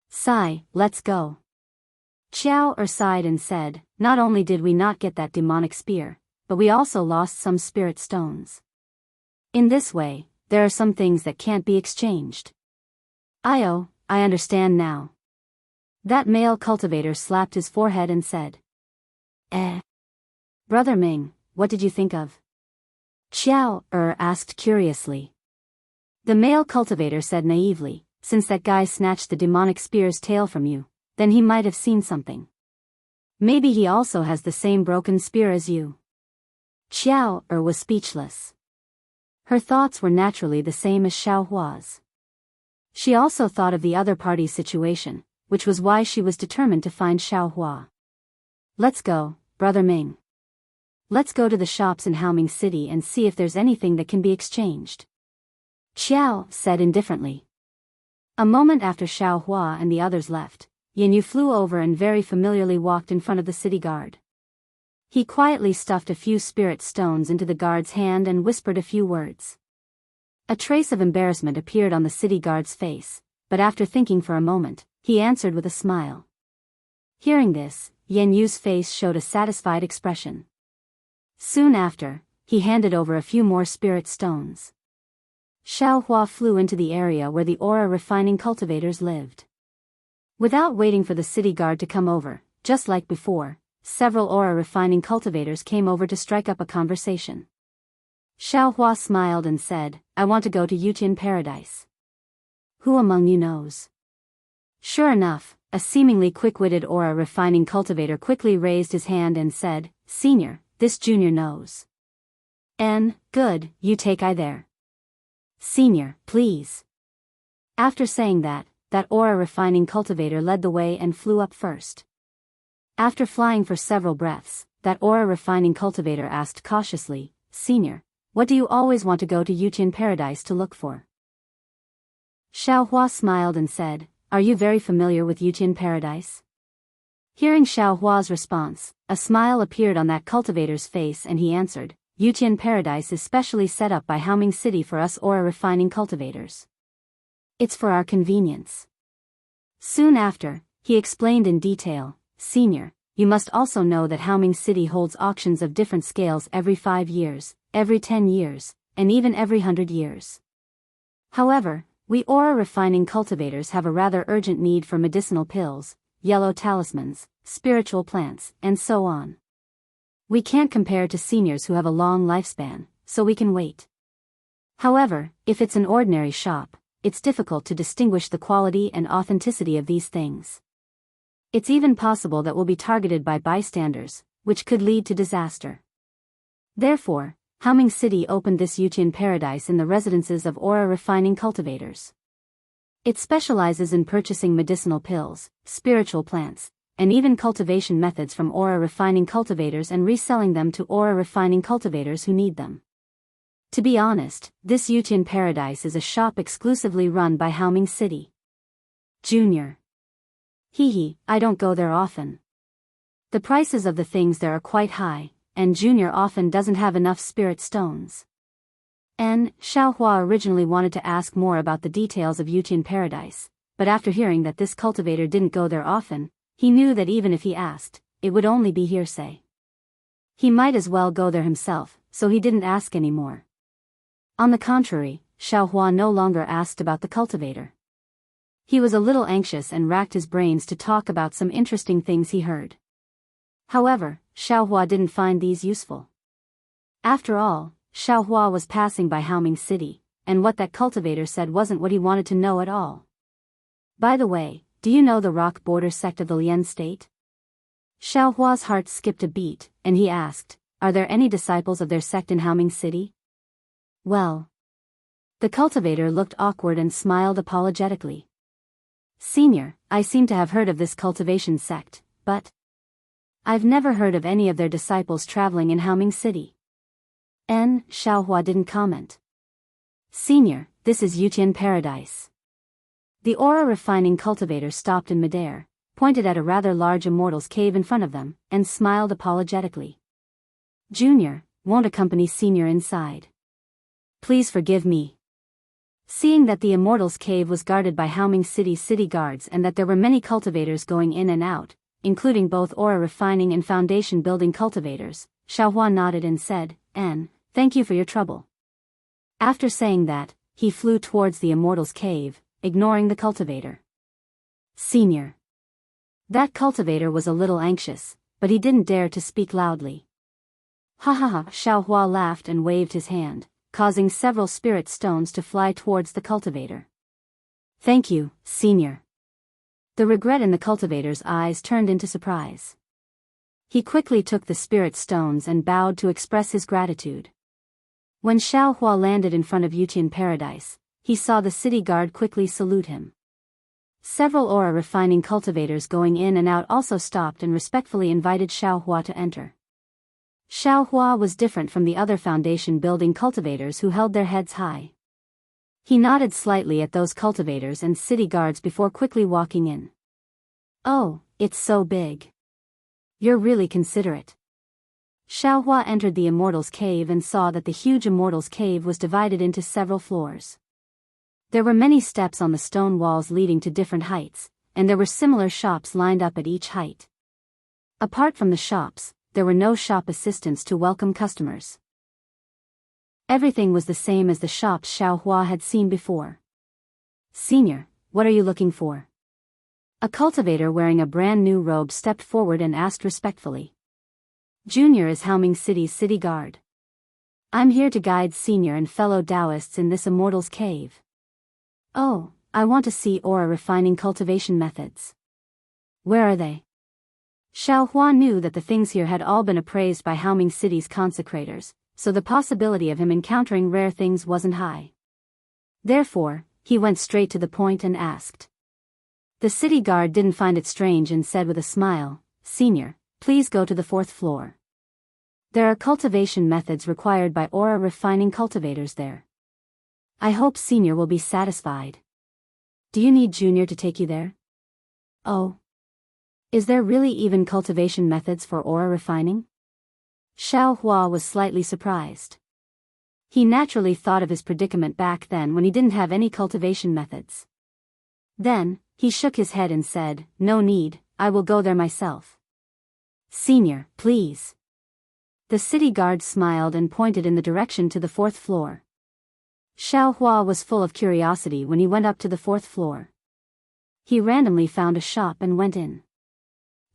Sigh, let's go. Xiao sighed and said, not only did we not get that demonic spear, but we also lost some spirit stones. In this way, there are some things that can't be exchanged. I understand now. That male cultivator slapped his forehead and said. Brother Ming, what did you think of? Xiao asked curiously. The male cultivator said naively, since that guy snatched the demonic spear's tail from you, then he might have seen something. Maybe he also has the same broken spear as you. Xiao was speechless. Her thoughts were naturally the same as Xiaohua's. She also thought of the other party's situation, which was why she was determined to find Xiaohua. Let's go, Brother Ming. Let's go to the shops in Haoming City and see if there's anything that can be exchanged. Xiao said indifferently. A moment after Xiaohua and the others left, Yanyu flew over and very familiarly walked in front of the city guard. He quietly stuffed a few spirit stones into the guard's hand and whispered a few words. A trace of embarrassment appeared on the city guard's face, but after thinking for a moment, he answered with a smile. Hearing this, Yanyu's face showed a satisfied expression. Soon after, he handed over a few more spirit stones. Xiaohua flew into the area where the aura refining cultivators lived. Without waiting for the city guard to come over, just like before, several aura refining cultivators came over to strike up a conversation. Xiaohua smiled and said, I want to go to Yutian Paradise. Who among you knows? Sure enough, a seemingly quick-witted aura refining cultivator quickly raised his hand and said, Senior, this junior knows. Good, you take I there. Senior, please. After saying that aura refining cultivator led the way and flew up first. After flying for several breaths, that aura refining cultivator asked cautiously, Senior, what do you always want to go to Yutian Paradise to look for? Xiaohua smiled and said, Are you very familiar with Yutian Paradise? Hearing Xiaohua's response, a smile appeared on that cultivator's face and he answered, Yutian Paradise is specially set up by Haoming City for us aura refining cultivators. It's for our convenience. Soon after, he explained in detail, Senior, you must also know that Haoming City holds auctions of different scales every 5 years, every 10 years, and even every 100 years. However, we aura refining cultivators have a rather urgent need for medicinal pills, yellow talismans, spiritual plants, and so on. We can't compare to seniors who have a long lifespan, so we can wait. However, if it's an ordinary shop, it's difficult to distinguish the quality and authenticity of these things. It's even possible that we'll be targeted by bystanders, which could lead to disaster. Therefore, Haoming City opened this Yuqian paradise in the residences of aura refining cultivators. It specializes in purchasing medicinal pills, spiritual plants, and even cultivation methods from aura refining cultivators and reselling them to aura refining cultivators who need them. To be honest, this Yuqian paradise is a shop exclusively run by Haoming City. Junior. Hee, I don't go there often. The prices of the things there are quite high, and Junior often doesn't have enough spirit stones. Xiaohua originally wanted to ask more about the details of Yuqian paradise, but after hearing that this cultivator didn't go there often, he knew that even if he asked, it would only be hearsay. He might as well go there himself, so he didn't ask anymore. On the contrary, Xiaohua no longer asked about the cultivator. He was a little anxious and racked his brains to talk about some interesting things he heard. However, Xiaohua didn't find these useful. After all, Xiaohua was passing by Haoming City, and what that cultivator said wasn't what he wanted to know at all. By the way, do you know the rock border sect of the Lian state? Xiaohua's heart skipped a beat, and he asked, are there any disciples of their sect in Haoming City? Well. The cultivator looked awkward and smiled apologetically. Senior, I seem to have heard of this cultivation sect, but I've never heard of any of their disciples traveling in Haoming City. Xiaohua didn't comment. Senior, this is Yuqian paradise. The aura refining cultivator stopped in midair, pointed at a rather large immortal's cave in front of them, and smiled apologetically. Junior, won't accompany Senior inside. Please forgive me. Seeing that the immortal's cave was guarded by Haoming City's city guards and that there were many cultivators going in and out, including both aura refining and foundation building cultivators, Xiaohua nodded and said, thank you for your trouble. After saying that, he flew towards the immortal's cave, ignoring the cultivator. Senior. That cultivator was a little anxious, but he didn't dare to speak loudly. Ha ha ha, Xiaohua laughed and waved his hand, causing several spirit stones to fly towards the cultivator. Thank you, Senior. The regret in the cultivator's eyes turned into surprise. He quickly took the spirit stones and bowed to express his gratitude. When Xiaohua landed in front of Yuqian paradise, he saw the city guard quickly salute him. Several aura refining cultivators going in and out also stopped and respectfully invited Xiaohua to enter. Xiaohua was different from the other foundation building cultivators who held their heads high. He nodded slightly at those cultivators and city guards before quickly walking in. Oh, it's so big. You're really considerate. Xiaohua entered the immortal's cave and saw that the huge immortal's cave was divided into several floors. There were many steps on the stone walls leading to different heights, and there were similar shops lined up at each height. Apart from the shops, there were no shop assistants to welcome customers. Everything was the same as the shops Xiaohua had seen before. Senior, what are you looking for? A cultivator wearing a brand new robe stepped forward and asked respectfully. Junior is Haoming City's city guard. I'm here to guide Senior and fellow Daoists in this immortal's cave. Oh, I want to see aura refining cultivation methods. Where are they? Xiaohua knew that the things here had all been appraised by Haoming City's consecrators, so the possibility of him encountering rare things wasn't high. Therefore, he went straight to the point and asked. The city guard didn't find it strange and said with a smile, Senior, please go to the 4th floor. There are cultivation methods required by aura refining cultivators there. I hope Senior will be satisfied. Do you need Junior to take you there? Oh. Is there really even cultivation methods for aura refining? Xiaohua was slightly surprised. He naturally thought of his predicament back then when he didn't have any cultivation methods. Then, he shook his head and said, no need, I will go there myself. Senior, please. The city guard smiled and pointed in the direction to the 4th floor. Xiaohua was full of curiosity when he went up to the 4th floor. He randomly found a shop and went in.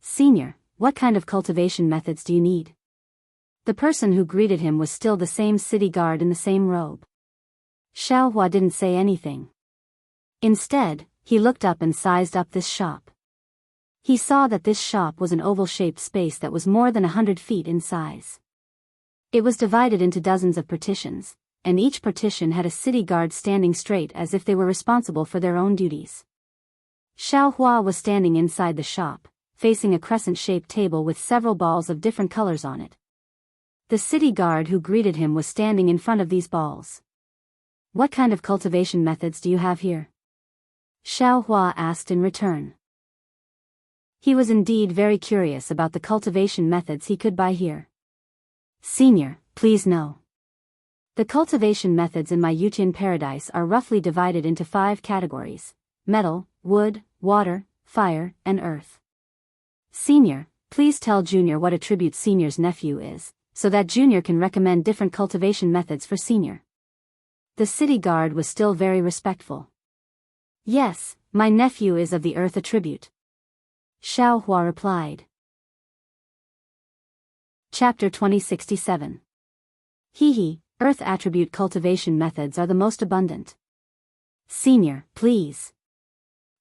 Senior, what kind of cultivation methods do you need? The person who greeted him was still the same city guard in the same robe. Xiaohua didn't say anything. Instead, he looked up and sized up this shop. He saw that this shop was an oval-shaped space that was more than 100 feet in size. It was divided into dozens of partitions, and each partition had a city guard standing straight as if they were responsible for their own duties. Xiao Hua was standing inside the shop, facing a crescent-shaped table with several balls of different colors on it. The city guard who greeted him was standing in front of these balls. "What kind of cultivation methods do you have here?" Xiao Hua asked in return. He was indeed very curious about the cultivation methods he could buy here. "Senior, please know. The cultivation methods in my Yutian paradise are roughly divided into 5 categories: metal, wood, water, fire, and earth. Senior, please tell Junior what attribute Senior's nephew is, so that Junior can recommend different cultivation methods for Senior." The city guard was still very respectful. "Yes, my nephew is of the earth attribute," Xiao Hua replied. Chapter 2067. Hehe, earth attribute cultivation methods are the most abundant. Senior, please.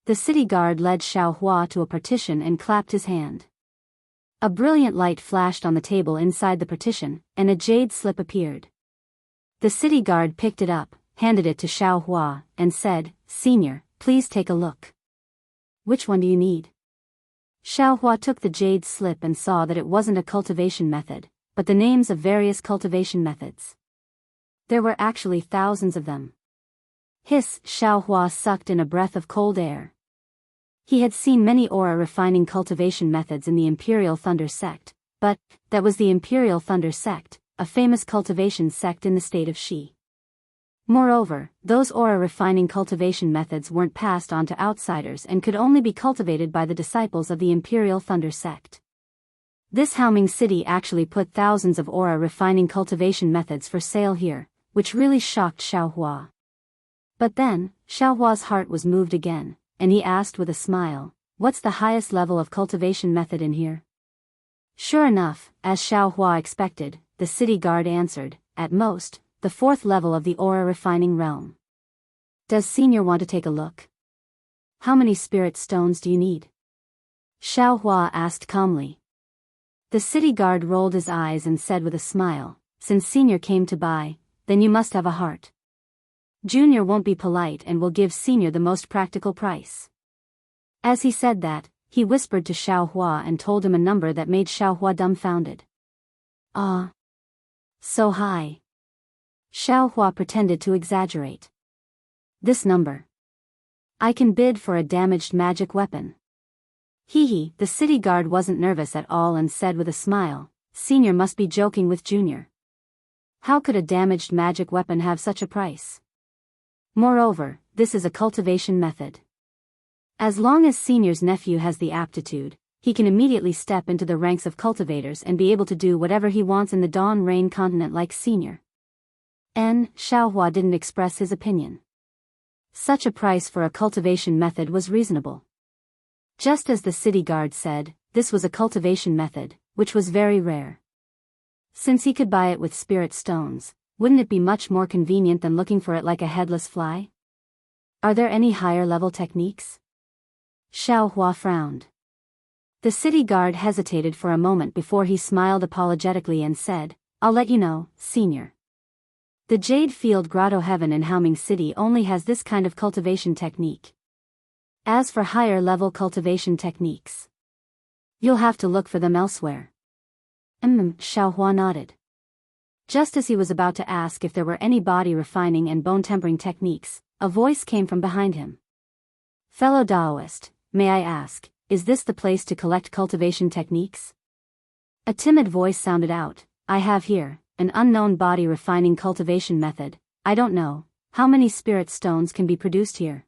The city guard led Xiao Hua to a partition and clapped his hand. A brilliant light flashed on the table inside the partition, and a jade slip appeared. The city guard picked it up, handed it to Xiao Hua, and said, "Senior, please take a look." "Which one do you need?" Xiao Hua took the jade slip and saw that it wasn't a cultivation method, but the names of various cultivation methods. There were actually thousands of them. Hiss! Xiao Hua sucked in a breath of cold air. He had seen many aura-refining cultivation methods in the Imperial Thunder Sect, but that was the Imperial Thunder Sect, a famous cultivation sect in the state of Shi. Moreover, those aura-refining cultivation methods weren't passed on to outsiders and could only be cultivated by the disciples of the Imperial Thunder Sect. This Haoming city actually put thousands of aura-refining cultivation methods for sale here, which really shocked Xiao Hua. But then, Xiao Hua's heart was moved again, and he asked with a smile, "What's the highest level of cultivation method in here?" Sure enough, as Xiao Hua expected, the city guard answered, "At most, the 4th level of the aura-refining realm." "Does Senior want to take a look?" "How many spirit stones do you need?" Xiao Hua asked calmly. The city guard rolled his eyes and said with a smile, "Since Senior came to buy, then you must have a heart. Junior won't be polite and will give Senior the most practical price." As he said that, he whispered to Xiao Hua and told him a number that made Xiao Hua dumbfounded. "Ah, so high." Xiao Hua pretended to exaggerate. "This number. I can bid for a damaged magic weapon." Hehe, the city guard wasn't nervous at all and said with a smile, "Senior must be joking with Junior. How could a damaged magic weapon have such a price? Moreover, this is a cultivation method. As long as Senior's nephew has the aptitude, he can immediately step into the ranks of cultivators and be able to do whatever he wants in the Dawn Rain continent like Senior." Xiao Hua didn't express his opinion. Such a price for a cultivation method was reasonable. Just as the city guard said, this was a cultivation method, which was very rare. Since he could buy it with spirit stones, wouldn't it be much more convenient than looking for it like a headless fly? "Are there any higher-level techniques?" Xiao Hua frowned. The city guard hesitated for a moment before he smiled apologetically and said, "I'll let you know, Senior. The Jade Field Grotto Heaven in Haoming City only has this kind of cultivation technique. As for higher-level cultivation techniques, you'll have to look for them elsewhere." Xiao Hua nodded. Just as he was about to ask if there were any body-refining and bone-tempering techniques, a voice came from behind him. "Fellow Daoist, may I ask, is this the place to collect cultivation techniques?" A timid voice sounded out, "I have here an unknown body-refining cultivation method. I don't know how many spirit stones can be produced here.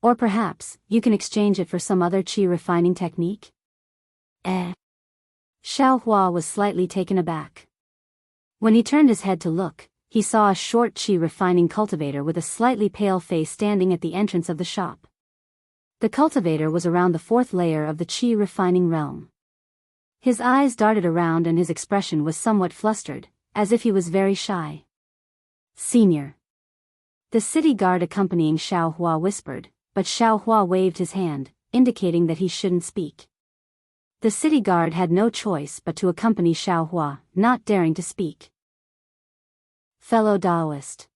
Or perhaps you can exchange it for some other chi-refining technique?" Xiao Hua was slightly taken aback. When he turned his head to look, he saw a short chi-refining cultivator with a slightly pale face standing at the entrance of the shop. The cultivator was around the 4th layer of the chi-refining realm. His eyes darted around and his expression was somewhat flustered, as if he was very shy. "Senior." The city guard accompanying Xiao Hua whispered, but Xiao Hua waved his hand, indicating that he shouldn't speak. The city guard had no choice but to accompany Xiaohua, not daring to speak. Fellow Daoist.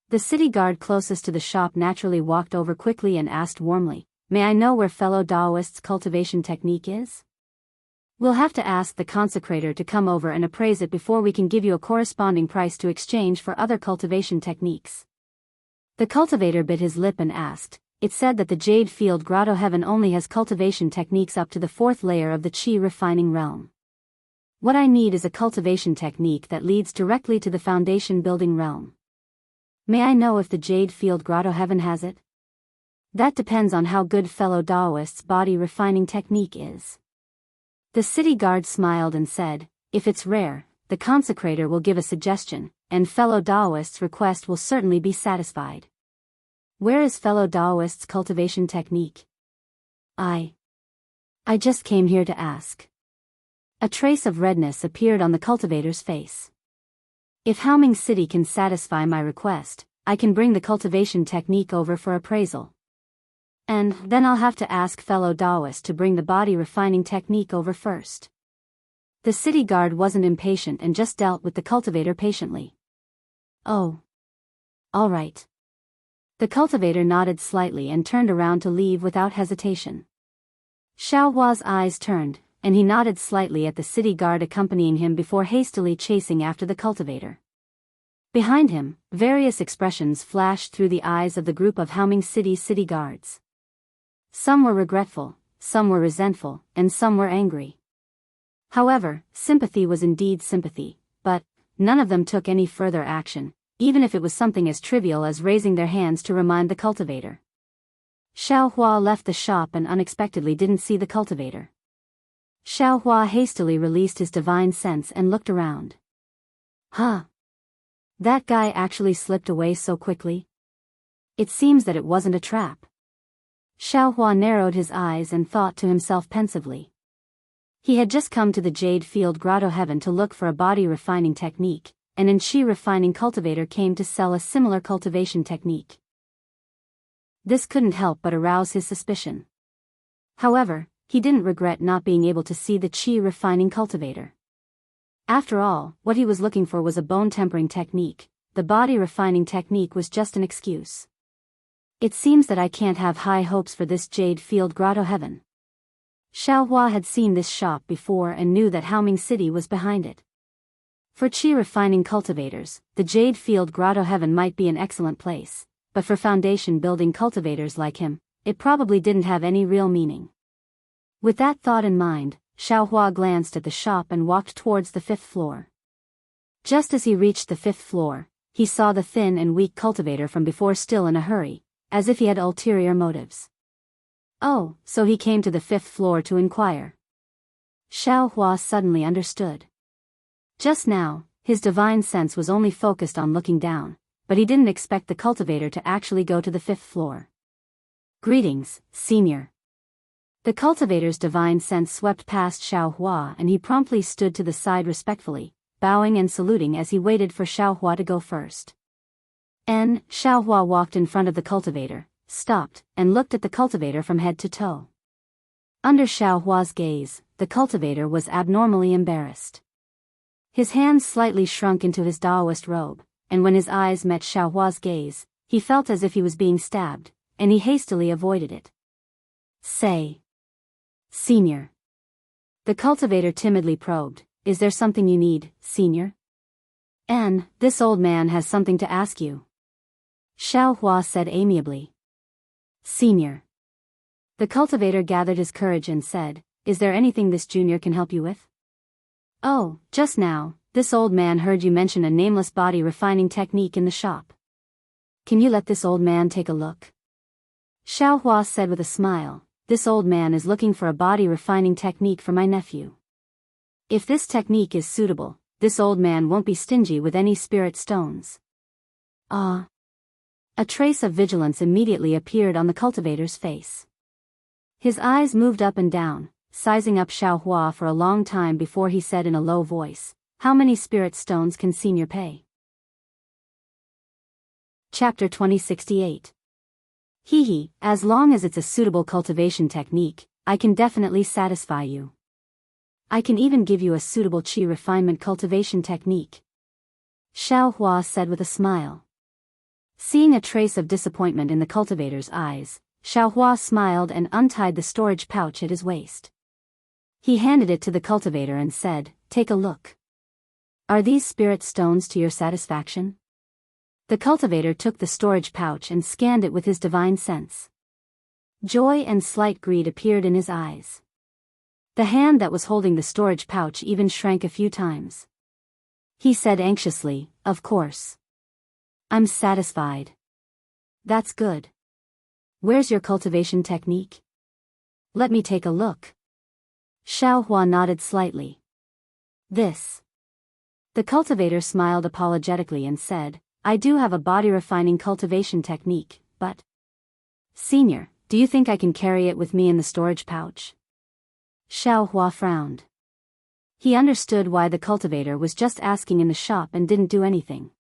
The city guard closest to the shop naturally walked over quickly and asked warmly, "May I know where fellow Daoist's cultivation technique is? We'll have to ask the consecrator to come over and appraise it before we can give you a corresponding price to exchange for other cultivation techniques." The cultivator bit his lip and asked, "It said that the Jade Field Grotto Heaven only has cultivation techniques up to the 4th layer of the Qi refining realm. What I need is a cultivation technique that leads directly to the foundation building realm. May I know if the Jade Field Grotto Heaven has it? That depends on how good fellow Daoist's body refining technique is." The city guard smiled and said, "If it's rare, the consecrator will give a suggestion, and fellow Daoist's request will certainly be satisfied. Where is fellow Daoist's cultivation technique?" I just came here to ask." A trace of redness appeared on the cultivator's face. "If Haoming City can satisfy my request, I can bring the cultivation technique over for appraisal. And then I'll have to ask fellow Daoist to bring the body refining technique over first." The city guard wasn't impatient and just dealt with the cultivator patiently. "Oh. All right." The cultivator nodded slightly and turned around to leave without hesitation. Xiaohua's eyes turned, and he nodded slightly at the city guard accompanying him before hastily chasing after the cultivator. Behind him, various expressions flashed through the eyes of the group of Haoming city guards. Some were regretful, some were resentful, and some were angry. However, sympathy was indeed sympathy, but none of them took any further action, even if it was something as trivial as raising their hands to remind the cultivator. Xiaohua left the shop and unexpectedly didn't see the cultivator. Xiaohua hastily released his divine sense and looked around. Huh. That guy actually slipped away so quickly? It seems that it wasn't a trap. Xiaohua narrowed his eyes and thought to himself pensively. He had just come to the Jade Field Grotto Heaven to look for a body refining technique, and an Qi refining cultivator came to sell a similar cultivation technique. This couldn't help but arouse his suspicion. However, he didn't regret not being able to see the Qi refining cultivator. After all, what he was looking for was a bone-tempering technique. The body refining technique was just an excuse. It seems that I can't have high hopes for this Jade Field Grotto Heaven. Xiaohua had seen this shop before and knew that Haoming City was behind it. For Qi refining cultivators, the Jade Field Grotto Heaven might be an excellent place, but for foundation building cultivators like him, it probably didn't have any real meaning. With that thought in mind, Xiaohua glanced at the shop and walked towards the 5th floor. Just as he reached the 5th floor, he saw the thin and weak cultivator from before still in a hurry, as if he had ulterior motives. Oh, so he came to the 5th floor to inquire. Xiaohua suddenly understood. Just now, his divine sense was only focused on looking down, but he didn't expect the cultivator to actually go to the 5th floor. "Greetings, Senior." The cultivator's divine sense swept past Xiaohua and he promptly stood to the side respectfully, bowing and saluting as he waited for Xiaohua to go first. Xiaohua walked in front of the cultivator, stopped, and looked at the cultivator from head to toe. Under Xiaohua's gaze, the cultivator was abnormally embarrassed. His hands slightly shrunk into his Daoist robe, and when his eyes met Xiaohua's gaze, he felt as if he was being stabbed, and he hastily avoided it. "Say, Senior." The cultivator timidly probed, "Is there something you need, Senior?" "This old man has something to ask you." Xiaohua said amiably. "Senior." The cultivator gathered his courage and said, "Is there anything this junior can help you with?" "Oh, just now, this old man heard you mention a nameless body refining technique in the shop. Can you let this old man take a look?" Xiaohua said with a smile, "This old man is looking for a body refining technique for my nephew. If this technique is suitable, this old man won't be stingy with any spirit stones." Ah. A trace of vigilance immediately appeared on the cultivator's face. His eyes moved up and down, sizing up Xiaohua for a long time before he said in a low voice, "How many spirit stones can Senior pay?" Chapter 2068. Hee hee, as long as it's a suitable cultivation technique, I can definitely satisfy you. I can even give you a suitable qi refinement cultivation technique. Xiao Hua said with a smile. Seeing a trace of disappointment in the cultivator's eyes, Xiao Hua smiled and untied the storage pouch at his waist. He handed it to the cultivator and said, "Take a look. Are these spirit stones to your satisfaction?" The cultivator took the storage pouch and scanned it with his divine sense. Joy and slight greed appeared in his eyes. The hand that was holding the storage pouch even shrank a few times. He said anxiously, "Of course. I'm satisfied." "That's good. Where's your cultivation technique? Let me take a look." Xiao Hua nodded slightly. "This." The cultivator smiled apologetically and said, "I do have a body-refining cultivation technique, but... Senior, do you think I can carry it with me in the storage pouch?" Xiao Hua frowned. He understood why the cultivator was just asking in the shop and didn't do anything.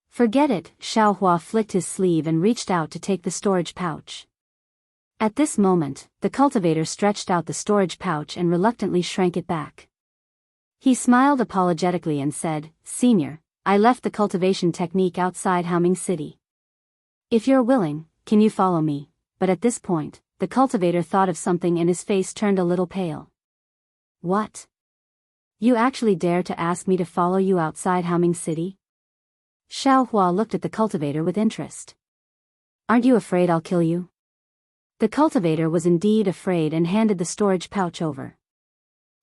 "Forget it," Xiao Hua flicked his sleeve and reached out to take the storage pouch. At this moment, the cultivator stretched out the storage pouch and reluctantly shrank it back. He smiled apologetically and said, "Senior, I left the cultivation technique outside Haoming City. If you're willing, can you follow me?" But at this point, the cultivator thought of something and his face turned a little pale. "What? You actually dare to ask me to follow you outside Haoming City?" Xiao Hua looked at the cultivator with interest. "Aren't you afraid I'll kill you?" The cultivator was indeed afraid and handed the storage pouch over.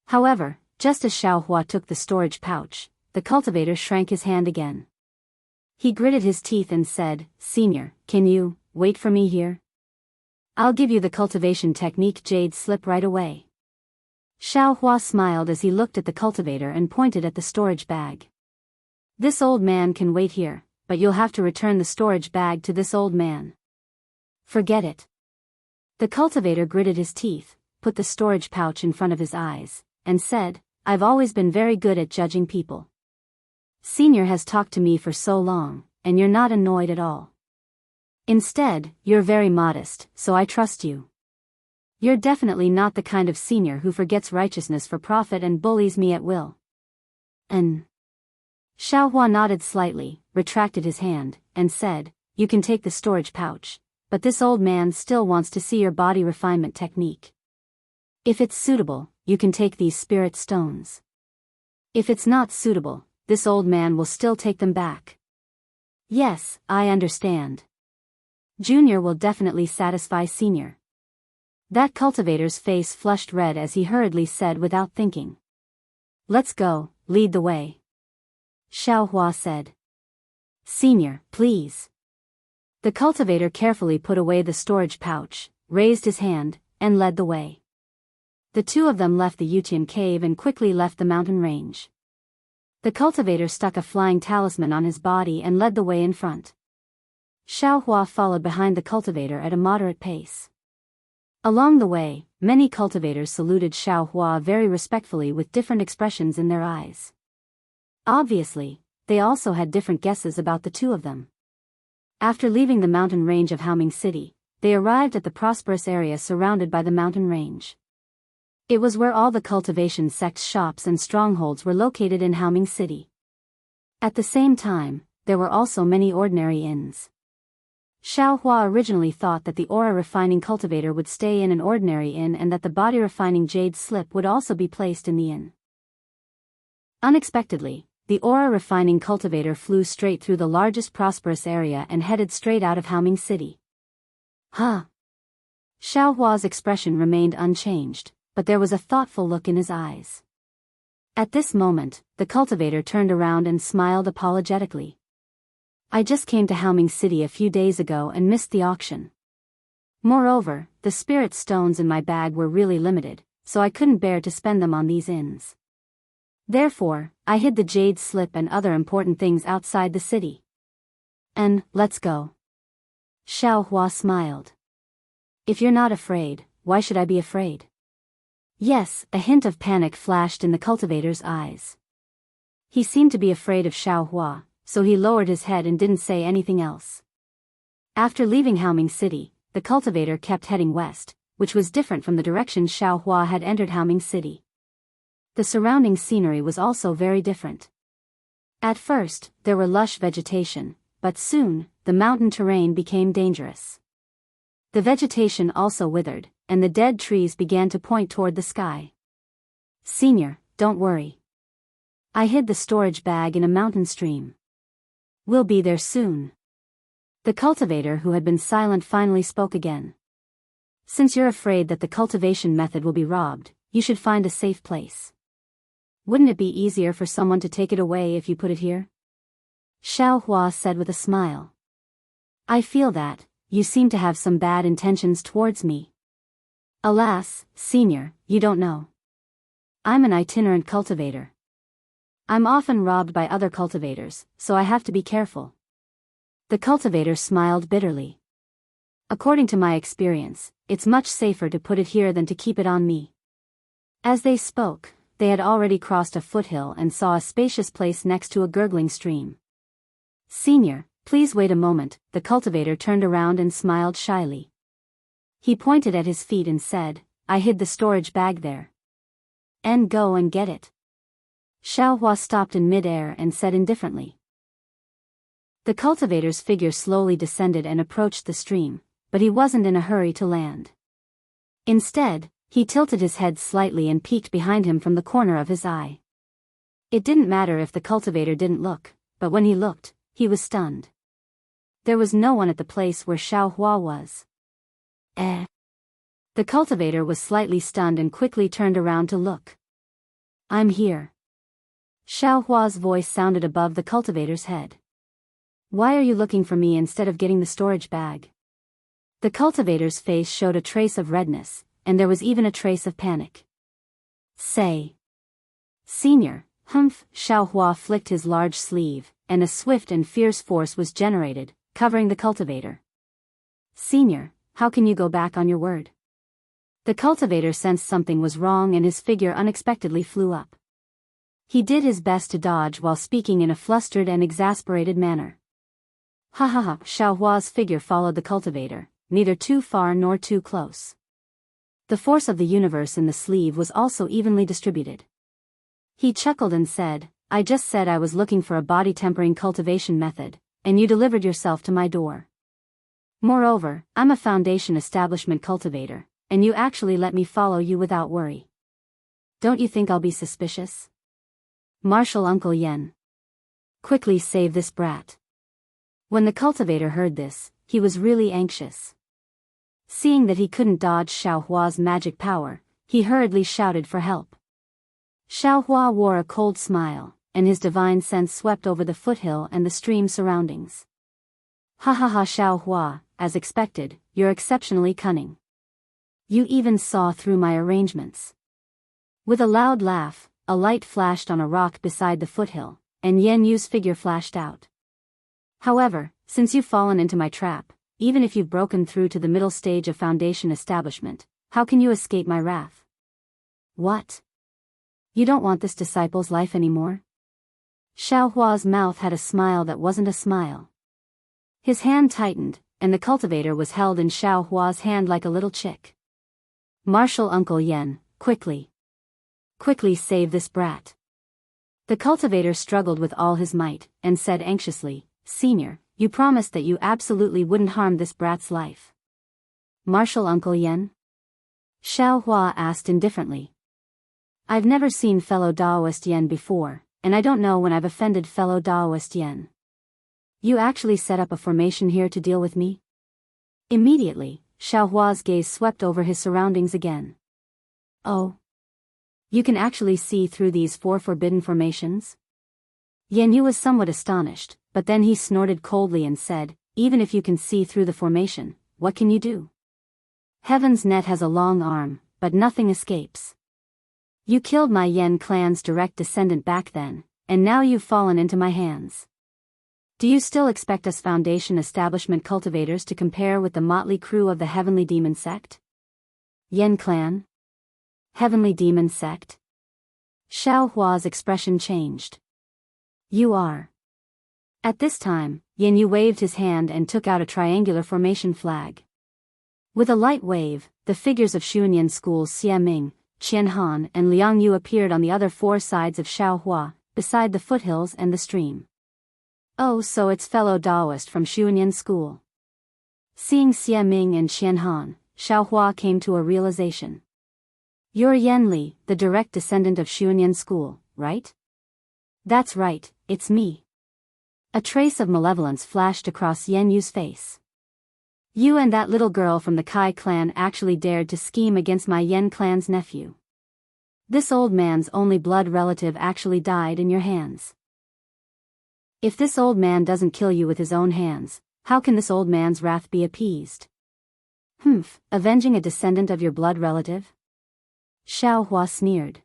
However, just as Xiao Hua took the storage pouch, the cultivator shrank his hand again. He gritted his teeth and said, "Senior, can you wait for me here? I'll give you the cultivation technique jade slip right away." Xiao Hua smiled as he looked at the cultivator and pointed at the storage bag. "This old man can wait here, but you'll have to return the storage bag to this old man." "Forget it." The cultivator gritted his teeth, put the storage pouch in front of his eyes, and said, "I've always been very good at judging people. Senior has talked to me for so long, and you're not annoyed at all. Instead, you're very modest, so I trust you. You're definitely not the kind of senior who forgets righteousness for profit and bullies me at will." And Xiao Hua nodded slightly, retracted his hand, and said, "You can take the storage pouch, but this old man still wants to see your body refinement technique. If it's suitable, you can take these spirit stones. If it's not suitable, this old man will still take them back." "Yes, I understand. Junior will definitely satisfy Senior." That cultivator's face flushed red as he hurriedly said without thinking, "Let's go, lead the way." Xiao Hua said, "Senior, please." The cultivator carefully put away the storage pouch, raised his hand, and led the way. The two of them left the Yutian cave and quickly left the mountain range. The cultivator stuck a flying talisman on his body and led the way in front. Xiao Hua followed behind the cultivator at a moderate pace. Along the way, many cultivators saluted Xiao Hua very respectfully with different expressions in their eyes. Obviously, they also had different guesses about the two of them. After leaving the mountain range of Haoming City, they arrived at the prosperous area surrounded by the mountain range. It was where all the cultivation sect's shops and strongholds were located in Haoming City. At the same time, there were also many ordinary inns. Xiao Hua originally thought that the aura refining cultivator would stay in an ordinary inn and that the body refining jade slip would also be placed in the inn. Unexpectedly, the aura refining cultivator flew straight through the largest prosperous area and headed straight out of Haoming City. "Huh?" Xiao Hua's expression remained unchanged, but there was a thoughtful look in his eyes. At this moment, the cultivator turned around and smiled apologetically. "I just came to Haoming City a few days ago and missed the auction. Moreover, the spirit stones in my bag were really limited, so I couldn't bear to spend them on these inns. Therefore, I hid the jade slip and other important things outside the city. And, let's go." Xiao Hua smiled. "If you're not afraid, why should I be afraid?" Yes, a hint of panic flashed in the cultivator's eyes. He seemed to be afraid of Xiao Hua, so he lowered his head and didn't say anything else. After leaving Haoming City, the cultivator kept heading west, which was different from the direction Xiao Hua had entered Haoming City. The surrounding scenery was also very different. At first, there were lush vegetation, but soon, the mountain terrain became dangerous. The vegetation also withered, and the dead trees began to point toward the sky. "Senior, don't worry. I hid the storage bag in a mountain stream. We'll be there soon." The cultivator who had been silent finally spoke again. "Since you're afraid that the cultivation method will be robbed, you should find a safe place. Wouldn't it be easier for someone to take it away if you put it here?" Xiao Hua said with a smile. "I feel that, you seem to have some bad intentions towards me." "Alas, senior, you don't know. I'm an itinerant cultivator. I'm often robbed by other cultivators, so I have to be careful." The cultivator smiled bitterly. "According to my experience, it's much safer to put it here than to keep it on me." As they spoke, they had already crossed a foothill and saw a spacious place next to a gurgling stream. "Senior, please wait a moment." The cultivator turned around and smiled shyly. He pointed at his feet and said, "I hid the storage bag there. And go and get it." Xiao Hua stopped in mid-air and said indifferently. The cultivator's figure slowly descended and approached the stream, but he wasn't in a hurry to land. Instead, he tilted his head slightly and peeked behind him from the corner of his eye. It didn't matter if the cultivator didn't look, but when he looked, he was stunned. There was no one at the place where Xiao Hua was. Eh? The cultivator was slightly stunned and quickly turned around to look. "I'm here." Xiao Hua's voice sounded above the cultivator's head. "Why are you looking for me instead of getting the storage bag?" The cultivator's face showed a trace of redness, and there was even a trace of panic. "Say. Senior, humph." Xiao Hua flicked his large sleeve, and a swift and fierce force was generated, covering the cultivator. "Senior, how can you go back on your word?" The cultivator sensed something was wrong and his figure unexpectedly flew up. He did his best to dodge while speaking in a flustered and exasperated manner. "Ha ha ha." Xiao Hua's figure followed the cultivator, neither too far nor too close. The force of the universe in the sleeve was also evenly distributed. He chuckled and said, "I just said I was looking for a body-tempering cultivation method, and you delivered yourself to my door. Moreover, I'm a foundation establishment cultivator, and you actually let me follow you without worry. Don't you think I'll be suspicious?" "Marshal Uncle Yen. Quickly save this brat." When the cultivator heard this, he was really anxious. Seeing that he couldn't dodge Xiao Hua's magic power, he hurriedly shouted for help. Xiao Hua wore a cold smile, and his divine sense swept over the foothill and the stream surroundings. "Ha ha ha." Xiao Hua, as expected, "you're exceptionally cunning. You even saw through my arrangements." With a loud laugh, a light flashed on a rock beside the foothill, and Yen Yu's figure flashed out. "However, since you've fallen into my trap, even if you've broken through to the middle stage of foundation establishment, how can you escape my wrath?" "What? You don't want this disciple's life anymore?" Xiao Hua's mouth had a smile that wasn't a smile. His hand tightened, and the cultivator was held in Xiao Hua's hand like a little chick. "Marshal Uncle Yen, quickly. Quickly save this brat." The cultivator struggled with all his might, and said anxiously, "Senior, you promised that you absolutely wouldn't harm this brat's life." "Marshal Uncle Yen?" Xiao Hua asked indifferently. "I've never seen fellow Daoist Yen before, and I don't know when I've offended fellow Daoist Yen. You actually set up a formation here to deal with me?" Immediately, Xiao Hua's gaze swept over his surroundings again. "Oh. You can actually see through these 4 forbidden formations?" Yen Yu was somewhat astonished, but then he snorted coldly and said, "Even if you can see through the formation, what can you do? Heaven's net has a long arm, but nothing escapes. You killed my Yen clan's direct descendant back then, and now you've fallen into my hands. Do you still expect us foundation establishment cultivators to compare with the motley crew of the Heavenly Demon Sect?" "Yen clan? Heavenly Demon Sect?" Xiao Hua's expression changed. "You are." At this time, Yen Yu waved his hand and took out a triangular formation flag. With a light wave, the figures of Xuanyan schools Xie Ming, Qian Han and Liang Yu appeared on the other four sides of Xiaohua, beside the foothills and the stream. Oh, so it's fellow Daoist from Xuanyan school. Seeing Xie Ming and Qian Han, Xiaohua came to a realization. You're Yan Li, the direct descendant of Xuanyan school, right? That's right, it's me. A trace of malevolence flashed across Yan Yu's face. You and that little girl from the Kai clan actually dared to scheme against my Yan clan's nephew. This old man's only blood relative actually died in your hands. If this old man doesn't kill you with his own hands, how can this old man's wrath be appeased? Avenging a descendant of your blood relative? Xiaohua sneered.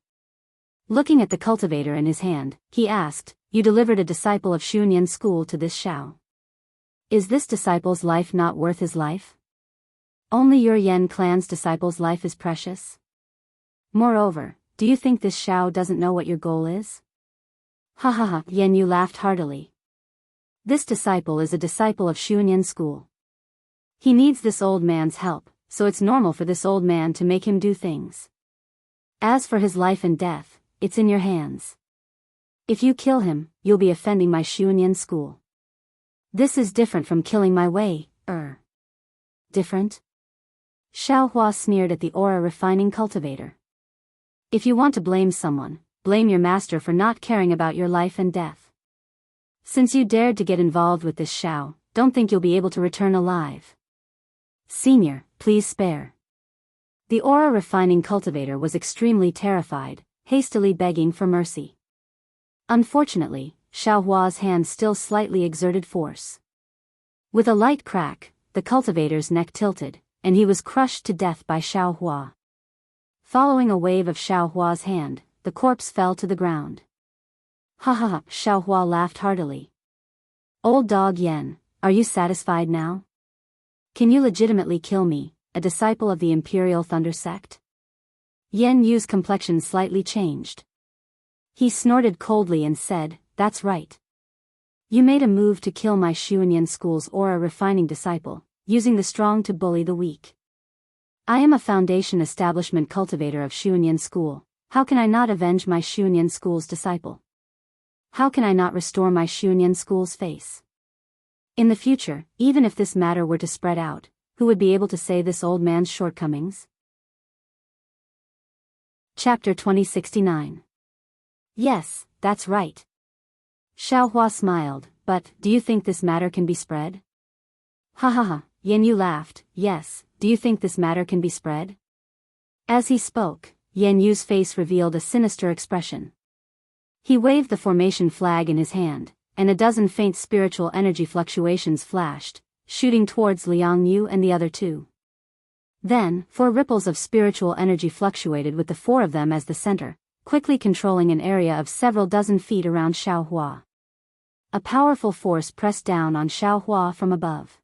Looking at the cultivator in his hand, he asked, You delivered a disciple of Xuanyan school to this Xiao. Is this disciple's life not worth his life? Only your Yan clan's disciple's life is precious? Moreover, do you think this Xiao doesn't know what your goal is? Ha ha ha, Yan Yu laughed heartily. This disciple is a disciple of Xuanyan school. He needs this old man's help, so it's normal for this old man to make him do things. As for his life and death, it's in your hands. If you kill him, you'll be offending my Xuanyan school. This is different from killing my Wei. Different? Xiaohua sneered at the aura refining cultivator. If you want to blame someone, blame your master for not caring about your life and death. Since you dared to get involved with this Xiao, don't think you'll be able to return alive. Senior, please spare. The aura refining cultivator was extremely terrified, hastily begging for mercy. Unfortunately, Xiaohua's hand still slightly exerted force. With a light crack, the cultivator's neck tilted, and he was crushed to death by Xiaohua. Following a wave of Xiaohua's hand, the corpse fell to the ground. Ha ha ha, Xiaohua laughed heartily. Old dog Yan, are you satisfied now? Can you legitimately kill me, a disciple of the Imperial Thunder Sect? Yan Yu's complexion slightly changed. He snorted coldly and said, That's right. You made a move to kill my Xuanyan school's aura refining disciple, using the strong to bully the weak. I am a foundation establishment cultivator of Xuanyan school. How can I not avenge my Xuanyan school's disciple? How can I not restore my Xuanyan school's face? In the future, even if this matter were to spread out, who would be able to say this old man's shortcomings? Chapter 2069. Yes, that's right. Xiaohua smiled, but, do you think this matter can be spread? Ha ha ha, Yan Yu laughed, yes, do you think this matter can be spread? As he spoke, Yan Yu's face revealed a sinister expression. He waved the formation flag in his hand, and a dozen faint spiritual energy fluctuations flashed, shooting towards Liang Yu and the other two. Then, 4 ripples of spiritual energy fluctuated with the 4 of them as the center, quickly controlling an area of several dozen feet around Xiaohua. A powerful force pressed down on Xiaohua from above.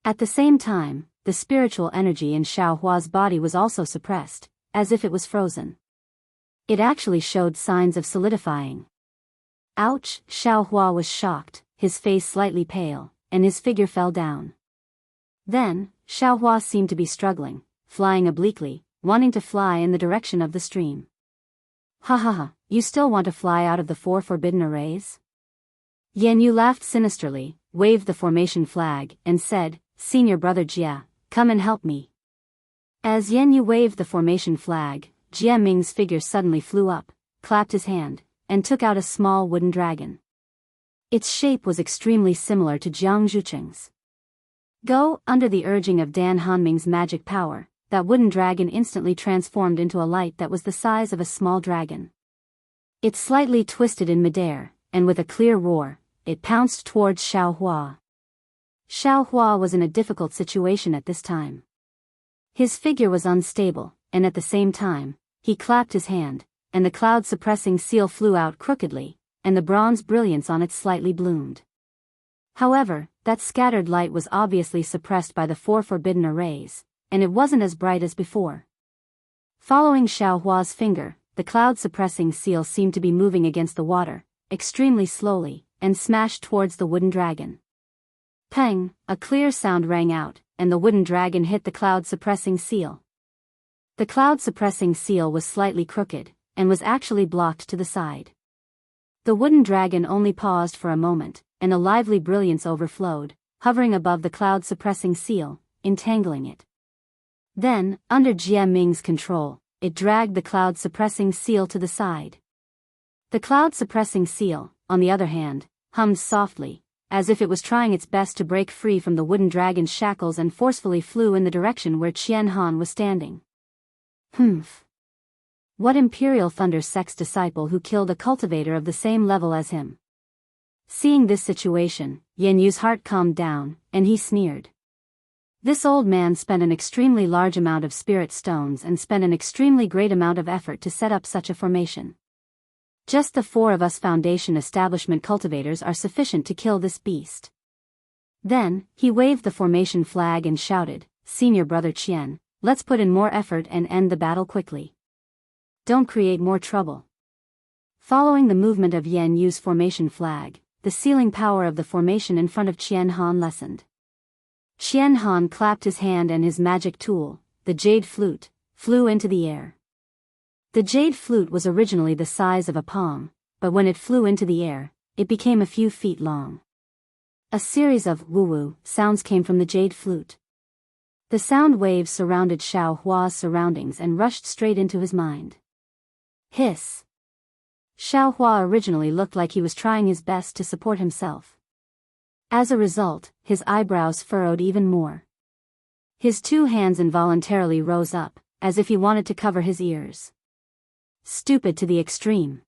At the same time, the spiritual energy in Xiaohua's body was also suppressed, as if it was frozen. It actually showed signs of solidifying. Ouch! Xiaohua was shocked, his face slightly pale, and his figure fell down. Then, Xiaohua seemed to be struggling, flying obliquely, wanting to fly in the direction of the stream. Ha ha ha, you still want to fly out of the 4 forbidden arrays? Yan Yu laughed sinisterly, waved the formation flag, and said, Senior brother Jia, come and help me. As Yan Yu waved the formation flag, Jia Ming's figure suddenly flew up, clapped his hand, and took out a small wooden dragon. Its shape was extremely similar to Jianghu. Go, under the urging of Dan Hanming's magic power, that wooden dragon instantly transformed into a light that was the size of a small dragon. It slightly twisted in midair, and with a clear roar, it pounced towards Xiaohua. Xiaohua was in a difficult situation at this time. His figure was unstable, and at the same time, he clapped his hand, and the cloud-suppressing seal flew out crookedly, and the bronze brilliance on it slightly bloomed. However, that scattered light was obviously suppressed by the 4 forbidden arrays, and it wasn't as bright as before. Following Xiaohua's finger, the cloud-suppressing seal seemed to be moving against the water, extremely slowly, and smashed towards the wooden dragon. Pang, a clear sound rang out, and the wooden dragon hit the cloud-suppressing seal. The cloud-suppressing seal was slightly crooked, and was actually blocked to the side. The wooden dragon only paused for a moment, and a lively brilliance overflowed, hovering above the cloud-suppressing seal, entangling it. Then, under Jie Ming's control, it dragged the cloud-suppressing seal to the side. The cloud-suppressing seal, on the other hand, hummed softly, as if it was trying its best to break free from the wooden dragon's shackles and forcefully flew in the direction where Qian Han was standing. Humph. What Imperial Thunder Sect's disciple who killed a cultivator of the same level as him? Seeing this situation, Yan Yu's heart calmed down, and he sneered. This old man spent an extremely large amount of spirit stones and spent an extremely great amount of effort to set up such a formation. Just the 4 of us Foundation Establishment cultivators are sufficient to kill this beast. Then, he waved the formation flag and shouted, "Senior Brother Qian, let's put in more effort and end the battle quickly. Don't create more trouble." Following the movement of Yan Yu's formation flag, the sealing power of the formation in front of Qian Han lessened. Qian Han clapped his hand and his magic tool, the jade flute, flew into the air. The jade flute was originally the size of a palm, but when it flew into the air, it became a few feet long. A series of woo-woo sounds came from the jade flute. The sound waves surrounded Xiao Hua's surroundings and rushed straight into his mind. Hiss. Xiao Hua originally looked like he was trying his best to support himself. As a result, his eyebrows furrowed even more. His 2 hands involuntarily rose up, as if he wanted to cover his ears. Stupid to the extreme.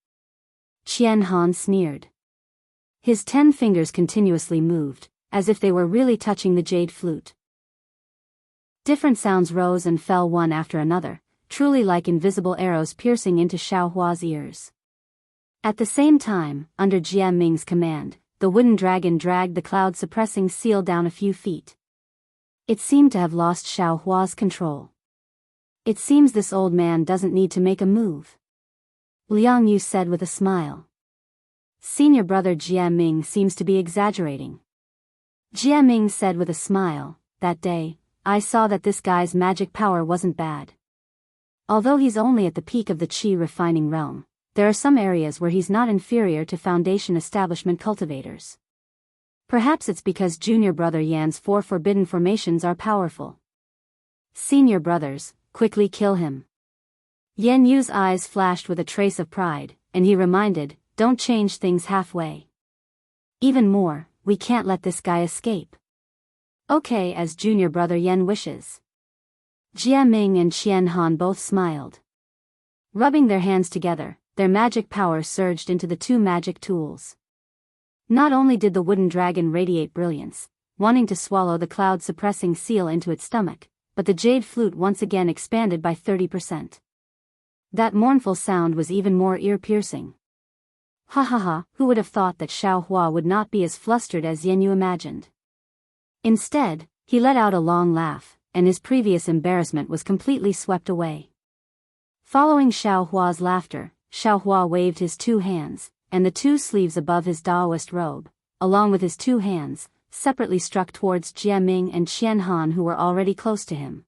Qian Han sneered. His 10 fingers continuously moved, as if they were really touching the jade flute. Different sounds rose and fell one after another, truly like invisible arrows piercing into Xiao Hua's ears. At the same time, under Jie Ming's command, the wooden dragon dragged the cloud-suppressing seal down a few feet. It seemed to have lost Xiao Hua's control. It seems this old man doesn't need to make a move, Liang Yu said with a smile. Senior Brother Jie Ming seems to be exaggerating. Jie Ming said with a smile, that day, I saw that this guy's magic power wasn't bad. Although he's only at the peak of the Qi refining realm, there are some areas where he's not inferior to Foundation Establishment cultivators. Perhaps it's because Junior Brother Yan's 4 forbidden formations are powerful. Senior brothers, quickly kill him. Yan Yu's eyes flashed with a trace of pride, and he reminded, don't change things halfway. Even more, we can't let this guy escape. Okay, as Junior Brother Yan wishes. Jie Ming and Qian Han both smiled. Rubbing their hands together, their magic power surged into the 2 magic tools. Not only did the wooden dragon radiate brilliance, wanting to swallow the cloud-suppressing seal into its stomach, but the jade flute once again expanded by 30%. That mournful sound was even more ear-piercing. Ha ha ha, who would have thought that Xiao Hua would not be as flustered as Yan Yu imagined? Instead, he let out a long laugh, and his previous embarrassment was completely swept away. Following Xiao Hua's laughter, Xiao Hua waved his 2 hands, and the 2 sleeves above his Daoist robe, along with his 2 hands, separately struck towards Jie Ming and Qian Han who were already close to him.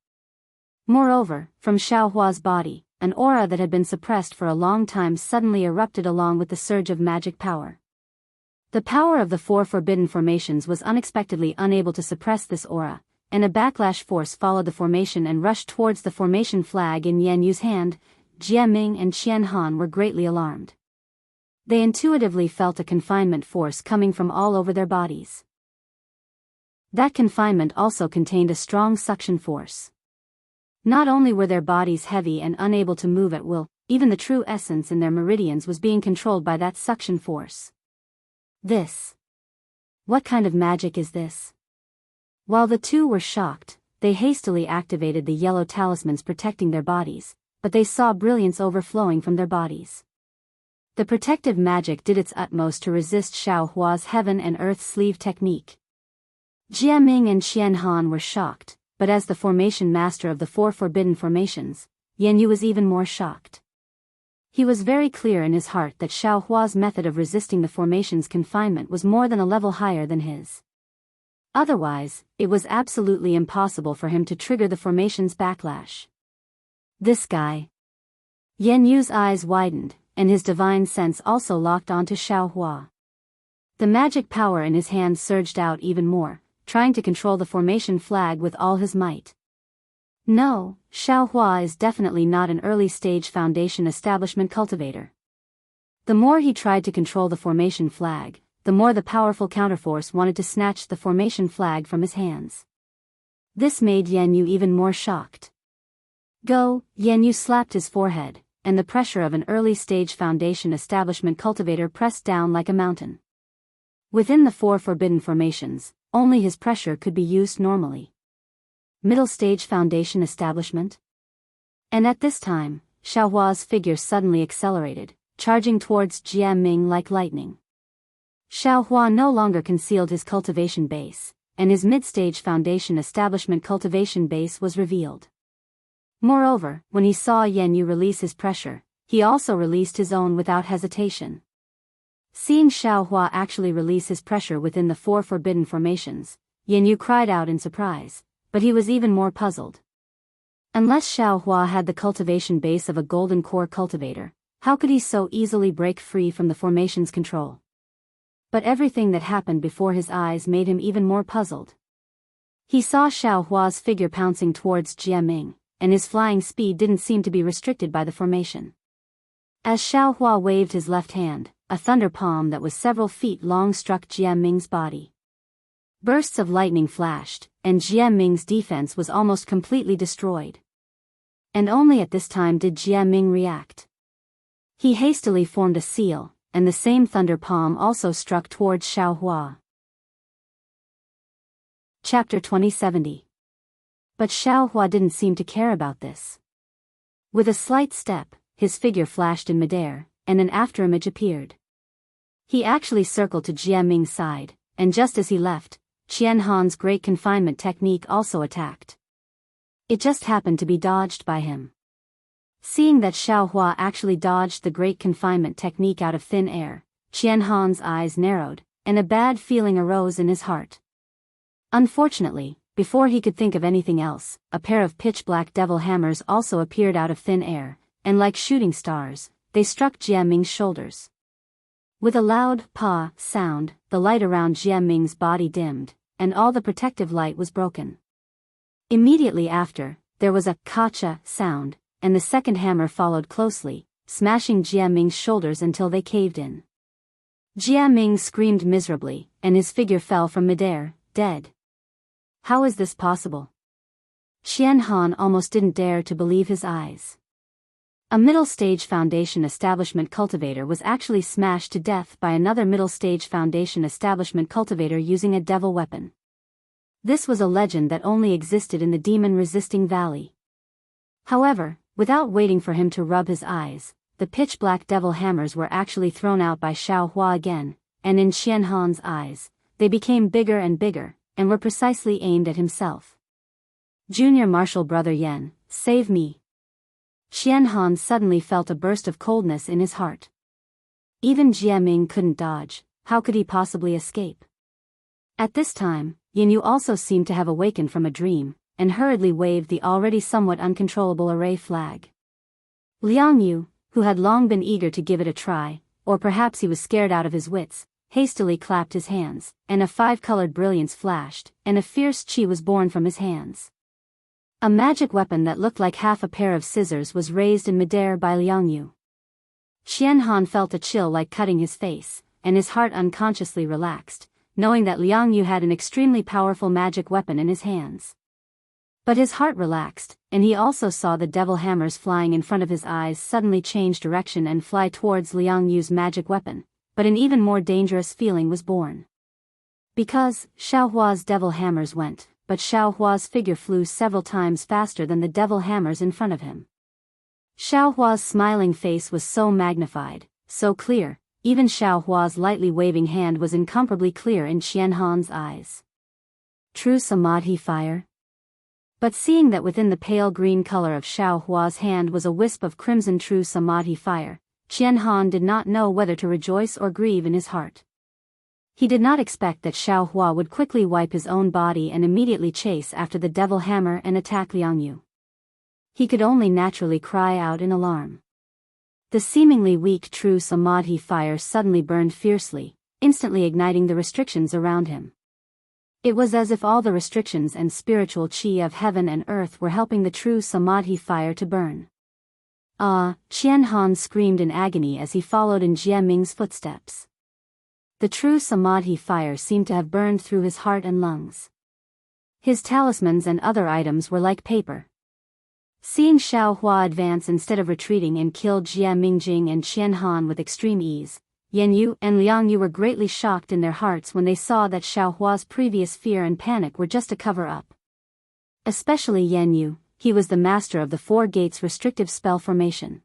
Moreover, from Xiao Hua's body, an aura that had been suppressed for a long time suddenly erupted along with the surge of magic power. The power of the 4 forbidden formations was unexpectedly unable to suppress this aura, and a backlash force followed the formation and rushed towards the formation flag in Yan Yu's hand. Jie Ming and Qian Han were greatly alarmed. They intuitively felt a confinement force coming from all over their bodies. That confinement also contained a strong suction force. Not only were their bodies heavy and unable to move at will, even the true essence in their meridians was being controlled by that suction force. This. What kind of magic is this? While the 2 were shocked, they hastily activated the yellow talismans protecting their bodies, but they saw brilliance overflowing from their bodies. The protective magic did its utmost to resist Xiao Hua's heaven and earth sleeve technique. Jie Ming and Qian Han were shocked, but as the formation master of the 4 forbidden formations, Yan Yu was even more shocked. He was very clear in his heart that Xiao Hua's method of resisting the formation's confinement was more than a level higher than his. Otherwise, it was absolutely impossible for him to trigger the formation's backlash. This guy. Yan Yu's eyes widened, and his divine sense also locked onto Xiaohua. The magic power in his hand surged out even more, trying to control the formation flag with all his might. No, Xiaohua is definitely not an early-stage foundation establishment cultivator. The more he tried to control the formation flag, the more the powerful counterforce wanted to snatch the formation flag from his hands. This made Yan Yu even more shocked. Go, Yan Yu slapped his forehead, and the pressure of an early-stage foundation establishment cultivator pressed down like a mountain. Within the 4 forbidden formations, only his pressure could be used normally. Middle-stage foundation establishment? And at this time, Xiaohua's figure suddenly accelerated, charging towards Jiaming like lightning. Xiaohua no longer concealed his cultivation base, and his mid-stage foundation establishment cultivation base was revealed. Moreover, when he saw Yan Yu release his pressure, he also released his own without hesitation. Seeing Xiaohua actually release his pressure within the 4 forbidden formations, Yan Yu cried out in surprise, but he was even more puzzled. Unless Xiaohua had the cultivation base of a golden core cultivator, how could he so easily break free from the formation's control? But everything that happened before his eyes made him even more puzzled. He saw Xiaohua's figure pouncing towards Jiaming, and his flying speed didn't seem to be restricted by the formation. As Xiaohua waved his left hand, a thunder palm that was several feet long struck Jiaming's body. Bursts of lightning flashed, and Jiaming's defense was almost completely destroyed. And only at this time did Jiaming react. He hastily formed a seal, and the same thunder palm also struck towards Xiaohua. Chapter 2070. But Xiaohua didn't seem to care about this. With a slight step, his figure flashed in midair, and an afterimage appeared. He actually circled to Jiaming's side, and just as he left, Qianhan's great confinement technique also attacked. It just happened to be dodged by him. Seeing that Xiaohua actually dodged the great confinement technique out of thin air, Qianhan's eyes narrowed, and a bad feeling arose in his heart. Unfortunately, before he could think of anything else, a pair of pitch-black devil hammers also appeared out of thin air, and like shooting stars, they struck Jiaming's shoulders. With a loud "pa" sound, the light around Jiaming's body dimmed, and all the protective light was broken. Immediately after, there was a "kacha" sound, and the second hammer followed closely, smashing Jiaming's shoulders until they caved in. Jiaming screamed miserably, and his figure fell from midair, dead. How is this possible? Qianhan almost didn't dare to believe his eyes. A middle-stage foundation establishment cultivator was actually smashed to death by another middle-stage foundation establishment cultivator using a devil weapon. This was a legend that only existed in the demon-resisting valley. However, without waiting for him to rub his eyes, the pitch-black devil hammers were actually thrown out by Xiaohua again, and in Qianhan's eyes, they became bigger and bigger, and were precisely aimed at himself. Junior Marshal Brother Yan, save me. Qianhan suddenly felt a burst of coldness in his heart. Even Jiaming couldn't dodge, how could he possibly escape? At this time, Yan Yu also seemed to have awakened from a dream, and hurriedly waved the already somewhat uncontrollable array flag. Liang Yu, who had long been eager to give it a try, or perhaps he was scared out of his wits, hastily clapped his hands, and a 5-colored brilliance flashed, and a fierce chi was born from his hands. A magic weapon that looked like half a pair of scissors was raised in midair by Liang Yu. Qianhan felt a chill like cutting his face, and his heart unconsciously relaxed, knowing that Liang Yu had an extremely powerful magic weapon in his hands. But his heart relaxed, and he also saw the devil hammers flying in front of his eyes suddenly change direction and fly towards Liang Yu's magic weapon, but an even more dangerous feeling was born. Because Xiaohua's devil hammers went, but Xiaohua's figure flew several times faster than the devil hammers in front of him. Xiaohua's smiling face was so magnified, so clear, even Xiaohua's lightly waving hand was incomparably clear in Qianhan's eyes. True Samadhi fire? But seeing that within the pale green color of Xiaohua's hand was a wisp of crimson true Samadhi fire, Qianhan did not know whether to rejoice or grieve in his heart. He did not expect that Xiao Hua would quickly wipe his own body and immediately chase after the devil hammer and attack Liang Yu. He could only naturally cry out in alarm. The seemingly weak true samadhi fire suddenly burned fiercely, instantly igniting the restrictions around him. It was as if all the restrictions and spiritual chi of heaven and earth were helping the true samadhi fire to burn. Ah! Qian Han screamed in agony as he followed in Jie Ming's footsteps. The true samadhi fire seemed to have burned through his heart and lungs. His talismans and other items were like paper. Seeing Xiao Hua advance instead of retreating and kill Jie Mingjing and Qian Han with extreme ease, Yan Yu and Liang Yu were greatly shocked in their hearts when they saw that Xiao Hua's previous fear and panic were just a cover-up. Especially Yan Yu, he was the master of the Four Gates restrictive spell formation.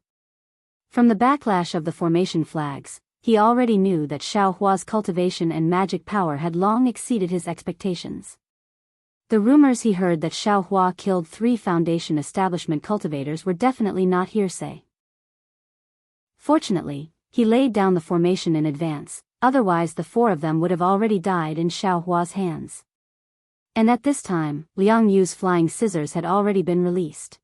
From the backlash of the formation flags, he already knew that Xiao Hua's cultivation and magic power had long exceeded his expectations. The rumors he heard that Xiao Hua killed 3 Foundation establishment cultivators were definitely not hearsay. Fortunately, he laid down the formation in advance, otherwise the 4 of them would have already died in Xiao Hua's hands. And at this time, Liang Yu's flying scissors had already been released.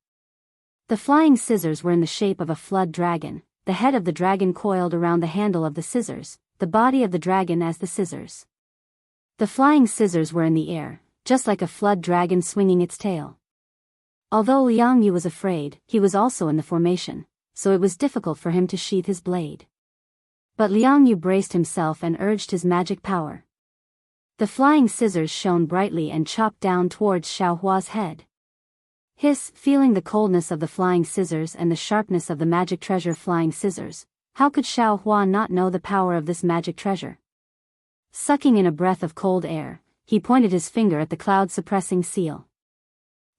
The flying scissors were in the shape of a flood dragon, the head of the dragon coiled around the handle of the scissors, the body of the dragon as the scissors. The flying scissors were in the air, just like a flood dragon swinging its tail. Although Liang Yu was afraid, he was also in the formation, so it was difficult for him to sheath his blade. But Liang Yu braced himself and urged his magic power. The flying scissors shone brightly and chopped down towards Xiao Hua's head. Hiss! Feeling the coldness of the flying scissors and the sharpness of the magic treasure flying scissors, how could Xiao Hua not know the power of this magic treasure? Sucking in a breath of cold air, he pointed his finger at the cloud-suppressing seal.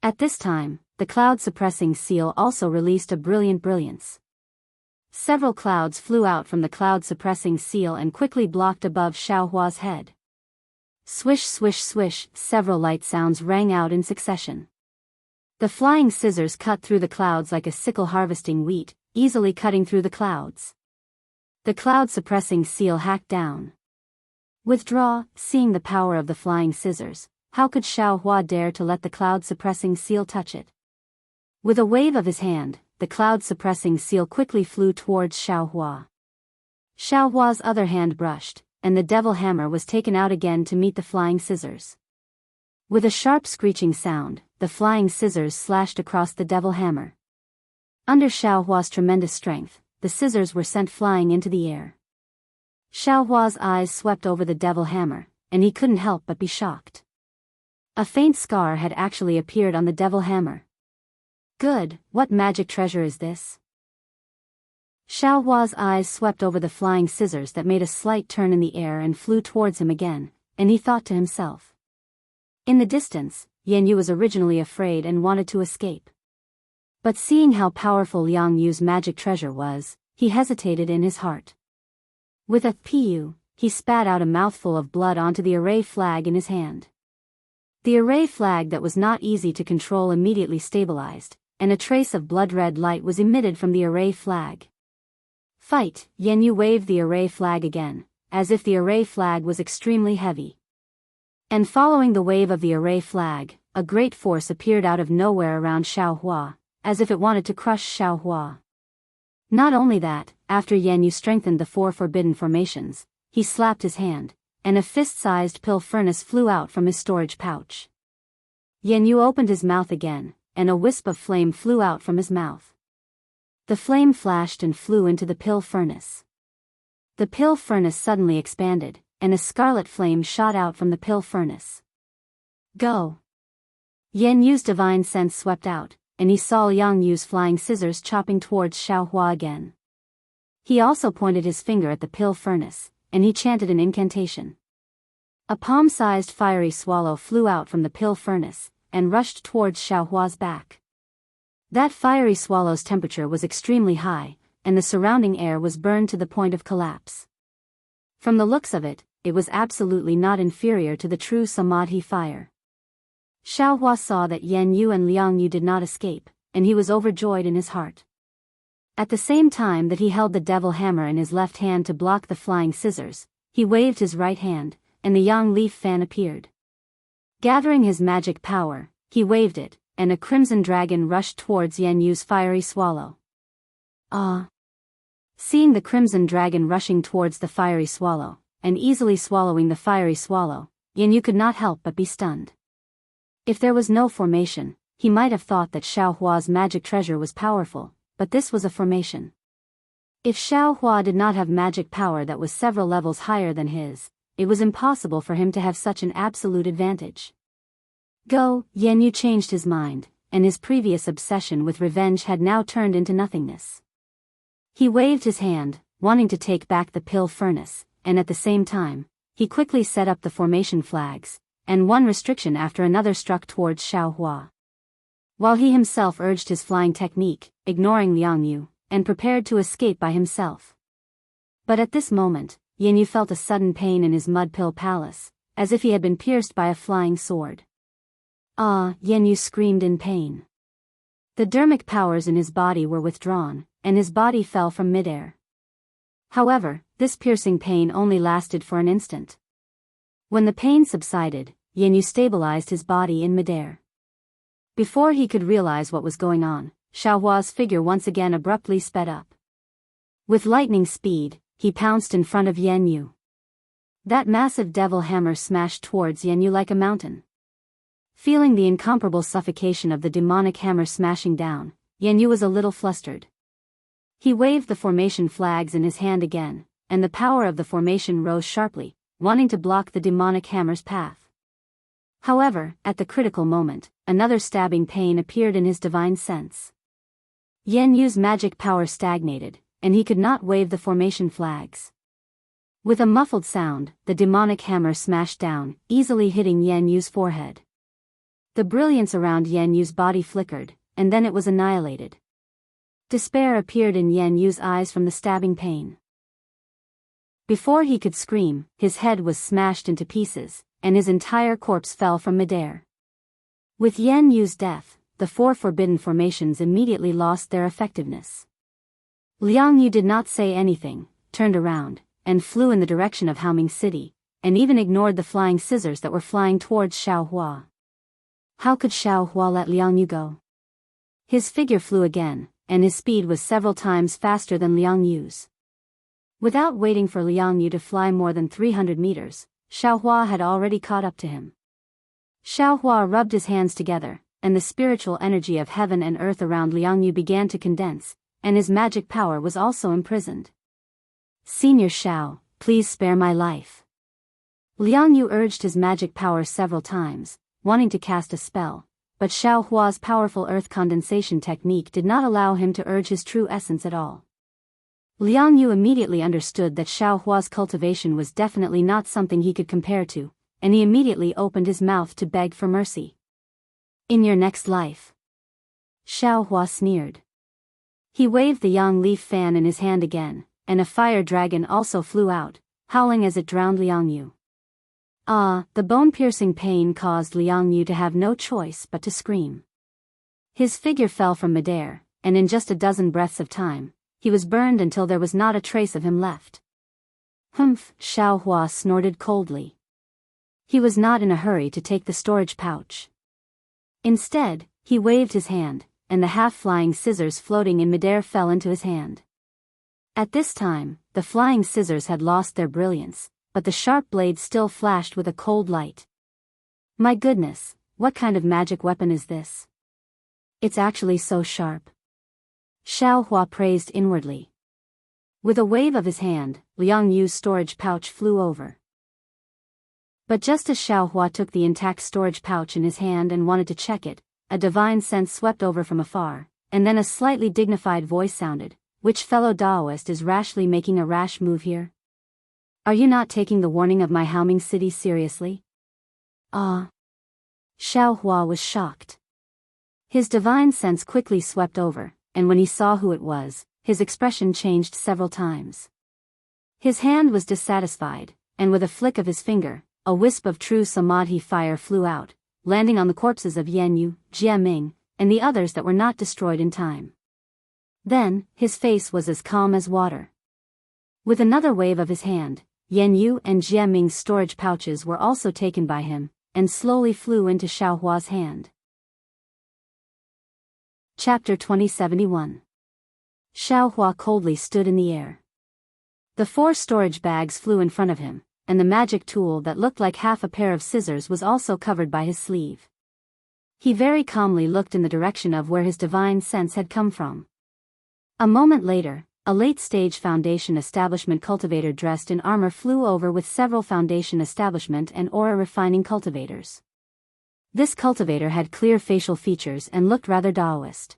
At this time, the cloud-suppressing seal also released a brilliant brilliance. Several clouds flew out from the cloud-suppressing seal and quickly blocked above Xiao Hua's head. Swish swish swish, several light sounds rang out in succession. The flying scissors cut through the clouds like a sickle harvesting wheat, easily cutting through the clouds. The cloud-suppressing seal hacked down. Withdraw! Seeing the power of the flying scissors, how could Xiao Hua dare to let the cloud-suppressing seal touch it? With a wave of his hand, the cloud-suppressing seal quickly flew towards Xiao Hua. Xiao Hua's other hand brushed, and the devil hammer was taken out again to meet the flying scissors. With a sharp screeching sound, the flying scissors slashed across the devil hammer. Under Xiao Hua's tremendous strength, the scissors were sent flying into the air. Xiao Hua's eyes swept over the devil hammer, and he couldn't help but be shocked. A faint scar had actually appeared on the devil hammer. Good, what magic treasure is this? Xiao Hua's eyes swept over the flying scissors that made a slight turn in the air and flew towards him again, and he thought to himself. In the distance, Yan Yu was originally afraid and wanted to escape. But seeing how powerful Liang Yu's magic treasure was, he hesitated in his heart. With a pu, he spat out a mouthful of blood onto the array flag in his hand. The array flag that was not easy to control immediately stabilized, and a trace of blood-red light was emitted from the array flag. Fight! Yan Yu waved the array flag again, as if the array flag was extremely heavy. And following the wave of the array flag, a great force appeared out of nowhere around Xiao Hua, as if it wanted to crush Xiao Hua. Not only that, after Yan Yu strengthened the 4 forbidden formations, he slapped his hand, and a fist-sized pill furnace flew out from his storage pouch. Yan Yu opened his mouth again, and a wisp of flame flew out from his mouth. The flame flashed and flew into the pill furnace. The pill furnace suddenly expanded, and a scarlet flame shot out from the pill furnace. Go! Yan Yu's divine sense swept out, and he saw Liang Yu's flying scissors chopping towards Xiao Hua again. He also pointed his finger at the pill furnace, and he chanted an incantation. A palm-sized fiery swallow flew out from the pill furnace, and rushed towards Xiao Hua's back. That fiery swallow's temperature was extremely high, and the surrounding air was burned to the point of collapse. From the looks of it, it was absolutely not inferior to the true samadhi fire. Xiao Hua saw that Yan Yu and Liang Yu did not escape, and he was overjoyed in his heart. At the same time that he held the devil hammer in his left hand to block the flying scissors, he waved his right hand, and the yang leaf fan appeared. Gathering his magic power, he waved it, and a crimson dragon rushed towards Yan Yu's fiery swallow. Ah! Seeing the crimson dragon rushing towards the fiery swallow, and easily swallowing the fiery swallow, Yan Yu could not help but be stunned. If there was no formation, he might have thought that Xiao Hua's magic treasure was powerful, but this was a formation. If Xiao Hua did not have magic power that was several levels higher than his, it was impossible for him to have such an absolute advantage. Go, Yan Yu changed his mind, and his previous obsession with revenge had now turned into nothingness. He waved his hand, wanting to take back the pill furnace, and at the same time, he quickly set up the formation flags, and one restriction after another struck towards Xiao Hua. While he himself urged his flying technique, ignoring Liang Yu, and prepared to escape by himself. But at this moment, Yan Yu felt a sudden pain in his mud pill palace, as if he had been pierced by a flying sword. Ah! Yan Yu screamed in pain. The dermic powers in his body were withdrawn, and his body fell from midair. However, this piercing pain only lasted for an instant. When the pain subsided, Yan Yu stabilized his body in midair. Before he could realize what was going on, Xiao Hua's figure once again abruptly sped up. With lightning speed, he pounced in front of Yan Yu. That massive devil hammer smashed towards Yan Yu like a mountain. Feeling the incomparable suffocation of the demonic hammer smashing down, Yan Yu was a little flustered. He waved the formation flags in his hand again, and the power of the formation rose sharply, wanting to block the demonic hammer's path. However, at the critical moment, another stabbing pain appeared in his divine sense. Yan Yu's magic power stagnated, and he could not wave the formation flags. With a muffled sound, the demonic hammer smashed down, easily hitting Yan Yu's forehead. The brilliance around Yan Yu's body flickered, and then it was annihilated. Despair appeared in Yan Yu's eyes from the stabbing pain. Before he could scream, his head was smashed into pieces, and his entire corpse fell from midair. With Yan Yu's death, the four forbidden formations immediately lost their effectiveness. Liang Yu did not say anything, turned around, and flew in the direction of Haoming City, and even ignored the flying scissors that were flying towards Xiao Hua. How could Xiao Hua let Liang Yu go? His figure flew again, and his speed was several times faster than Liang Yu's. Without waiting for Liang Yu to fly more than 300 meters, Xiao Hua had already caught up to him. Xiao Hua rubbed his hands together, and the spiritual energy of heaven and earth around Liang Yu began to condense, and his magic power was also imprisoned. Senior Xiao, please spare my life. Liang Yu urged his magic power several times, wanting to cast a spell, but Xiao Hua's powerful earth condensation technique did not allow him to urge his true essence at all. Liang Yu immediately understood that Xiao Hua's cultivation was definitely not something he could compare to, and he immediately opened his mouth to beg for mercy. In your next life. Xiao Hua sneered. He waved the yang leaf fan in his hand again, and a fire dragon also flew out, howling as it drowned Liang Yu. Ah, the bone-piercing pain caused Liang Yu to have no choice but to scream. His figure fell from midair, and in just a dozen breaths of time, he was burned until there was not a trace of him left. Humph, Xiao Hua snorted coldly. He was not in a hurry to take the storage pouch. Instead, he waved his hand, and the half-flying scissors floating in midair fell into his hand. At this time, the flying scissors had lost their brilliance, but the sharp blade still flashed with a cold light. My goodness, what kind of magic weapon is this? It's actually so sharp. Xiao Hua praised inwardly. With a wave of his hand, Liang Yu's storage pouch flew over. But just as Xiao Hua took the intact storage pouch in his hand and wanted to check it, a divine sense swept over from afar, and then a slightly dignified voice sounded, "Which fellow Daoist is rashly making a rash move here? Are you not taking the warning of my Haoming City seriously?" Ah! Xiao Hua was shocked. His divine sense quickly swept over, and when he saw who it was, his expression changed several times. His hand was dissatisfied, and with a flick of his finger, a wisp of true samadhi fire flew out, landing on the corpses of Yan Yu, Jie Ming, and the others that were not destroyed in time. Then, his face was as calm as water. With another wave of his hand, Yan Yu and Jie Ming's storage pouches were also taken by him, and slowly flew into Xiao Hua's hand. Chapter 2071. Xiao Hua coldly stood in the air. The 4 storage bags flew in front of him, and the magic tool that looked like half a pair of scissors was also covered by his sleeve. He very calmly looked in the direction of where his divine sense had come from. A moment later, a late-stage Foundation Establishment cultivator dressed in armor flew over with several Foundation Establishment and aura-refining cultivators. This cultivator had clear facial features and looked rather Daoist.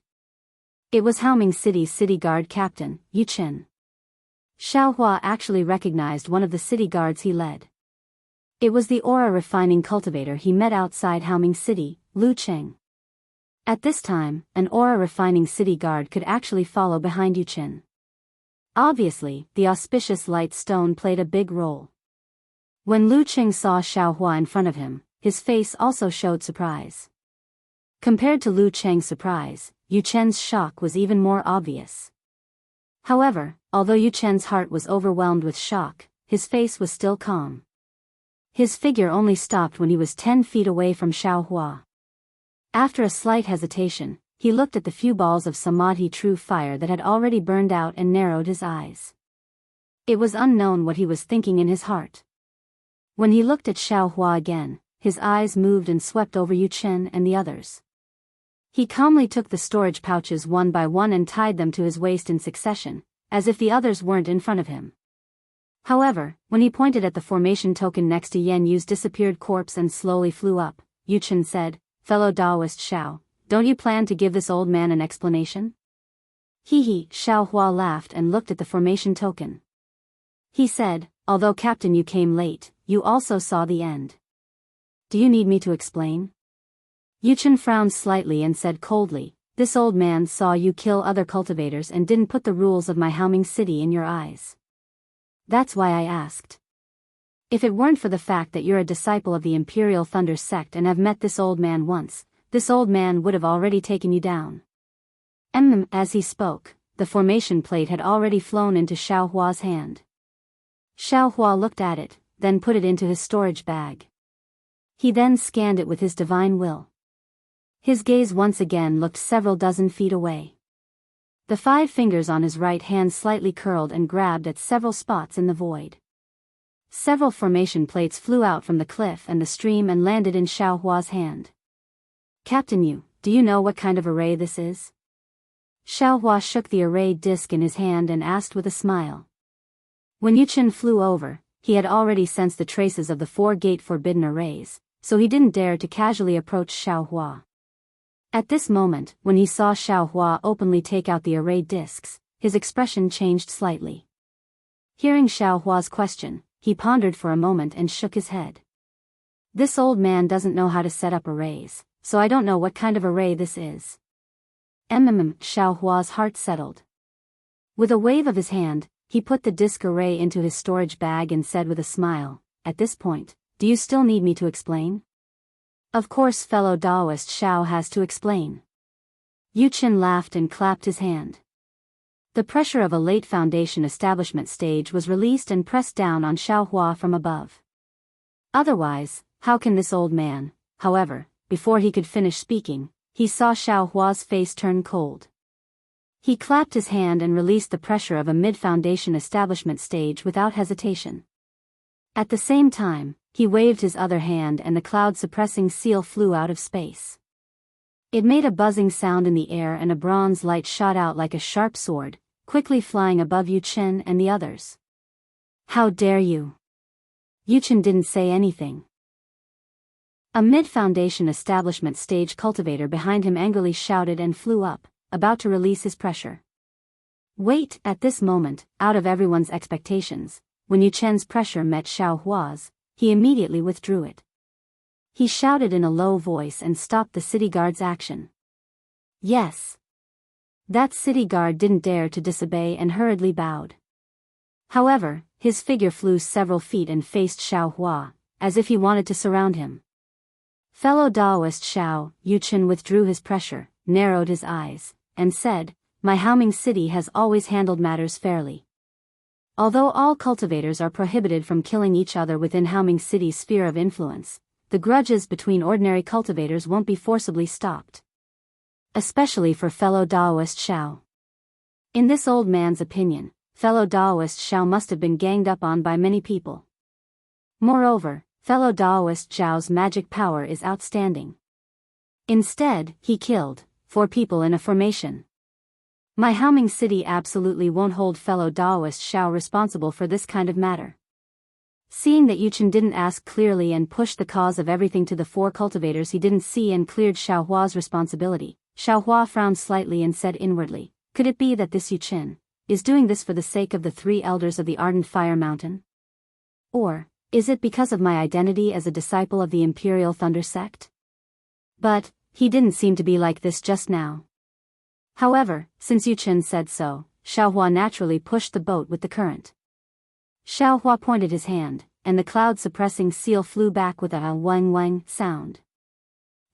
It was Haoming City's city guard captain, Yu Chen. Xiao Hua actually recognized one of the city guards he led. It was the aura-refining cultivator he met outside Haoming City, Lu Cheng. At this time, an aura-refining city guard could actually follow behind Yu Chen. Obviously, the auspicious light stone played a big role. When Lu Cheng saw Xiao Hua in front of him, his face also showed surprise. Compared to Lu Cheng's surprise, Yu Chen's shock was even more obvious. However, although Yu Chen's heart was overwhelmed with shock, his face was still calm. His figure only stopped when he was 10 feet away from Xiao Hua. After a slight hesitation, he looked at the few balls of Samadhi true fire that had already burned out and narrowed his eyes. It was unknown what he was thinking in his heart. When he looked at Xiao Hua again, his eyes moved and swept over Yu Chen and the others. He calmly took the storage pouches one by one and tied them to his waist in succession, as if the others weren't in front of him. However, when he pointed at the formation token next to Yan Yu's disappeared corpse and slowly flew up, Yu Chen said, "Fellow Daoist Xiao, don't you plan to give this old man an explanation?" He, Xiao Hua laughed and looked at the formation token. He said, "Although Captain you came late, you also saw the end. Do you need me to explain?" Yu Chen frowned slightly and said coldly, "This old man saw you kill other cultivators and didn't put the rules of my Haoming City in your eyes. That's why I asked. If it weren't for the fact that you're a disciple of the Imperial Thunder sect and have met this old man once, this old man would have already taken you down." As he spoke, the formation plate had already flown into Xiao Hua's hand. Xiao Hua looked at it, then put it into his storage bag. He then scanned it with his divine will. His gaze once again looked several dozen feet away. The 5 fingers on his right hand slightly curled and grabbed at several spots in the void. Several formation plates flew out from the cliff and the stream and landed in Xiao Hua's hand. "Captain Yu, do you know what kind of array this is?" Xiao Hua shook the array disc in his hand and asked with a smile. When Yu Chen flew over, he had already sensed the traces of the 4-gate forbidden arrays, so he didn't dare to casually approach Xiao Hua. At this moment, when he saw Xiao Hua openly take out the array discs, his expression changed slightly. Hearing Xiao Hua's question, he pondered for a moment and shook his head. "This old man doesn't know how to set up arrays, so I don't know what kind of array this is." Xiao Hua's heart settled. With a wave of his hand, he put the disc array into his storage bag and said with a smile, "At this point, do you still need me to explain?" "Of course, fellow Daoist Xiao has to explain." Yu Chen laughed and clapped his hand. The pressure of a late Foundation Establishment stage was released and pressed down on Xiao Hua from above. Otherwise, how can this old man? However, before he could finish speaking, he saw Xiao Hua's face turn cold. He clapped his hand and released the pressure of a mid-Foundation Establishment stage without hesitation. At the same time, he waved his other hand and the cloud-suppressing seal flew out of space. It made a buzzing sound in the air and a bronze light shot out like a sharp sword, quickly flying above Yu Chen and the others. "How dare you!" Yu Chen didn't say anything. A mid-Foundation Establishment stage cultivator behind him angrily shouted and flew up, about to release his pressure. Wait! At this moment, out of everyone's expectations, when Yu Chen's pressure met Xiao Hua's, he immediately withdrew it. He shouted in a low voice and stopped the city guard's action. Yes. That city guard didn't dare to disobey and hurriedly bowed. However, his figure flew several feet and faced Xiao Hua, as if he wanted to surround him. Fellow Daoist Xiao, Yu Chen withdrew his pressure, narrowed his eyes, and said, "My Haoming City has always handled matters fairly. Although all cultivators are prohibited from killing each other within Haoming City's sphere of influence, the grudges between ordinary cultivators won't be forcibly stopped. Especially for fellow Daoist Xiao. In this old man's opinion, fellow Daoist Xiao must have been ganged up on by many people. Moreover, fellow Daoist Xiao's magic power is outstanding. Instead, he killed 4 people in a formation. My Haoming City absolutely won't hold fellow Daoist Xiao responsible for this kind of matter. Seeing that Yuchen didn't ask clearly and pushed the cause of everything to the 4 cultivators he didn't see and cleared Xiaohua's responsibility, Xiaohua frowned slightly and said inwardly, could it be that this Yuchen is doing this for the sake of the 3 elders of the Ardent Fire Mountain? Or is it because of my identity as a disciple of the Imperial Thunder Sect? But he didn't seem to be like this just now. However, since Yuchen said so, Xiaohua naturally pushed the boat with the current. Xiaohua pointed his hand, and the cloud-suppressing seal flew back with a wang-wang sound.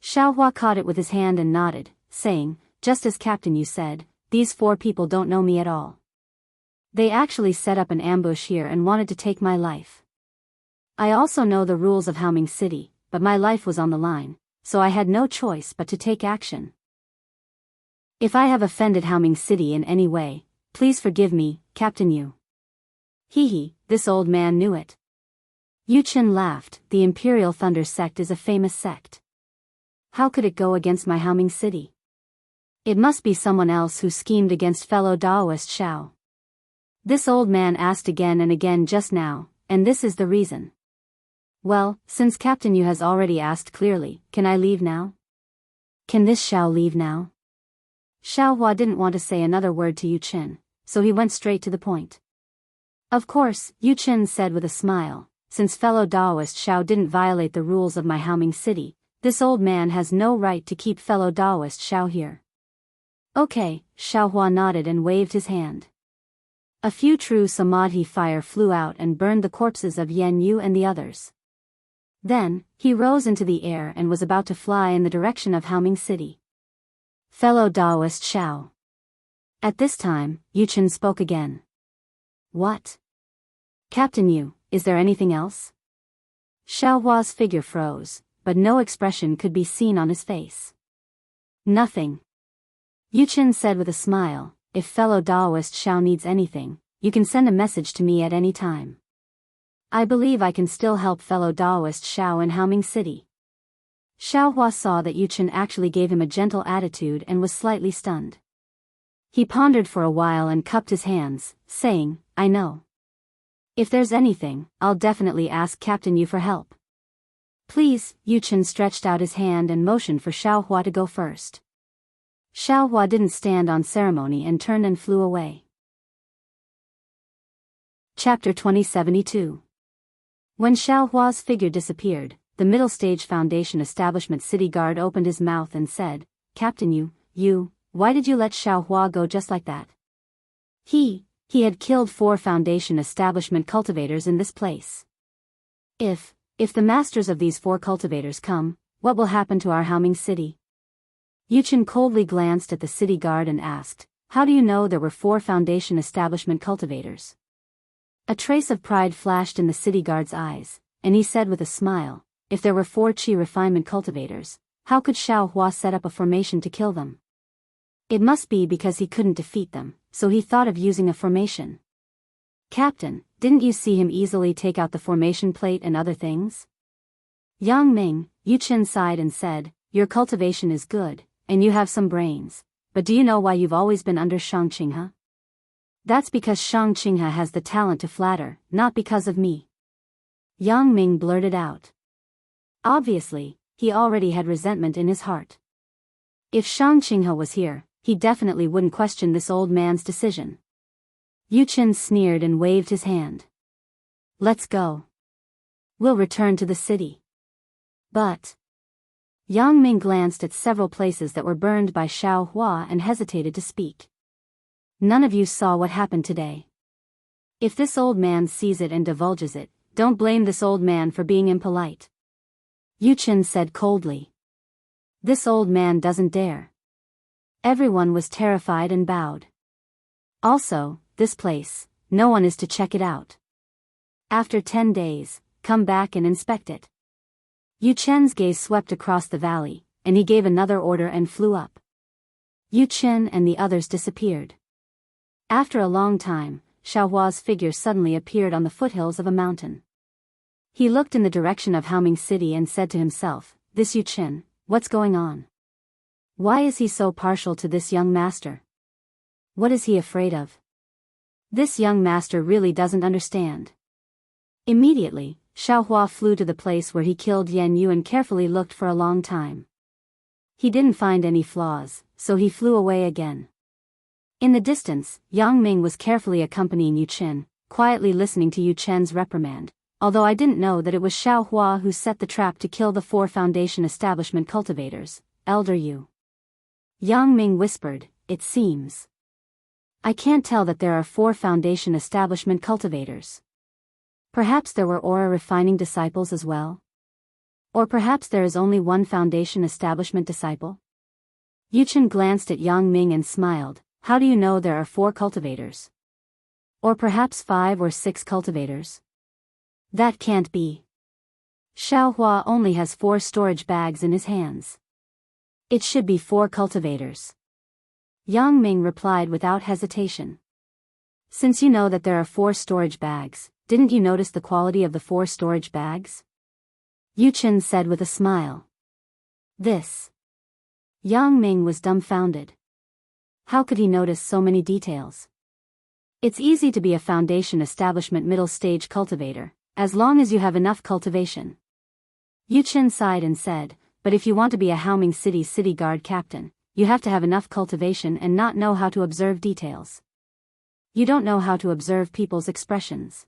Xiaohua caught it with his hand and nodded, saying, just as Captain Yu said, these 4 people don't know me at all. They actually set up an ambush here and wanted to take my life. I also know the rules of Haoming City, but my life was on the line, so I had no choice but to take action. If I have offended Haoming City in any way, please forgive me, Captain Yu. Hee, this old man knew it. Yuchen laughed, the Imperial Thunder Sect is a famous sect. How could it go against my Haoming City? It must be someone else who schemed against fellow Daoist Xiao. This old man asked again and again just now, and this is the reason. Well, since Captain Yu has already asked clearly, can I leave now? Can this Xiao leave now? Xiaohua didn't want to say another word to Yuchen, so he went straight to the point. Of course, Yuchen said with a smile, since fellow Daoist Xiao didn't violate the rules of my Haoming City, this old man has no right to keep fellow Daoist Xiao here. Okay, Xiaohua nodded and waved his hand. A few true samadhi fire flew out and burned the corpses of Yan Yu and the others. Then, he rose into the air and was about to fly in the direction of Haoming City. Fellow Daoist Xiao. At this time, Yuchen spoke again. What? Captain Yu, is there anything else? Xiaohua's figure froze, but no expression could be seen on his face. Nothing. Yuchen said with a smile, if fellow Daoist Xiao needs anything, you can send a message to me at any time. I believe I can still help fellow Daoist Xiao in Haoming City. Xiaohua saw that Yuchen actually gave him a gentle attitude and was slightly stunned. He pondered for a while and cupped his hands, saying, I know. If there's anything, I'll definitely ask Captain Yu for help. Please, Yuchen stretched out his hand and motioned for Xiaohua to go first. Xiaohua didn't stand on ceremony and turned and flew away. Chapter 2072. When Xiaohua's figure disappeared, the Middle Stage Foundation Establishment City Guard opened his mouth and said, Captain Yu, why did you let Xiaohua go just like that? He had killed 4 Foundation Establishment cultivators in this place. If the masters of these 4 cultivators come, what will happen to our Haoming City? Yuchen coldly glanced at the city guard and asked, how do you know there were 4 Foundation Establishment cultivators? A trace of pride flashed in the city guard's eyes, and he said with a smile, if there were 4 Qi refinement cultivators, how could Xiaohua set up a formation to kill them? It must be because he couldn't defeat them, so he thought of using a formation. Captain, didn't you see him easily take out the formation plate and other things? Yang Ming, Yuchen sighed and said, your cultivation is good, and you have some brains, but do you know why you've always been under Shang Qinghe? That's because Shang Qinghe has the talent to flatter, not because of me. Yang Ming blurted out. Obviously, he already had resentment in his heart. If Shang Qinghe was here, he definitely wouldn't question this old man's decision. Yuchen sneered and waved his hand. Let's go. We'll return to the city. But Yang Ming glanced at several places that were burned by Xiaohua and hesitated to speak. None of you saw what happened today. If this old man sees it and divulges it, don't blame this old man for being impolite. Yuchen said coldly. This old man doesn't dare. Everyone was terrified and bowed. Also, this place, no one is to check it out. After 10 days, come back and inspect it. Yu Chen's gaze swept across the valley, and he gave another order and flew up. Yu Chen and the others disappeared. After a long time, Xiao Hua's figure suddenly appeared on the foothills of a mountain. He looked in the direction of Haoming City and said to himself, "This Yu Chen, what's going on? Why is he so partial to this young master? What is he afraid of? This young master really doesn't understand." Immediately, Xiao Hua flew to the place where he killed Yan Yu and carefully looked for a long time. He didn't find any flaws, so he flew away again. In the distance, Yang Ming was carefully accompanying Yu Chen, quietly listening to Yu Chen's reprimand, although I didn't know that it was Xiao Hua who set the trap to kill the 4 Foundation establishment cultivators, Elder Yu. Yang Ming whispered, "It seems. I can't tell that there are 4 Foundation establishment cultivators. Perhaps there were aura refining disciples as well? Or perhaps there is only 1 Foundation establishment disciple?" Yu Chen glanced at Yang Ming and smiled. "How do you know there are 4 cultivators? Or perhaps 5 or 6 cultivators? That can't be. Xiao Hua only has 4 storage bags in his hands. It should be 4 cultivators." Yang Ming replied without hesitation. "Since you know that there are 4 storage bags, didn't you notice the quality of the 4 storage bags?" Yu Chen said with a smile. "This." Yang Ming was dumbfounded. How could he notice so many details? It's easy to be a Foundation establishment middle stage cultivator, as long as you have enough cultivation. Yu Chen sighed and said, "But if you want to be a Haoming City city guard captain, you have to have enough cultivation and not know how to observe details. You don't know how to observe people's expressions.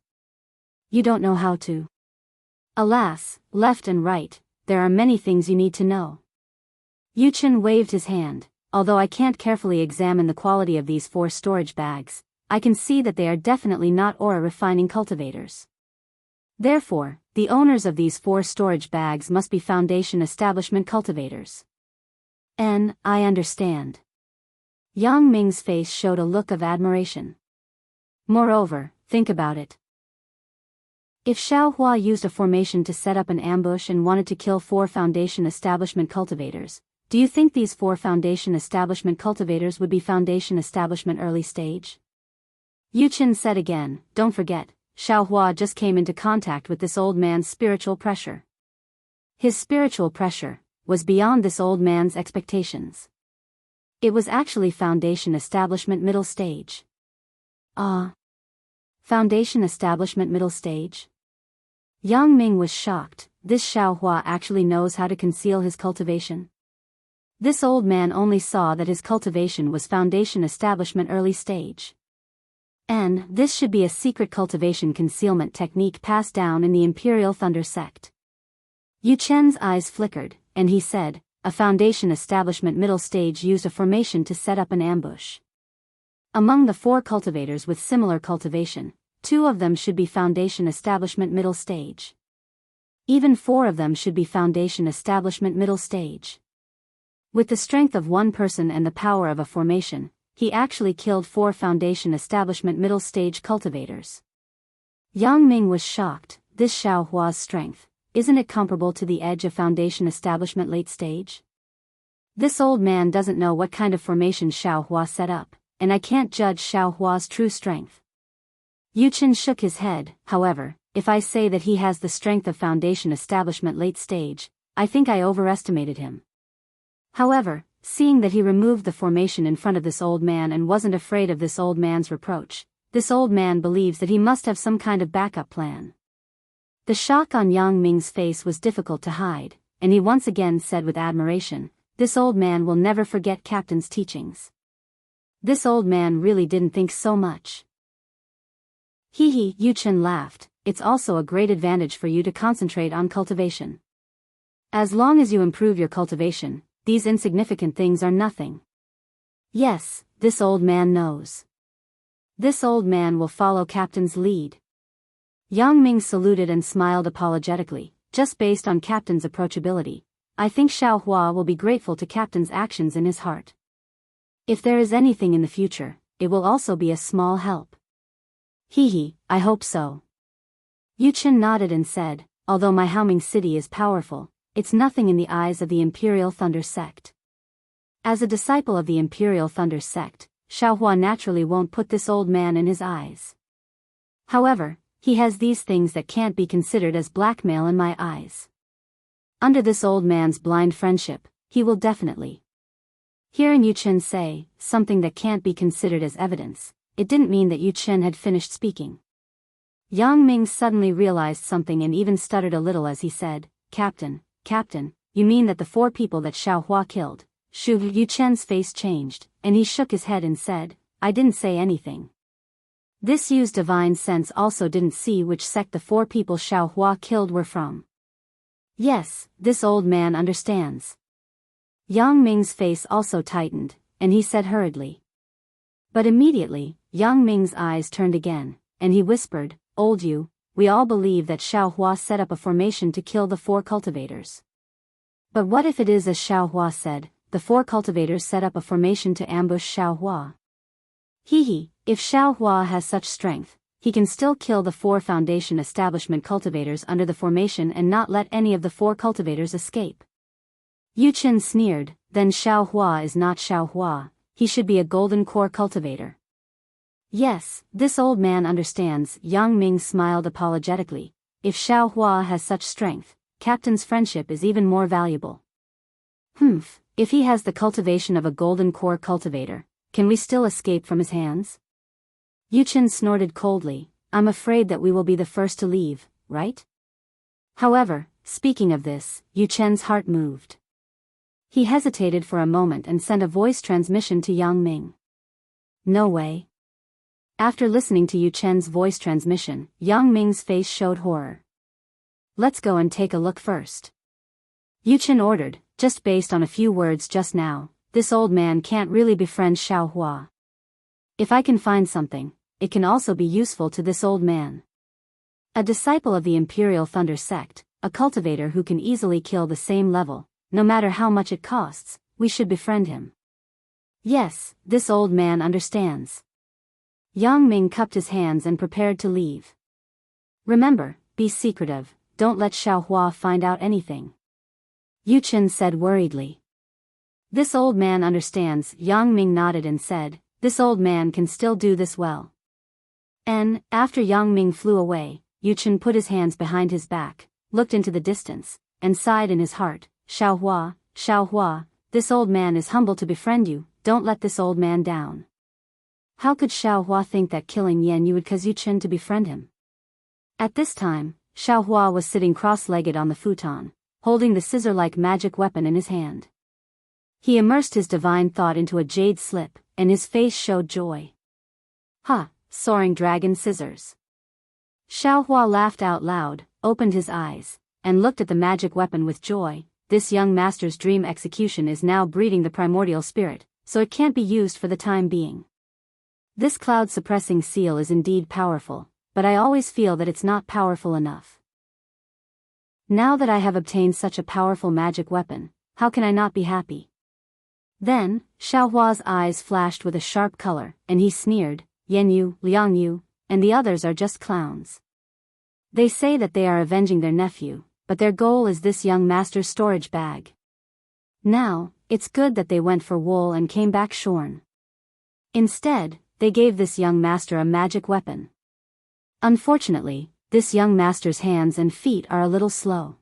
You don't know how to. Alas, left and right, there are many things you need to know." Yu Chen waved his hand. "Although I can't carefully examine the quality of these 4 storage bags, I can see that they are definitely not aura refining cultivators. Therefore, the owners of these 4 storage bags must be Foundation establishment cultivators." I understand." Yang Ming's face showed a look of admiration. "Moreover, think about it. If Xiao Hua used a formation to set up an ambush and wanted to kill 4 Foundation establishment cultivators, do you think these 4 Foundation establishment cultivators would be Foundation establishment early stage?" Yu Chen said again, "Don't forget, Xiao Hua just came into contact with this old man's spiritual pressure. His spiritual pressure was beyond this old man's expectations. It was actually Foundation establishment middle stage." Foundation establishment middle stage? Yang Ming was shocked. This Xiao Hua actually knows how to conceal his cultivation? This old man only saw that his cultivation was Foundation establishment early stage. And this should be a secret cultivation concealment technique passed down in the Imperial Thunder sect. Yu Chen's eyes flickered, and he said, "A Foundation establishment middle stage used a formation to set up an ambush. Among the 4 cultivators with similar cultivation, 2 of them should be Foundation establishment middle stage. Even 4 of them should be Foundation establishment middle stage. With the strength of 1 person and the power of a formation, he actually killed 4 Foundation establishment middle stage cultivators." Yang Ming was shocked. This Xiao Hua's strength, isn't it comparable to the edge of Foundation establishment late stage? This old man doesn't know what kind of formation Xiao Hua set up, and I can't judge Xiao Hua's true strength. Yu Chen shook his head. "However, if I say that he has the strength of Foundation establishment late stage, I think I overestimated him. However, seeing that he removed the formation in front of this old man and wasn't afraid of this old man's reproach, this old man believes that he must have some kind of backup plan." The shock on Yang Ming's face was difficult to hide, and he once again said with admiration, "This old man will never forget Captain's teachings. This old man really didn't think so much." "Hee," Yu Chen laughed, "it's also a great advantage for you to concentrate on cultivation. As long as you improve your cultivation, these insignificant things are nothing." Yes, this old man knows. This old man will follow Captain's lead. Yang Ming saluted and smiled apologetically. "Just based on Captain's approachability, I think Xiao Hua will be grateful to Captain's actions in his heart. If there is anything in the future, it will also be a small help." Hee, I hope so. Yu Chen nodded and said, although my Haoming city is powerful, it's nothing in the eyes of the Imperial Thunder Sect. As a disciple of the Imperial Thunder Sect, Xiaohua naturally won't put this old man in his eyes. However, he has these things that can't be considered as blackmail in my eyes. Under this old man's blind friendship, he will definitely. Hearing Yu Chen say something that can't be considered as evidence, it didn't mean that Yu Chen had finished speaking. Yang Ming suddenly realized something and even stuttered a little as he said, Captain, you mean that the 4 people that Xiaohua killed? Yu Chen's face changed, and he shook his head and said, I didn't say anything. This Yu's divine sense also didn't see which sect the 4 people Xiaohua killed were from. Yes, this old man understands. Yang Ming's face also tightened, and he said hurriedly. But immediately, Yang Ming's eyes turned again, and he whispered, Old Yu, we all believe that Xiaohua set up a formation to kill the 4 cultivators. But what if it is as Xiaohua said, the 4 cultivators set up a formation to ambush Xiaohua? If Xiaohua has such strength, he can still kill the 4 Foundation Establishment cultivators under the formation and not let any of the 4 cultivators escape. Yu Chen sneered, then Xiaohua is not Xiaohua, he should be a golden core cultivator. Yes, this old man understands. Yang Ming smiled apologetically. If Xiaohua has such strength, Captain's friendship is even more valuable. If he has the cultivation of a golden core cultivator, can we still escape from his hands? Yu Chen snorted coldly, I'm afraid that we will be the first to leave, right? However, speaking of this, Yu Chen's heart moved. He hesitated for a moment and sent a voice transmission to Yang Ming. No way. After listening to Yu Chen's voice transmission, Yang Ming's face showed horror. Let's go and take a look first. Yu Chen ordered, just based on a few words just now, this old man can't really befriend Xiaohua. If I can find something, it can also be useful to this old man. A disciple of the Imperial Thunder Sect, a cultivator who can easily kill the same level, no matter how much it costs, we should befriend him. Yes, this old man understands. Yang Ming cupped his hands and prepared to leave. Remember, be secretive, don't let Xiaohua find out anything. Yu Chen said worriedly. This old man understands. Yang Ming nodded and said, this old man can still do this well. And, after Yang Ming flew away, Yu Chen put his hands behind his back, looked into the distance, and sighed in his heart, Xiaohua, this old man is humble to befriend you, don't let this old man down. How could Xiaohua think that killing Yan Yu would cause Yu Chen to befriend him? At this time, Xiaohua was sitting cross-legged on the futon, holding the scissor-like magic weapon in his hand. He immersed his divine thought into a jade slip, and his face showed joy. Soaring dragon scissors. Xiaohua laughed out loud, opened his eyes, and looked at the magic weapon with joy. This young master's dream execution is now breeding the primordial spirit, so it can't be used for the time being. This cloud-suppressing seal is indeed powerful, but I always feel that it's not powerful enough. Now that I have obtained such a powerful magic weapon, how can I not be happy? Then, Xiaohua's eyes flashed with a sharp color, and he sneered, Yan Yu, Liang Yu, and the others are just clowns. They say that they are avenging their nephew, but their goal is this young master's storage bag. Now, it's good that they went for wool and came back shorn. Instead, they gave this young master a magic weapon. Unfortunately, this young master's hands and feet are a little slow.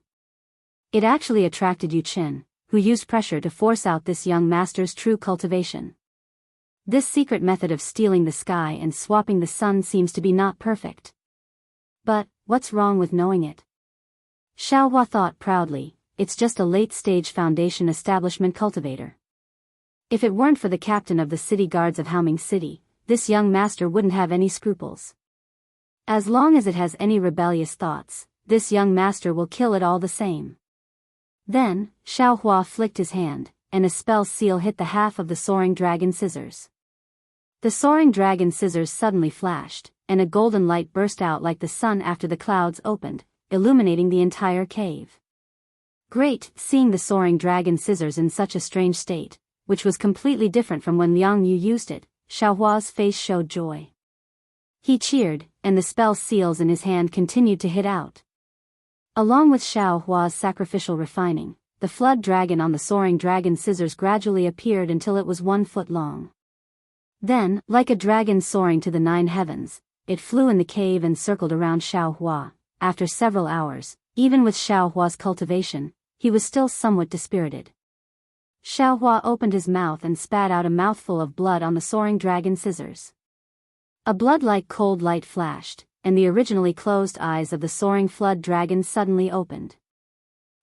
It actually attracted Yu Chen, who used pressure to force out this young master's true cultivation. This secret method of stealing the sky and swapping the sun seems to be not perfect. But, what's wrong with knowing it? Xiaohua thought proudly, it's just a late-stage Foundation Establishment cultivator. If it weren't for the captain of the city guards of Haoming City, this young master wouldn't have any scruples. As long as it has any rebellious thoughts, this young master will kill it all the same. Then, Xiaohua flicked his hand, and a spell seal hit the half of the soaring dragon scissors. The soaring dragon scissors suddenly flashed, and a golden light burst out like the sun after the clouds opened, illuminating the entire cave. Great, seeing the soaring dragon scissors in such a strange state, which was completely different from when Liang Yu used it, Xiaohua's face showed joy. He cheered, and the spell seals in his hand continued to hit out. Along with Xiao Hua's sacrificial refining, the flood dragon on the soaring dragon scissors gradually appeared until it was 1 foot long. Then, like a dragon soaring to the 9 heavens, it flew in the cave and circled around Xiao Hua. After several hours, even with Xiao Hua's cultivation, he was still somewhat dispirited. Xiao Hua opened his mouth and spat out a mouthful of blood on the soaring dragon scissors. A blood-like cold light flashed, and the originally closed eyes of the soaring flood dragon suddenly opened.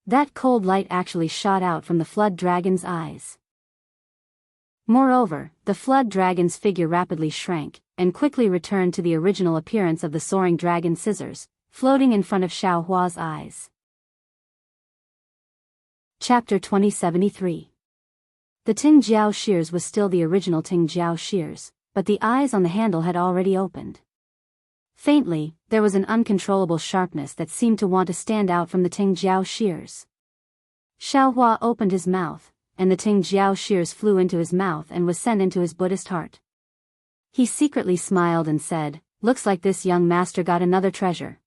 That cold light actually shot out from the flood dragon's eyes. Moreover, the flood dragon's figure rapidly shrank, and quickly returned to the original appearance of the soaring dragon scissors, floating in front of Xiao Hua's eyes. Chapter 2073. The Tingjiao shears was still the original Tingjiao shears, but the eyes on the handle had already opened. Faintly, there was an uncontrollable sharpness that seemed to want to stand out from the Tingjiao shears. Xiao Hua opened his mouth, and the Tingjiao shears flew into his mouth and was sent into his Buddhist heart. He secretly smiled and said, "Looks like this young master got another treasure."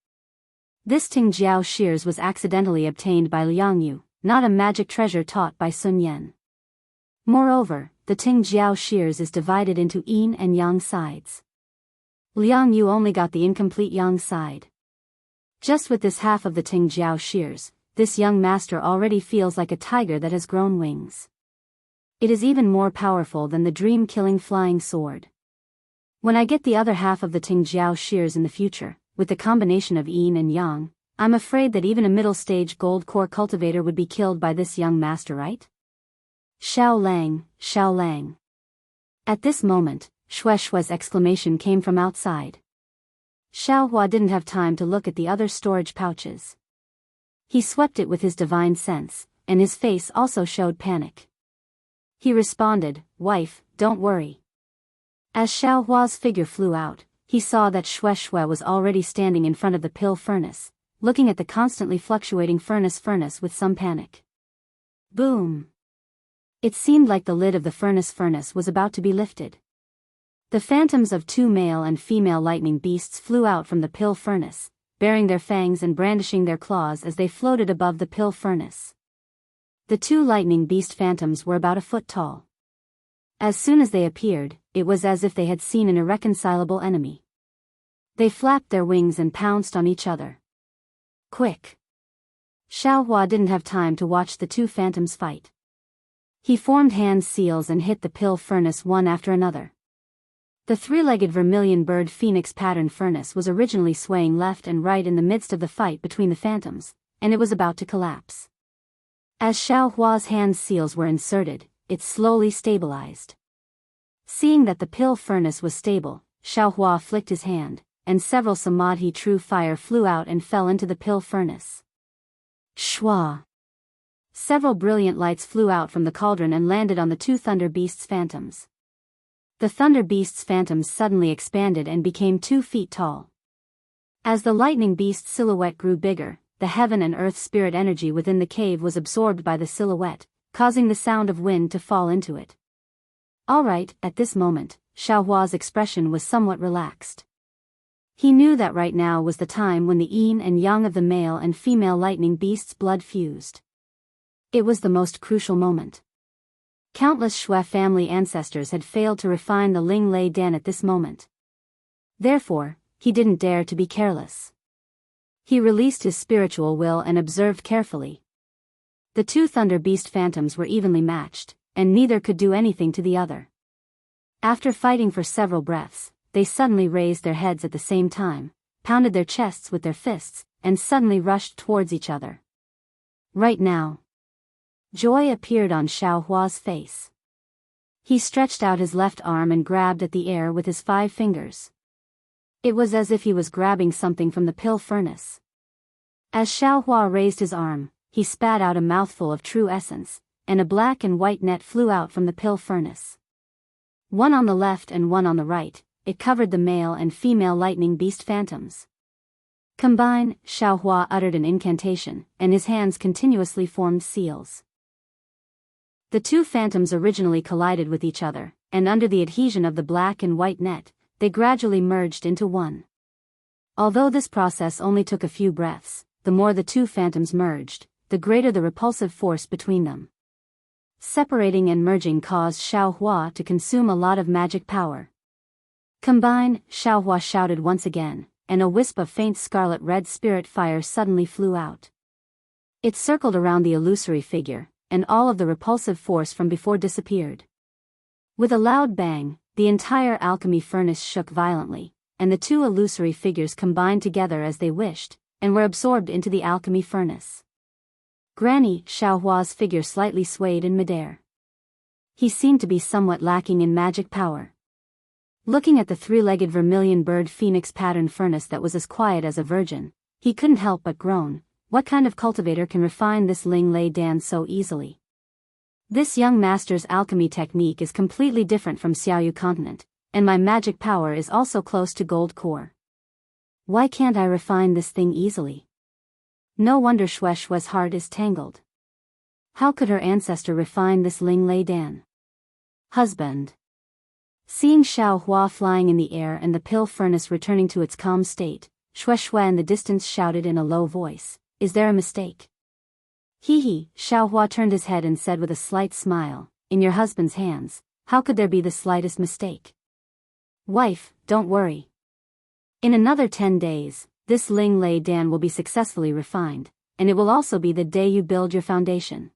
This Tingjiao shears was accidentally obtained by Liang Yu, not a magic treasure taught by Sun Yan. Moreover, the Tingjiao shears is divided into yin and yang sides. Liang Yu only got the incomplete yang side. Just with this half of the Tingjiao shears, this young master already feels like a tiger that has grown wings. It is even more powerful than the dream-killing flying sword. When I get the other half of the Tingjiao shears in the future, with the combination of yin and yang, I'm afraid that even a middle-stage gold core cultivator would be killed by this young master, right? Xiao Lang, Xiao Lang. At this moment, Xue Xue's exclamation came from outside. Xiao Hua didn't have time to look at the other storage pouches. He swept it with his divine sense, and his face also showed panic. He responded, "Wife, don't worry." As Xiao Hua's figure flew out, he saw that Xue Xue was already standing in front of the pill furnace, looking at the constantly fluctuating furnace with some panic. Boom! It seemed like the lid of the furnace was about to be lifted. The phantoms of 2 male and female lightning beasts flew out from the pill furnace, baring their fangs and brandishing their claws as they floated above the pill furnace. The 2 lightning beast phantoms were about 1 foot tall. As soon as they appeared, it was as if they had seen an irreconcilable enemy. They flapped their wings and pounced on each other. Quick! Xiao Hua didn't have time to watch the 2 phantoms fight. He formed hand seals and hit the pill furnace one after another. The 3-legged vermilion bird phoenix pattern furnace was originally swaying left and right in the midst of the fight between the phantoms, and it was about to collapse. As Xiao Hua's hand seals were inserted, it slowly stabilized. Seeing that the pill furnace was stable, Xiao Hua flicked his hand, and several samadhi true fire flew out and fell into the pill furnace. Shwa! Several brilliant lights flew out from the cauldron and landed on the 2 thunder beasts' phantoms. The thunder beasts' phantoms suddenly expanded and became 2 feet tall. As the lightning beast's silhouette grew bigger, the heaven and earth spirit energy within the cave was absorbed by the silhouette, causing the sound of wind to fall into it. Alright, at this moment, Xiao Hua's expression was somewhat relaxed. He knew that right now was the time when the yin and yang of the male and female lightning beasts' blood fused. It was the most crucial moment. Countless Xue family ancestors had failed to refine the Ling Lei Dan at this moment. Therefore, he didn't dare to be careless. He released his spiritual will and observed carefully. The 2 thunder beast phantoms were evenly matched, and neither could do anything to the other. After fighting for several breaths, they suddenly raised their heads at the same time, pounded their chests with their fists, and suddenly rushed towards each other. Right now. Joy appeared on Xiao Hua's face. He stretched out his left arm and grabbed at the air with his 5 fingers. It was as if he was grabbing something from the pill furnace. As Xiao Hua raised his arm, he spat out a mouthful of true essence, and a black and white net flew out from the pill furnace. One on the left and one on the right, it covered the male and female lightning beast phantoms. Combine, Xiao Hua uttered an incantation, and his hands continuously formed seals. The 2 phantoms originally collided with each other, and under the adhesion of the black and white net, they gradually merged into one. Although this process only took a few breaths, the more the two phantoms merged, the greater the repulsive force between them. Separating and merging caused Xiaohua to consume a lot of magic power. Combine, Xiaohua shouted once again, and a wisp of faint scarlet-red spirit fire suddenly flew out. It circled around the illusory figure, and all of the repulsive force from before disappeared. With a loud bang, the entire alchemy furnace shook violently, and the two illusory figures combined together as they wished, and were absorbed into the alchemy furnace. Granny, Xiaohua's figure slightly swayed in midair. He seemed to be somewhat lacking in magic power. Looking at the three-legged vermilion bird phoenix pattern furnace that was as quiet as a virgin, he couldn't help but groan. What kind of cultivator can refine this Ling Lei Dan so easily? This young master's alchemy technique is completely different from Xiaoyu continent, and my magic power is also close to gold core. Why can't I refine this thing easily? No wonder Shue's heart is tangled. How could her ancestor refine this Ling Lei Dan? Husband. Seeing Xiaohua flying in the air and the pill furnace returning to its calm state, Shui in the distance shouted in a low voice, "Is there a mistake?" Hee. Xiaohua turned his head and said with a slight smile, "In your husband's hands, how could there be the slightest mistake? Wife, don't worry. In another 10 days, this Ling Lei Dan will be successfully refined, and it will also be the day you build your foundation."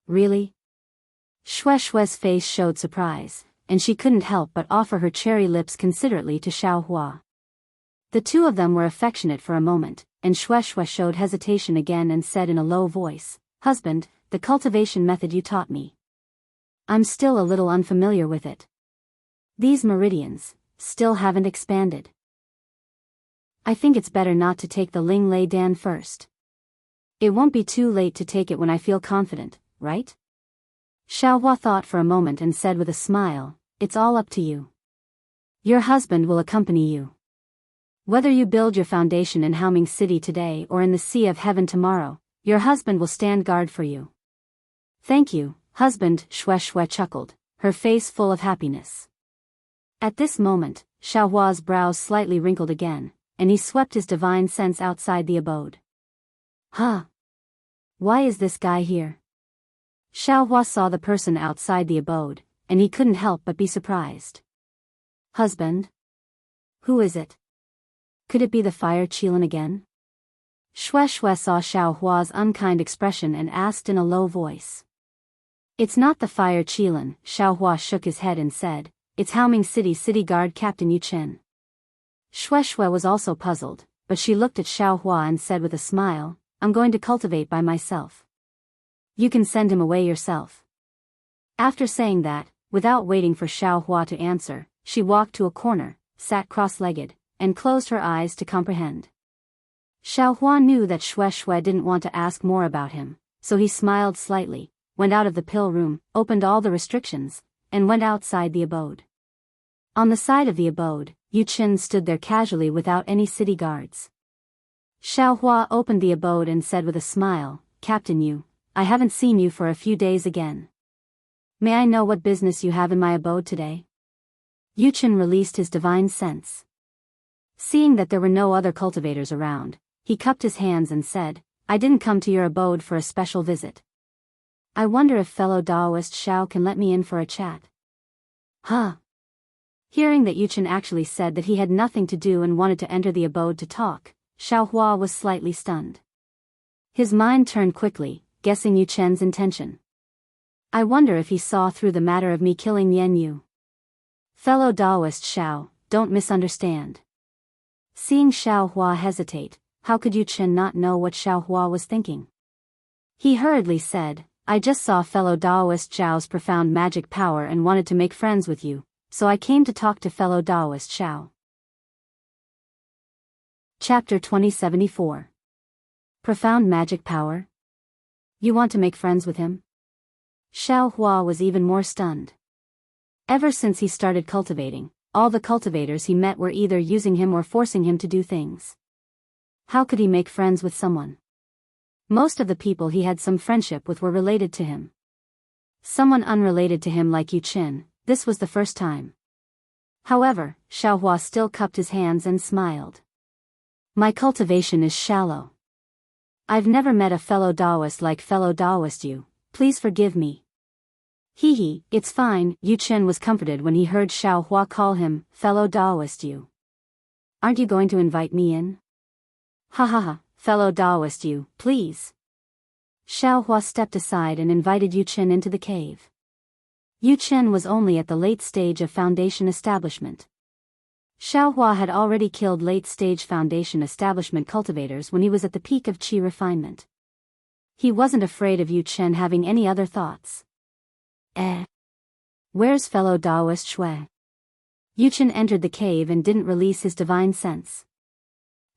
Really? Shue's face showed surprise, and she couldn't help but offer her cherry lips considerately to Xiaohua. The two of them were affectionate for a moment, and Shui showed hesitation again and said in a low voice, "Husband, the cultivation method you taught me. I'm still a little unfamiliar with it. These meridians still haven't expanded. I think it's better not to take the Ling Lei Dan first. It won't be too late to take it when I feel confident, right?" Xiaohua thought for a moment and said with a smile, "It's all up to you. Your husband will accompany you. Whether you build your foundation in Haoming City today or in the Sea of Heaven tomorrow, your husband will stand guard for you." "Thank you, husband," Shui chuckled, her face full of happiness. At this moment, Xiaohua's brows slightly wrinkled again, and he swept his divine sense outside the abode. "Huh? Why is this guy here?" Xiaohua saw the person outside the abode, and he couldn't help but be surprised. "Husband? Who is it? Could it be the fire Qilin again?" Shui saw Xiaohua's unkind expression and asked in a low voice. "It's not the fire Qilin," Xiaohua shook his head and said, "it's Haoming City Guard Captain Yu Chen." Shui was also puzzled, but she looked at Xiaohua and said with a smile, "I'm going to cultivate by myself. You can send him away yourself." After saying that, without waiting for Xiaohua to answer, she walked to a corner, sat cross-legged, and closed her eyes to comprehend. Xiaohua knew that Shui didn't want to ask more about him, so he smiled slightly, went out of the pill room, opened all the restrictions, and went outside the abode. On the side of the abode, Yu Chen stood there casually without any city guards. Xiaohua opened the abode and said with a smile, "Captain Yu, I haven't seen you for a few days again. May I know what business you have in my abode today?" Yu Chen released his divine sense. Seeing that there were no other cultivators around, he cupped his hands and said, "I didn't come to your abode for a special visit. I wonder if fellow Daoist Xiao can let me in for a chat." "Huh?" Hearing that Yu Chen actually said that he had nothing to do and wanted to enter the abode to talk, Xiaohua was slightly stunned. His mind turned quickly, guessing Yu Chen's intention. "I wonder if he saw through the matter of me killing Yan Yu. Fellow Daoist Xiao, don't misunderstand." Seeing Xiaohua hesitate, how could Yu Chen not know what Xiaohua was thinking? He hurriedly said, "I just saw fellow Daoist Xiao's profound magic power and wanted to make friends with you, so I came to talk to fellow Daoist Xiao." Chapter 2074. Profound magic power? You want to make friends with him? Xiaohua was even more stunned. Ever since he started cultivating, all the cultivators he met were either using him or forcing him to do things. How could he make friends with someone? Most of the people he had some friendship with were related to him. Someone unrelated to him like Yu Chen, this was the first time. However, Xiaohua still cupped his hands and smiled. My cultivation is shallow. I've never met a fellow Daoist like fellow Daoist you, please forgive me. Hee, it's fine, Yu Chen was comforted when he heard Xiaohua call him, fellow Daoist you. Aren't you going to invite me in? Ha ha ha, fellow Daoist you, please. Xiaohua stepped aside and invited Yu Chen into the cave. Yu Chen was only at the late stage of foundation establishment. Xiaohua had already killed late-stage foundation establishment cultivators when he was at the peak of qi refinement. He wasn't afraid of Yu Chen having any other thoughts. Where's fellow Daoist Shui? Yu Chen entered the cave and didn't release his divine sense.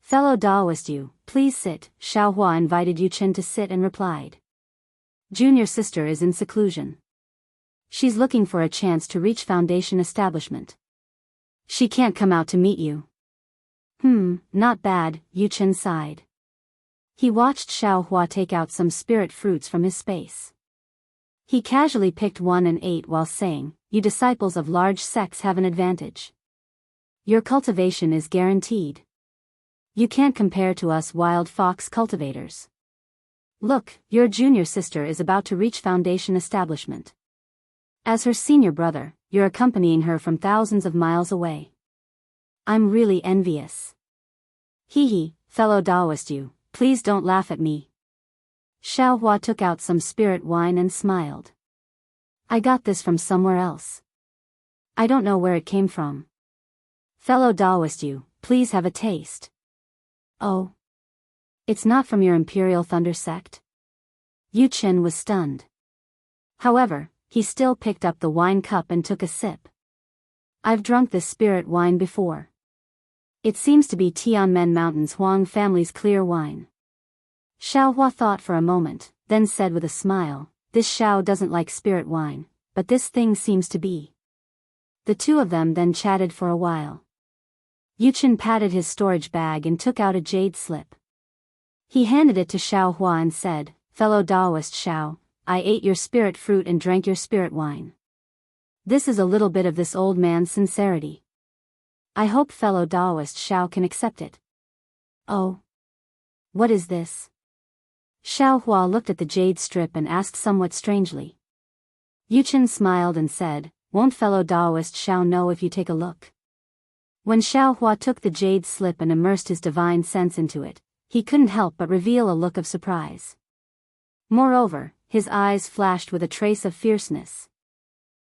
Fellow Daoist you, please sit, Xiaohua invited Yu Chen to sit and replied. Junior sister is in seclusion. She's looking for a chance to reach foundation establishment. She can't come out to meet you. Not bad, Yu Chen sighed. He watched Xiaohua take out some spirit fruits from his space. He casually picked one and ate while saying, you disciples of large sects have an advantage. Your cultivation is guaranteed. You can't compare to us wild fox cultivators. Look, your junior sister is about to reach foundation establishment. As her senior brother, you're accompanying her from thousands of miles away. I'm really envious. Hee, fellow Daoist you, please don't laugh at me. Xiaohua took out some spirit wine and smiled. I got this from somewhere else. I don't know where it came from. Fellow Daoist you, please have a taste. Oh. It's not from your Imperial Thunder sect? Yu Chen was stunned. However, he still picked up the wine cup and took a sip. I've drunk this spirit wine before. It seems to be Tianmen Mountain's Huang family's clear wine. Xiaohua thought for a moment, then said with a smile, this Xiao doesn't like spirit wine, but this thing seems to be. The two of them then chatted for a while. Yu Chen patted his storage bag and took out a jade slip. He handed it to Xiaohua and said, fellow Daoist Xiao, I ate your spirit fruit and drank your spirit wine. This is a little bit of this old man's sincerity. I hope fellow Daoist Xiao can accept it. Oh. What is this? Xiaohua looked at the jade strip and asked somewhat strangely. Yu Chen smiled and said, won't fellow Daoist Xiao know if you take a look? When Xiaohua took the jade slip and immersed his divine sense into it, he couldn't help but reveal a look of surprise. Moreover, his eyes flashed with a trace of fierceness.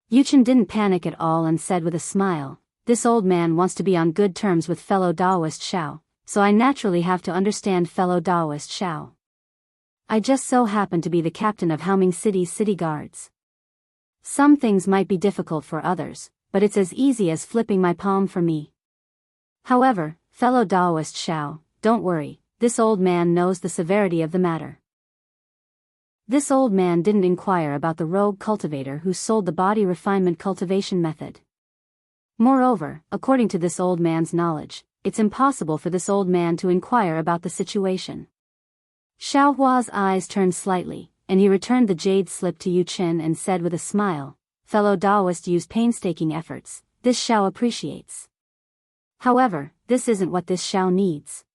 Yu Chen didn't panic at all and said with a smile, this old man wants to be on good terms with fellow Daoist Xiao, so I naturally have to understand fellow Daoist Xiao. I just so happen to be the captain of Haoming City's city guards. Some things might be difficult for others, but it's as easy as flipping my palm for me. However, fellow Daoist Xiao, don't worry, this old man knows the severity of the matter. This old man didn't inquire about the rogue cultivator who sold the body refinement cultivation method. Moreover, according to this old man's knowledge, it's impossible for this old man to inquire about the situation. Xiaohua's eyes turned slightly, and he returned the jade slip to Yu Chen and said with a smile, fellow Daoist use painstaking efforts, this Xiao appreciates. However, this isn't what this Xiao needs.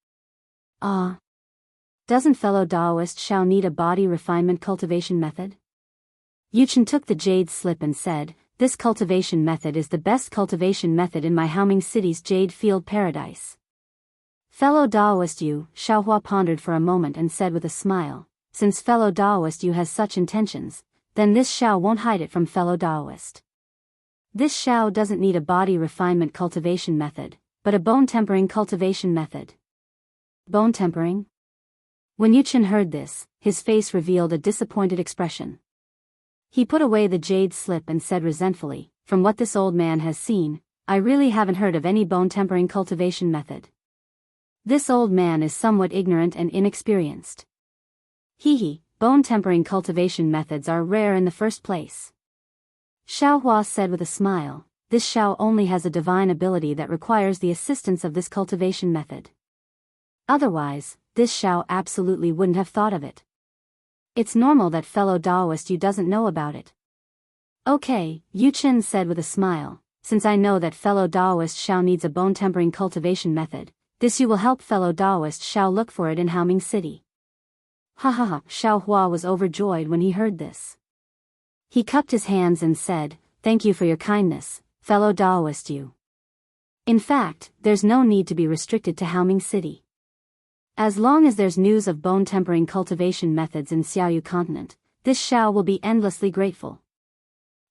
Doesn't fellow Daoist Xiao need a body refinement cultivation method? Yu Chen took the jade slip and said, this cultivation method is the best cultivation method in my Haoming City's jade field paradise. Fellow Daoist Yu, Xiaohua pondered for a moment and said with a smile, since fellow Daoist Yu has such intentions, then this Xiao won't hide it from fellow Daoist. This Xiao doesn't need a body refinement cultivation method, but a bone tempering cultivation method. Bone tempering? When Yu Chen heard this, his face revealed a disappointed expression. He put away the jade slip and said resentfully, from what this old man has seen, I really haven't heard of any bone tempering cultivation method. This old man is somewhat ignorant and inexperienced. Bone tempering cultivation methods are rare in the first place. Xiaohua said with a smile, this Xiao only has a divine ability that requires the assistance of this cultivation method. Otherwise, this Xiao absolutely wouldn't have thought of it. It's normal that fellow Daoist Yu doesn't know about it. Okay, Yu Chen said with a smile, since I know that fellow Daoist Xiao needs a bone-tempering cultivation method, this you will help fellow Daoist Xiao look for it in Haoming City. Ha ha ha, Xiao Hua was overjoyed when he heard this. He cupped his hands and said, "Thank you for your kindness, fellow Daoist you. In fact, there's no need to be restricted to Haoming City. As long as there's news of bone-tempering cultivation methods in Xiaoyu continent, this Xiao will be endlessly grateful.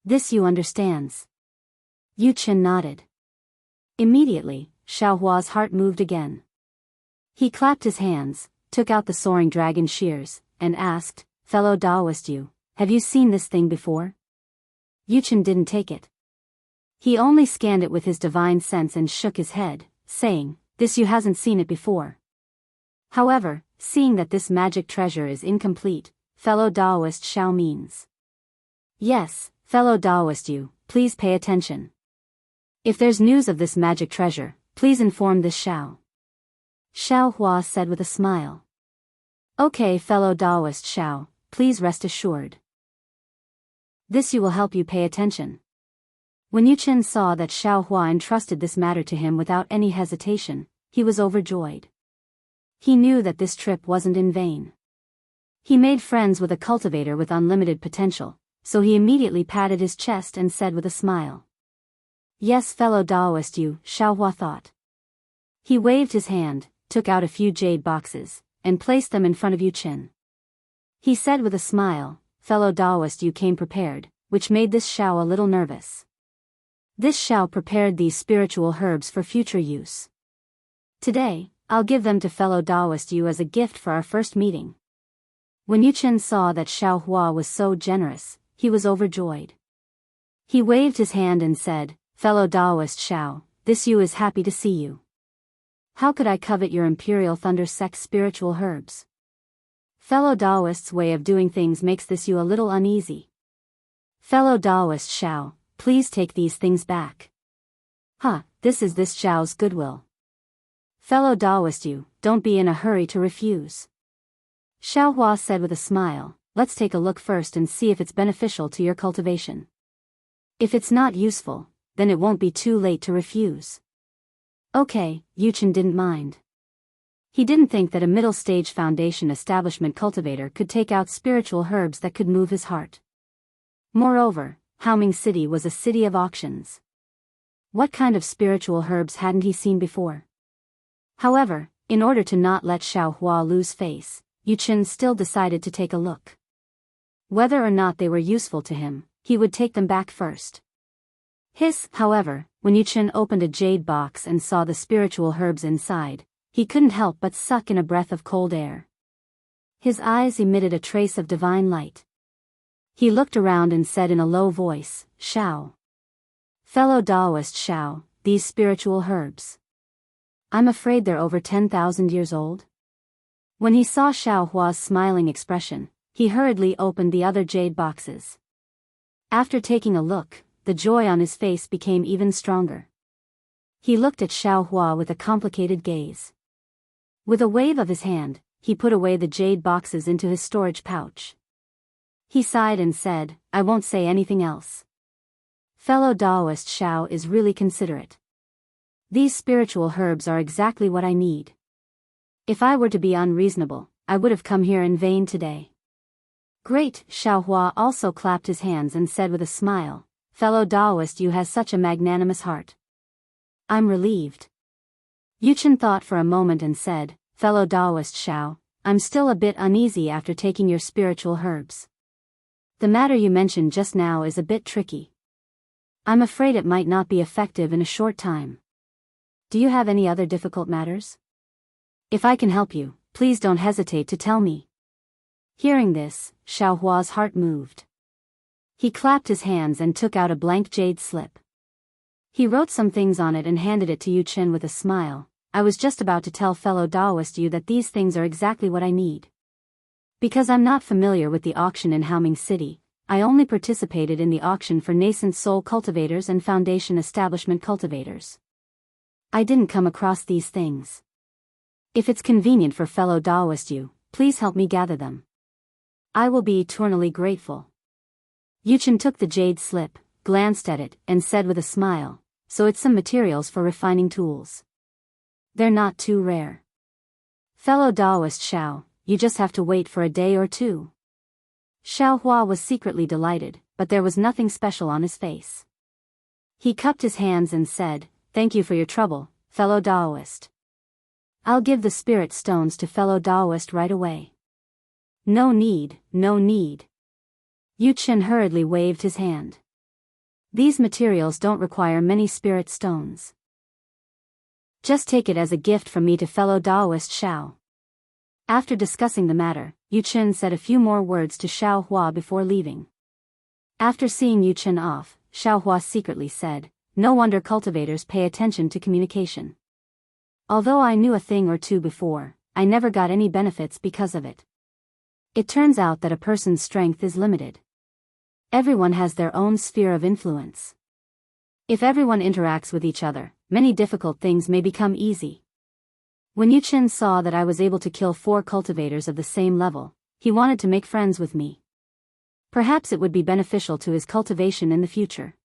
This you understands." Yu Qin nodded. Immediately, Xiao Hua's heart moved again. He clapped his hands, took out the soaring dragon shears, and asked, "Fellow Daoist Yu, have you seen this thing before?" Yu Qin didn't take it. He only scanned it with his divine sense and shook his head, saying, "This you hasn't seen it before." However, seeing that this magic treasure is incomplete, fellow Daoist Xiao means. Yes, fellow Daoist Yu, please pay attention. If there's news of this magic treasure, please inform this Xiao. Xiao Hua said with a smile. Okay, fellow Daoist Xiao, please rest assured. This you will help you pay attention. When Yu Qin saw that Xiao Hua entrusted this matter to him without any hesitation, he was overjoyed. He knew that this trip wasn't in vain. He made friends with a cultivator with unlimited potential, so he immediately patted his chest and said with a smile. Yes, fellow Daoist Yu, Xiao Hua thought. He waved his hand, took out a few jade boxes, and placed them in front of Yu Qin. He said with a smile, fellow Daoist Yu came prepared, which made this Xiao a little nervous. This Xiao prepared these spiritual herbs for future use. Today, I'll give them to fellow Daoist Yu as a gift for our first meeting. When Yu Qin saw that Xiao Hua was so generous, he was overjoyed. He waved his hand and said, fellow Daoist Xiao, this Yu is happy to see you. How could I covet your Imperial Thunder Sect spiritual herbs? Fellow Daoist's way of doing things makes this Yu a little uneasy. Fellow Daoist Xiao, please take these things back. This is this Xiao's goodwill. Fellow Daoist Yu, don't be in a hurry to refuse. Xiao Hua said with a smile, let's take a look first and see if it's beneficial to your cultivation. If it's not useful, then it won't be too late to refuse. Okay, Yu Qin didn't mind. He didn't think that a middle-stage foundation establishment cultivator could take out spiritual herbs that could move his heart. Moreover, Haoming City was a city of auctions. What kind of spiritual herbs hadn't he seen before? However, in order to not let Xiao Hua lose face, Yu Qin still decided to take a look. Whether or not they were useful to him, he would take them back first. However, when Yu Qin opened a jade box and saw the spiritual herbs inside, he couldn't help but suck in a breath of cold air. His eyes emitted a trace of divine light. He looked around and said in a low voice, Xiao. Fellow Daoist Xiao, these spiritual herbs. I'm afraid they're over 10,000 years old. When he saw Xiao Hua's smiling expression, he hurriedly opened the other jade boxes. After taking a look, the joy on his face became even stronger. He looked at Xiao Hua with a complicated gaze. With a wave of his hand, he put away the jade boxes into his storage pouch. He sighed and said, I won't say anything else. Fellow Daoist Xiao is really considerate. These spiritual herbs are exactly what I need. If I were to be unreasonable, I would have come here in vain today. Great, Xiao Hua also clapped his hands and said with a smile, Fellow Daoist Yu has such a magnanimous heart. I'm relieved. Yu Qin thought for a moment and said, Fellow Daoist Xiao, I'm still a bit uneasy after taking your spiritual herbs. The matter you mentioned just now is a bit tricky. I'm afraid it might not be effective in a short time. Do you have any other difficult matters? If I can help you, please don't hesitate to tell me. Hearing this, Xiao Hua's heart moved. He clapped his hands and took out a blank jade slip. He wrote some things on it and handed it to Yu Qin with a smile. I was just about to tell fellow Daoist Yu that these things are exactly what I need. Because I'm not familiar with the auction in Haoming City, I only participated in the auction for nascent soul cultivators and foundation establishment cultivators. I didn't come across these things. If it's convenient for fellow Daoist Yu, please help me gather them. I will be eternally grateful. Yu Qin took the jade slip, glanced at it, and said with a smile, so it's some materials for refining tools. They're not too rare. Fellow Daoist Xiao, you just have to wait for a day or two. Xiao Hua was secretly delighted, but there was nothing special on his face. He cupped his hands and said, "Thank you for your trouble, fellow Daoist. I'll give the spirit stones to fellow Daoist right away." "No need, no need." Yu Qin hurriedly waved his hand. "These materials don't require many spirit stones. Just take it as a gift from me to fellow Daoist Xiao." After discussing the matter, Yu Qin said a few more words to Xiao Hua before leaving. After seeing Yu Qin off, Xiao Hua secretly said, "No wonder cultivators pay attention to communication. Although I knew a thing or two before, I never got any benefits because of it. It turns out that a person's strength is limited. Everyone has their own sphere of influence. If everyone interacts with each other, many difficult things may become easy." When Yu Qin saw that I was able to kill 4 cultivators of the same level, he wanted to make friends with me. Perhaps it would be beneficial to his cultivation in the future.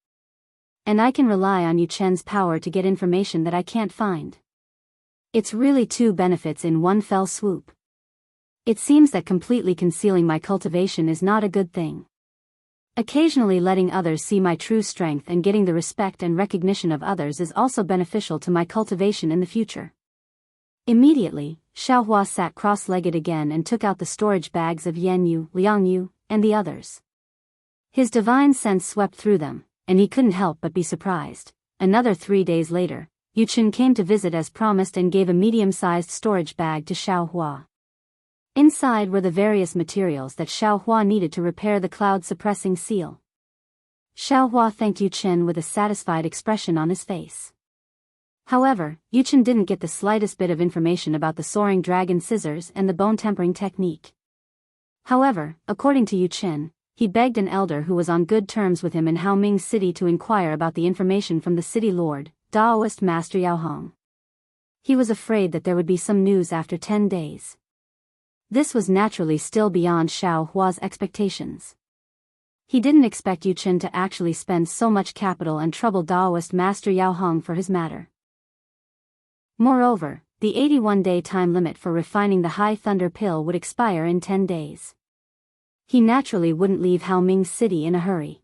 And I can rely on Yu Chen's power to get information that I can't find. It's really 2 benefits in one fell swoop. It seems that completely concealing my cultivation is not a good thing. Occasionally letting others see my true strength and getting the respect and recognition of others is also beneficial to my cultivation in the future. Immediately, Xiao Hua sat cross-legged again and took out the storage bags of Yan Yu, Liang Yu, and the others. His divine sense swept through them, and he couldn't help but be surprised. Another 3 days later, Yu Qin came to visit as promised and gave a medium-sized storage bag to Xiao Hua. Inside were the various materials that Xiao Hua needed to repair the cloud-suppressing seal. Xiao Hua thanked Yu Qin with a satisfied expression on his face. However, Yu Qin didn't get the slightest bit of information about the soaring dragon scissors and the bone-tempering technique. However, according to Yu Qin, he begged an elder who was on good terms with him in Haoming City to inquire about the information from the city lord, Daoist Master Yao Hong. He was afraid that there would be some news after 10 days. This was naturally still beyond Xiao Hua's expectations. He didn't expect Yu Qin to actually spend so much capital and trouble Daoist Master Yao Hong for his matter. Moreover, the 81-day time limit for refining the High Thunder Pill would expire in 10 days. He naturally wouldn't leave Haoming City in a hurry.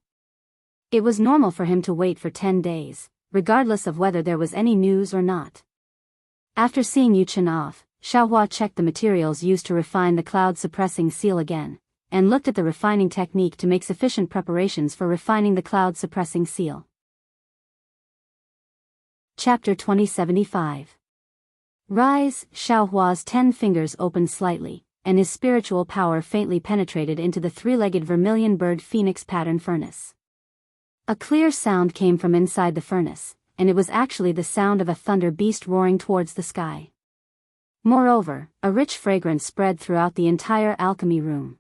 It was normal for him to wait for 10 days, regardless of whether there was any news or not. After seeing Yu Qin off, Xiao Hua checked the materials used to refine the cloud-suppressing seal again, and looked at the refining technique to make sufficient preparations for refining the cloud-suppressing seal. Chapter 2075. Rise. Xiao Hua's 10 fingers opened slightly, and his spiritual power faintly penetrated into the 3-legged vermilion bird phoenix pattern furnace. A clear sound came from inside the furnace, and it was actually the sound of a thunder beast roaring towards the sky. Moreover, a rich fragrance spread throughout the entire alchemy room.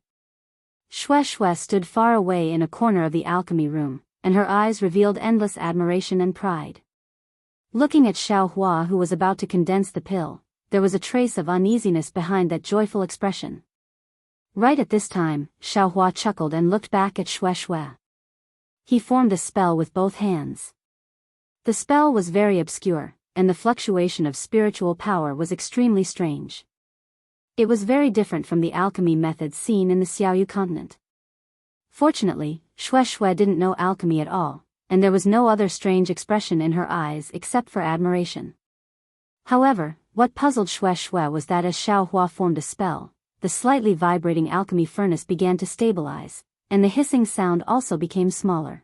Xue Xue stood far away in a corner of the alchemy room, and her eyes revealed endless admiration and pride. Looking at Xiao Hua, who was about to condense the pill, there was a trace of uneasiness behind that joyful expression. Right at this time, Xiao Hua chuckled and looked back at Xue Xue. He formed a spell with both hands. The spell was very obscure, and the fluctuation of spiritual power was extremely strange. It was very different from the alchemy methods seen in the Xiaoyu continent. Fortunately, Xue Xue didn't know alchemy at all, and there was no other strange expression in her eyes except for admiration. However, what puzzled Xue Xue was that as Xiao Hua formed a spell, the slightly vibrating alchemy furnace began to stabilize, and the hissing sound also became smaller.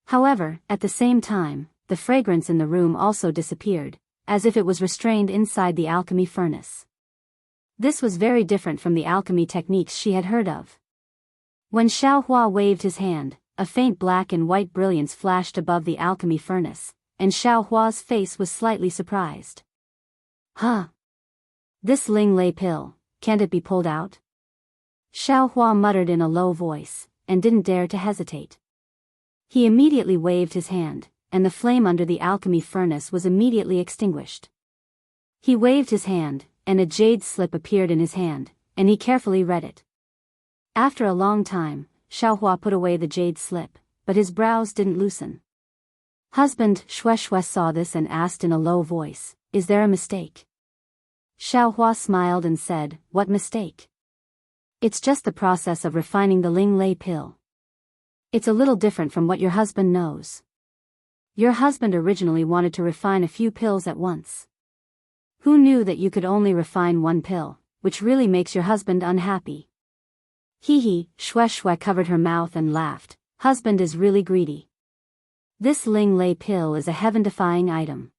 However, at the same time, the fragrance in the room also disappeared, as if it was restrained inside the alchemy furnace. This was very different from the alchemy techniques she had heard of. When Xiao Hua waved his hand, a faint black and white brilliance flashed above the alchemy furnace, and Xiao Hua's face was slightly surprised. Huh? This Ling Lei pill, can't it be pulled out? Xiao Hua muttered in a low voice, and didn't dare to hesitate. He immediately waved his hand, and the flame under the alchemy furnace was immediately extinguished. He waved his hand, and a jade slip appeared in his hand, and he carefully read it. After a long time, Xiao Hua put away the jade slip, but his brows didn't loosen. Husband Shui saw this and asked in a low voice, "Is there a mistake?" Xiaohua smiled and said, "What mistake?" "It's just the process of refining the Ling Lei pill. It's a little different from what your husband knows. Your husband originally wanted to refine a few pills at once. Who knew that you could only refine one pill, which really makes your husband unhappy?" Hee, Shui covered her mouth and laughed. "Husband is really greedy. This Ling Lei pill is a heaven-defying item.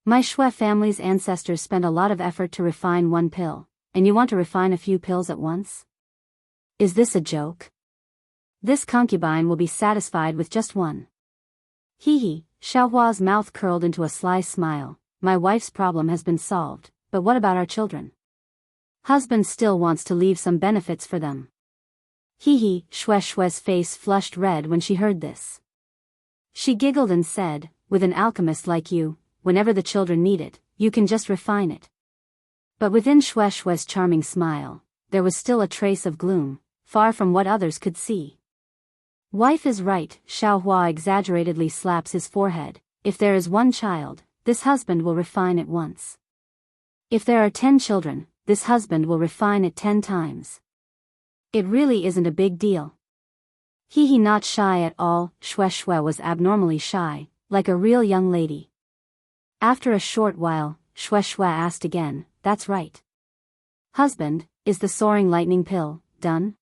My Shui family's ancestors spent a lot of effort to refine one pill, and you want to refine a few pills at once? Is this a joke? This concubine will be satisfied with just one." Hee, Xiaohua's mouth curled into a sly smile. "My wife's problem has been solved, but what about our children? Husband still wants to leave some benefits for them." Hee, Shui's face flushed red when she heard this. She giggled and said, "With an alchemist like you, whenever the children need it, you can just refine it." But within Shui's charming smile, there was still a trace of gloom, far from what others could see. "Wife is right," Xiaohua exaggeratedly slaps his forehead. "If there is one child, this husband will refine it once. If there are 10 children, this husband will refine it 10 times. It really isn't a big deal." Hee not shy at all. Shui was abnormally shy, like a real young lady. After a short while, Shui asked again, "That's right. Husband, is the soaring lightning pill done?"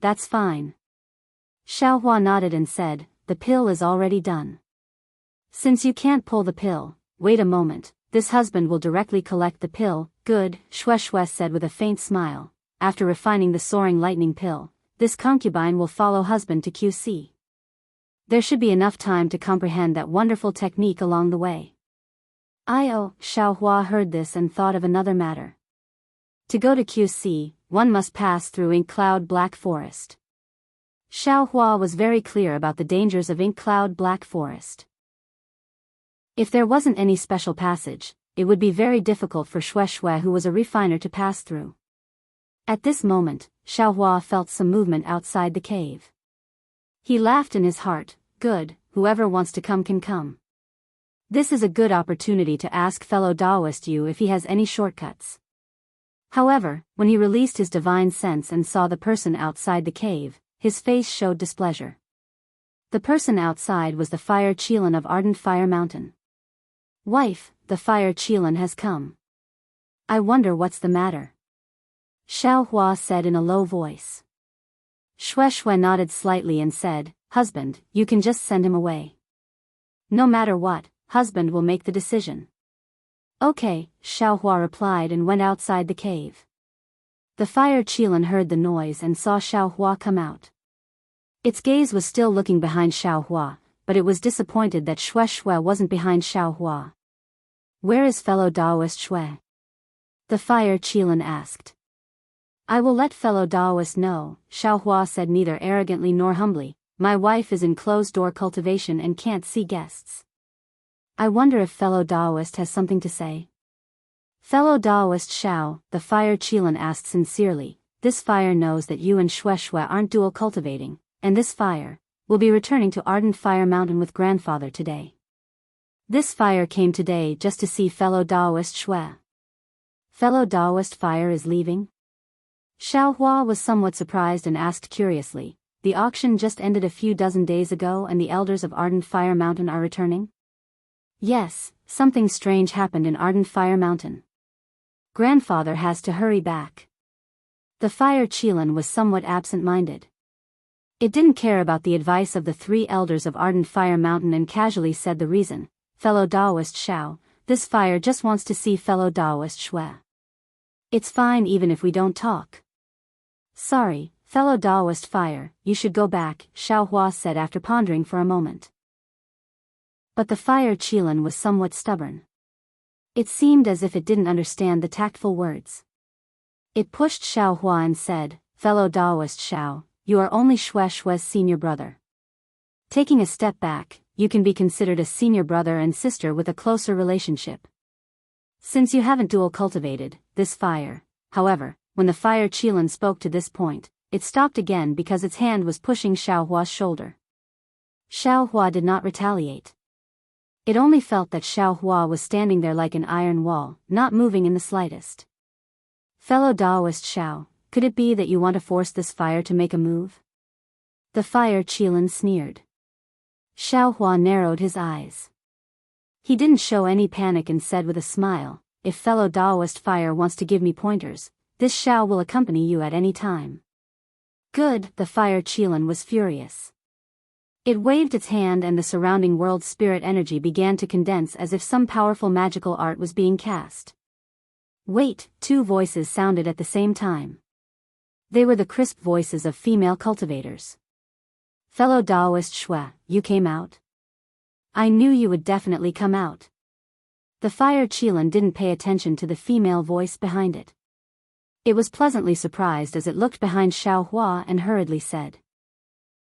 That's fine." Xiaohua nodded and said, "The pill is already done. Since you can't pull the pill, wait a moment, this husband will directly collect the pill." "Good," Shui said with a faint smile. "After refining the soaring lightning pill, this concubine will follow husband to QC. There should be enough time to comprehend that wonderful technique along the way." Xiaohua heard this and thought of another matter. To go to QC, one must pass through Ink Cloud Black Forest. Xiaohua was very clear about the dangers of Ink Cloud Black Forest. If there wasn't any special passage, it would be very difficult for Shui, who was a refiner, to pass through. At this moment, Xiaohua felt some movement outside the cave. He laughed in his heart. "Good, whoever wants to come can come. This is a good opportunity to ask fellow Daoist you if he has any shortcuts." However, when he released his divine sense and saw the person outside the cave, his face showed displeasure. The person outside was the Fire Qilin of Ardent Fire Mountain. "Wife, the Fire Qilin has come. I wonder what's the matter," Xiaohua said in a low voice. Shui nodded slightly and said, "Husband, you can just send him away. No matter what, husband will make the decision." "Okay," Xiaohua replied and went outside the cave. The Fire Qilin heard the noise and saw Xiaohua come out. Its gaze was still looking behind Xiaohua, but it was disappointed that Shui wasn't behind Xiaohua. "Where is fellow Daoist Shui?" the Fire Qilin asked. "I will let fellow Daoist know," Xiaohua said neither arrogantly nor humbly. "My wife is in closed-door cultivation and can't see guests. I wonder if fellow Daoist has something to say." "Fellow Daoist Xiao," the Fire Qilin asked sincerely, "this fire knows that you and Shui aren't dual cultivating, and this fire will be returning to Ardent Fire Mountain with grandfather today. This fire came today just to see fellow Daoist Shui. Fellow Daoist fire is leaving?" Xiaohua was somewhat surprised and asked curiously, "The auction just ended a few dozen days ago and the elders of Ardent Fire Mountain are returning?" "Yes, something strange happened in Ardent Fire Mountain. Grandfather has to hurry back." The Fire Qilin was somewhat absent-minded. It didn't care about the advice of the 3 elders of Ardent Fire Mountain and casually said the reason, "Fellow Daoist Xiao, this fire just wants to see fellow Daoist Shui. It's fine even if we don't talk." "Sorry, fellow Daoist fire, you should go back," Xiaohua said after pondering for a moment. But the Fire Qilin was somewhat stubborn. It seemed as if it didn't understand the tactful words. It pushed Xiaohua and said, "Fellow Daoist Xiao, you are only Shui's senior brother. Taking a step back, you can be considered a senior brother and sister with a closer relationship. Since you haven't dual cultivated this fire." However, when the Fire Qilin spoke to this point, it stopped again because its hand was pushing Xiaohua's shoulder. Xiao Hua did not retaliate. It only felt that Xiao Hua was standing there like an iron wall, not moving in the slightest. Fellow Daoist Xiao, could it be that you want to force this fire to make a move? The fire Qilin sneered. Xiao Hua narrowed his eyes. He didn't show any panic and said with a smile, if fellow Daoist fire wants to give me pointers, this Xiao will accompany you at any time. Good, the fire Qilin was furious. It waved its hand and the surrounding world's spirit energy began to condense as if some powerful magical art was being cast. Wait, two voices sounded at the same time. They were the crisp voices of female cultivators. Fellow Daoist Shui, you came out? I knew you would definitely come out. The fire Qilin didn't pay attention to the female voice behind it. It was pleasantly surprised as it looked behind Xiao Hua and hurriedly said.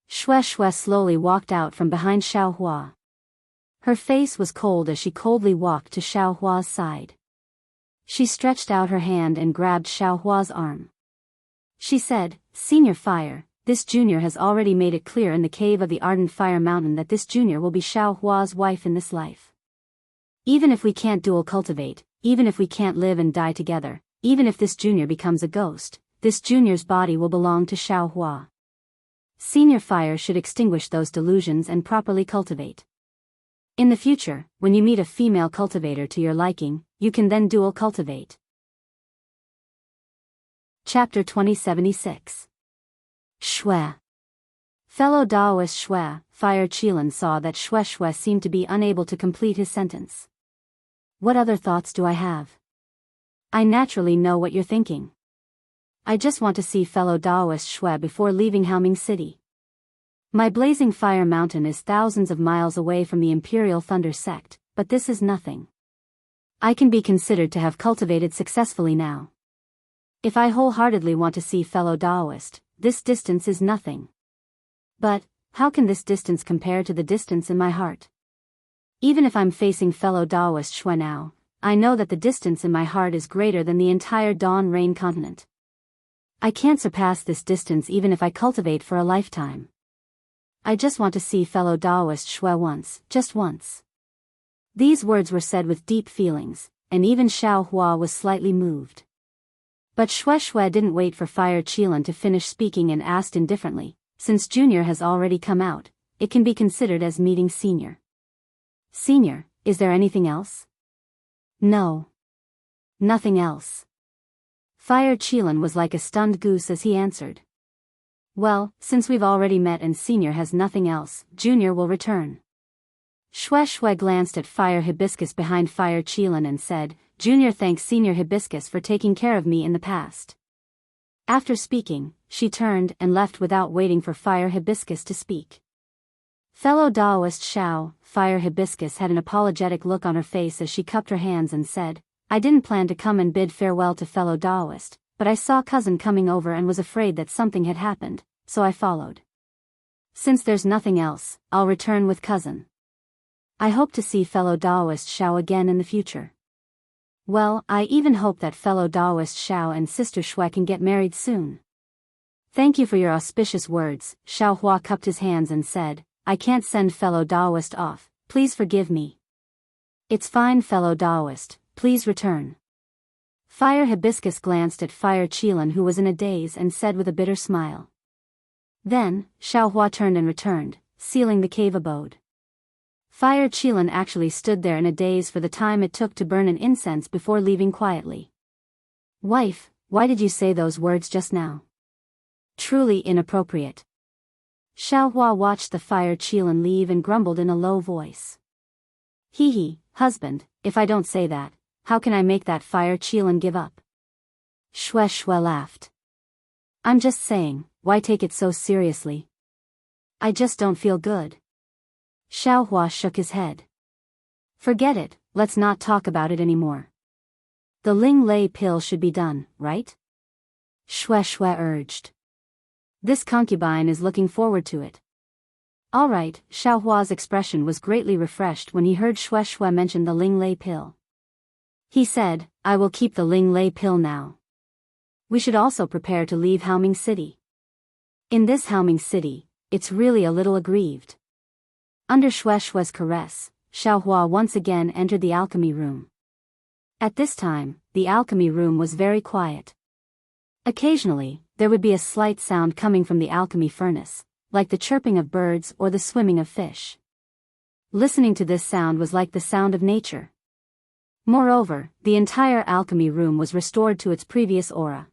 Shui slowly walked out from behind Xiao Hua. Her face was cold as she coldly walked to Xiao Hua's side. She stretched out her hand and grabbed Xiao Hua's arm. She said, Senior Fire, this junior has already made it clear in the cave of the Ardent Fire Mountain that this junior will be Xiao Hua's wife in this life. Even if we can't dual cultivate, even if we can't live and die together, even if this junior becomes a ghost, this junior's body will belong to Xiao Hua. Senior Fire should extinguish those delusions and properly cultivate. In the future, when you meet a female cultivator to your liking, you can then dual cultivate. Chapter 2076. Shui. Fellow Daoist Shui, Fire Qilin saw that Shui seemed to be unable to complete his sentence. What other thoughts do I have? I naturally know what you're thinking. I just want to see fellow Daoist Shui before leaving Haoming City. My blazing fire mountain is thousands of miles away from the Imperial Thunder sect, but this is nothing. I can be considered to have cultivated successfully now. If I wholeheartedly want to see fellow Daoist, this distance is nothing. But, how can this distance compare to the distance in my heart? Even if I'm facing fellow Daoist Shui now, I know that the distance in my heart is greater than the entire Dawn Rain continent. I can't surpass this distance even if I cultivate for a lifetime. I just want to see fellow Daoist Shui once, just once. These words were said with deep feelings, and even Xiao Hua was slightly moved. But Shui didn't wait for Fire Qilin to finish speaking and asked indifferently, since Junior has already come out, it can be considered as meeting Senior. Senior, is there anything else? No. Nothing else. Fire Qilin was like a stunned goose as he answered. Well, since we've already met and Senior has nothing else, Junior will return. Shui glanced at Fire Hibiscus behind Fire Qilin and said, Junior thanks Senior Hibiscus for taking care of me in the past. After speaking, she turned and left without waiting for Fire Hibiscus to speak. Fellow Daoist Xiao, Fire Hibiscus had an apologetic look on her face as she cupped her hands and said, I didn't plan to come and bid farewell to fellow Daoist, but I saw cousin coming over and was afraid that something had happened, so I followed. Since there's nothing else, I'll return with cousin. I hope to see fellow Daoist Xiao again in the future. Well, I even hope that fellow Daoist Xiao and sister Shui can get married soon. Thank you for your auspicious words, Xiao Hua cupped his hands and said, I can't send fellow Daoist off, please forgive me. It's fine fellow Daoist, please return. Fire Hibiscus glanced at Fire Qilin who was in a daze and said with a bitter smile. Then, Xiao Hua turned and returned, sealing the cave abode. Fire Qilin actually stood there in a daze for the time it took to burn an incense before leaving quietly. Wife, why did you say those words just now? Truly inappropriate. Xiao Hua watched the Fire Qilin leave and grumbled in a low voice. Hee, husband, if I don't say that, how can I make that Fire Qilin give up? Shui laughed. I'm just saying, why take it so seriously? I just don't feel good. Xiao Hua shook his head. Forget it, let's not talk about it anymore. The Ling Lei pill should be done, right? Shui urged. This concubine is looking forward to it. All right, Xiao Hua's expression was greatly refreshed when he heard Shui mention the Ling Lei pill. He said, I will keep the Ling Lei pill now. We should also prepare to leave Haoming City. In this Haoming City, it's really a little aggrieved. Under Shue's caress, Xiaohua once again entered the alchemy room. At this time, the alchemy room was very quiet. Occasionally, there would be a slight sound coming from the alchemy furnace, like the chirping of birds or the swimming of fish. Listening to this sound was like the sound of nature. Moreover, the entire alchemy room was restored to its previous aura.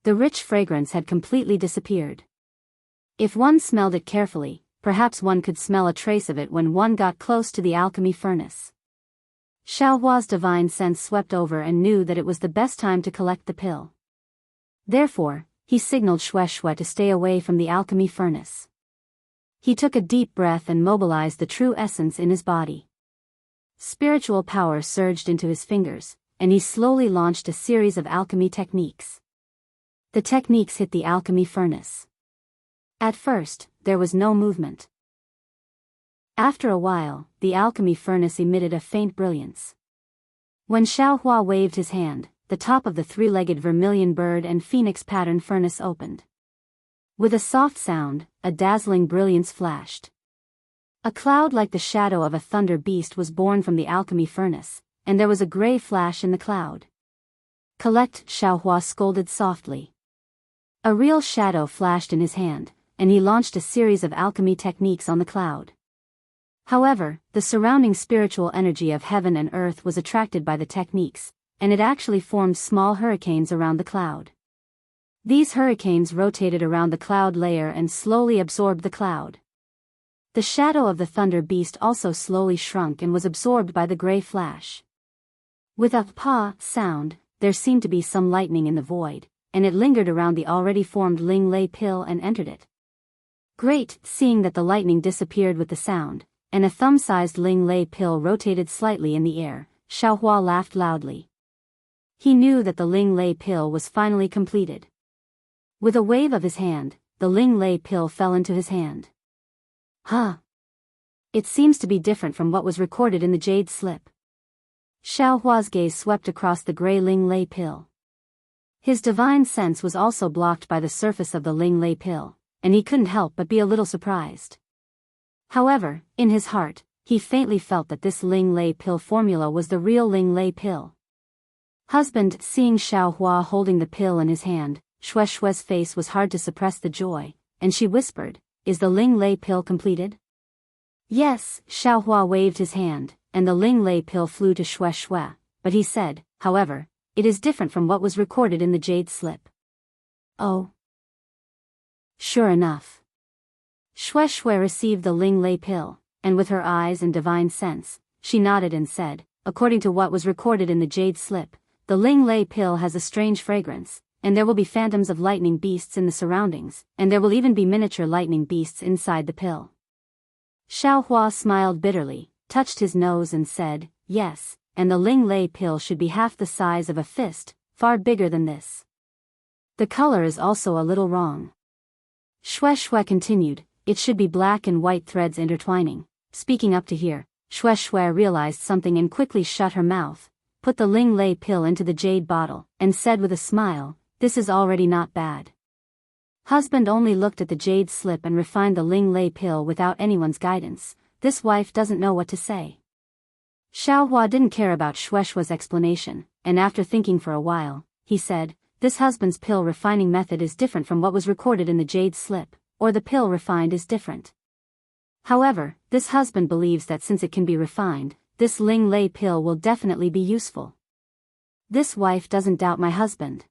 The rich fragrance had completely disappeared. If one smelled it carefully, perhaps one could smell a trace of it when one got close to the alchemy furnace. Xiaohua's divine sense swept over and knew that it was the best time to collect the pill. Therefore, he signaled Shui to stay away from the alchemy furnace. He took a deep breath and mobilized the true essence in his body. Spiritual power surged into his fingers, and he slowly launched a series of alchemy techniques. The techniques hit the alchemy furnace. At first, there was no movement. After a while, the alchemy furnace emitted a faint brilliance. When Xiaohua waved his hand, the top of the three-legged vermilion bird and phoenix pattern furnace opened. With a soft sound, a dazzling brilliance flashed. A cloud like the shadow of a thunder beast was born from the alchemy furnace, and there was a gray flash in the cloud. Collect, Xiaohua scolded softly. A real shadow flashed in his hand, and he launched a series of alchemy techniques on the cloud. However, the surrounding spiritual energy of heaven and earth was attracted by the techniques, and it actually formed small hurricanes around the cloud. These hurricanes rotated around the cloud layer and slowly absorbed the cloud. The shadow of the thunder beast also slowly shrunk and was absorbed by the gray flash. With a pa sound, there seemed to be some lightning in the void, and it lingered around the already formed Ling Lei pill and entered it. Great, seeing that the lightning disappeared with the sound, and a thumb-sized Ling Lei pill rotated slightly in the air, Xiaohua laughed loudly. He knew that the Ling Lei pill was finally completed. With a wave of his hand, the Ling Lei pill fell into his hand. Huh. It seems to be different from what was recorded in the jade slip. Xiaohua's gaze swept across the gray Ling Lei pill. His divine sense was also blocked by the surface of the Ling Lei pill, and he couldn't help but be a little surprised. However, in his heart, he faintly felt that this Ling Lei pill formula was the real Ling Lei pill. Husband, seeing Xiaohua holding the pill in his hand, Shue's face was hard to suppress the joy, and she whispered, "Is the Ling Lei pill completed?" Yes, Xiaohua waved his hand, and the Ling Lei pill flew to Shui, but he said, however, "It is different from what was recorded in the jade slip." Oh. Sure enough. Shui received the Ling Lei pill, and with her eyes and divine sense, she nodded and said, "According to what was recorded in the jade slip, the Ling Lei pill has a strange fragrance, and there will be phantoms of lightning beasts in the surroundings, and there will even be miniature lightning beasts inside the pill." Xiaohua smiled bitterly, touched his nose and said, "Yes, and the Ling Lei pill should be half the size of a fist, far bigger than this. The color is also a little wrong." Shui continued, "It should be black and white threads intertwining." Speaking up to here, Shui realized something and quickly shut her mouth, put the Ling Lei pill into the jade bottle, and said with a smile, "This is already not bad." Husband only looked at the jade slip and refined the Ling Lei pill without anyone's guidance. This wife doesn't know what to say. Xiaohua didn't care about Shue's explanation, and after thinking for a while, he said, "This husband's pill refining method is different from what was recorded in the jade slip, or the pill refined is different. However, this husband believes that since it can be refined, this Ling Lei pill will definitely be useful. This wife doesn't doubt my husband."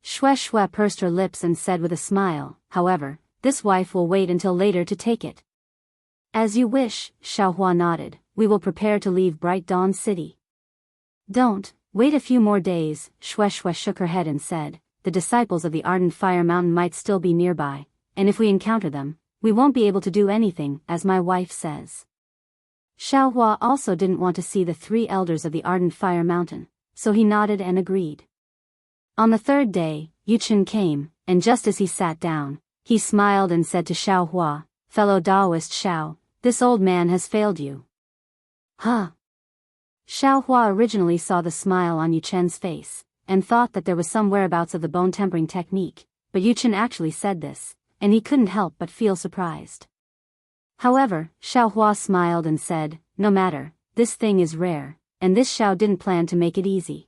Shui pursed her lips and said with a smile, "However, this wife will wait until later to take it." "As you wish," Xiaohua nodded, "we will prepare to leave Bright Dawn City." "Don't, wait a few more days," Shui shook her head and said, "The disciples of the Ardent Fire Mountain might still be nearby, and if we encounter them, we won't be able to do anything, as my wife says." Xiaohua also didn't want to see the three elders of the Ardent Fire Mountain, so he nodded and agreed. On the third day, Yuchen came, and just as he sat down, he smiled and said to Xiaohua, "Fellow Daoist Xiao, this old man has failed you." Huh? Xiaohua originally saw the smile on Yuchen's face, and thought that there was some whereabouts of the bone-tempering technique, but Yuchen actually said this, and he couldn't help but feel surprised. However, Xiaohua smiled and said, no matter, this thing is rare, and this Xiao didn't plan to make it easy.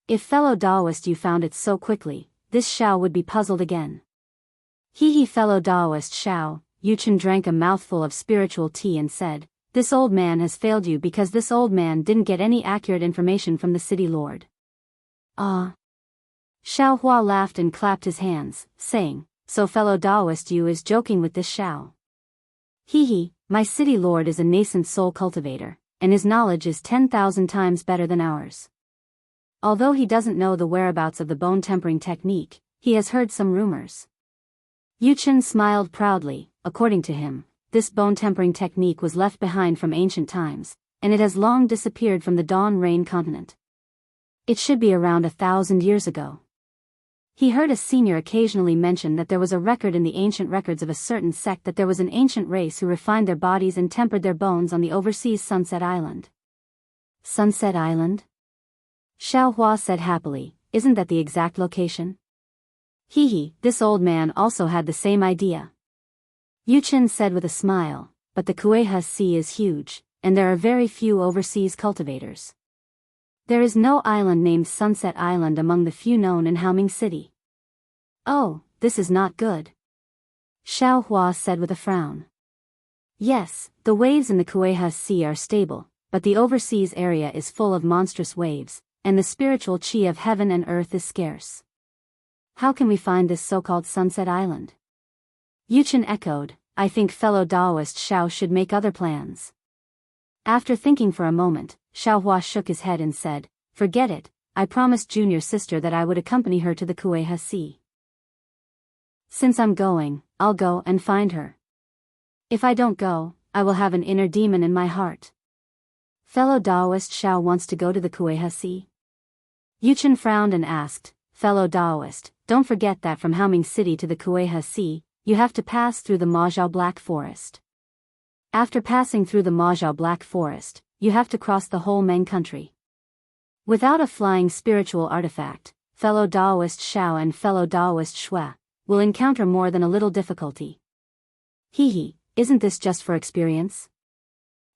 If fellow Daoist you found it so quickly, this Xiao would be puzzled again. Hee fellow Daoist Xiao, Yuchen drank a mouthful of spiritual tea and said, this old man has failed you because this old man didn't get any accurate information from the city lord. Ah. Xiaohua laughed and clapped his hands, saying, so fellow Daoist you is joking with this Xiao. My city lord is a nascent soul cultivator, and his knowledge is 10,000 times better than ours. Although he doesn't know the whereabouts of the bone tempering technique, he has heard some rumors. Yuchen smiled proudly. According to him, this bone tempering technique was left behind from ancient times, and it has long disappeared from the Dawn Rain continent. It should be around 1,000 years ago. He heard a senior occasionally mention that there was a record in the ancient records of a certain sect that there was an ancient race who refined their bodies and tempered their bones on the overseas Sunset Island. Sunset Island? Xiaohua said happily, isn't that the exact location? This old man also had the same idea. Yuchen said with a smile, but the Kueha Sea is huge, and there are very few overseas cultivators. There is no island named Sunset Island among the few known in Haoming City. Oh, this is not good. Xiaohua said with a frown. Yes, the waves in the Kueha Sea are stable, but the overseas area is full of monstrous waves, and the spiritual qi of heaven and earth is scarce. How can we find this so-called Sunset Island? Yuchen echoed, I think fellow Daoist Xiao should make other plans. After thinking for a moment, Xiaohua shook his head and said, forget it, I promised junior sister that I would accompany her to the Kueha Sea. Since I'm going, I'll go and find her. If I don't go, I will have an inner demon in my heart. Fellow Daoist Xiao wants to go to the Kueha Sea? Yuchen frowned and asked, fellow Daoist, don't forget that from Haoming City to the Kueha Sea, you have to pass through the Majiao Black Forest. After passing through the Majiao Black Forest, you have to cross the whole Meng country. Without a flying spiritual artifact, fellow Daoist Xiao and fellow Daoist Shui will encounter more than a little difficulty. Isn't this just for experience?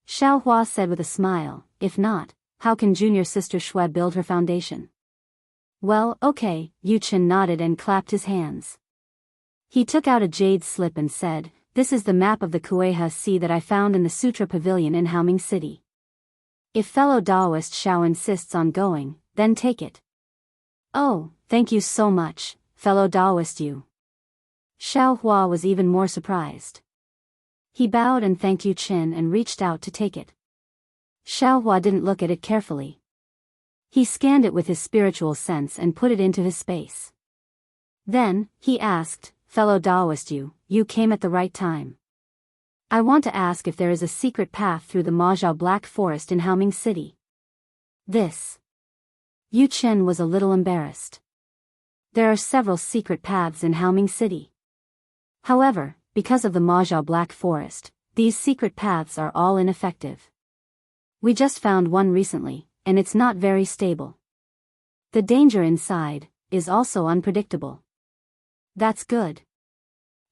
Xiaohua said with a smile, if not, how can junior sister Shui build her foundation? Well, okay, Yuchen nodded and clapped his hands. He took out a jade slip and said, this is the map of the Kueha Sea that I found in the Sutra Pavilion in Haoming City. If fellow Daoist Xiao insists on going, then take it. Oh, thank you so much, fellow Daoist you. Xiaohua was even more surprised. He bowed and thanked Yuchen and reached out to take it. Xiaohua didn't look at it carefully. He scanned it with his spiritual sense and put it into his space. Then, he asked, fellow Daoist you came at the right time. I want to ask if there is a secret path through the Majiao Black Forest in Haoming City. This. Yuchen was a little embarrassed. There are several secret paths in Haoming City. However, because of the Majiao Black Forest, these secret paths are all ineffective. We just found one recently, and it's not very stable. The danger inside is also unpredictable. That's good.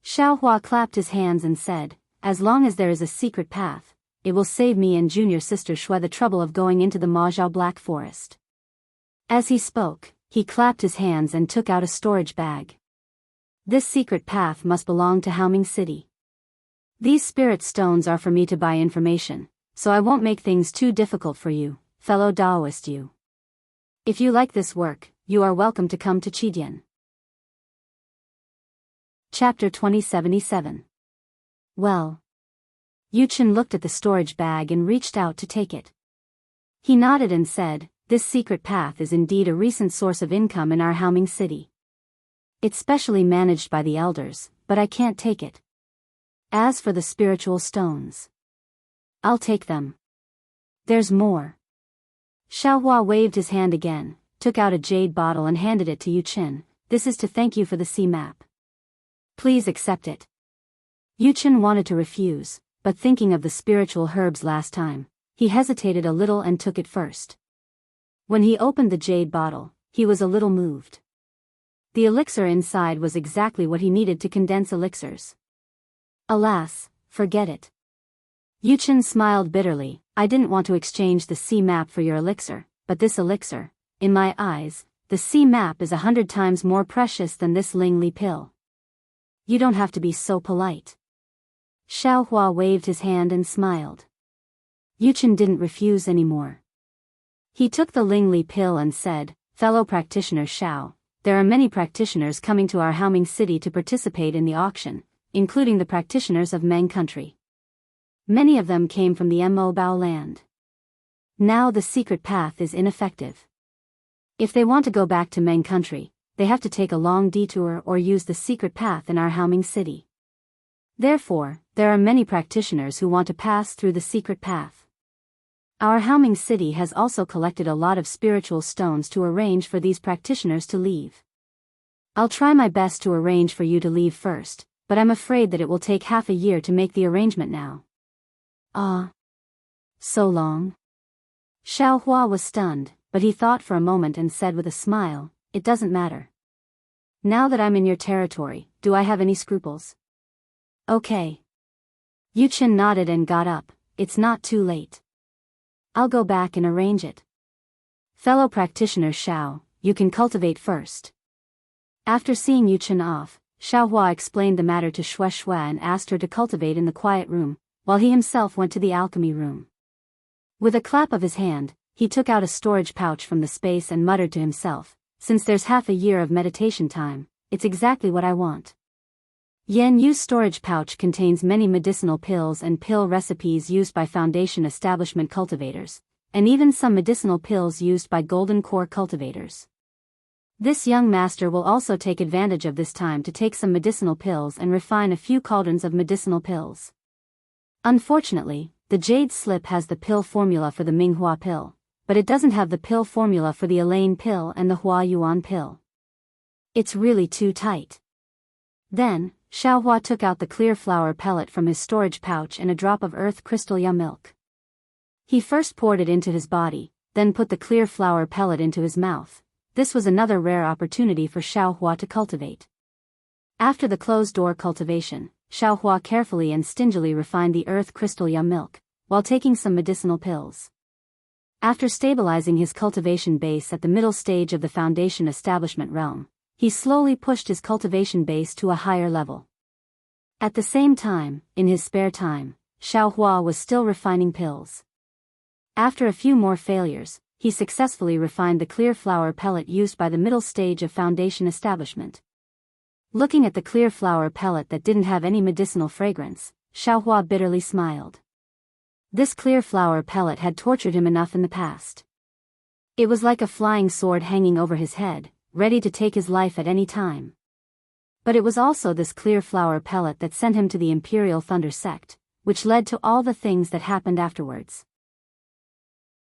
Xiaohua clapped his hands and said, as long as there is a secret path, it will save me and junior sister Shui the trouble of going into the Majiao Black Forest. As he spoke, he clapped his hands and took out a storage bag. This secret path must belong to Haoming City. These spirit stones are for me to buy information, so I won't make things too difficult for you, fellow Daoist you. If you like this work, you are welcome to come to Qidian. Chapter 2077. Well. Yuchen looked at the storage bag and reached out to take it. He nodded and said, this secret path is indeed a recent source of income in our Haoming City. It's specially managed by the elders, but I can't take it. As for the spiritual stones, I'll take them. There's more. Xiaohua waved his hand again, took out a jade bottle and handed it to Yuchen. This is to thank you for the sea map. Please accept it. Yuchen wanted to refuse, but thinking of the spiritual herbs last time, he hesitated a little and took it first. When he opened the jade bottle, he was a little moved. The elixir inside was exactly what he needed to condense elixirs. Alas, forget it. Yuchen smiled bitterly. I didn't want to exchange the sea map for your elixir, but this elixir, in my eyes, the sea map is 100 times more precious than this Ling Li pill. You don't have to be so polite. Xiaohua waved his hand and smiled. Yuchen didn't refuse anymore. He took the Ling Li pill and said, fellow practitioner Xiao, there are many practitioners coming to our Haoming city to participate in the auction, including the practitioners of Meng country. Many of them came from the Mo Bao land. Now the secret path is ineffective. If they want to go back to Meng country, they have to take a long detour or use the secret path in our Haoming city. Therefore, there are many practitioners who want to pass through the secret path. Our Haoming city has also collected a lot of spiritual stones to arrange for these practitioners to leave. I'll try my best to arrange for you to leave first, but I'm afraid that it will take half a year to make the arrangement now. Ah. So long? Xiaohua was stunned, but he thought for a moment and said with a smile, it doesn't matter. Now that I'm in your territory, do I have any scruples? Okay. Yuchen nodded and got up. It's not too late. I'll go back and arrange it. Fellow practitioner Xiao, you can cultivate first. After seeing Yuchen off, Xiaohua explained the matter to Xue Xue and asked her to cultivate in the quiet room, while he himself went to the alchemy room. With a clap of his hand, he took out a storage pouch from the space and muttered to himself, since there's half a year of meditation time, it's exactly what I want. Yan Yu's storage pouch contains many medicinal pills and pill recipes used by Foundation establishment cultivators, and even some medicinal pills used by Golden Core cultivators. This young master will also take advantage of this time to take some medicinal pills and refine a few cauldrons of medicinal pills. Unfortunately, the Jade Slip has the pill formula for the Minghua pill, but it doesn't have the pill formula for the Elaine pill and the Hua Yuan pill. It's really too tight. Then, Xiaohua took out the clear flower pellet from his storage pouch and a drop of earth crystal ya milk. He first poured it into his body, then put the clear flower pellet into his mouth. This was another rare opportunity for Xiaohua to cultivate. After the closed-door cultivation, Xiaohua carefully and stingily refined the earth crystal ya milk, while taking some medicinal pills. After stabilizing his cultivation base at the middle stage of the Foundation establishment realm, he slowly pushed his cultivation base to a higher level. At the same time, in his spare time, Xiaohua was still refining pills. After a few more failures, he successfully refined the clear flower pellet used by the middle stage of Foundation establishment. Looking at the clear flower pellet that didn't have any medicinal fragrance, Xiaohua bitterly smiled. This clear flower pellet had tortured him enough in the past. It was like a flying sword hanging over his head, ready to take his life at any time. But it was also this clear flower pellet that sent him to the Imperial Thunder sect, which led to all the things that happened afterwards.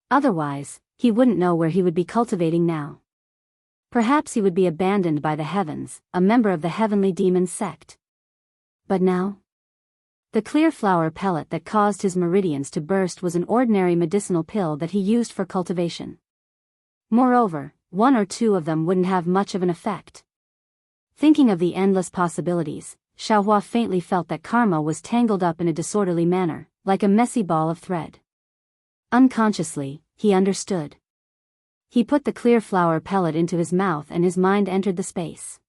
Otherwise, he wouldn't know where he would be cultivating now. Perhaps he would be abandoned by the heavens, a member of the heavenly demon sect. But now? The clear flower pellet that caused his meridians to burst was an ordinary medicinal pill that he used for cultivation. Moreover, one or two of them wouldn't have much of an effect. Thinking of the endless possibilities, Xiaohua faintly felt that karma was tangled up in a disorderly manner, like a messy ball of thread. Unconsciously, he understood. He put the clear flower pellet into his mouth and his mind entered the space.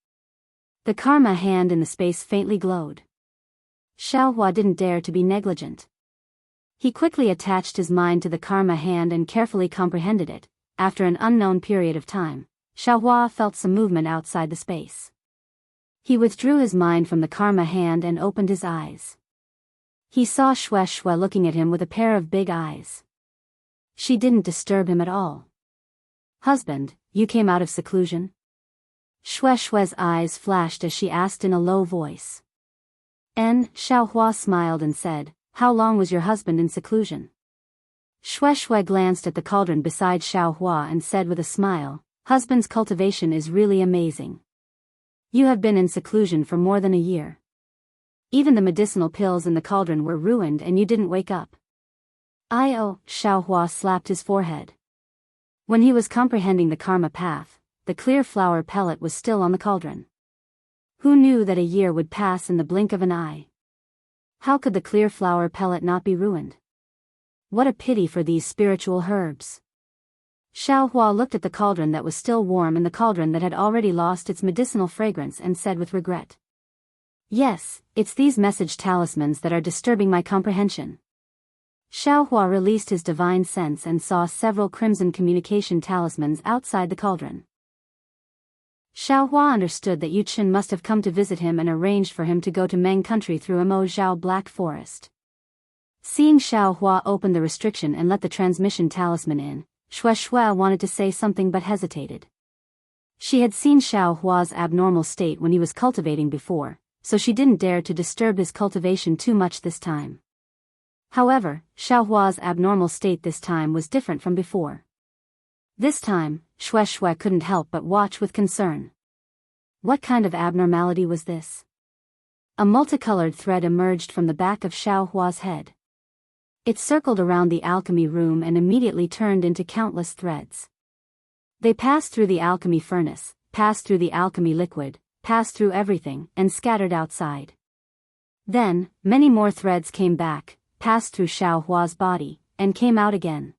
The karma hand in the space faintly glowed. Xiaohua didn't dare to be negligent. He quickly attached his mind to the karma hand and carefully comprehended it. After an unknown period of time, Xiaohua felt some movement outside the space. He withdrew his mind from the karma hand and opened his eyes. He saw Xue Xue looking at him with a pair of big eyes. She didn't disturb him at all. "Husband, you came out of seclusion?" Xue Xue's eyes flashed as she asked in a low voice. Xiaohua smiled and said, "How long was your husband in seclusion?" Xue Xue glanced at the cauldron beside Xiaohua and said with a smile, "Husband's cultivation is really amazing. You have been in seclusion for more than a year. Even the medicinal pills in the cauldron were ruined and you didn't wake up." Xiaohua slapped his forehead. When he was comprehending the karma path, the clear flower pellet was still on the cauldron. Who knew that a year would pass in the blink of an eye? How could the clear flower pellet not be ruined? What a pity for these spiritual herbs. Xiao Hua looked at the cauldron that was still warm and the cauldron that had already lost its medicinal fragrance and said with regret. Yes, it's these message talismans that are disturbing my comprehension. Xiao Hua released his divine sense and saw several crimson communication talismans outside the cauldron. Xiao Hua understood that Yu Chen must have come to visit him and arranged for him to go to Meng country through a Mo Zhao Black Forest. Seeing Xiao Hua open the restriction and let the transmission talisman in, Shui wanted to say something but hesitated. She had seen Xiao Hua's abnormal state when he was cultivating before, so she didn't dare to disturb his cultivation too much this time. However, Xiao Hua's abnormal state this time was different from before. This time, Shui couldn't help but watch with concern. What kind of abnormality was this? A multicolored thread emerged from the back of Xiao Hua's head. It circled around the alchemy room and immediately turned into countless threads. They passed through the alchemy furnace, passed through the alchemy liquid, passed through everything, and scattered outside. Then, many more threads came back, passed through Xiao Hua's body, and came out again.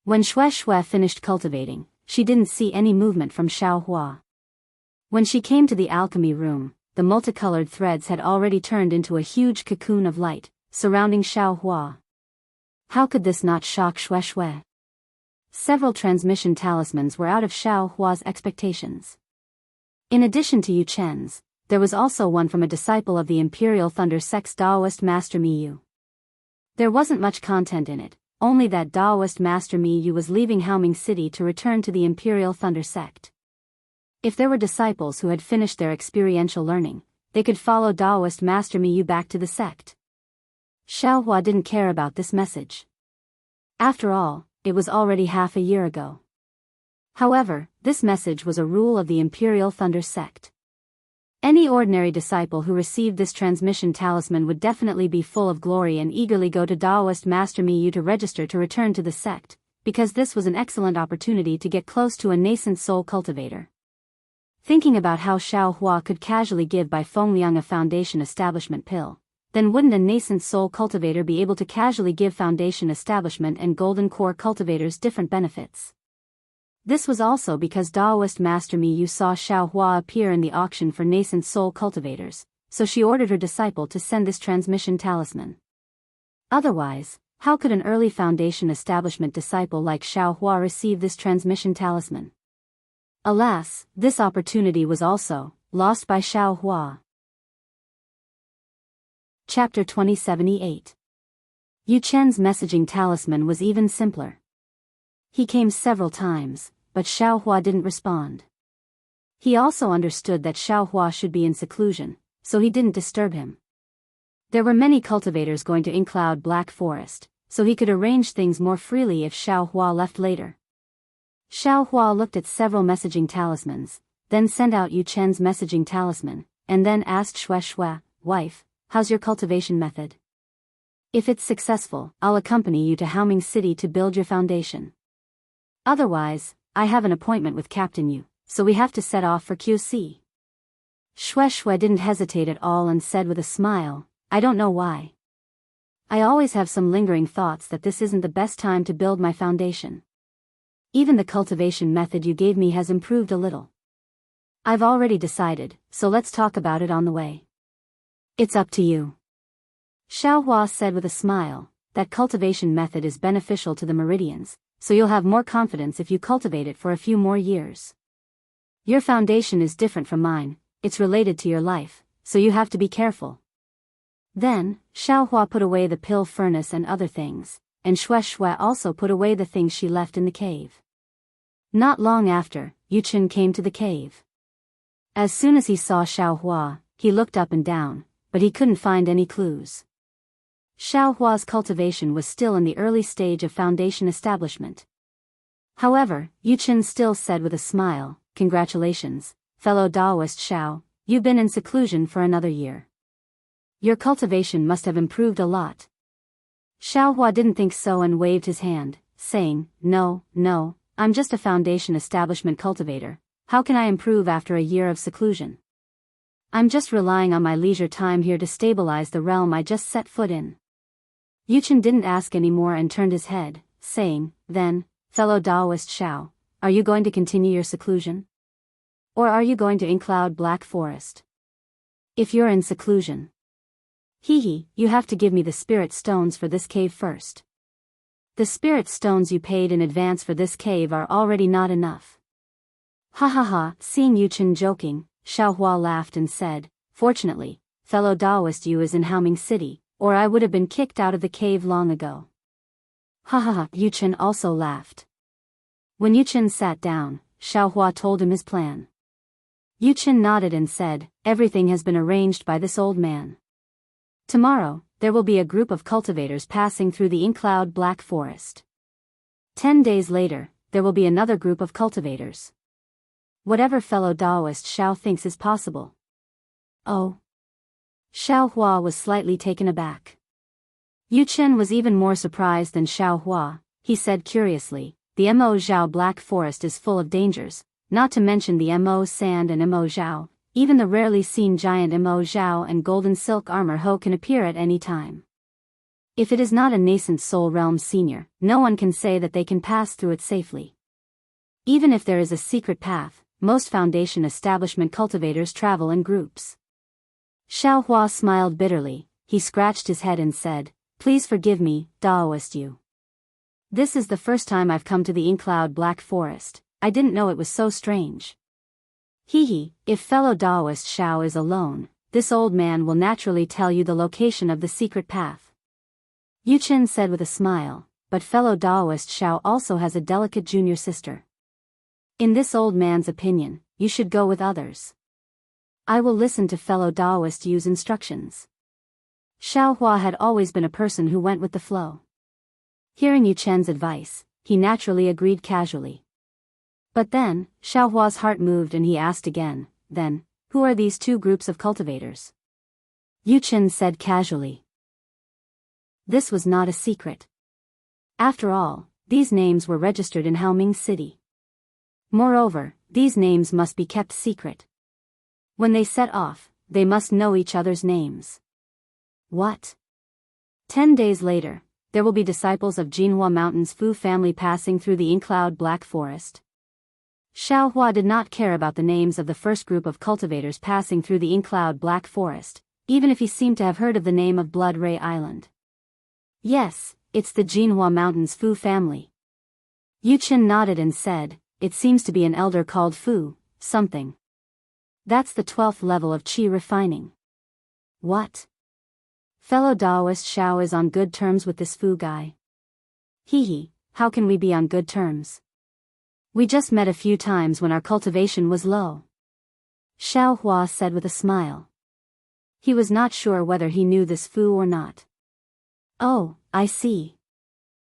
When Shui finished cultivating, she didn't see any movement from Xiao Hua. When she came to the alchemy room, the multicolored threads had already turned into a huge cocoon of light, surrounding Xiao Hua. How could this not shock Shui? Several transmission talismans were out of Xiao Hua's expectations. In addition to Yu Chen's, there was also one from a disciple of the Imperial Thunder Sect's Daoist Master Miyu. There wasn't much content in it, only that Daoist Master Miyu was leaving Haoming City to return to the Imperial Thunder Sect. If there were disciples who had finished their experiential learning, they could follow Daoist Master Miyu back to the sect. Xiao Hua didn't care about this message. After all, it was already half a year ago. However, this message was a rule of the Imperial Thunder Sect. Any ordinary disciple who received this transmission talisman would definitely be full of glory and eagerly go to Daoist Master Miyu to register to return to the sect, because this was an excellent opportunity to get close to a nascent soul cultivator. Thinking about how Xiao Hua could casually give Bai Fengliang a foundation establishment pill, then wouldn't a nascent soul cultivator be able to casually give foundation establishment and golden core cultivators different benefits? This was also because Daoist Master Miyu saw Xiao Hua appear in the auction for nascent soul cultivators, so she ordered her disciple to send this transmission talisman. Otherwise, how could an early foundation establishment disciple like Xiao Hua receive this transmission talisman? Alas, this opportunity was also lost by Xiao Hua. Chapter 2078. Yu Chen's messaging talisman was even simpler. He came several times, but Xiao Hua didn't respond. He also understood that Xiao Hua should be in seclusion, so he didn't disturb him. There were many cultivators going to Incloud Black Forest, so he could arrange things more freely if Xiao Hua left later. Xiao Hua looked at several messaging talismans, then sent out Yu Chen's messaging talisman, and then asked Shui, "Wife, how's your cultivation method? If it's successful, I'll accompany you to Haoming City to build your foundation. Otherwise, I have an appointment with Captain Yu, so we have to set off for QC." Shui didn't hesitate at all and said with a smile, "I don't know why. I always have some lingering thoughts that this isn't the best time to build my foundation. Even the cultivation method you gave me has improved a little. I've already decided, so let's talk about it on the way." "It's up to you." Xiao Hua said with a smile, "That cultivation method is beneficial to the meridians, so you'll have more confidence if you cultivate it for a few more years. Your foundation is different from mine, it's related to your life, so you have to be careful." Then, Xiao Hua put away the pill furnace and other things, and Shui also put away the things she left in the cave. Not long after, Yu Chen came to the cave. As soon as he saw Xiao Hua, he looked up and down, but he couldn't find any clues. Xiao Hua's cultivation was still in the early stage of foundation establishment. However, Yu Chen still said with a smile, "Congratulations, fellow Daoist Xiao, you've been in seclusion for another year. Your cultivation must have improved a lot." Xiao Hua didn't think so and waved his hand, saying, No, I'm just a foundation establishment cultivator, how can I improve after a year of seclusion?" I'm just relying on my leisure time here to stabilize the realm I just set foot in. Yuchen didn't ask any more and turned his head, saying, then, fellow Daoist Xiao, are you going to continue your seclusion? Or are you going to incloud Black Forest? If you're in seclusion. You have to give me the spirit stones for this cave first. The spirit stones you paid in advance for this cave are already not enough. Ha ha ha, seeing Yuchen joking, Xiaohua laughed and said, fortunately, fellow Daoist Yu is in Haoming City, or I would have been kicked out of the cave long ago. Ha ha ha, Yuchen also laughed. When Yuchen sat down, Xiaohua told him his plan. Yuchen nodded and said, everything has been arranged by this old man. Tomorrow, there will be a group of cultivators passing through the incloud Black Forest. 10 days later, there will be another group of cultivators. Whatever fellow Daoist Xiao thinks is possible. Oh. Xiaohua was slightly taken aback. Yuchen was even more surprised than Xiaohua. He said curiously, the Mo Zhao Black Forest is full of dangers, not to mention the Mo Sand and Mo Zhao. Even the rarely seen giant Mo Zhao and golden silk armor Ho can appear at any time. If it is not a nascent soul realm senior, no one can say that they can pass through it safely. Even if there is a secret path, most foundation establishment cultivators travel in groups. Xiaohua smiled bitterly. He scratched his head and said, please forgive me, Daoist Yu. This is the first time I've come to the incloud Black Forest. I didn't know it was so strange. If fellow Daoist Xiao is alone, this old man will naturally tell you the location of the secret path. Yuchen said with a smile, but fellow Daoist Xiao also has a delicate junior sister. In this old man's opinion, you should go with others. I will listen to fellow Daoist Yu's instructions. Xiaohua had always been a person who went with the flow. Hearing Yuchen's advice, he naturally agreed casually. But then, Xiaohua's heart moved and he asked again, then, who are these two groups of cultivators? Yuchen said casually. This was not a secret. After all, these names were registered in Haoming City. Moreover, these names must be kept secret. When they set off, they must know each other's names. What? 10 days later, there will be disciples of Jinhua Mountain's Fu family passing through the incloud Black Forest. Xiaohua did not care about the names of the first group of cultivators passing through the incloud Black Forest, even if he seemed to have heard of the name of Blood Ray Island. Yes, it's the Jinhua Mountain's Fu family. Yuchen nodded and said, it seems to be an elder called Fu, something. That's the 12th level of qi refining. What? Fellow Daoist Xiao is on good terms with this Fu guy. How can we be on good terms? We just met a few times when our cultivation was low. Xiaohua said with a smile. He was not sure whether he knew this Fu or not. Oh, I see.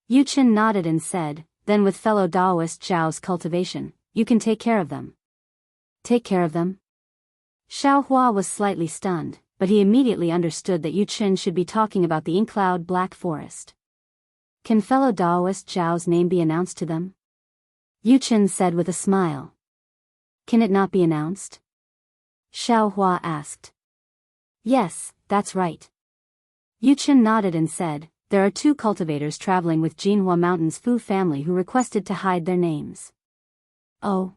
Yuchen nodded and said, then with fellow Daoist Xiao's cultivation, you can take care of them. Take care of them? Xiaohua was slightly stunned, but he immediately understood that Yuchen should be talking about the incloud Black Forest. Can fellow Daoist Xiao's name be announced to them? Yuchen said with a smile. Can it not be announced? Xiaohua asked. Yes, that's right. Yuchen nodded and said, there are two cultivators traveling with Jinhua Mountain's Fu family who requested to hide their names. Oh.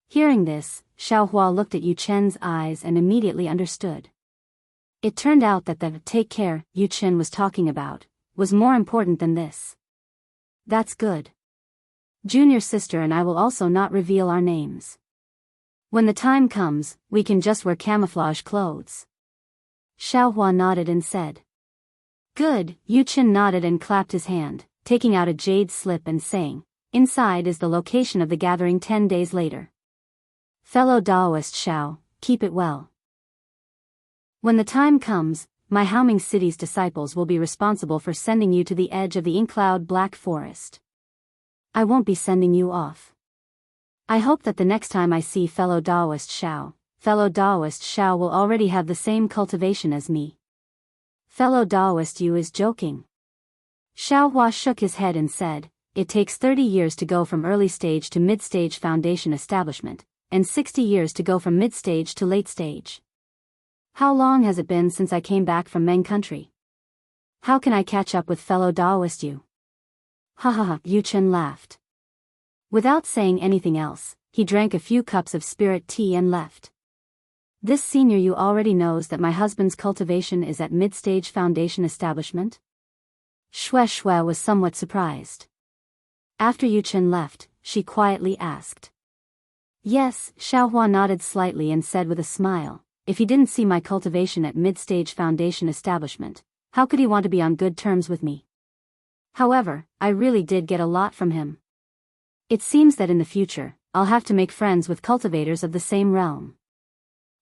Hearing this, Xiaohua looked at Yuchen's eyes and immediately understood. It turned out that the take care Yuchen was talking about was more important than this. That's good. Junior sister and I will also not reveal our names. When the time comes, we can just wear camouflage clothes. Xiaohua nodded and said. Good. Yuchen nodded and clapped his hand, taking out a jade slip and saying, inside is the location of the gathering 10 days later. Fellow Daoist Xiao, keep it well. When the time comes, my Haoming City's disciples will be responsible for sending you to the edge of the incloud Black Forest. I won't be sending you off. I hope that the next time I see fellow Daoist Xiao will already have the same cultivation as me. Fellow Daoist Yu is joking. Xiaohua shook his head and said, it takes 30 years to go from early stage to mid-stage foundation establishment, and 60 years to go from mid-stage to late stage. How long has it been since I came back from Meng country? How can I catch up with fellow Daoist you? Ha ha ha, Yu Chen laughed. Without saying anything else, he drank a few cups of spirit tea and left. This senior you already knows that my husband's cultivation is at mid-stage foundation establishment? Shui was somewhat surprised. After Yu Chen left, she quietly asked. Yes, Xiaohua nodded slightly and said with a smile, if he didn't see my cultivation at mid-stage foundation establishment, how could he want to be on good terms with me? However, I really did get a lot from him. It seems that in the future, I'll have to make friends with cultivators of the same realm.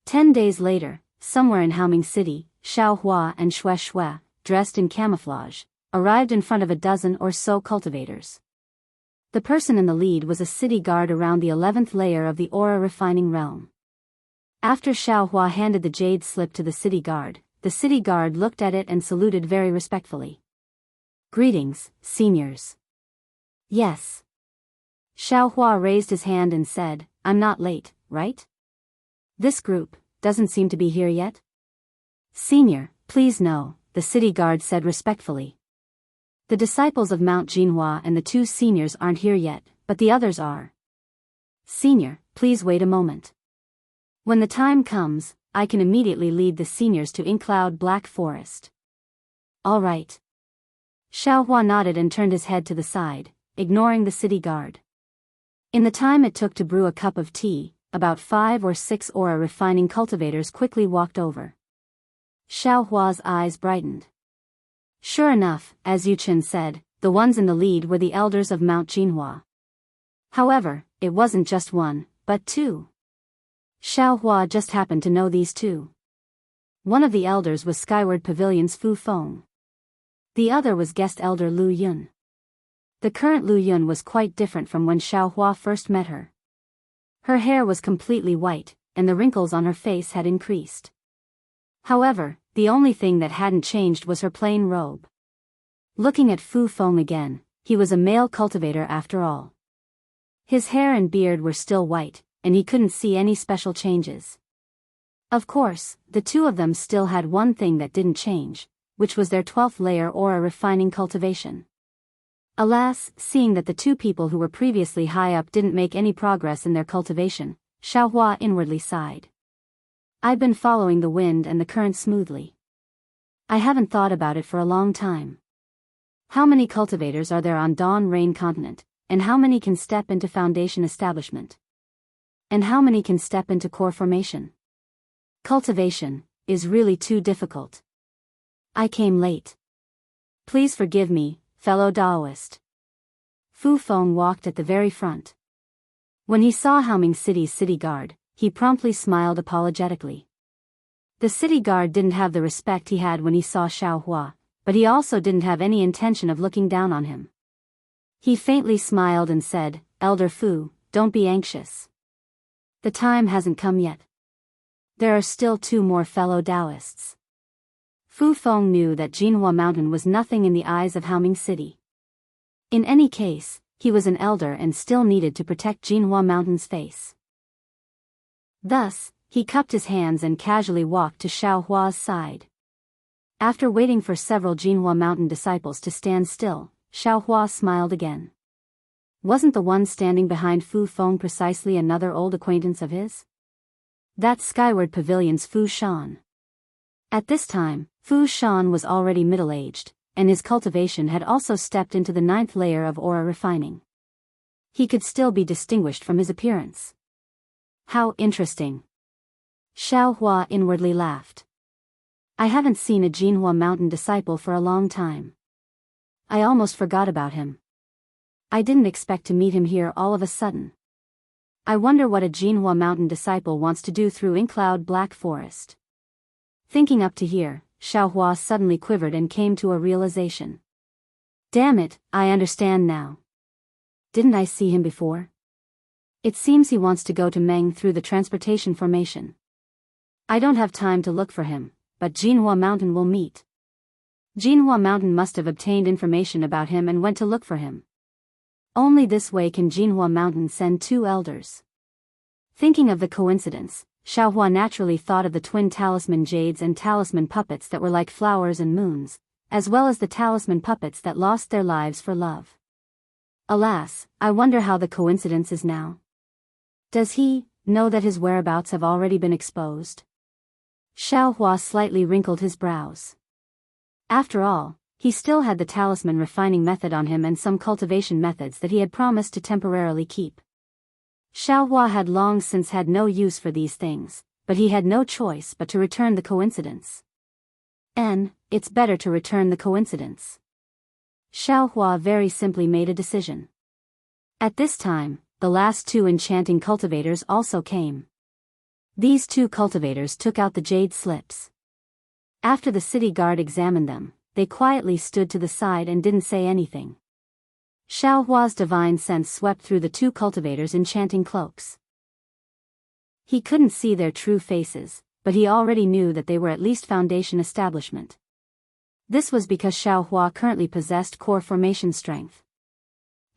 10 days later, somewhere in Haoming City, Xiaohua and Shui, dressed in camouflage, arrived in front of a dozen or so cultivators. The person in the lead was a city guard around the 11th layer of the aura refining realm. After Xiaohua handed the jade slip to the city guard looked at it and saluted very respectfully. Greetings, seniors. Yes. Xiaohua raised his hand and said, I'm not late, right? This group doesn't seem to be here yet? Senior, please no, the city guard said respectfully. The disciples of Mount Jinhua and the 2 seniors aren't here yet, but the others are. Senior, please wait a moment. When the time comes, I can immediately lead the seniors to Inkcloud Black Forest. All right. Xiaohua nodded and turned his head to the side, ignoring the city guard. In the time it took to brew a cup of tea, about 5 or 6 aura refining cultivators quickly walked over. Xiaohua's eyes brightened. Sure enough, as Yu Chen said, the ones in the lead were the elders of Mount Jinhua. However, it wasn't just 1, but 2. Xiaohua just happened to know these 2. One of the elders was Skyward Pavilion's Fu Feng. The other was guest elder Lu Yun. The current Lu Yun was quite different from when Xiaohua first met her. Her hair was completely white, and the wrinkles on her face had increased. However, the only thing that hadn't changed was her plain robe. Looking at Fu Feng again, he was a male cultivator after all. His hair and beard were still white, and he couldn't see any special changes. Of course, the 2 of them still had one thing that didn't change, which was their 12th layer aura refining cultivation. Alas, seeing that the 2 people who were previously high up didn't make any progress in their cultivation, Xiaohua inwardly sighed. I've been following the wind and the current smoothly. I haven't thought about it for a long time. How many cultivators are there on Dawn Rain Continent, and how many can step into Foundation Establishment? And how many can step into Core Formation? Cultivation is really too difficult. I came late. Please forgive me, fellow Daoist. Fu Feng walked at the very front. When he saw Haoming City's city guard, he promptly smiled apologetically. The city guard didn't have the respect he had when he saw Xiaohua, but he also didn't have any intention of looking down on him. He faintly smiled and said, Elder Fu, don't be anxious. The time hasn't come yet. There are still 2 more fellow Daoists. Fu Feng knew that Jinhua Mountain was nothing in the eyes of Haoming City. In any case, he was an elder and still needed to protect Jinhua Mountain's face. Thus, he cupped his hands and casually walked to Xiaohua's side. After waiting for several Jinhua Mountain disciples to stand still, Xiaohua smiled again. Wasn't the one standing behind Fu Feng precisely another old acquaintance of his? That's Skyward Pavilion's Fu Shan. At this time, Fu Shan was already middle-aged, and his cultivation had also stepped into the 9th layer of aura refining. He could still be distinguished from his appearance. How interesting. Xiaohua inwardly laughed. I haven't seen a Jinhua Mountain disciple for a long time. I almost forgot about him. I didn't expect to meet him here all of a sudden. I wonder what a Jinhua Mountain disciple wants to do through Inkcloud Black Forest. Thinking up to here, Xiaohua suddenly quivered and came to a realization. Damn it, I understand now. Didn't I see him before? It seems he wants to go to Meng through the transportation formation. I don't have time to look for him, but Jinhua Mountain will meet. Jinhua Mountain must have obtained information about him and went to look for him. Only this way can Jinhua Mountain send 2 elders. Thinking of the coincidence, Xiaohua naturally thought of the twin talisman jades and talisman puppets that were like flowers and moons, as well as the talisman puppets that lost their lives for love. Alas, I wonder how the coincidence is now. Does he know that his whereabouts have already been exposed? Xiaohua slightly wrinkled his brows. After all, he still had the talisman refining method on him and some cultivation methods that he had promised to temporarily keep. Xiaohua had long since had no use for these things, but he had no choice but to return the coincidence. It's better to return the coincidence. Xiaohua very simply made a decision. At this time, the last two enchanting cultivators also came. These two cultivators took out the jade slips. After the city guard examined them, they quietly stood to the side and didn't say anything. Xiaohua's divine sense swept through the two cultivators' enchanting cloaks. He couldn't see their true faces, but he already knew that they were at least Foundation establishment. This was because Xiaohua currently possessed core formation strength.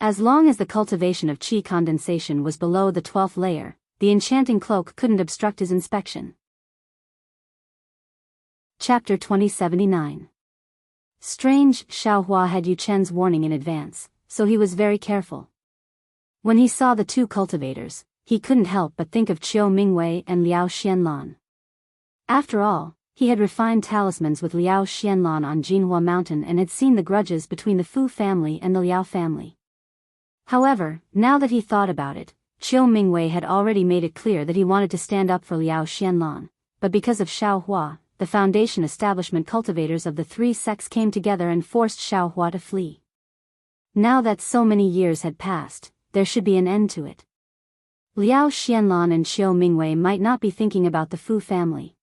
As long as the cultivation of qi condensation was below the 12th layer, the enchanting cloak couldn't obstruct his inspection. Chapter 2079. Strange, Xiaohua had Yu Chen's warning in advance, so he was very careful. When he saw the two cultivators, he couldn't help but think of Qiu Mingwei and Liao Xianlan. After all, he had refined talismans with Liao Xianlan on Jinhua Mountain and had seen the grudges between the Fu family and the Liao family. However, now that he thought about it, Qiu Mingwei had already made it clear that he wanted to stand up for Liao Xianlan, but because of Xiaohua, the Foundation establishment cultivators of the three sects came together and forced Xiaohua to flee. Now that so many years had passed, there should be an end to it. Liao Xianlan and Qiu Mingwei might not be thinking about the Fu family.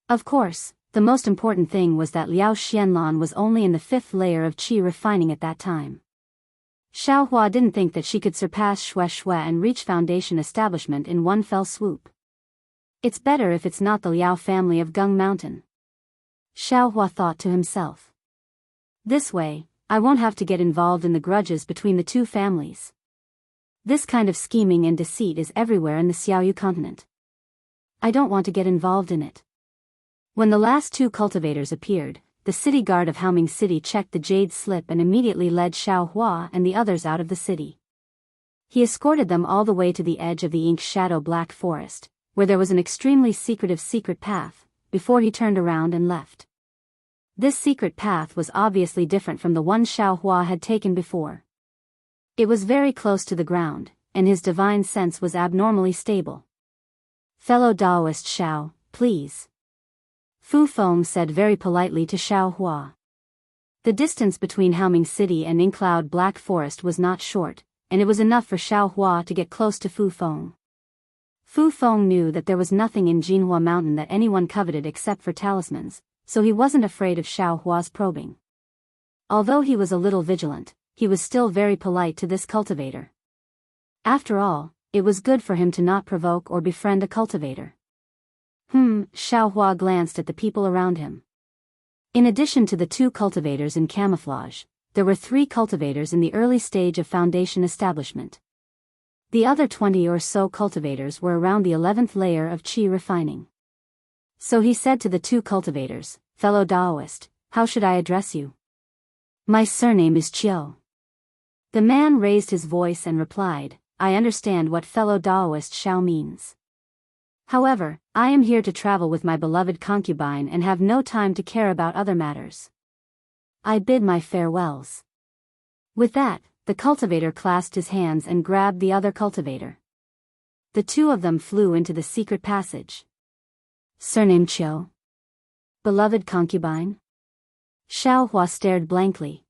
Of course, the most important thing was that Liao Xianlan was only in the 5th layer of qi refining at that time. Xiaohua didn't think that she could surpass Xue Xue and reach Foundation establishment in one fell swoop. It's better if it's not the Liao family of Gung Mountain. Xiaohua thought to himself. This way, I won't have to get involved in the grudges between the two families. This kind of scheming and deceit is everywhere in the Xiaoyu continent. I don't want to get involved in it. When the last two cultivators appeared, the city guard of Haoming City checked the jade slip and immediately led Xiaohua and the others out of the city. He escorted them all the way to the edge of the ink shadow black forest, where there was an extremely secretive secret path, before he turned around and left. This secret path was obviously different from the one Xiaohua had taken before. It was very close to the ground, and his divine sense was abnormally stable. Fellow Daoist Xiao, please. Fu Feng said very politely to Xiaohua. The distance between Haoming City and Inkcloud Black Forest was not short, and it was enough for Xiaohua to get close to Fu Feng. Fu Feng knew that there was nothing in Jinhua Mountain that anyone coveted except for talismans, so he wasn't afraid of Xiaohua's probing. Although he was a little vigilant, he was still very polite to this cultivator. After all, it was good for him to not provoke or befriend a cultivator. Xiaohua glanced at the people around him. In addition to the two cultivators in camouflage, there were 3 cultivators in the early stage of Foundation establishment. The other 20 or so cultivators were around the 11th layer of qi refining. So he said to the 2 cultivators, "Fellow Daoist, how should I address you?" "My surname is Qiu." The man raised his voice and replied, "I understand what fellow Daoist Xiao means. However, I am here to travel with my beloved concubine and have no time to care about other matters. I bid my farewells." With that, the cultivator clasped his hands and grabbed the other cultivator. The 2 of them flew into the secret passage. "Surname Qiu? Beloved concubine?" Xiaohua stared blankly.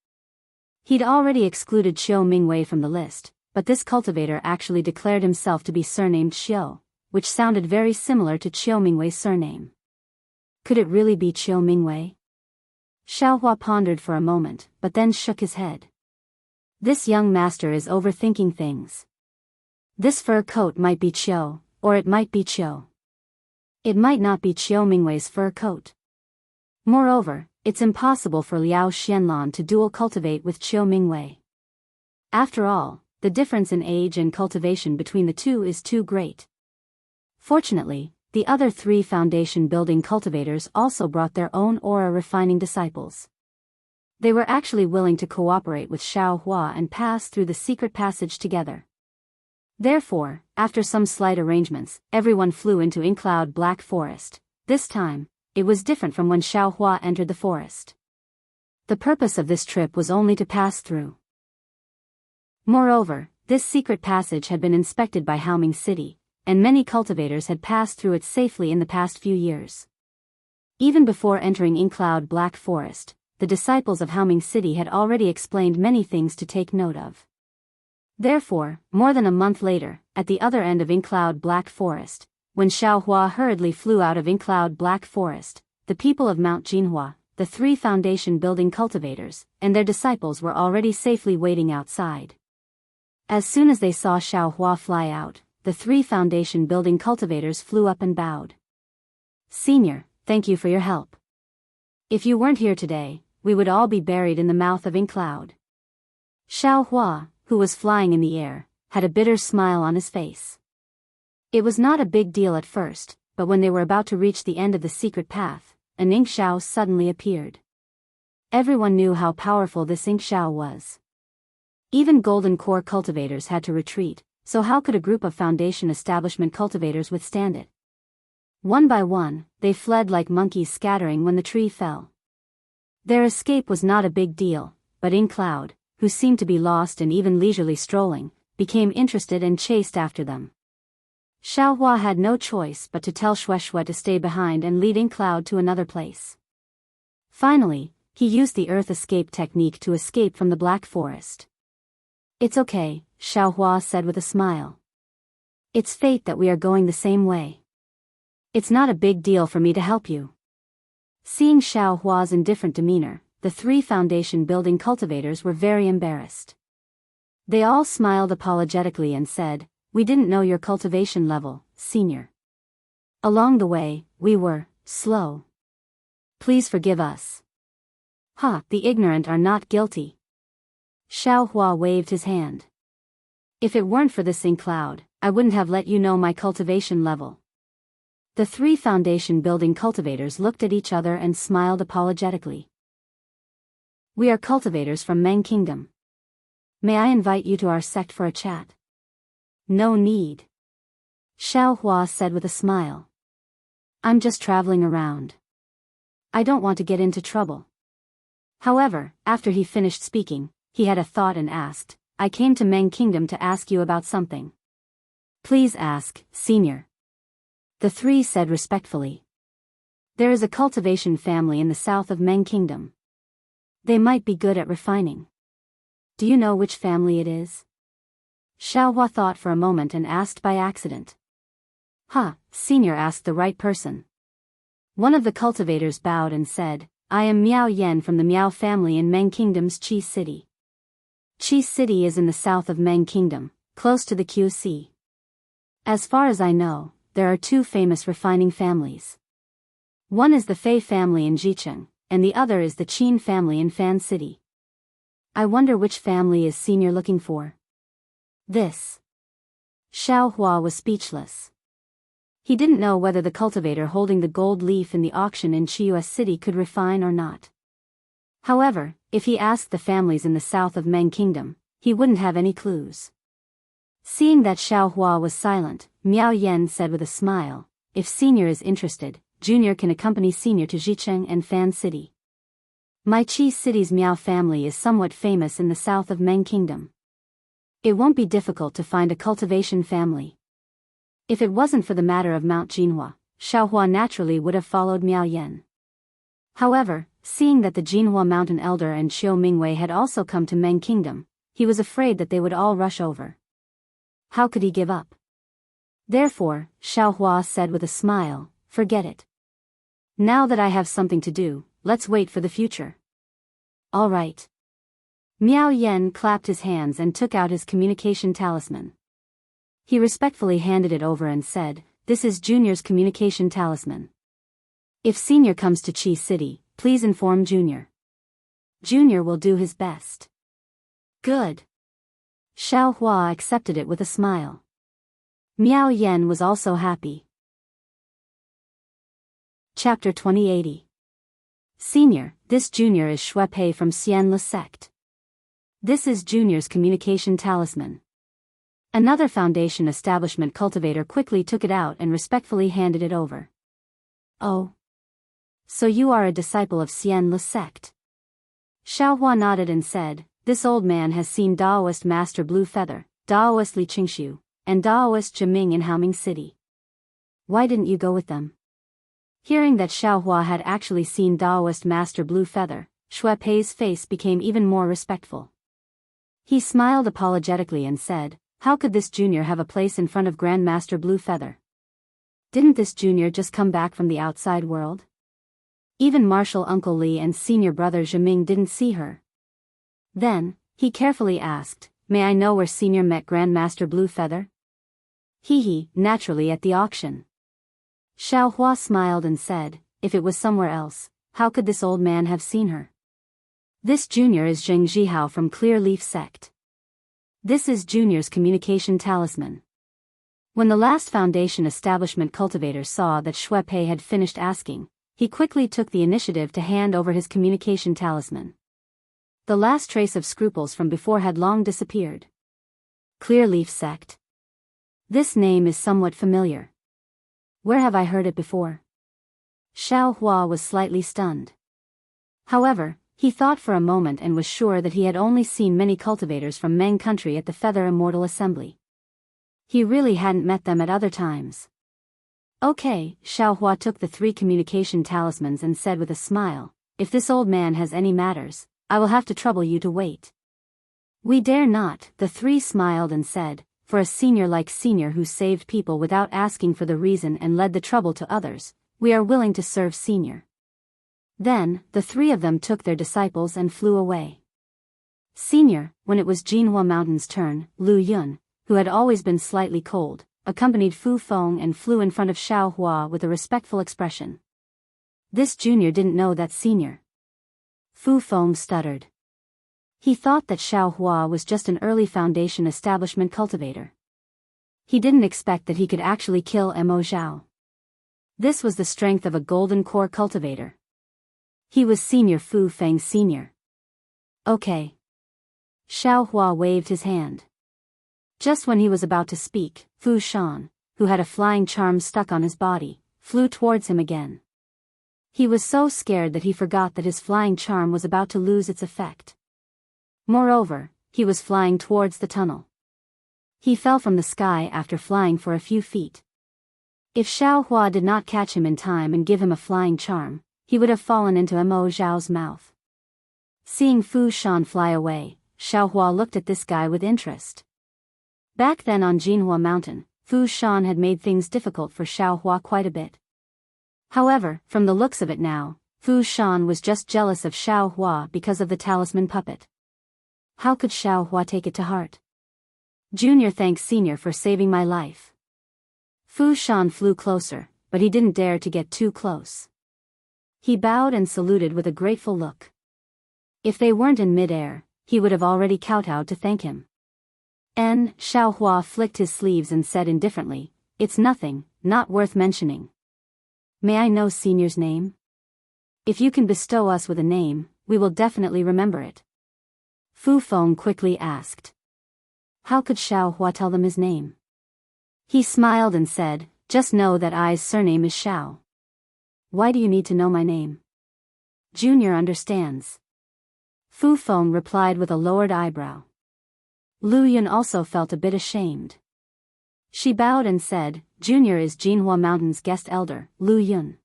He'd already excluded Qiu Mingwei from the list, but this cultivator actually declared himself to be surnamed Qiu, which sounded very similar to Qiu Mingwei's surname. Could it really be Qiu Mingwei? Xiaohua pondered for a moment, but then shook his head. This young master is overthinking things. This fur coat might be Qiu, or it might be Qiu. It might not be Qiu Mingwei's fur coat. Moreover, it's impossible for Liao Xianlan to dual cultivate with Qiu Mingwei. After all, the difference in age and cultivation between the two is too great. Fortunately, The other 3 foundation-building cultivators also brought their own aura-refining disciples. They were actually willing to cooperate with Xiao Hua and pass through the secret passage together. Therefore, after some slight arrangements, everyone flew into Inkcloud Black Forest. This time, it was different from when Xiao Hua entered the forest. The purpose of this trip was only to pass through. Moreover, this secret passage had been inspected by Haoming City, and many cultivators had passed through it safely in the past few years. Even before entering Inkcloud Black Forest, the disciples of Haoming City had already explained many things to take note of. Therefore, more than a month later, at the other end of Inkcloud Black Forest, when Xiao Hua hurriedly flew out of Inkcloud Black Forest, the people of Mount Jinhua, the 3 foundation-building cultivators, and their disciples were already safely waiting outside. As soon as they saw Xiao Hua fly out, the 3 foundation-building cultivators flew up and bowed. "Senior, thank you for your help. If you weren't here today, we would all be buried in the mouth of Inkcloud." Xiao Hua, who was flying in the air, had a bitter smile on his face. It was not a big deal at first, but when they were about to reach the end of the secret path, an Inkshao suddenly appeared. Everyone knew how powerful this Inkshao was. Even Golden Core cultivators had to retreat, so how could a group of Foundation Establishment cultivators withstand it? One by one, they fled like monkeys scattering when the tree fell. Their escape was not a big deal, but Inkcloud, who seemed to be lost and even leisurely strolling, became interested and chased after them. Xiao Hua had no choice but to tell Shueshue to stay behind and lead Inkcloud to another place. Finally, he used the earth escape technique to escape from the Black Forest. "It's okay," Xiao Hua said with a smile. "It's fate that we are going the same way. It's not a big deal for me to help you." Seeing Xiao Hua's indifferent demeanor, the 3 foundation-building cultivators were very embarrassed. They all smiled apologetically and said, "We didn't know your cultivation level, senior. Along the way, we were slow. Please forgive us." The ignorant are not guilty." Xiao Hua waved his hand. "If it weren't for this Inkcloud, I wouldn't have let you know my cultivation level." The 3 foundation-building cultivators looked at each other and smiled apologetically. "We are cultivators from Meng Kingdom. May I invite you to our sect for a chat?" "No need," Xiao Hua said with a smile. "I'm just traveling around. I don't want to get into trouble." However, after he finished speaking, he had a thought and asked, "I came to Meng Kingdom to ask you about something." "Please ask, senior," the 3 said respectfully. "There is a cultivation family in the south of Meng Kingdom. They might be good at refining. Do you know which family it is?" Xiao Hua thought for a moment and asked by accident. Senior asked the right person." One of the cultivators bowed and said, "I am Miao Yen from the Miao family in Meng Kingdom's Qi City. Qi City is in the south of Meng Kingdom, close to the Qiu Sea. As far as I know, there are 2 famous refining families. One is the Fei family in Jicheng, and the other is the Qin family in Fan City. I wonder which family is senior looking for?" This. Xiao Hua was speechless. He didn't know whether the cultivator holding the gold leaf in the auction in Qiu City could refine or not. However, if he asked the families in the south of Meng Kingdom, he wouldn't have any clues. Seeing that Xiao Hua was silent, Miao Yen said with a smile, "If senior is interested, junior can accompany senior to Jicheng and Fan City. My Qi City's Miao family is somewhat famous in the south of Meng Kingdom. It won't be difficult to find a cultivation family." If it wasn't for the matter of Mount Jinhua, Xiao Hua naturally would have followed Miao Yen. However, seeing that the Jinhua Mountain Elder and Xiu Mingwei had also come to Meng Kingdom, he was afraid that they would all rush over. How could he give up? Therefore, Xiao Hua said with a smile, "Forget it. Now that I have something to do, let's wait for the future." "All right." Miao Yen clapped his hands and took out his communication talisman. He respectfully handed it over and said, "This is Junior's communication talisman. If Senior comes to Qi City, please inform Junior. Junior will do his best." "Good." Xiao Hua accepted it with a smile. Miao Yen was also happy. Chapter 2080. Senior, this junior is Shui Pei from Xianxia sect. This is Junior's communication talisman. Another Foundation establishment cultivator quickly took it out and respectfully handed it over. Oh. So you are a disciple of Xianxia sect. Xiaohua nodded and said, this old man has seen Daoist Master Blue Feather, Daoist Li Qingxiu, and Daoist Jiming in Haoming City. Why didn't you go with them? Hearing that Xiaohua had actually seen Daoist Master Blue Feather, Shui Pei's face became even more respectful. He smiled apologetically and said, how could this junior have a place in front of Grandmaster Blue Feather? Didn't this junior just come back from the outside world? Even Marshal Uncle Li and senior brother Jiming didn't see her. Then, he carefully asked, may I know where senior met Grandmaster Blue Feather? Naturally at the auction. Xiaohua smiled and said, if it was somewhere else, how could this old man have seen her? This junior is Zheng Zhihao from Clear Leaf sect. This is Junior's communication talisman. When the last Foundation establishment cultivator saw that Shui Pei had finished asking, he quickly took the initiative to hand over his communication talisman. The last trace of scruples from before had long disappeared. Clear Leaf sect. This name is somewhat familiar. Where have I heard it before? Xiaohua was slightly stunned. However, he thought for a moment and was sure that he had only seen many cultivators from Meng country at the Feather Immortal Assembly. He really hadn't met them at other times. Okay, Xiaohua took the 3 communication talismans and said with a smile, if this old man has any matters, I will have to trouble you to wait. We dare not, the 3 smiled and said, for a senior like Senior who saved people without asking for the reason and led the trouble to others, we are willing to serve Senior. Then, the 3 of them took their disciples and flew away. Senior, when it was Jianghu Mountain's turn, Lu Yun, who had always been slightly cold, accompanied Fu Feng and flew in front of Xiaohua with a respectful expression. This junior didn't know that Senior. Fu Feng stuttered. He thought that Xiaohua was just an early Foundation establishment cultivator. He didn't expect that he could actually kill Mo Zhao. This was the strength of a golden core cultivator. He was Senior Fu Feng Senior. Okay. Xiaohua waved his hand. Just when he was about to speak, Fu Shan, who had a flying charm stuck on his body, flew towards him again. He was so scared that he forgot that his flying charm was about to lose its effect. Moreover, he was flying towards the tunnel. He fell from the sky after flying for a few feet. If Xiaohua did not catch him in time and give him a flying charm, he would have fallen into Mo Zhao's mouth. Seeing Fu Shan fly away, Xiaohua looked at this guy with interest. Back then on Jianghu Mountain, Fu Shan had made things difficult for Xiaohua quite a bit. However, from the looks of it now, Fu Shan was just jealous of Xiaohua because of the talisman puppet. How could Xiaohua take it to heart? Junior thanks Senior for saving my life. Fu Shan flew closer, but he didn't dare to get too close. He bowed and saluted with a grateful look. If they weren't in mid-air, he would have already kowtowed to thank him. Xiaohua flicked his sleeves and said indifferently, it's nothing, not worth mentioning. May I know Senior's name? If you can bestow us with a name, we will definitely remember it. Fu Feng quickly asked. How could Xiaohua tell them his name? He smiled and said, just know that I's surname is Xiao. Why do you need to know my name? Junior understands. Fu Feng replied with a lowered eyebrow. Lu Yun also felt a bit ashamed. She bowed and said, Junior is Jianghu Mountain's guest elder, Lu Yun.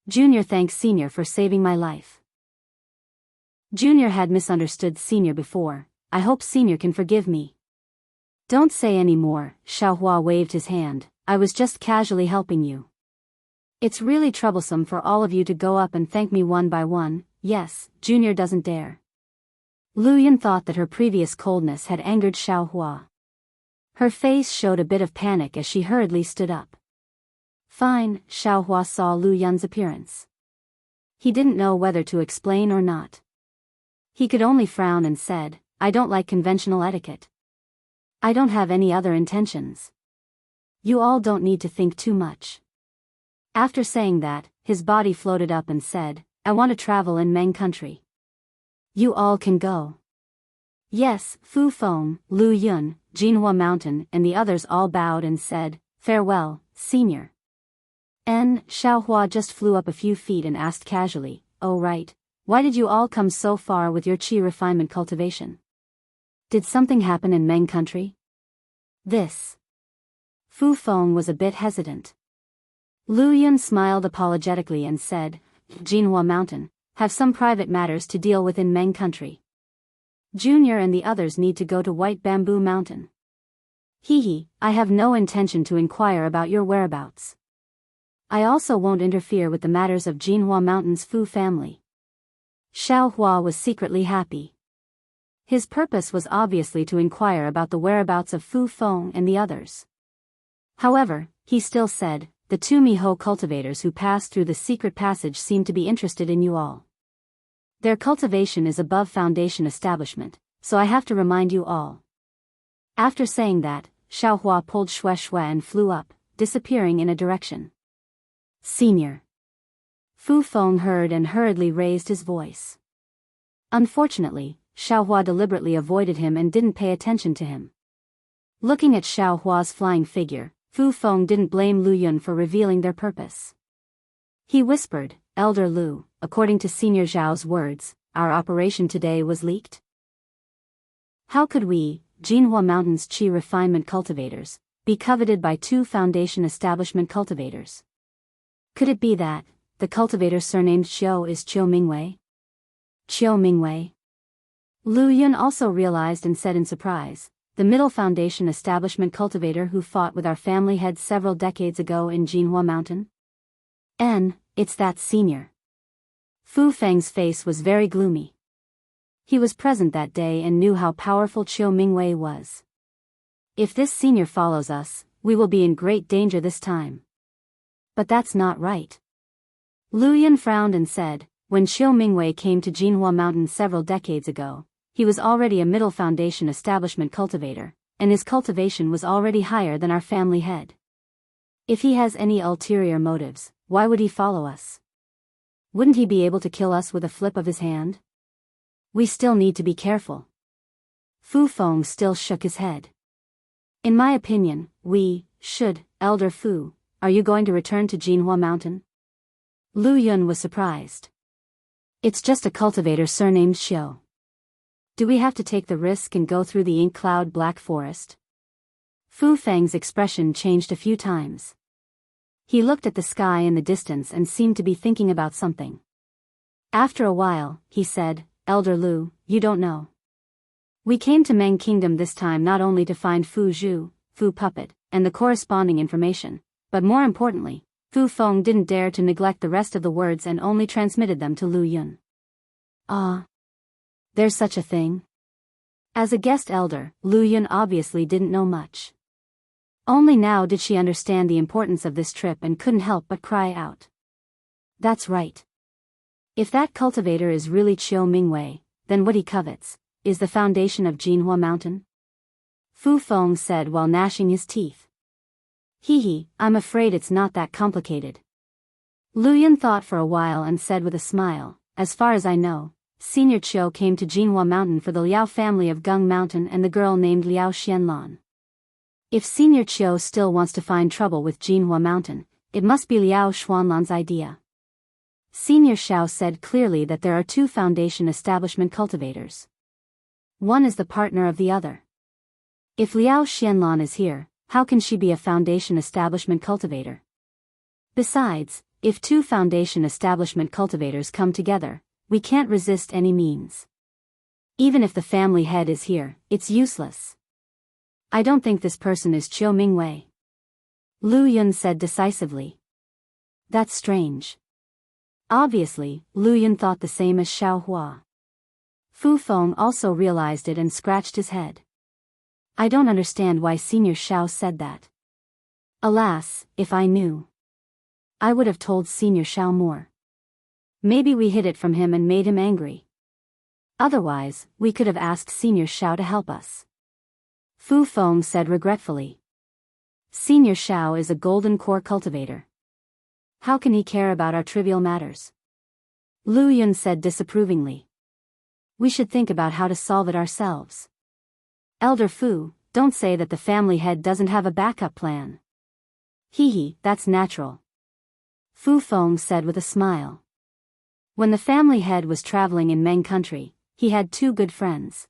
Junior thanks Senior for saving my life. Junior had misunderstood Senior before, I hope Senior can forgive me. Don't say any more, Xiaohua waved his hand, I was just casually helping you. It's really troublesome for all of you to go up and thank me one by one, yes, Junior doesn't dare. Lu Yun thought that her previous coldness had angered Xiaohua. Her face showed a bit of panic as she hurriedly stood up. Fine, Xiaohua saw Lu Yun's appearance. He didn't know whether to explain or not. He could only frown and said, I don't like conventional etiquette. I don't have any other intentions. You all don't need to think too much. After saying that, his body floated up and said, I want to travel in Meng country. You all can go. Yes, Fu Feng, Lu Yun, Jinhua Mountain and the others all bowed and said, farewell, senior. Xiaohua just flew up a few feet and asked casually, oh right, why did you all come so far with your qi refinement cultivation? Did something happen in Meng country? This. Fu Feng was a bit hesitant. Lu Yun smiled apologetically and said, Jinhua Mountain, have some private matters to deal with in Meng country. Junior and the others need to go to White Bamboo Mountain. I have no intention to inquire about your whereabouts. I also won't interfere with the matters of Jinhua Mountain's Fu family. Xiaohua was secretly happy. His purpose was obviously to inquire about the whereabouts of Fu Feng and the others. However, he still said, the two Miho cultivators who passed through the secret passage seem to be interested in you all. Their cultivation is above foundation establishment, so I have to remind you all. After saying that, Xiaohua pulled Xue Xue and flew up, disappearing in a direction. Senior. Fu Feng heard and hurriedly raised his voice. Unfortunately, Xiaohua deliberately avoided him and didn't pay attention to him. Looking at Xiaohua's flying figure, Fu Feng didn't blame Lu Yun for revealing their purpose. He whispered, Elder Lu, according to Senior Zhao's words, our operation today was leaked. How could we, Jinhua Mountain's qi refinement cultivators, be coveted by two foundation establishment cultivators? Could it be that the cultivator surnamed Xiao is Qiu Mingwei? Qiu Mingwei? Lu Yun also realized and said in surprise, the middle foundation establishment cultivator who fought with our family head several decades ago in Jinhua Mountain? It's that senior. Fu Feng's face was very gloomy. He was present that day and knew how powerful Qiu Mingwei was. If this senior follows us, we will be in great danger this time. But that's not right. Lu Yun frowned and said, when Qiu Mingwei came to Jinhua Mountain several decades ago, he was already a middle foundation establishment cultivator, and his cultivation was already higher than our family head. If he has any ulterior motives, why would he follow us? Wouldn't he be able to kill us with a flip of his hand? We still need to be careful. Fu Feng still shook his head. In my opinion, we should, Elder Fu, are you going to return to Jinhua Mountain? Lu Yun was surprised. It's just a cultivator surnamed Xiao. Do we have to take the risk and go through the ink cloud black forest? Fu Feng's expression changed a few times. He looked at the sky in the distance and seemed to be thinking about something. After a while, he said, Elder Lu, you don't know. We came to Meng Kingdom this time not only to find Fu Zhu, Fu Puppet, and the corresponding information, but more importantly, Fu Feng didn't dare to neglect the rest of the words and only transmitted them to Lu Yun. There's such a thing? As a guest elder, Lu Yun obviously didn't know much. Only now did she understand the importance of this trip and couldn't help but cry out. That's right. If that cultivator is really Qiu Mingwei, then what he covets is the foundation of Jinhua Mountain? Fu Feng said while gnashing his teeth. I'm afraid it's not that complicated. Lu Yun thought for a while and said with a smile, as far as I know, Senior Qiu came to Jinhua Mountain for the Liao family of Gung Mountain and the girl named Liao Xianlan. If Senior Qiu still wants to find trouble with Jinhua Mountain, it must be Liao Xuanlan's idea. Senior Xiao said clearly that there are two foundation establishment cultivators. One is the partner of the other. If Liao Xianlan is here, how can she be a foundation establishment cultivator? Besides, if two foundation establishment cultivators come together, we can't resist any means. Even if the family head is here, it's useless. I don't think this person is Qiu Mingwei. Lu Yun said decisively. That's strange. Obviously, Lu Yun thought the same as Xiaohua. Fu Feng also realized it and scratched his head. I don't understand why Senior Xiao said that. Alas, if I knew, I would have told Senior Xiao more. Maybe we hid it from him and made him angry. Otherwise, we could have asked Senior Xiao to help us. Fu Feng said regretfully. Senior Xiao is a golden core cultivator. How can he care about our trivial matters? Lu Yun said disapprovingly. We should think about how to solve it ourselves. Elder Fu, don't say that the family head doesn't have a backup plan. Hee, that's natural. Fu Feng said with a smile. When the family head was traveling in Meng country, he had two good friends.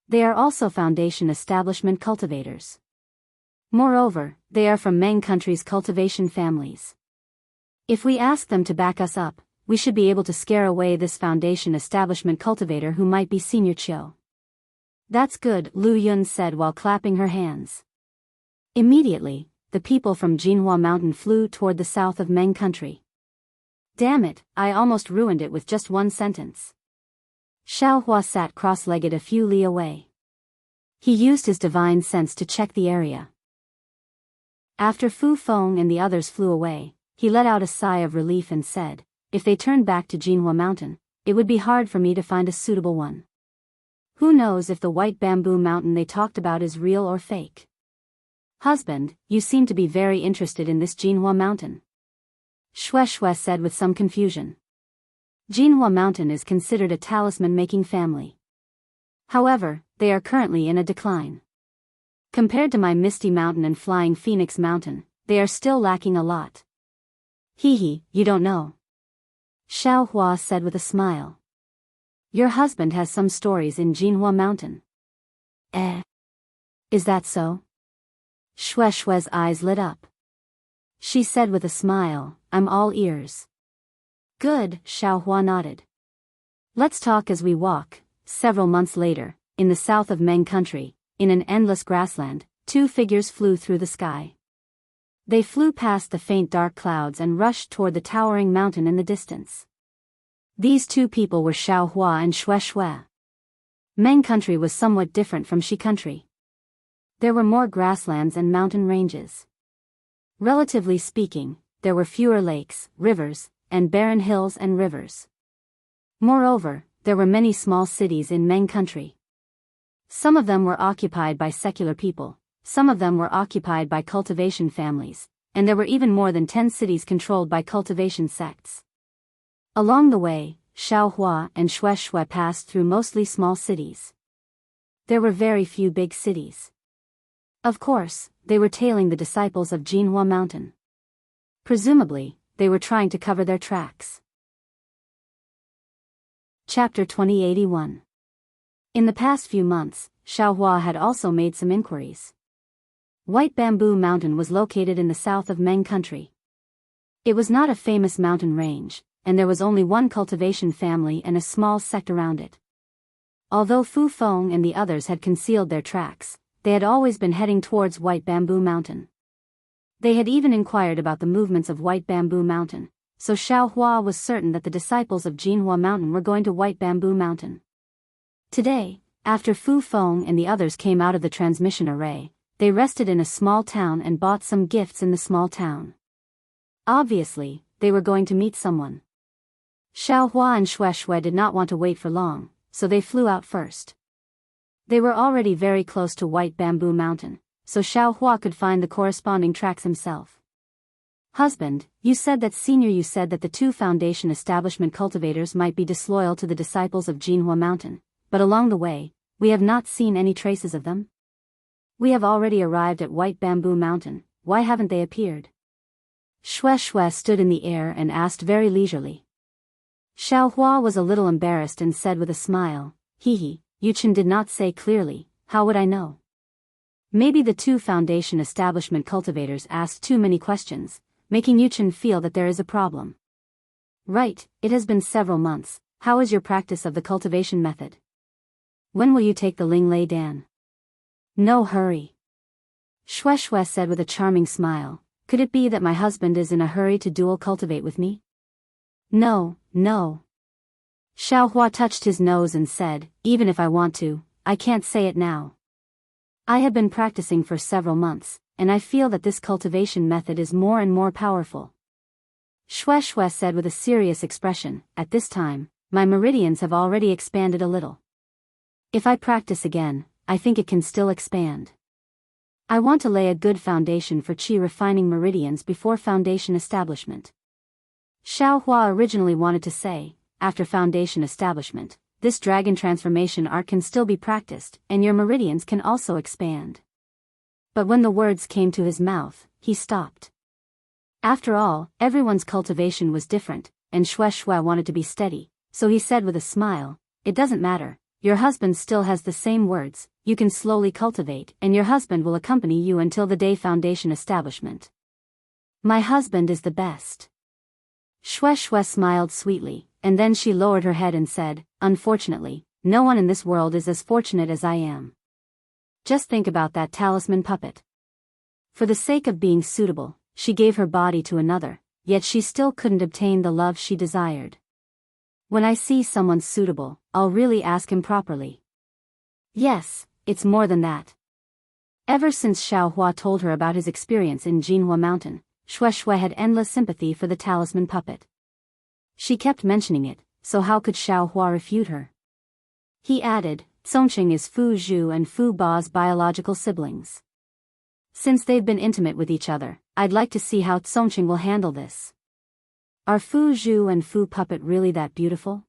They are also Foundation establishment cultivators. Moreover, they are from Meng country's cultivation families. If we ask them to back us up, we should be able to scare away this Foundation establishment cultivator who might be Senior Chiu. That's good, Lu Yun said while clapping her hands. Immediately, the people from Jinhua Mountain flew toward the south of Meng country. Damn it, I almost ruined it with just one sentence. Xiaohua sat cross-legged a few li away. He used his divine sense to check the area. After Fu Feng and the others flew away, he let out a sigh of relief and said, if they turned back to Jinhua Mountain, it would be hard for me to find a suitable one. Who knows if the white bamboo mountain they talked about is real or fake? Husband, you seem to be very interested in this Jinhua Mountain. Shue said with some confusion. Jinhua Mountain is considered a talisman-making family. However, they are currently in a decline. Compared to my Misty Mountain and Flying Phoenix Mountain, they are still lacking a lot. Hee, you don't know. Xiaohua said with a smile. Your husband has some stories in Jinhua Mountain. Is that so? Shue's eyes lit up. She said with a smile, I'm all ears. Good, Xiaohua nodded. Let's talk as we walk. Several months later, in the south of Meng country, in an endless grassland, two figures flew through the sky. They flew past the faint dark clouds and rushed toward the towering mountain in the distance. These two people were Xiaohua and Shue. Meng country was somewhat different from Shi country. There were more grasslands and mountain ranges. Relatively speaking, there were fewer lakes, rivers, and barren hills and rivers. Moreover, there were many small cities in Meng country. Some of them were occupied by secular people, some of them were occupied by cultivation families, and there were even more than 10 cities controlled by cultivation sects. Along the way, Xiaohua and Shue passed through mostly small cities. There were very few big cities. Of course, they were tailing the disciples of Jinhua Mountain. Presumably, they were trying to cover their tracks. Chapter 2081. In the past few months, Xiaohua had also made some inquiries. White Bamboo Mountain was located in the south of Meng country. It was not a famous mountain range, and there was only one cultivation family and a small sect around it. Although Fu Feng and the others had concealed their tracks, they had always been heading towards White Bamboo Mountain. They had even inquired about the movements of White Bamboo Mountain, so Xiaohua was certain that the disciples of Jinhua Mountain were going to White Bamboo Mountain. Today, after Fu Feng and the others came out of the transmission array, they rested in a small town and bought some gifts in the small town. Obviously, they were going to meet someone. Xiaohua and Shue did not want to wait for long, so they flew out first. They were already very close to White Bamboo Mountain, so Xiaohua could find the corresponding tracks himself. Husband, you said that the two Foundation establishment cultivators might be disloyal to the disciples of Jinhua Mountain, but along the way, we have not seen any traces of them? We have already arrived at White Bamboo Mountain, why haven't they appeared? Shue stood in the air and asked very leisurely. Xiaohua was a little embarrassed and said with a smile, Yuchen did not say clearly, how would I know? Maybe the two Foundation establishment cultivators asked too many questions, making Yuchen feel that there is a problem. Right, it has been several months, how is your practice of the cultivation method? When will you take the Ling Lei Dan? No hurry. Shue said with a charming smile, could it be that my husband is in a hurry to dual cultivate with me? No. Xiaohua touched his nose and said, even if I want to, I can't say it now. I have been practicing for several months, and I feel that this cultivation method is more and more powerful. Shue said with a serious expression, at this time, my meridians have already expanded a little. If I practice again, I think it can still expand. I want to lay a good foundation for qi refining meridians before foundation establishment. Xiao Hua originally wanted to say, after foundation establishment, this dragon transformation art can still be practiced, and your meridians can also expand. But when the words came to his mouth, he stopped. After all, everyone's cultivation was different, and Shui wanted to be steady, so he said with a smile, "It doesn't matter, your husband still has the same words, you can slowly cultivate, and your husband will accompany you until the day foundation establishment. My husband is the best." Shui smiled sweetly, and then she lowered her head and said, "Unfortunately, no one in this world is as fortunate as I am. Just think about that talisman puppet." For the sake of being suitable, she gave her body to another, yet she still couldn't obtain the love she desired. When I see someone suitable, I'll really ask him properly. Yes, it's more than that. Ever since Xiao Hua told her about his experience in Jianghu Mountain, Shui had endless sympathy for the talisman puppet. She kept mentioning it, so how could Xiao Hua refute her? He added, "Songqing is Fu Zhu and Fu Ba's biological siblings. Since they've been intimate with each other, I'd like to see how Songqing will handle this. Are Fu Zhu and Fu Puppet really that beautiful?"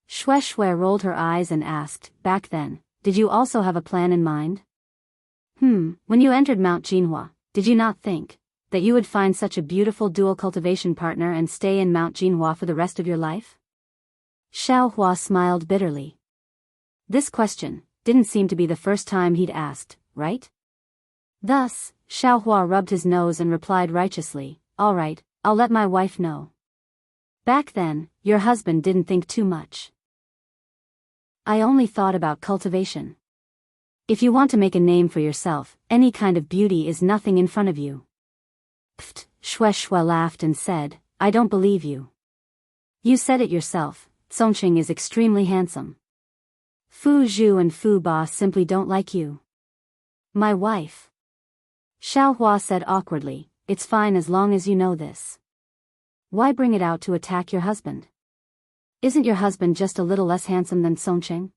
Shui rolled her eyes and asked, "Back then, did you also have a plan in mind? When you entered Mount Jinhua, did you not think that you would find such a beautiful dual cultivation partner and stay in Mount Jinhua for the rest of your life?" Xiao Hua smiled bitterly. This question didn't seem to be the first time he'd asked, right? Thus, Xiao Hua rubbed his nose and replied righteously, "All right, I'll let my wife know. Back then, your husband didn't think too much. I only thought about cultivation. If you want to make a name for yourself, any kind of beauty is nothing in front of you." Pfft, Shui laughed and said, "I don't believe you. You said it yourself, Songqing is extremely handsome. Fu Zhu and Fu Ba simply don't like you." "My wife." Xiao Hua said awkwardly, "It's fine as long as you know this. Why bring it out to attack your husband? Isn't your husband just a little less handsome than Songqing?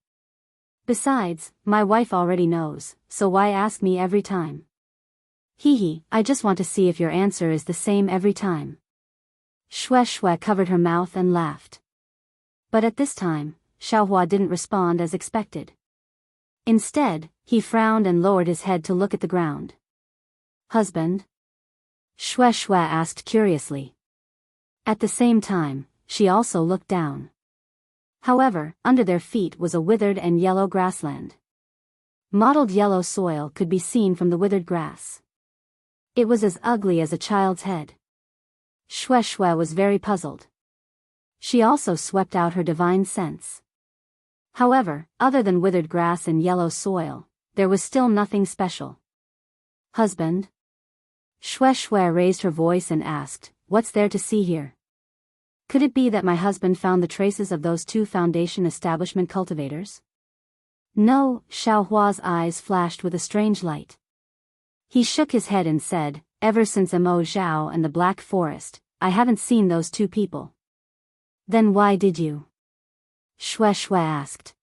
Besides, my wife already knows, so why ask me every time? Hee, I just want to see if your answer is the same every time." Shui covered her mouth and laughed. But at this time, Xiao Hua didn't respond as expected. Instead, he frowned and lowered his head to look at the ground. "Husband?" Shui asked curiously. At the same time, she also looked down. However, under their feet was a withered and yellow grassland. Mottled yellow soil could be seen from the withered grass. It was as ugly as a child's head. Shui was very puzzled. She also swept out her divine sense. However, other than withered grass and yellow soil, there was still nothing special. "Husband?" Shui raised her voice and asked, "What's there to see here? Could it be that my husband found the traces of those two foundation establishment cultivators?" "No," Xiao Hua's eyes flashed with a strange light. He shook his head and said, "Ever since Mo Zhao and the Black Forest, I haven't seen those two people." "Then why did you?" Shui asked.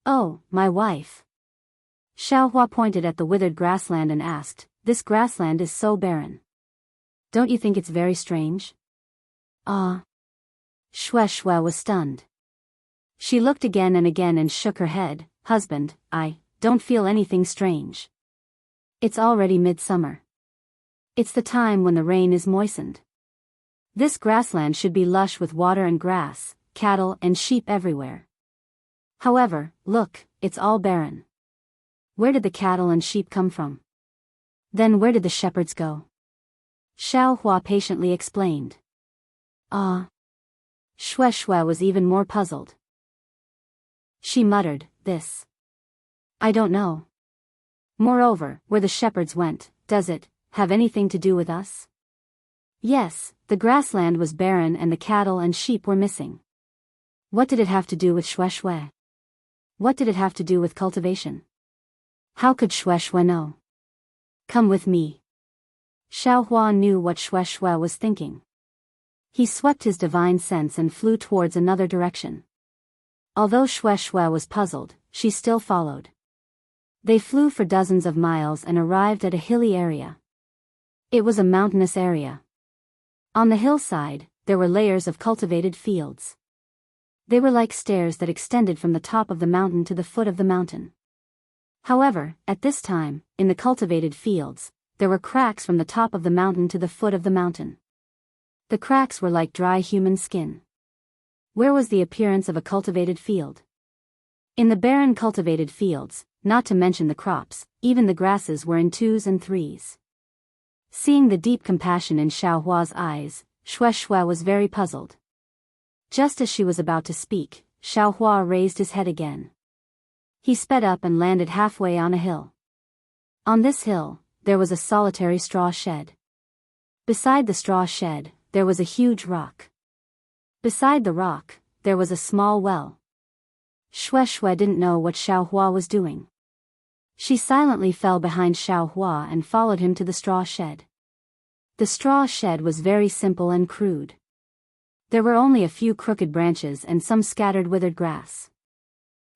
"Oh, my wife." Xiao Hua pointed at the withered grassland and asked, "This grassland is so barren. Don't you think it's very strange?" "Ah." Shui was stunned. She looked again and again and shook her head. "Husband, I don't feel anything strange. It's already midsummer. It's the time when the rain is moistened. This grassland should be lush with water and grass, cattle and sheep everywhere. However, look, it's all barren. Where did the cattle and sheep come from? Then where did the shepherds go?" Xiao Hua patiently explained. "Ah." Shui was even more puzzled. She muttered, "This. I don't know. Moreover, where the shepherds went, does it have anything to do with us?" Yes, the grassland was barren and the cattle and sheep were missing. What did it have to do with Shui? What did it have to do with cultivation? How could Shui know? "Come with me." Xiao Hua knew what Shui was thinking. He swept his divine sense and flew towards another direction. Although Shui was puzzled, she still followed. They flew for dozens of miles and arrived at a hilly area. It was a mountainous area. On the hillside, there were layers of cultivated fields. They were like stairs that extended from the top of the mountain to the foot of the mountain. However, at this time, in the cultivated fields, there were cracks from the top of the mountain to the foot of the mountain. The cracks were like dry human skin. Where was the appearance of a cultivated field? In the barren cultivated fields, not to mention the crops, even the grasses were in 2s and 3s. Seeing the deep compassion in Xiaohua's eyes, Shui was very puzzled. Just as she was about to speak, Xiaohua raised his head again. He sped up and landed halfway on a hill. On this hill, there was a solitary straw shed. Beside the straw shed, there was a huge rock. Beside the rock, there was a small well. Shui didn't know what Xiaohua was doing. She silently fell behind Xiaohua and followed him to the straw shed. The straw shed was very simple and crude. There were only a few crooked branches and some scattered withered grass.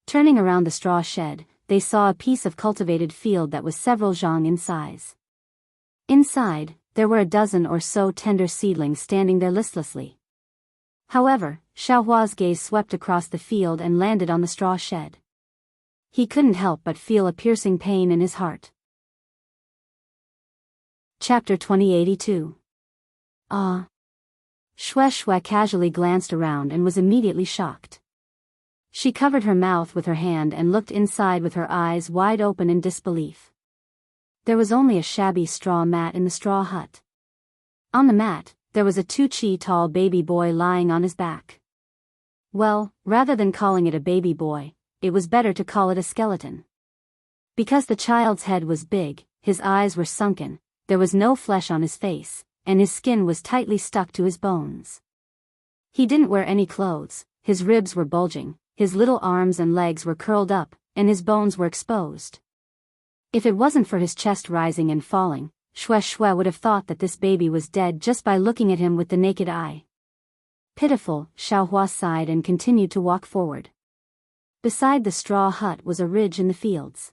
Turning around the straw shed, they saw a piece of cultivated field that was several zhang in size. Inside, there were a dozen or so tender seedlings standing there listlessly. However, Xiaohua's gaze swept across the field and landed on the straw shed. He couldn't help but feel a piercing pain in his heart. Chapter 2082. Ah. Shui casually glanced around and was immediately shocked. She covered her mouth with her hand and looked inside with her eyes wide open in disbelief. There was only a shabby straw mat in the straw hut. On the mat, there was a 2-chi tall baby boy lying on his back. Well, rather than calling it a baby boy, it was better to call it a skeleton. Because the child's head was big, his eyes were sunken, there was no flesh on his face, and his skin was tightly stuck to his bones. He didn't wear any clothes, his ribs were bulging, his little arms and legs were curled up, and his bones were exposed. If it wasn't for his chest rising and falling, Shui would have thought that this baby was dead just by looking at him with the naked eye. Pitiful, Xiaohua sighed and continued to walk forward. Beside the straw hut was a ridge in the fields.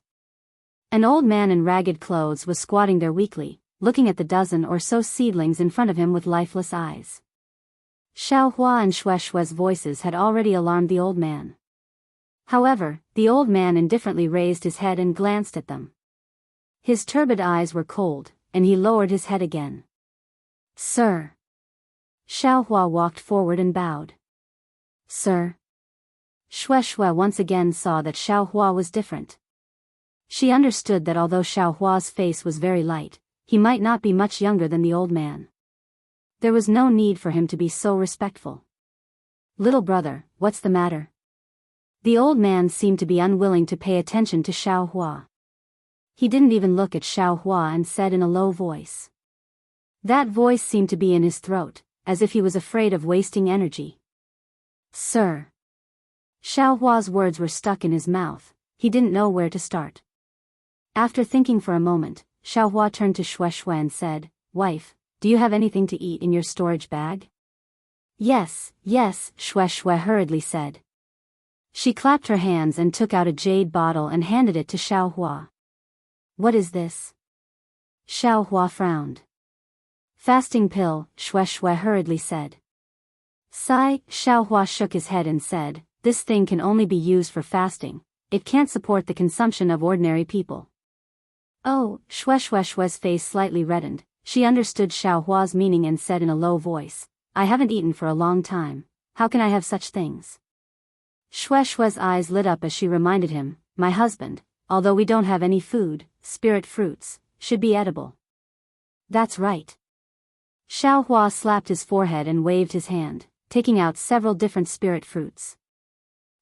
An old man in ragged clothes was squatting there weakly, looking at the dozen or so seedlings in front of him with lifeless eyes. Xiaohua and Shui's voices had already alarmed the old man. However, the old man indifferently raised his head and glanced at them. His turbid eyes were cold, and he lowered his head again. Sir. Xiaohua walked forward and bowed. Sir. Shui once again saw that Xiaohua was different. She understood that although Xiaohua's face was very light, he might not be much younger than the old man. There was no need for him to be so respectful. Little brother, what's the matter? The old man seemed to be unwilling to pay attention to Xiaohua. He didn't even look at Xiaohua and said in a low voice. That voice seemed to be in his throat, as if he was afraid of wasting energy. Sir. Xiaohua's words were stuck in his mouth, he didn't know where to start. After thinking for a moment, Xiaohua turned to Shui and said, Wife, do you have anything to eat in your storage bag? Yes, Shui hurriedly said. She clapped her hands and took out a jade bottle and handed it to Xiaohua. What is this? Xiaohua frowned. Fasting pill, Shui hurriedly said. Sigh, Xiaohua shook his head and said, this thing can only be used for fasting, it can't support the consumption of ordinary people. Oh, Shui's face slightly reddened, she understood Xiaohua's meaning and said in a low voice, I haven't eaten for a long time, how can I have such things? Shui's eyes lit up as she reminded him, my husband, although we don't have any food, spirit fruits, should be edible. That's right. Xiaohua slapped his forehead and waved his hand, taking out several different spirit fruits.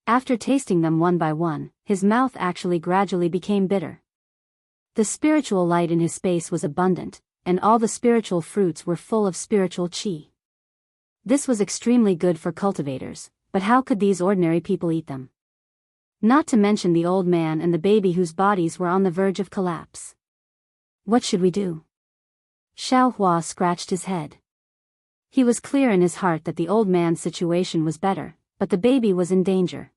After tasting them one by one, his mouth actually gradually became bitter. The spiritual light in his space was abundant, and all the spiritual fruits were full of spiritual qi. This was extremely good for cultivators, but how could these ordinary people eat them? Not to mention the old man and the baby whose bodies were on the verge of collapse. What should we do? Xiaohua scratched his head. He was clear in his heart that the old man's situation was better, but the baby was in danger.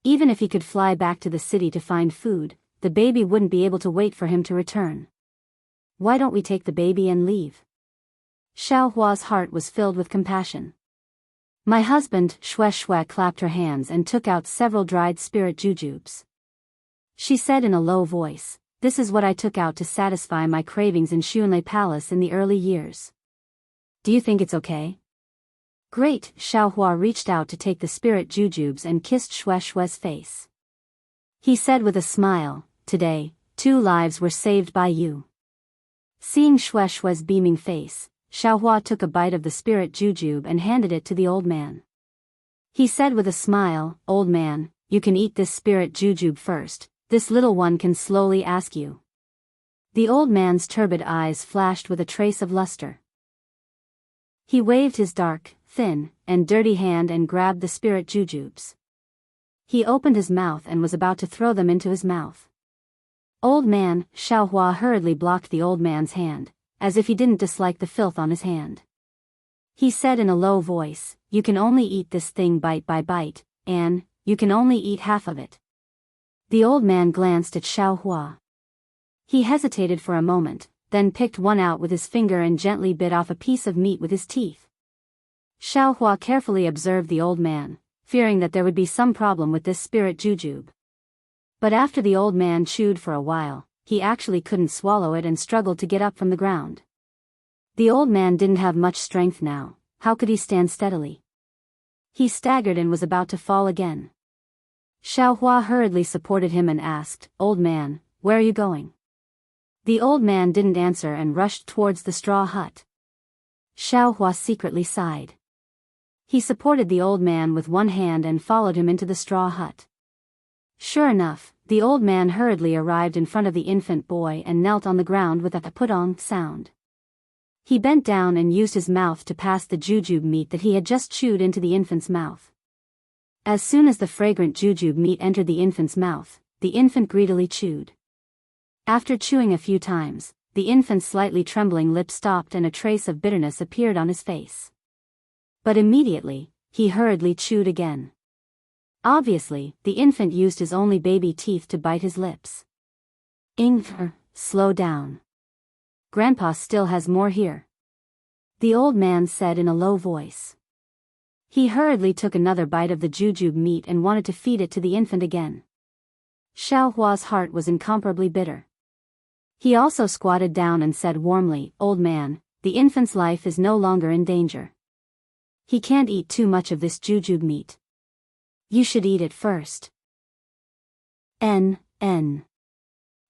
Even if he could fly back to the city to find food, the baby wouldn't be able to wait for him to return. Why don't we take the baby and leave? Xiaohua's heart was filled with compassion. My husband, Xue Xue clapped her hands and took out several dried spirit jujubes. She said in a low voice, "This is what I took out to satisfy my cravings in Xunlei Palace in the early years. Do you think it's okay?" "Great." Xiaohua reached out to take the spirit jujubes and kissed Xue Xue's face. He said with a smile, "Today, 2 lives were saved by you." Seeing Xue Xue's beaming face, Xiaohua took a bite of the spirit jujube and handed it to the old man. He said with a smile, "Old man, you can eat this spirit jujube first, this little one can slowly ask you." The old man's turbid eyes flashed with a trace of luster. He waved his dark, thin, and dirty hand and grabbed the spirit jujubes. He opened his mouth and was about to throw them into his mouth. "Old man," Xiaohua hurriedly blocked the old man's hand, as if he didn't dislike the filth on his hand. He said in a low voice, "You can only eat this thing bite by bite, and you can only eat half of it." The old man glanced at Xiaohua. He hesitated for a moment, then picked one out with his finger and gently bit off a piece of meat with his teeth. Xiaohua carefully observed the old man, fearing that there would be some problem with this spirit jujube. But after the old man chewed for a while, he actually couldn't swallow it and struggled to get up from the ground. The old man didn't have much strength now. How could he stand steadily? He staggered and was about to fall again. Xiaohua hurriedly supported him and asked, "Old man, where are you going?" The old man didn't answer and rushed towards the straw hut. Xiaohua secretly sighed. He supported the old man with one hand and followed him into the straw hut. Sure enough, the old man hurriedly arrived in front of the infant boy and knelt on the ground with a put-on sound. He bent down and used his mouth to pass the jujube meat that he had just chewed into the infant's mouth. As soon as the fragrant jujube meat entered the infant's mouth, the infant greedily chewed. After chewing a few times, the infant's slightly trembling lips stopped and a trace of bitterness appeared on his face. But immediately, he hurriedly chewed again. Obviously, the infant used his only baby teeth to bite his lips. "Ingr, slow down. Grandpa still has more here," the old man said in a low voice. He hurriedly took another bite of the jujube meat and wanted to feed it to the infant again. Xiaohua's heart was incomparably bitter. He also squatted down and said warmly, "Old man, the infant's life is no longer in danger. He can't eat too much of this jujube meat. You should eat it first." N.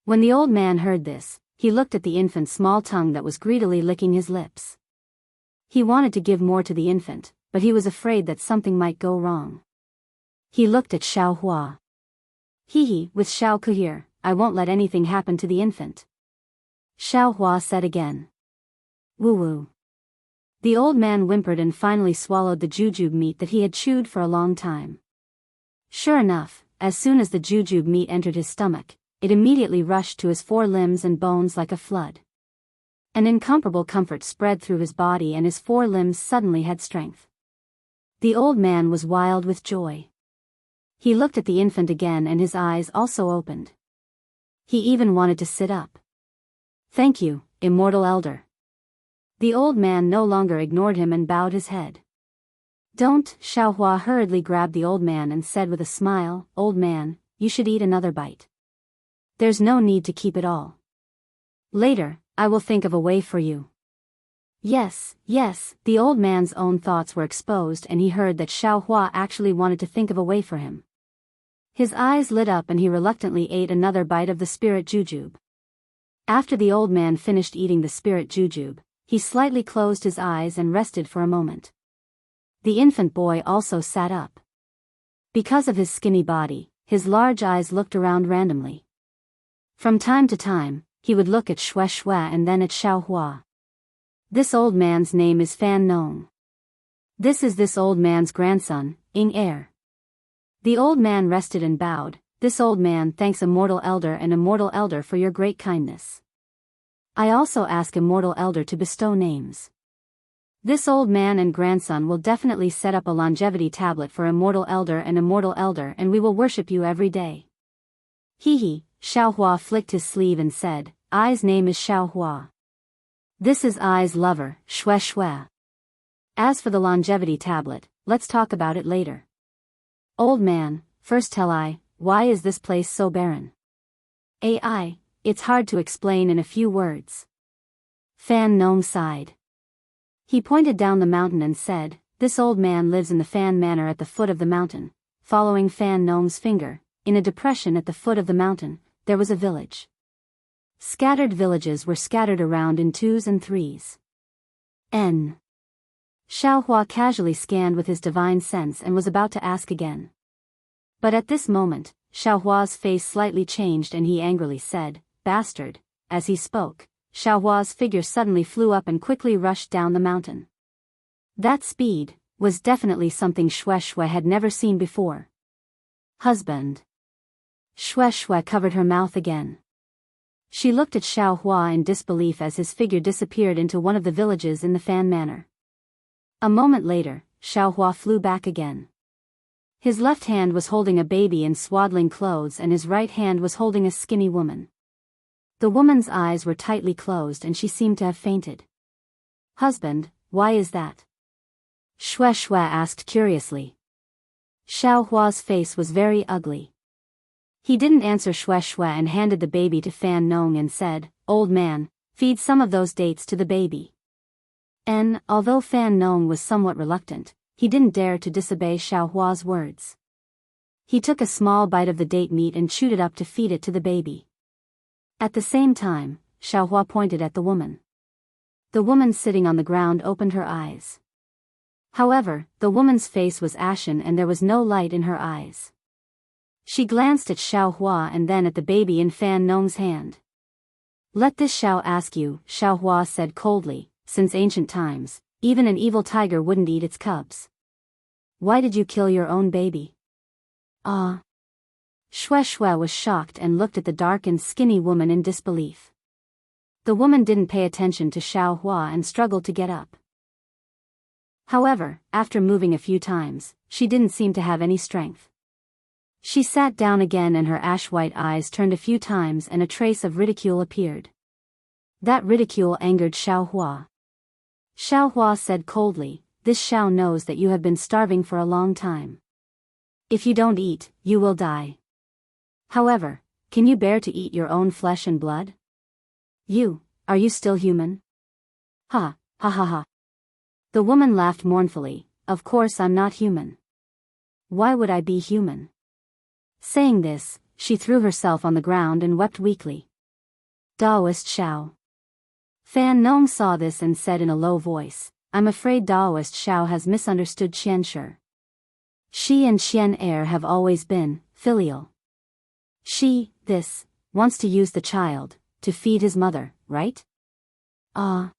When the old man heard this, he looked at the infant's small tongue that was greedily licking his lips. He wanted to give more to the infant, but he was afraid that something might go wrong. He looked at Xiaohua. "Hee, with Xiaoku here, I won't let anything happen to the infant," Xiaohua said again. "Woo-woo." The old man whimpered and finally swallowed the jujube meat that he had chewed for a long time. Sure enough, as soon as the jujube meat entered his stomach, it immediately rushed to his 4 limbs and bones like a flood. An incomparable comfort spread through his body and his 4 limbs suddenly had strength. The old man was wild with joy. He looked at the infant again and his eyes also opened. He even wanted to sit up. "Thank you, immortal elder." The old man no longer ignored him and bowed his head. "Don't," Xiaohua hurriedly grabbed the old man and said with a smile, "Old man, you should eat another bite. There's no need to keep it all. Later, I will think of a way for you." Yes, the old man's own thoughts were exposed and he heard that Xiaohua actually wanted to think of a way for him. His eyes lit up and he reluctantly ate another bite of the spirit jujube. After the old man finished eating the spirit jujube, he slightly closed his eyes and rested for a moment. The infant boy also sat up. Because of his skinny body, his large eyes looked around randomly. From time to time, he would look at Xue Xue and then at Xiaohua. This old man's name is Fan Nong. This is this old man's grandson, Ing Er. The old man rested and bowed. "This old man thanks Immortal Elder and Immortal Elder for your great kindness. I also ask Immortal Elder to bestow names. This old man and grandson will definitely set up a longevity tablet for Immortal Elder and we will worship you every day." Hee, Xiaohua flicked his sleeve and said, "I's name is Xiaohua." This is I's lover, Xue Xue. As for the longevity tablet, let's talk about it later. Old man, first tell I, why is this place so barren? AI, it's hard to explain in a few words. Fan Nong sighed. He pointed down the mountain and said, this old man lives in the Fan Manor at the foot of the mountain. Following Fan Nong's finger, in a depression at the foot of the mountain, there was a village. Scattered villages were scattered around in twos and threes. N. Xiaohua casually scanned with his divine sense and was about to ask again. But at this moment, Xiaohua's face slightly changed and he angrily said, bastard. As he spoke, Xiaohua's figure suddenly flew up and quickly rushed down the mountain. That speed was definitely something Xue Xue had never seen before. Husband. Xue Xue covered her mouth again. She looked at Xiaohua in disbelief as his figure disappeared into one of the villages in the Fan Manor. A moment later, Xiaohua flew back again. His left hand was holding a baby in swaddling clothes and his right hand was holding a skinny woman. The woman's eyes were tightly closed and she seemed to have fainted. Husband, why is that? Xue Xue asked curiously. Xiaohua's face was very ugly. He didn't answer Xue Xue and handed the baby to Fan Nong and said, old man, feed some of those dates to the baby. Although Fan Nong was somewhat reluctant, he didn't dare to disobey Xiaohua's words. He took a small bite of the date meat and chewed it up to feed it to the baby. At the same time, Xiaohua pointed at the woman. The woman sitting on the ground opened her eyes. However, the woman's face was ashen and there was no light in her eyes. She glanced at Xiaohua and then at the baby in Fan Nong's hand. Let this Xiao ask you, Xiaohua said coldly, since ancient times, even an evil tiger wouldn't eat its cubs. Why did you kill your own baby? Ah. Xue Xue was shocked and looked at the dark and skinny woman in disbelief. The woman didn't pay attention to Xiaohua and struggled to get up. However, after moving a few times, she didn't seem to have any strength. She sat down again and her ash-white eyes turned a few times and a trace of ridicule appeared. That ridicule angered Xiaohua. Xiaohua said coldly, this Xiao knows that you have been starving for a long time. If you don't eat, you will die. However, can you bear to eat your own flesh and blood? Are you still human? Ha, ha ha ha. The woman laughed mournfully, of course I'm not human. Why would I be human? Saying this, she threw herself on the ground and wept weakly. Daoist Xiao. Fan Nong saw this and said in a low voice, I'm afraid Daoist Xiao has misunderstood Qianshi. She and Qian have always been filial. She, wants to use the child, to feed his mother, right? Ah.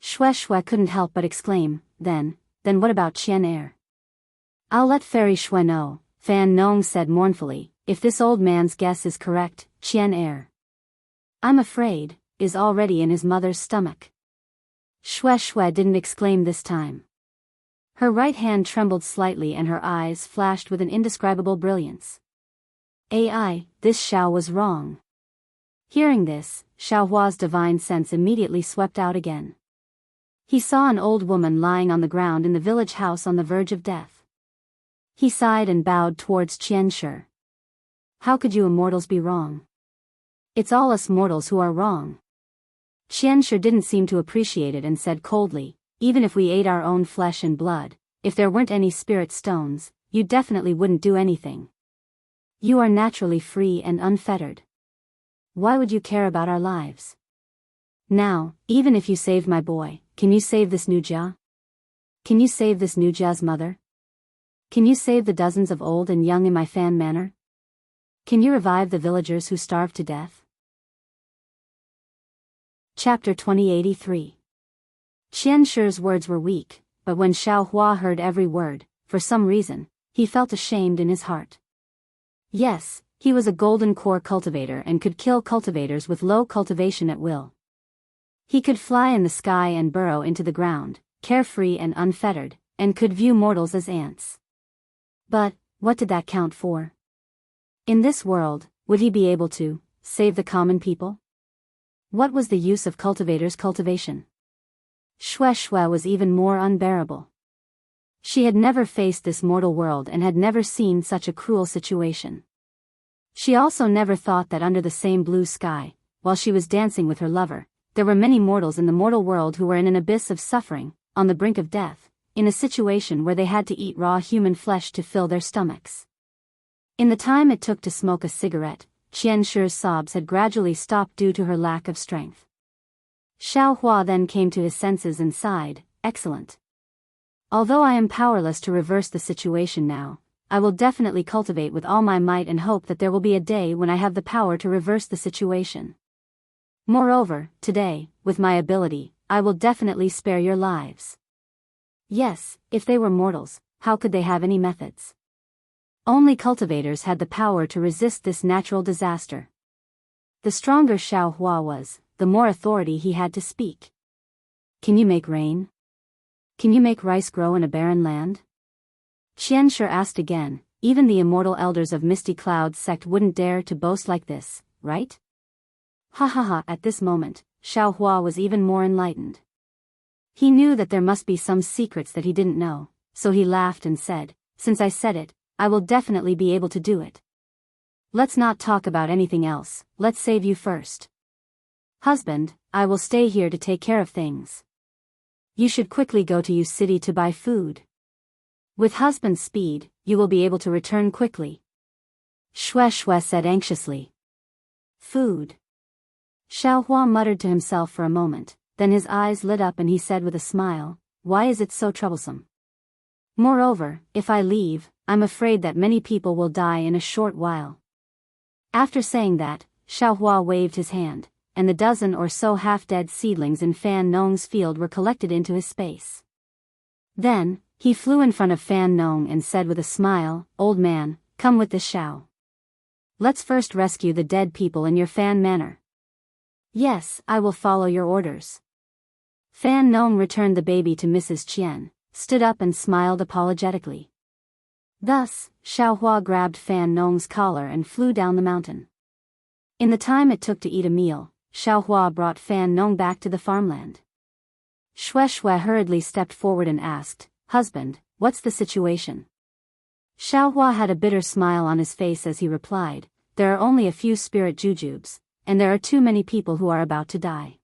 Xue Xue couldn't help but exclaim, then what about Qian? I'll let Fairy Xue know, Fan Nong said mournfully, if this old man's guess is correct, Qian I'm afraid, is already in his mother's stomach. Xue Xue didn't exclaim this time. Her right hand trembled slightly and her eyes flashed with an indescribable brilliance. This Xiao was wrong. Hearing this, Xiaohua's divine sense immediately swept out again. He saw an old woman lying on the ground in the village house on the verge of death. He sighed and bowed towards Qianshi. How could you immortals be wrong? It's all us mortals who are wrong. Qianshi didn't seem to appreciate it and said coldly, even if we ate our own flesh and blood, if there weren't any spirit stones, you definitely wouldn't do anything. You are naturally free and unfettered. Why would you care about our lives? Now, even if you saved my boy, can you save this Nujia? Can you save this Nujia's mother? Can you save the dozens of old and young in my Fan Manor? Can you revive the villagers who starved to death? Chapter 2083. Qianshi's words were weak, but when Xiaohua heard every word, for some reason, he felt ashamed in his heart. Yes, he was a golden core cultivator and could kill cultivators with low cultivation at will. He could fly in the sky and burrow into the ground, carefree and unfettered, and could view mortals as ants. But, what did that count for? In this world, would he be able to save the common people? What was the use of Cultivator's cultivation? Xue Xue was even more unbearable. She had never faced this mortal world and had never seen such a cruel situation. She also never thought that under the same blue sky, while she was dancing with her lover, there were many mortals in the mortal world who were in an abyss of suffering, on the brink of death, in a situation where they had to eat raw human flesh to fill their stomachs. In the time it took to smoke a cigarette, Qianshi's sobs had gradually stopped due to her lack of strength. Xiao Hua then came to his senses and sighed, "Excellent. Although I am powerless to reverse the situation now, I will definitely cultivate with all my might and hope that there will be a day when I have the power to reverse the situation. Moreover, today, with my ability, I will definitely spare your lives." Yes, if they were mortals, how could they have any methods? Only cultivators had the power to resist this natural disaster. The stronger Xiao Hua was, the more authority he had to speak. "Can you make rain? Can you make rice grow in a barren land?" Qianshi asked again. Even the immortal elders of Misty Cloud's sect wouldn't dare to boast like this, right? Ha ha ha. At this moment, Xiao Hua was even more enlightened. He knew that there must be some secrets that he didn't know, so he laughed and said, "Since I said it, I will definitely be able to do it. Let's not talk about anything else, let's save you first. Husband, I will stay here to take care of things. You should quickly go to Yu City to buy food. With husband's speed, you will be able to return quickly." Xue Xue said anxiously. "Food." Xiao Hua muttered to himself for a moment, then his eyes lit up and he said with a smile, "Why is it so troublesome? Moreover, if I leave, I'm afraid that many people will die in a short while." After saying that, Xiao Hua waved his hand, and the dozen or so half-dead seedlings in Fan Nong's field were collected into his space. Then, he flew in front of Fan Nong and said with a smile, "Old man, come with this Xiao. Let's first rescue the dead people in your Fan manor." "Yes, I will follow your orders." Fan Nong returned the baby to Mrs. Qian, stood up and smiled apologetically. Thus, Xiao Hua grabbed Fan Nong's collar and flew down the mountain. In the time it took to eat a meal, Xiao Hua brought Fan Nong back to the farmland. Xue Xue hurriedly stepped forward and asked, "Husband, what's the situation?" Xiao Hua had a bitter smile on his face as he replied, "There are only a few spirit jujubes, and there are too many people who are about to die.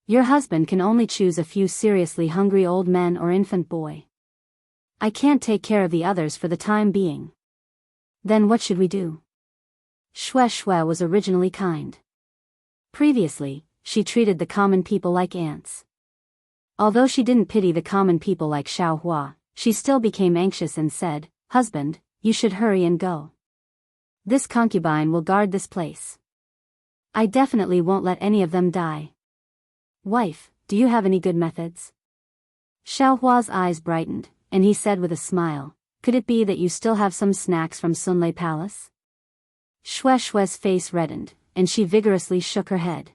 Your husband can only choose a few seriously hungry old men or infant boy. I can't take care of the others for the time being. Then what should we do?" Xue Xue was originally kind. Previously, she treated the common people like ants. Although she didn't pity the common people like Xiao Hua, she still became anxious and said, "Husband, you should hurry and go. This concubine will guard this place. I definitely won't let any of them die. Wife, do you have any good methods?" Xiao Hua's eyes brightened, and he said with a smile, "Could it be that you still have some snacks from Sunlei Palace?" Xue Xue's face reddened, and she vigorously shook her head.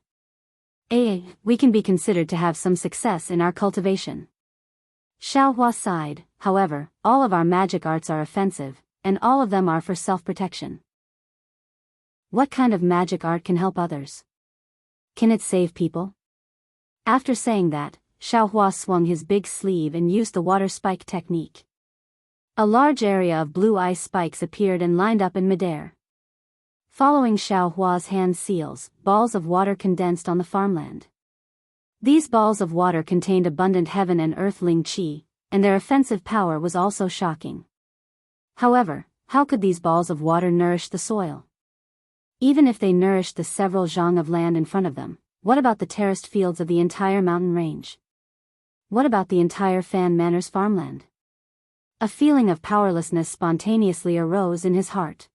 We can be considered to have some success in our cultivation." Xiao Hua sighed. "However, all of our magic arts are offensive, and all of them are for self-protection." "What kind of magic art can help others? Can it save people?" After saying that, Xiao Hua swung his big sleeve and used the water spike technique. A large area of blue ice spikes appeared and lined up in midair. Following Xiao Hua's hand seals, balls of water condensed on the farmland. These balls of water contained abundant heaven and earthling qi, and their offensive power was also shocking. However, how could these balls of water nourish the soil? Even if they nourished the several zhang of land in front of them, what about the terraced fields of the entire mountain range? What about the entire Fan Manor's farmland? A feeling of powerlessness spontaneously arose in his heart.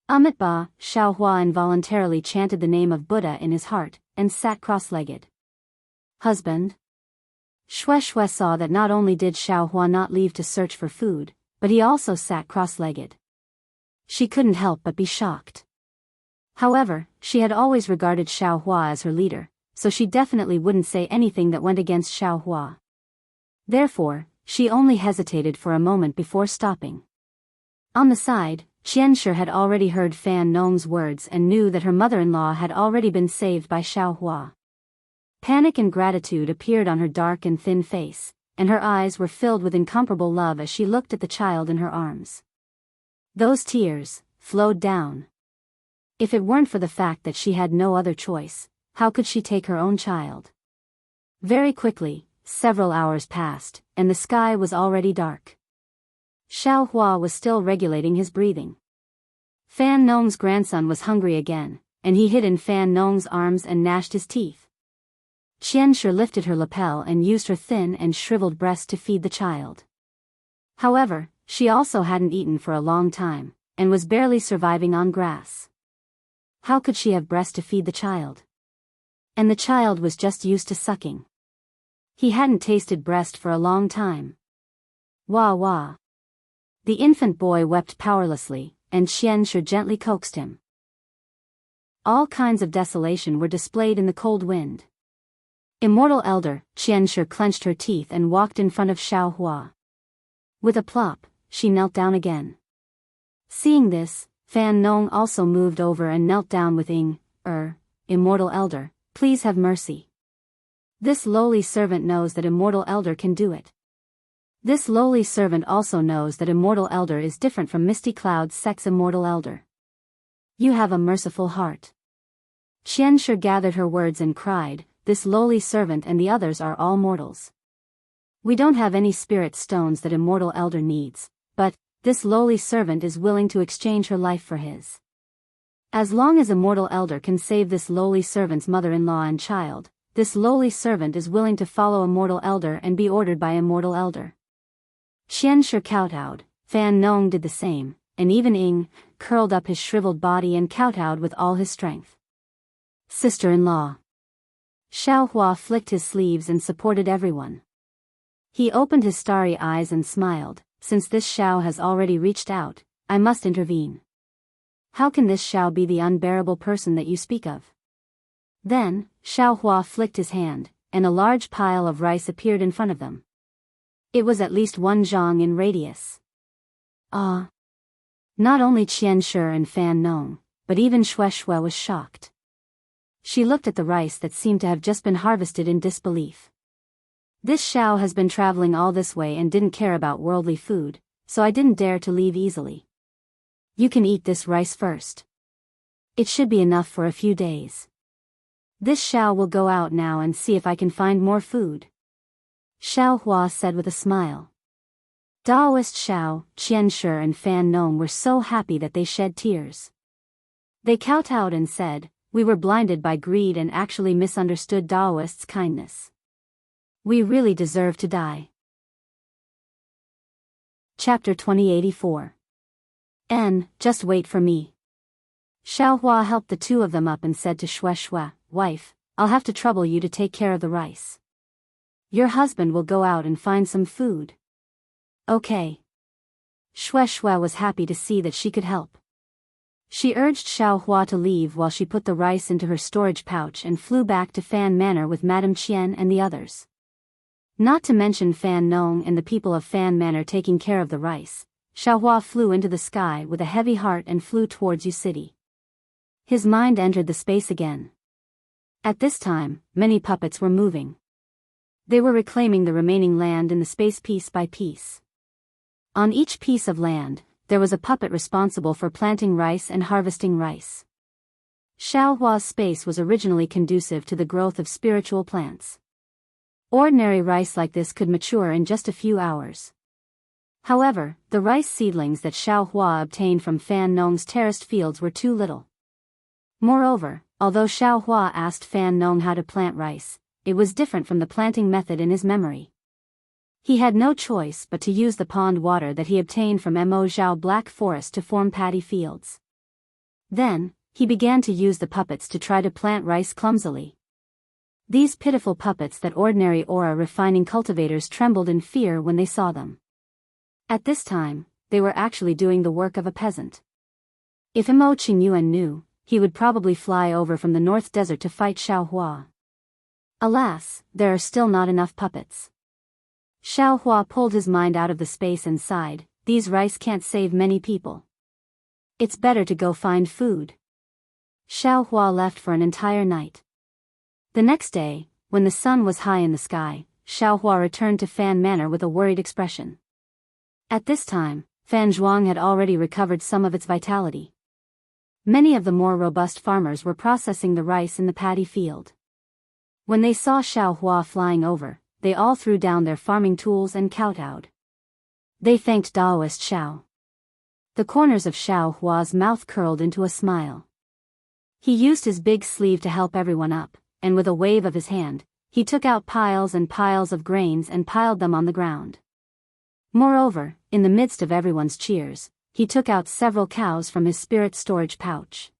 Ba, Xiao Hua involuntarily chanted the name of Buddha in his heart, and sat cross-legged. "Husband?" Xue Xue saw that not only did Xiao Hua not leave to search for food, but he also sat cross-legged. She couldn't help but be shocked. However, she had always regarded Xiao Hua as her leader, so she definitely wouldn't say anything that went against Xiao Hua. Therefore, she only hesitated for a moment before stopping. On the side, Xianxia had already heard Fan Nong's words and knew that her mother-in-law had already been saved by Xiaohua. Panic and gratitude appeared on her dark and thin face, and her eyes were filled with incomparable love as she looked at the child in her arms. Those tears flowed down. If it weren't for the fact that she had no other choice, how could she take her own child? Very quickly, several hours passed, and the sky was already dark. Xiaohua was still regulating his breathing. Fan Nong's grandson was hungry again, and he hid in Fan Nong's arms and gnashed his teeth. Xianxia lifted her lapel and used her thin and shriveled breast to feed the child. However, she also hadn't eaten for a long time, and was barely surviving on grass. How could she have breast to feed the child? And the child was just used to sucking. He hadn't tasted breast for a long time. Wah wah. The infant boy wept powerlessly, and Xianxia gently coaxed him. All kinds of desolation were displayed in the cold wind. Immortal Elder, Xianxia clenched her teeth and walked in front of Xiaohua. With a plop, she knelt down again. Seeing this, Fan Nong also moved over and knelt down with Immortal Elder, please have mercy. This lowly servant knows that Immortal Elder can do it. This lowly servant also knows that Immortal Elder is different from Misty Cloud's sex Immortal Elder. You have a merciful heart. Xianxia gathered her words and cried, this lowly servant and the others are all mortals. We don't have any spirit stones that Immortal Elder needs, but this lowly servant is willing to exchange her life for his. As long as Immortal Elder can save this lowly servant's mother-in-law and child, this lowly servant is willing to follow Immortal Elder and be ordered by Immortal Elder. Xianxia kowtowed, Fan Nong did the same, and even curled up his shriveled body and kowtowed with all his strength. Sister-in-law. Xiaohua flicked his sleeves and supported everyone. He opened his starry eyes and smiled, since this Xiao has already reached out, I must intervene. How can this Xiao be the unbearable person that you speak of? Then, Xiaohua flicked his hand, and a large pile of rice appeared in front of them. It was at least 1 zhang in radius. Ah! Not only Qianxia and Fan Nong, but even Shueshue was shocked. She looked at the rice that seemed to have just been harvested in disbelief. This Xiao has been traveling all this way and didn't care about worldly food, so I didn't dare to leave easily. You can eat this rice first. It should be enough for a few days. This Xiao will go out now and see if I can find more food. Xiaohua said with a smile. Daoist Xiao, Qianxia and Fan Nong were so happy that they shed tears. They kowtowed and said, we were blinded by greed and actually misunderstood Daoist's kindness. We really deserve to die. Chapter 2084. Just wait for me. Xiaohua helped the two of them up and said to Shueshue, wife, I'll have to trouble you to take care of the rice. Your husband will go out and find some food. Okay. Shueshue was happy to see that she could help. She urged Xiaohua to leave while she put the rice into her storage pouch and flew back to Fan Manor with Madame Qian and the others. Not to mention Fan Nong and the people of Fan Manor taking care of the rice, Xiaohua flew into the sky with a heavy heart and flew towards Yu City. His mind entered the space again. At this time, many puppets were moving. They were reclaiming the remaining land in the space piece by piece. On each piece of land, there was a puppet responsible for planting rice and harvesting rice. Xiaohua's space was originally conducive to the growth of spiritual plants. Ordinary rice like this could mature in just a few hours. However, the rice seedlings that Xiaohua obtained from Fan Nong's terraced fields were too little. Moreover, although Xiaohua asked Fan Nong how to plant rice, it was different from the planting method in his memory. He had no choice but to use the pond water that he obtained from Mo Zhao Black Forest to form paddy fields. Then, he began to use the puppets to try to plant rice clumsily. These pitiful puppets that ordinary aura-refining cultivators trembled in fear when they saw them. At this time, they were actually doing the work of a peasant. If Mo Qingyuan knew, he would probably fly over from the North Desert to fight Xiaohua. Alas, there are still not enough puppets. Xiaohua pulled his mind out of the space and sighed, these rice can't save many people. It's better to go find food. Xiao Hua left for an entire night. The next day, when the sun was high in the sky, Xiao Hua returned to Fan Manor with a worried expression. At this time, Fan Zhuang had already recovered some of its vitality. Many of the more robust farmers were processing the rice in the paddy field. When they saw Xiao Hua flying over, they all threw down their farming tools and kowtowed. They thanked Daoist Xiao. The corners of Xiao Hua's mouth curled into a smile. He used his big sleeve to help everyone up, and with a wave of his hand, he took out piles and piles of grains and piled them on the ground. Moreover, in the midst of everyone's cheers, he took out several cows from his spirit storage pouch.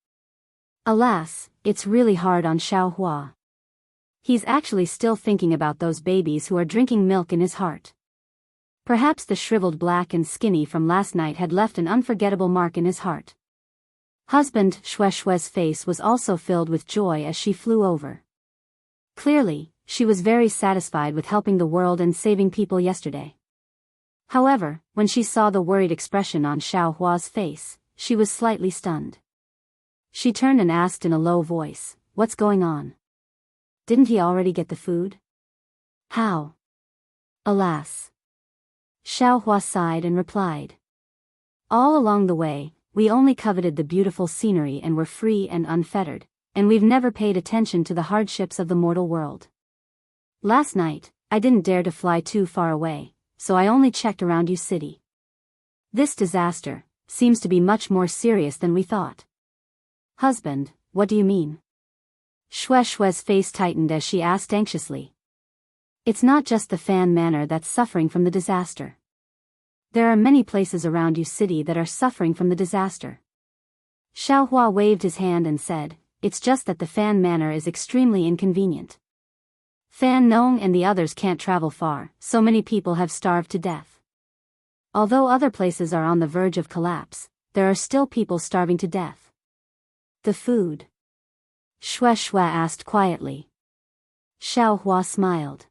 Alas, it's really hard on Xiao Hua. He's actually still thinking about those babies who are drinking milk in his heart. Perhaps the shriveled black and skinny from last night had left an unforgettable mark in his heart. Husband Xue Xue's face was also filled with joy as she flew over. Clearly, she was very satisfied with helping the world and saving people yesterday. However, when she saw the worried expression on Xiao Hua's face, she was slightly stunned. She turned and asked in a low voice, "What's going on? Didn't he already get the food?" "How?" "Alas." Xiao Hua sighed and replied. "All along the way, we only coveted the beautiful scenery and were free and unfettered, and we've never paid attention to the hardships of the mortal world. Last night, I didn't dare to fly too far away, so I only checked around Yu City. This disaster seems to be much more serious than we thought." "Husband, what do you mean?" Xue Xue's face tightened as she asked anxiously. "It's not just the Fan Manor that's suffering from the disaster. There are many places around Yu City that are suffering from the disaster." Xiao Hua waved his hand and said, "It's just that the Fan Manor is extremely inconvenient. Fan Nong and the others can't travel far, so many people have starved to death. Although other places are on the verge of collapse, there are still people starving to death." "The food?" Xue Xue asked quietly. Xiao Hua smiled.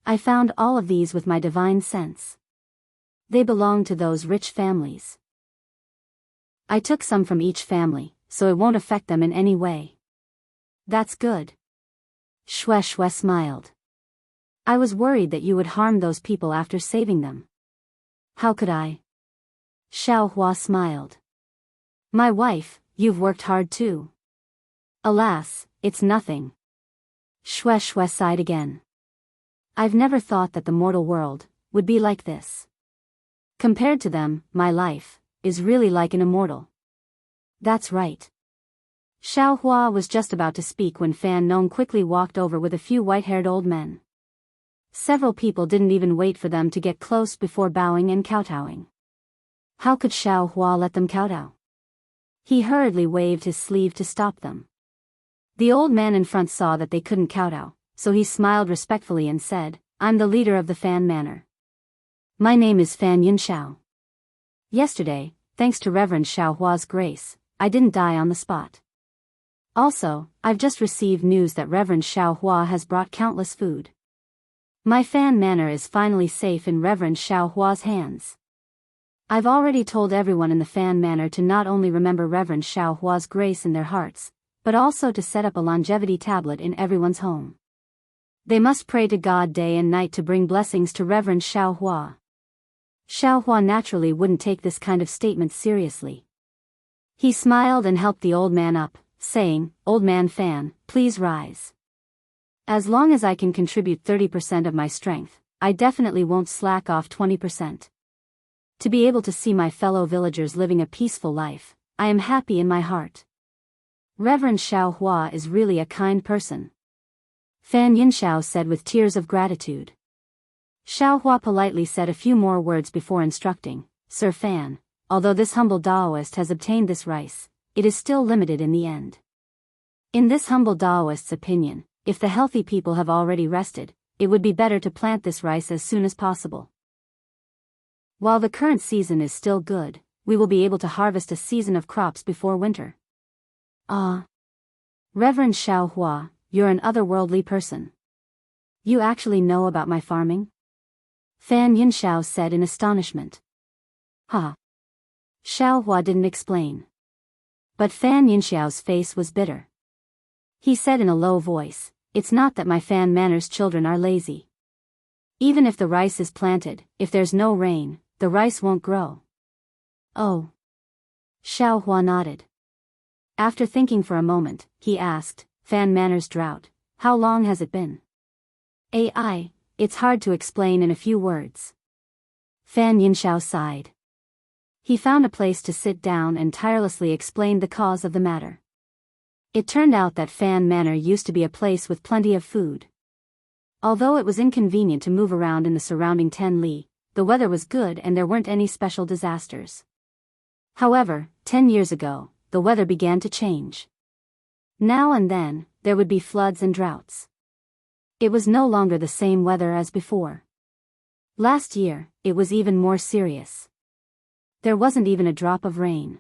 "I found all of these with my divine sense. They belong to those rich families. I took some from each family, so it won't affect them in any way." "That's good." Xue Xue smiled. "I was worried that you would harm those people after saving them." "How could I?" Xiao Hua smiled. "My wife, you've worked hard too." "Alas, it's nothing." Xue Xue sighed again. "I've never thought that the mortal world would be like this. Compared to them, my life is really like an immortal." "That's right." Xiao Hua was just about to speak when Fan Nong quickly walked over with a few white-haired old men. Several people didn't even wait for them to get close before bowing and kowtowing. How could Xiao Hua let them kowtow? He hurriedly waved his sleeve to stop them. The old man in front saw that they couldn't kowtow, so he smiled respectfully and said, "I'm the leader of the Fan Manor. My name is Fan Yunxiao. Yesterday, thanks to Reverend Xiao Hua's grace, I didn't die on the spot. Also, I've just received news that Reverend Xiao Hua has brought countless food. My Fan Manor is finally safe in Reverend Xiao Hua's hands. I've already told everyone in the Fan Manor to not only remember Reverend Xiao Hua's grace in their hearts, but also to set up a longevity tablet in everyone's home. They must pray to God day and night to bring blessings to Reverend Xiao Hua." Xiao Hua naturally wouldn't take this kind of statement seriously. He smiled and helped the old man up, saying, "Old man Fan, please rise. As long as I can contribute 30% of my strength, I definitely won't slack off 20%. To be able to see my fellow villagers living a peaceful life, I am happy in my heart. Reverend Xiao Hua is really a kind person." Fan Yunxiao said with tears of gratitude. Xiao Hua politely said a few more words before instructing, "Sir Fan, although this humble Daoist has obtained this rice, it is still limited in the end. In this humble Daoist's opinion, if the healthy people have already rested, it would be better to plant this rice as soon as possible. While the current season is still good, we will be able to harvest a season of crops before winter." "Ah. Reverend Xiao Hua, you're an otherworldly person. You actually know about my farming?" Fan Yunxiao said in astonishment. "Ha." Xiao Hua didn't explain. But Fan Yinxiao's face was bitter. He said in a low voice, "It's not that my Fan Manor's children are lazy. Even if the rice is planted, if there's no rain, the rice won't grow." "Oh." Xiao Hua nodded. After thinking for a moment, he asked, "Fan Manor's drought, how long has it been?" It's hard to explain in a few words." Fan Yinxiao sighed. He found a place to sit down and tirelessly explained the cause of the matter. It turned out that Fan Manor used to be a place with plenty of food. Although it was inconvenient to move around in the surrounding 10 li, the weather was good and there weren't any special disasters. However, 10 years ago, the weather began to change. Now and then, there would be floods and droughts. It was no longer the same weather as before. Last year, it was even more serious. There wasn't even a drop of rain.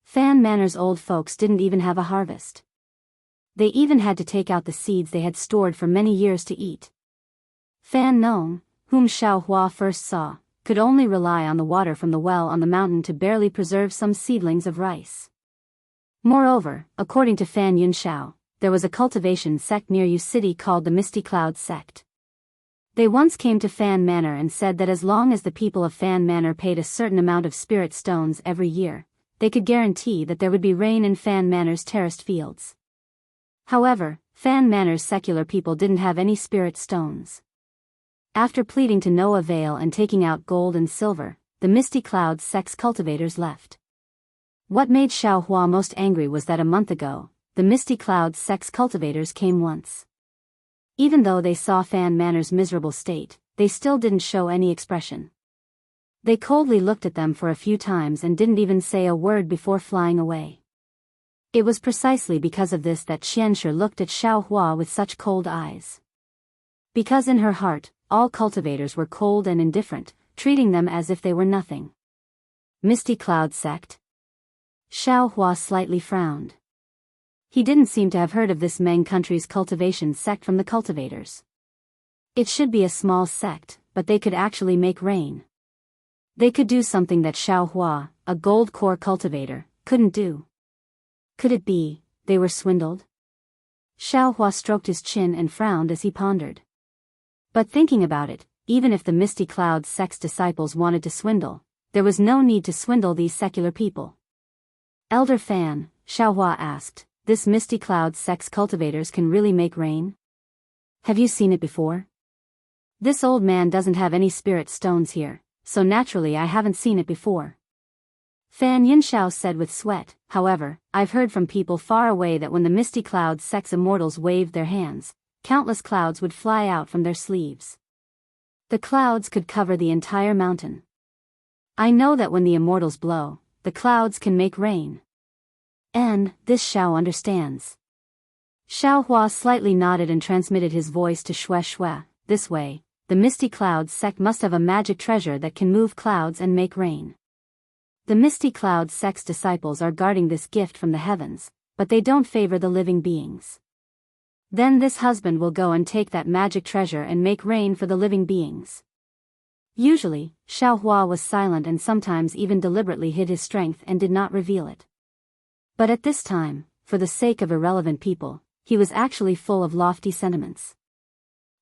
Fan Manor's old folks didn't even have a harvest. They even had to take out the seeds they had stored for many years to eat. Fan Nong, whom Xiao Hua first saw, could only rely on the water from the well on the mountain to barely preserve some seedlings of rice. Moreover, according to Fan Yunxiao, there was a cultivation sect near Yu City called the Misty Cloud sect. They once came to Fan Manor and said that as long as the people of Fan Manor paid a certain amount of spirit stones every year, they could guarantee that there would be rain in Fan Manor's terraced fields. However, Fan Manor's secular people didn't have any spirit stones. After pleading to no avail and taking out gold and silver, the Misty Cloud sect's cultivators left. What made Xiao Hua most angry was that a month ago, the Misty Cloud sect's cultivators came once. Even though they saw Fan Manor's miserable state, they still didn't show any expression. They coldly looked at them for a few times and didn't even say a word before flying away. It was precisely because of this that Xianxia looked at Xiao Hua with such cold eyes. Because in her heart, all cultivators were cold and indifferent, treating them as if they were nothing. Misty Cloud sect? Xiao Hua slightly frowned. He didn't seem to have heard of this Meng country's cultivation sect from the cultivators. It should be a small sect, but they could actually make rain. They could do something that Xiao Hua, a gold core cultivator, couldn't do. Could it be, they were swindled? Xiao Hua stroked his chin and frowned as he pondered. But thinking about it, even if the Misty Cloud sect's disciples wanted to swindle, there was no need to swindle these secular people. Elder Fan, Xiao Hua asked, "This Misty Cloud sect's cultivators can really make rain? Have you seen it before?" "This old man doesn't have any spirit stones here, so naturally I haven't seen it before." Fan Yinxiao said with sweat, "However, I've heard from people far away that when the Misty Cloud sect's immortals waved their hands, countless clouds would fly out from their sleeves. The clouds could cover the entire mountain. I know that when the immortals blow, the clouds can make rain. And, this Xiao understands." Xiao Hua slightly nodded and transmitted his voice to Shui. "This way, the Misty Cloud sect must have a magic treasure that can move clouds and make rain. The Misty Cloud sect's disciples are guarding this gift from the heavens, but they don't favor the living beings. Then this husband will go and take that magic treasure and make rain for the living beings." Usually, Xiao Hua was silent and sometimes even deliberately hid his strength and did not reveal it. But at this time, for the sake of irrelevant people, he was actually full of lofty sentiments.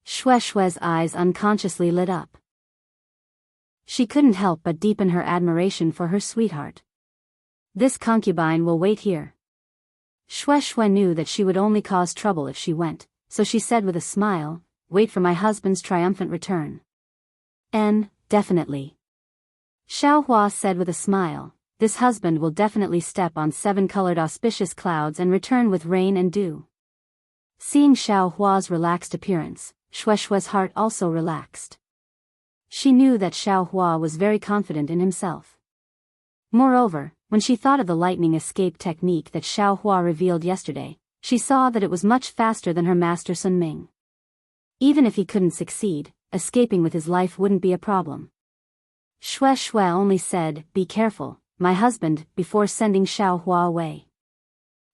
Shui's eyes unconsciously lit up. She couldn't help but deepen her admiration for her sweetheart. "This concubine will wait here." Shui knew that she would only cause trouble if she went, so she said with a smile, "Wait for my husband's triumphant return." Definitely. Xiao Hua said with a smile, "This husband will definitely step on 7-colored auspicious clouds and return with rain and dew." Seeing Xiao Hua's relaxed appearance, Shui's heart also relaxed. She knew that Xiao Hua was very confident in himself. Moreover, when she thought of the lightning escape technique that Xiao Hua revealed yesterday, she saw that it was much faster than her master Sun Ming. Even if he couldn't succeed, escaping with his life wouldn't be a problem. Shui only said, "Be careful, my husband," before sending Xiao Hua away.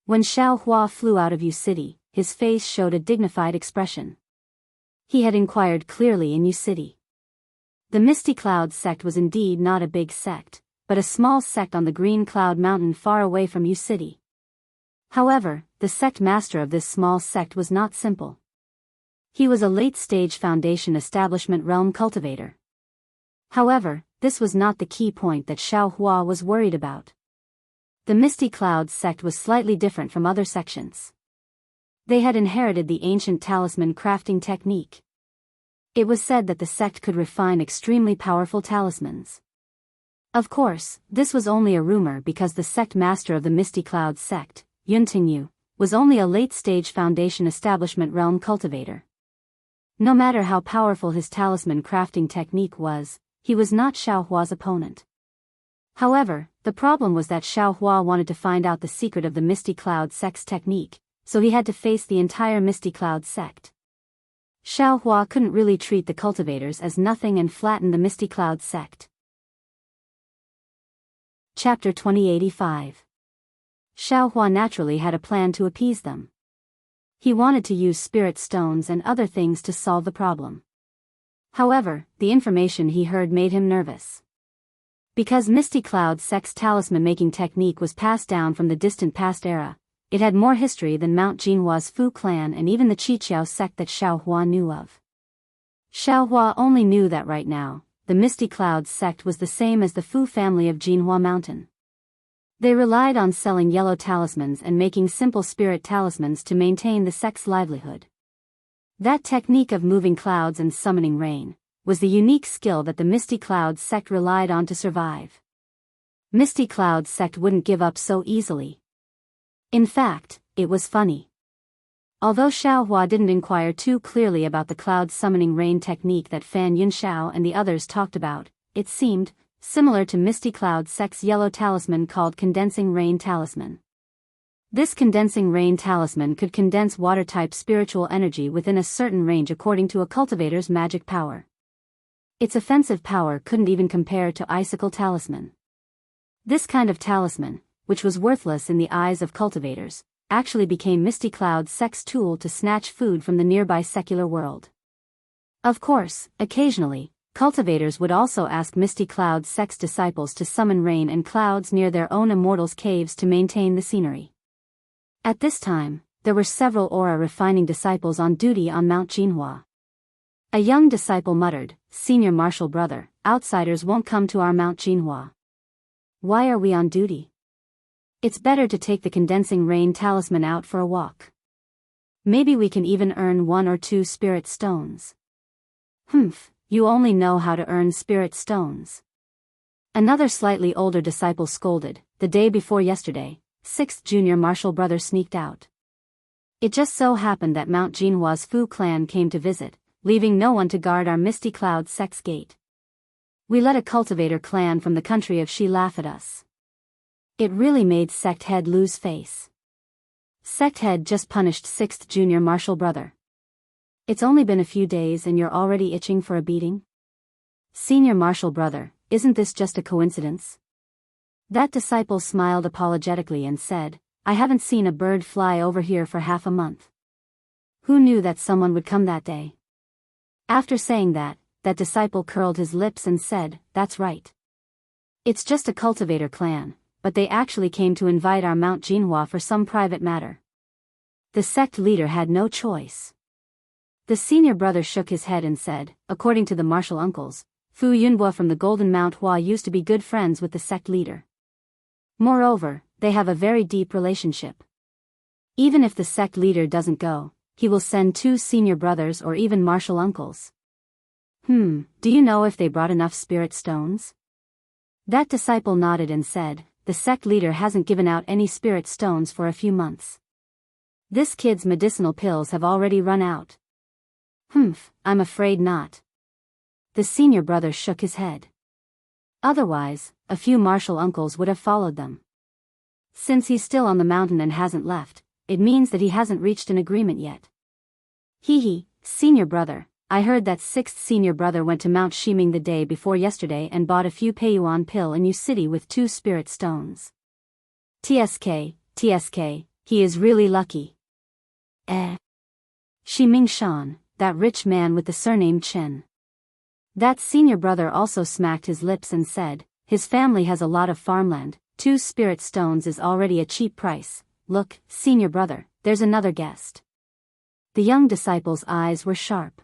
When Xiao Hua flew out of Yu City, his face showed a dignified expression. He had inquired clearly in Yu City. The Misty Cloud sect was indeed not a big sect, but a small sect on the Green Cloud Mountain far away from Yu City. However, the sect master of this small sect was not simple. He was a late-stage Foundation establishment realm cultivator. However, this was not the key point that Xiao Hua was worried about. The Misty Clouds sect was slightly different from other sections. They had inherited the ancient talisman crafting technique. It was said that the sect could refine extremely powerful talismans. Of course, this was only a rumor because the sect master of the Misty Clouds sect, Yuntingyu, was only a late-stage Foundation establishment realm cultivator. No matter how powerful his talisman crafting technique was, he was not Xiao Hua's opponent. However, the problem was that Xiao Hua wanted to find out the secret of the Misty Cloud sect's technique, so he had to face the entire Misty Cloud sect. Xiao Hua couldn't really treat the cultivators as nothing and flatten the Misty Cloud sect. Chapter 2085. Xiao Hua naturally had a plan to appease them. He wanted to use spirit stones and other things to solve the problem. However, the information he heard made him nervous. Because Misty Cloud sect's talisman-making technique was passed down from the distant past era, it had more history than Mount Jinhua's Fu clan and even the Qiqiao sect that Xiao Hua knew of. Xiao Hua only knew that right now, the Misty Cloud sect was the same as the Fu family of Jinhua Mountain. They relied on selling yellow talismans and making simple spirit talismans to maintain the sect's livelihood. That technique of moving clouds and summoning rain was the unique skill that the Misty Cloud sect relied on to survive. Misty Cloud sect wouldn't give up so easily. In fact, it was funny. Although Xiao Hua didn't inquire too clearly about the cloud summoning rain technique that Fan Yunxiao and the others talked about, it seemed similar to Misty Cloud sect's yellow talisman called Condensing Rain Talisman. This Condensing Rain Talisman could condense water-type spiritual energy within a certain range according to a cultivator's magic power. Its offensive power couldn't even compare to Icicle Talisman. This kind of talisman, which was worthless in the eyes of cultivators, actually became Misty Cloud sect's tool to snatch food from the nearby secular world. Of course, occasionally, cultivators would also ask Misty Cloud sect's disciples to summon rain and clouds near their own immortals' caves to maintain the scenery. At this time, there were several aura-refining disciples on duty on Mount Jinhua. A young disciple muttered, "Senior Martial Brother, outsiders won't come to our Mount Jinhua. Why are we on duty? It's better to take the Condensing Rain Talisman out for a walk. Maybe we can even earn 1 or 2 spirit stones." "Humph, you only know how to earn spirit stones." Another slightly older disciple scolded. The day before yesterday, 6th junior Martial Brother sneaked out. It just so happened that Mount Jinhua's Fu clan came to visit, leaving no one to guard our Misty Cloud sect's gate. We let a cultivator clan from the country of Shi laugh at us. It really made Sect Head lose face. Sect Head just punished 6th junior Martial Brother. "It's only been a few days and you're already itching for a beating?" "Senior Martial Brother, isn't this just a coincidence?" That disciple smiled apologetically and said, "I haven't seen a bird fly over here for half a month. Who knew that someone would come that day?" After saying that, that disciple curled his lips and said, "That's right. It's just a cultivator clan, but they actually came to invite our Mount Jinhua for some private matter." The sect leader had no choice. The senior brother shook his head and said, "According to the martial uncles, Fu Yunhua from the Golden Mount Hua used to be good friends with the sect leader. Moreover, they have a very deep relationship. Even if the sect leader doesn't go, he will send 2 senior brothers or even martial uncles." Do you know if they brought enough spirit stones?" That disciple nodded and said, "The sect leader hasn't given out any spirit stones for a few months. This kid's medicinal pills have already run out." I'm afraid not." The senior brother shook his head. Otherwise, a few martial uncles would have followed them. Since he's still on the mountain and hasn't left, it means that he hasn't reached an agreement yet. Senior brother, I heard that 6th senior brother went to Mount Shiming the day before yesterday and bought a few Peiyuan pill in Yu City with 2 spirit stones. TSK, he is really lucky. Shiming Shan, that rich man with the surname Chen. That senior brother also smacked his lips and said, his family has a lot of farmland, 2 spirit stones is already a cheap price. Look, senior brother, there's another guest. The young disciple's eyes were sharp.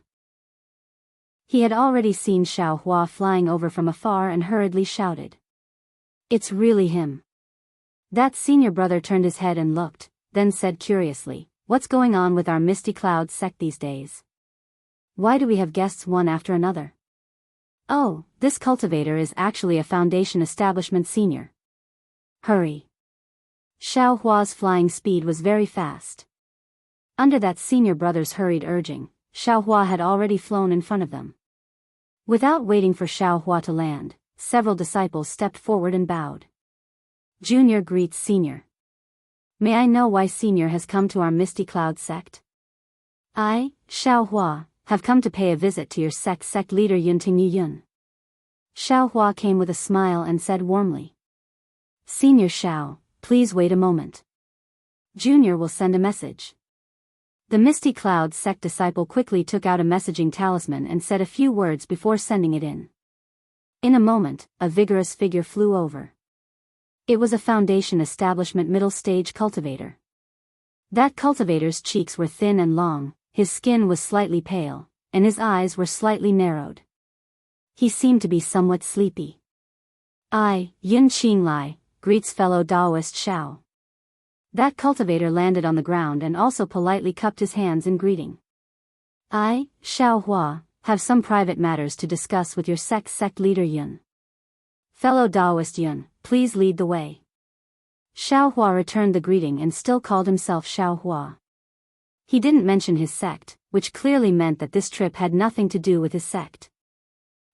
He had already seen Xiao Hua flying over from afar and hurriedly shouted. It's really him. That senior brother turned his head and looked, then said curiously, what's going on with our Misty Cloud sect these days? Why do we have guests one after another? Oh, this cultivator is actually a Foundation establishment senior. Hurry. Xiao Hua's flying speed was very fast. Under that senior brother's hurried urging, Xiao Hua had already flown in front of them. Without waiting for Xiao Hua to land, several disciples stepped forward and bowed. Junior greets Senior. May I know why Senior has come to our Misty Cloud sect? I, Xiao Hua, have come to pay a visit to your sect leader Yunting Yun. Xiao Hua came with a smile and said warmly. Senior Xiao, please wait a moment. Junior will send a message. The Misty Cloud sect disciple quickly took out a messaging talisman and said a few words before sending it in. In a moment, a vigorous figure flew over. It was a Foundation establishment middle-stage cultivator. That cultivator's cheeks were thin and long, his skin was slightly pale, and his eyes were slightly narrowed. He seemed to be somewhat sleepy. I, Yun Qinglai, greets fellow Daoist Xiao. That cultivator landed on the ground and also politely cupped his hands in greeting. I, Xiao Hua, have some private matters to discuss with your sect leader Yun. Fellow Daoist Yun, please lead the way. Xiao Hua returned the greeting and still called himself Xiao Hua. He didn't mention his sect, which clearly meant that this trip had nothing to do with his sect.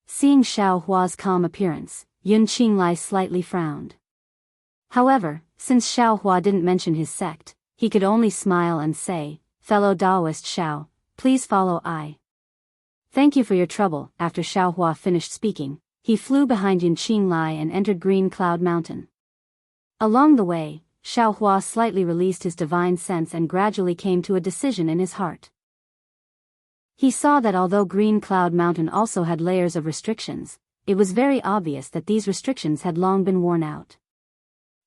Seeing Xiao Hua's calm appearance, Yun Qinglai slightly frowned. However, since Xiao Hua didn't mention his sect, he could only smile and say, fellow Daoist Xiao, please follow I. Thank you for your trouble. After Xiao Hua finished speaking, he flew behind Yun Qinglai and entered Green Cloud Mountain. Along the way, Xiao Hua slightly released his divine sense and gradually came to a decision in his heart. He saw that although Green Cloud Mountain also had layers of restrictions, it was very obvious that these restrictions had long been worn out.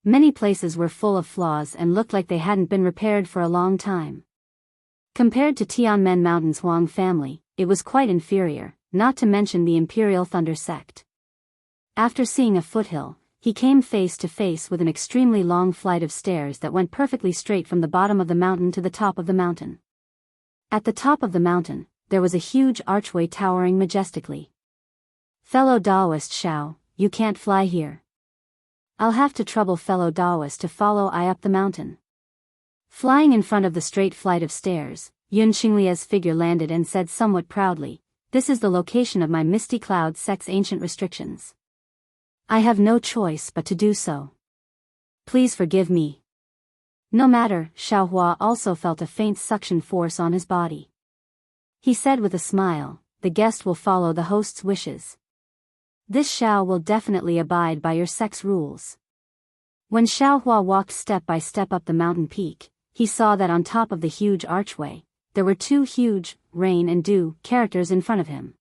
Many places were full of flaws and looked like they hadn't been repaired for a long time. Compared to Tianmen Mountain's Huang family, it was quite inferior, not to mention the Imperial Thunder sect. After seeing a foothill, he came face to face with an extremely long flight of stairs that went perfectly straight from the bottom of the mountain to the top of the mountain. At the top of the mountain, there was a huge archway towering majestically. Fellow Daoist Xiao, you can't fly here. I'll have to trouble fellow Daoist to follow I up the mountain. Flying in front of the straight flight of stairs, Yun Qinglia's figure landed and said somewhat proudly, this is the location of my Misty Cloud sect's ancient restrictions. I have no choice but to do so. Please forgive me. No matter, Xiao Hua also felt a faint suction force on his body. He said with a smile, the guest will follow the host's wishes. This Xiao will definitely abide by your sect's rules. When Xiao Hua walked step by step up the mountain peak, he saw that on top of the huge archway, there were 2 huge, rain and dew, characters in front of him.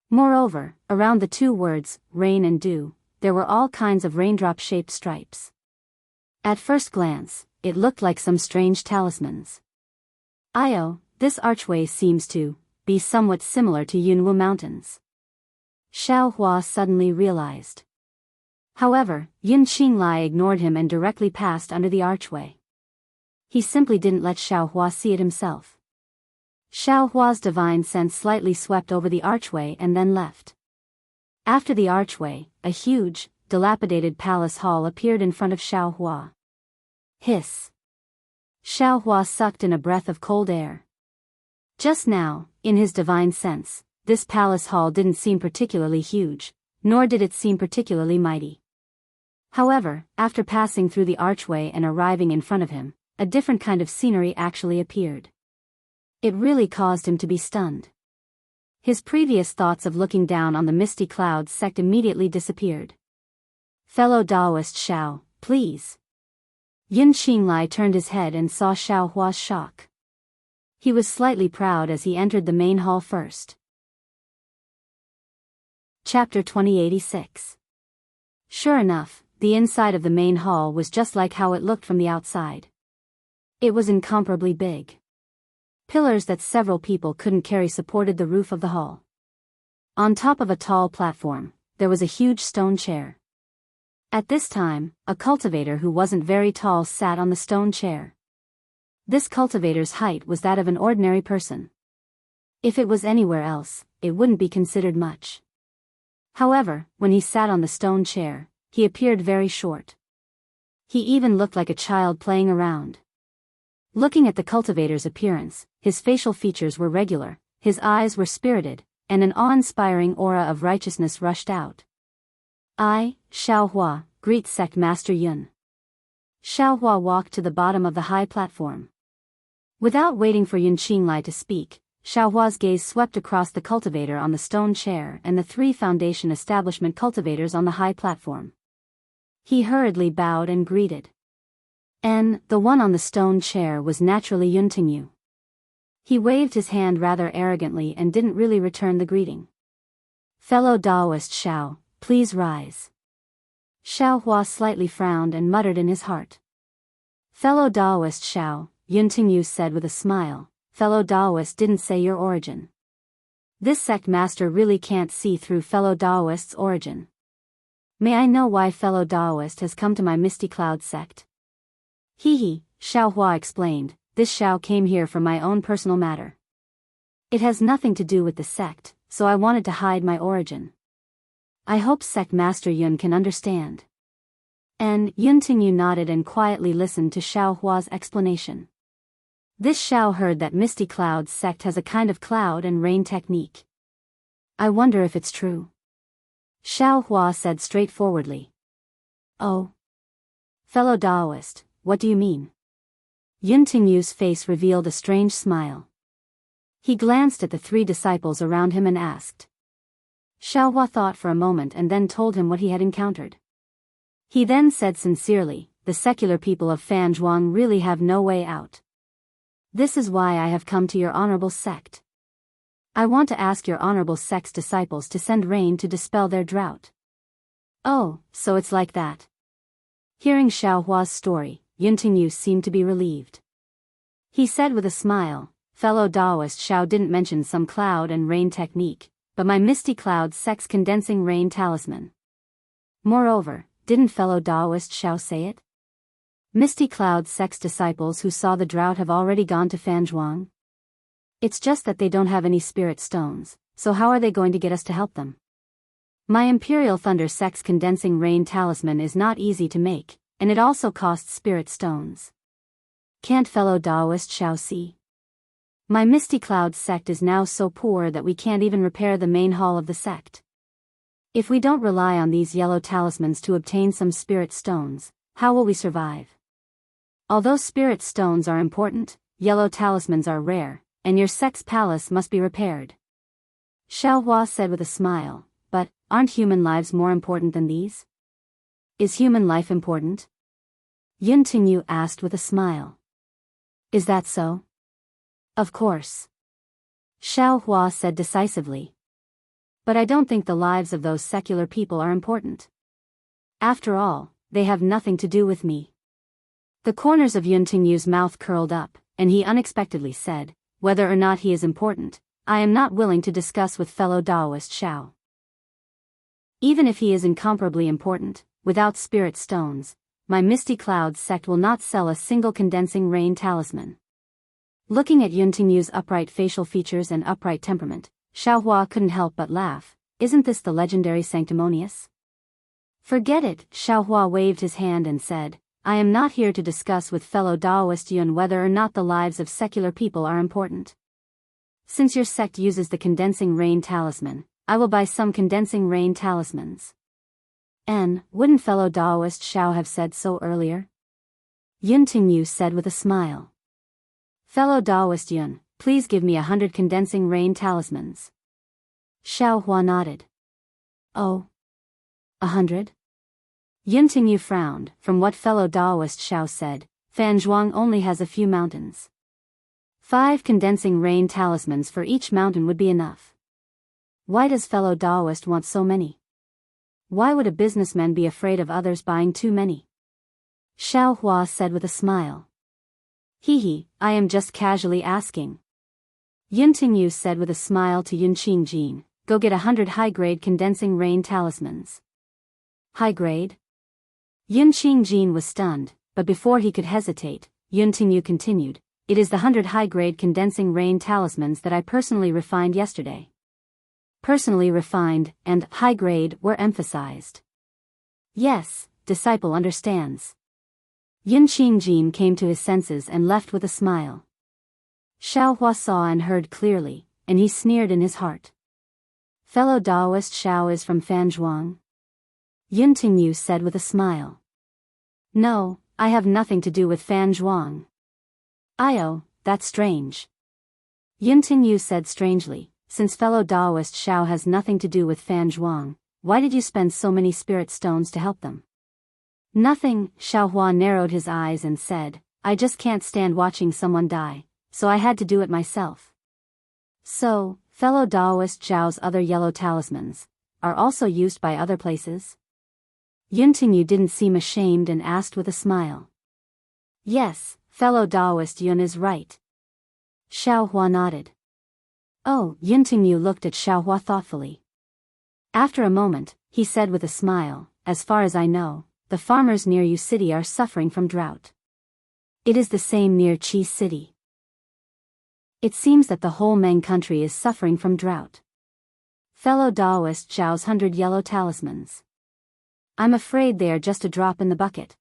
Moreover, around the 2 words, rain and dew, there were all kinds of raindrop-shaped stripes. At first glance, it looked like some strange talismans. This archway seems to be somewhat similar to Yunwu Mountains. Xiao Hua suddenly realized. However, Yun Qinglai ignored him and directly passed under the archway. He simply didn't let Xiao Hua see it himself. Xiao Hua's divine sense slightly swept over the archway and then left. After the archway, a huge, dilapidated palace hall appeared in front of Xiao Hua. Hiss. Xiao Hua sucked in a breath of cold air. Just now, in his divine sense, this palace hall didn't seem particularly huge, nor did it seem particularly mighty. However, after passing through the archway and arriving in front of him, a different kind of scenery actually appeared. It really caused him to be stunned. His previous thoughts of looking down on the Misty Cloud sect immediately disappeared. Fellow Daoist Xiao, please. Yun Qinglai turned his head and saw Xiao Hua's shock. He was slightly proud as he entered the main hall first. Chapter 2086. Sure enough, the inside of the main hall was just like how it looked from the outside. It was incomparably big. Pillars that several people couldn't carry supported the roof of the hall. On top of a tall platform, there was a huge stone chair. At this time, a cultivator who wasn't very tall sat on the stone chair. This cultivator's height was that of an ordinary person. If it was anywhere else, it wouldn't be considered much. However, when he sat on the stone chair, he appeared very short. He even looked like a child playing around. Looking at the cultivator's appearance, his facial features were regular, his eyes were spirited, and an awe-inspiring aura of righteousness rushed out. I, Xiaohua, greet Sect Master Yun. Xiaohua walked to the bottom of the high platform. Without waiting for Yun Qinglai to speak, Xiaohua's gaze swept across the cultivator on the stone chair and the 3 foundation establishment cultivators on the high platform. He hurriedly bowed and greeted. The one on the stone chair was naturally Yun Tingyu. He waved his hand rather arrogantly and didn't really return the greeting. Fellow Daoist Xiao, please rise. Xiaohua slightly frowned and muttered in his heart. Fellow Daoist Xiao, Yun Tingyu said with a smile, fellow Daoist didn't say your origin. This sect master really can't see through fellow Daoist's origin. May I know why fellow Daoist has come to my Misty Cloud sect? Hee, Xiaohua explained, this Xiao came here for my own personal matter. It has nothing to do with the sect, so I wanted to hide my origin. I hope Sect Master Yun can understand. And Yun Tingyu nodded and quietly listened to Xiaohua's explanation. This Xiao heard that Misty Cloud's sect has a kind of cloud and rain technique. I wonder if it's true. Xiaohua said straightforwardly. Oh. Fellow Daoist, what do you mean? Yun Tingyu's face revealed a strange smile. He glanced at the 3 disciples around him and asked. Xiaohua thought for a moment and then told him what he had encountered. He then said sincerely, the secular people of Fanzhuang really have no way out. This is why I have come to your honorable sect. I want to ask your honorable sect's disciples to send rain to dispel their drought. Oh, so it's like that. Hearing Xiaohua's story, Yun Tingyu seemed to be relieved. He said with a smile, fellow Daoist Xiao didn't mention some cloud and rain technique, but my Misty Cloud sect's condensing rain talisman. Moreover, didn't fellow Daoist Xiao say it? Misty Cloud sect's disciples who saw the drought have already gone to Fanzhuang. It's just that they don't have any spirit stones, so how are they going to get us to help them? My Imperial Thunder sect's condensing rain talisman is not easy to make, and it also costs spirit stones. Can't fellow Daoist Xiao see? My Misty Cloud sect is now so poor that we can't even repair the main hall of the sect. If we don't rely on these yellow talismans to obtain some spirit stones, how will we survive? Although spirit stones are important, yellow talismans are rare, and your sect's palace must be repaired. Xiaohua said with a smile, but aren't human lives more important than these? Is human life important? Yun Tingyu asked with a smile. Is that so? Of course. Xiaohua said decisively. But I don't think the lives of those secular people are important. After all, they have nothing to do with me. The corners of Yun Tingyu's mouth curled up, and he unexpectedly said, whether or not he is important, I am not willing to discuss with fellow Daoist Xiao. Even if he is incomparably important, without spirit stones, my Misty Cloud sect will not sell a single condensing rain talisman. Looking at Yun Tingyu's upright facial features and upright temperament, Xiaohua couldn't help but laugh. Isn't this the legendary sanctimonious? Forget it, Xiaohua waved his hand and said, I am not here to discuss with fellow Daoist Yun whether or not the lives of secular people are important. Since your sect uses the condensing rain talisman, I will buy some condensing rain talismans. And wouldn't fellow Daoist Xiao have said so earlier? Yun Tingyu said with a smile. Fellow Daoist Yun, please give me 100 condensing rain talismans. Xiaohua nodded. Oh. 100? Yun Tingyu frowned. From what fellow Daoist Xiao said, Fanzhuang only has a few mountains. 5 condensing rain talismans for each mountain would be enough. Why does fellow Daoist want so many? Why would a businessman be afraid of others buying too many? Xiao Hua said with a smile. Hee, I am just casually asking. Yun Tingyu said with a smile to Yun Qingjin, go get 100 high-grade condensing rain talismans. High-grade? Yun Qingjin was stunned, but before he could hesitate, Yun Tingyu continued, it is the 100 high-grade condensing rain talismans that I personally refined yesterday. Personally refined and high-grade were emphasized. Yes, disciple understands. Yun Qingjin came to his senses and left with a smile. Xiao Hua saw and heard clearly, and he sneered in his heart. Fellow Daoist Xiao is from Fanzhuang? Yun Tingyu said with a smile. No, I have nothing to do with Fanzhuang. Io, that's strange. Yun Tingyu said strangely, since fellow Daoist Xiao has nothing to do with Fanzhuang, why did you spend so many spirit stones to help them? Nothing, Xiao Hua narrowed his eyes and said, I just can't stand watching someone die, so I had to do it myself. So, fellow Daoist Xiao's other yellow talismans are also used by other places? Yun Tingyu didn't seem ashamed and asked with a smile. Yes, fellow Daoist Yun is right. Xiao Hua nodded. Oh, Yun Tingyu looked at Xiao Hua thoughtfully. After a moment, he said with a smile, as far as I know, the farmers near Yu City are suffering from drought. It is the same near Qi City. It seems that the whole Meng country is suffering from drought. Fellow Daoist Zhao's 100 yellow talismans. I'm afraid they are just a drop in the bucket.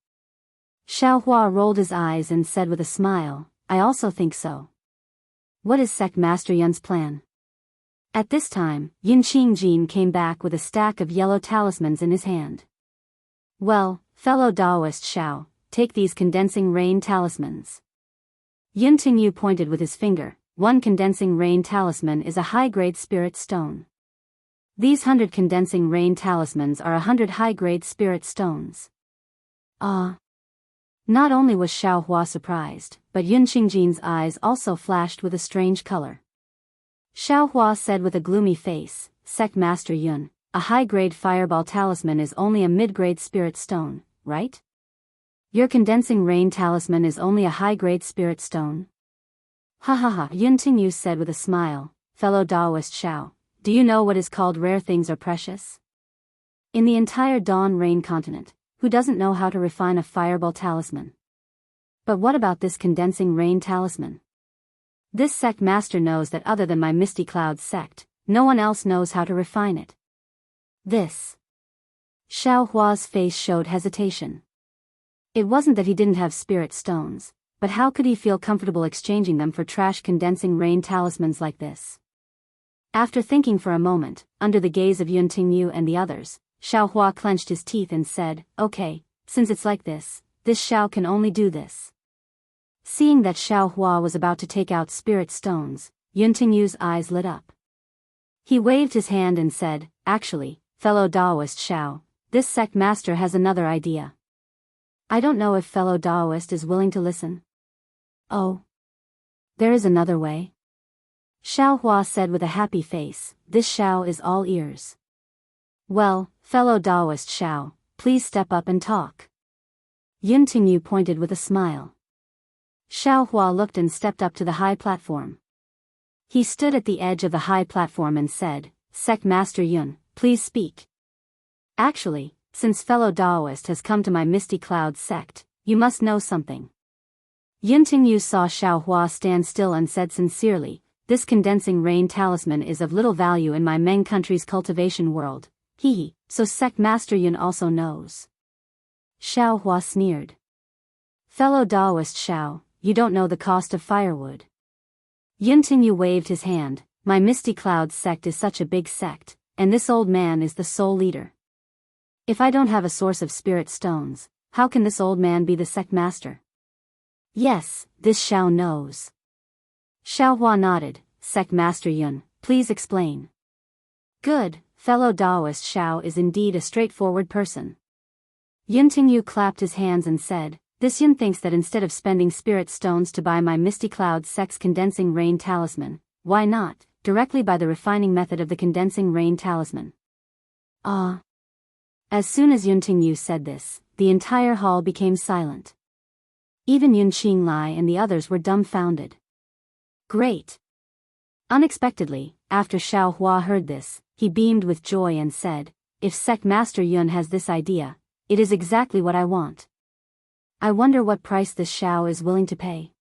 Xiao Hua rolled his eyes and said with a smile, I also think so. What is Sect Master Yun's plan? At this time, Yun Qingjin came back with a stack of yellow talismans in his hand. Well, fellow Daoist Xiao, take these condensing rain talismans. Yun Tingyu pointed with his finger, one condensing rain talisman is a high-grade spirit stone. These 100 condensing rain talismans are 100 high-grade spirit stones. Ah! Not only was Xiao Hua surprised, but Yun Qingjin's eyes also flashed with a strange color. Xiao Hua said with a gloomy face, Sect Master Yun, a high-grade fireball talisman is only a mid-grade spirit stone, right? Your condensing rain talisman is only a high-grade spirit stone? Ha ha ha, Yun Tingyu said with a smile, fellow Daoist Xiao, do you know what is called rare things are precious? In the entire Dawn Rain continent, who doesn't know how to refine a fireball talisman? But what about this condensing rain talisman? This sect master knows that other than my Misty Clouds sect, no one else knows how to refine it. This. Xiao Hua's face showed hesitation. It wasn't that he didn't have spirit stones, but how could he feel comfortable exchanging them for trash condensing rain talismans like this? After thinking for a moment, under the gaze of Yun Tingyu and the others, Xiao Hua clenched his teeth and said, okay, since it's like this Xiao can only do this. Seeing that Xiao Hua was about to take out spirit stones, Yun Tingyu's eyes lit up. He waved his hand and said, actually, fellow Daoist Xiao, this sect master has another idea. I don't know if fellow Daoist is willing to listen. Oh. There is another way. Xiao Hua said with a happy face, this Xiao is all ears. Well, fellow Daoist Xiao, please step up and talk. Yun Tingyu pointed with a smile. Xiao Hua looked and stepped up to the high platform. He stood at the edge of the high platform and said, Sect Master Yun, please speak. Actually, since fellow Daoist has come to my Misty Clouds sect, you must know something. Yun Tingyu saw Xiao Hua stand still and said sincerely, this condensing rain talisman is of little value in my Meng country's cultivation world. So Sect Master Yun also knows. Xiao Hua sneered. Fellow Daoist Xiao, you don't know the cost of firewood. Yun Tingyu waved his hand, my Misty Clouds sect is such a big sect, and this old man is the sole leader. If I don't have a source of spirit stones, how can this old man be the sect master? Yes, this Xiao knows. Xiao Hua nodded, Sect Master Yun, please explain. Good, fellow Daoist Xiao is indeed a straightforward person. Yun Tingyu clapped his hands and said, this Yun thinks that instead of spending spirit stones to buy my Misty Clouds sect's condensing rain talisman, why not, directly buy the refining method of the condensing rain talisman? Ah. As soon as Yun Tingyu said this, the entire hall became silent. Even Yun Qinglai and the others were dumbfounded. Great! Unexpectedly, after Xiao Hua heard this, he beamed with joy and said, if Sect Master Yun has this idea, it is exactly what I want. I wonder what price this Xiao is willing to pay.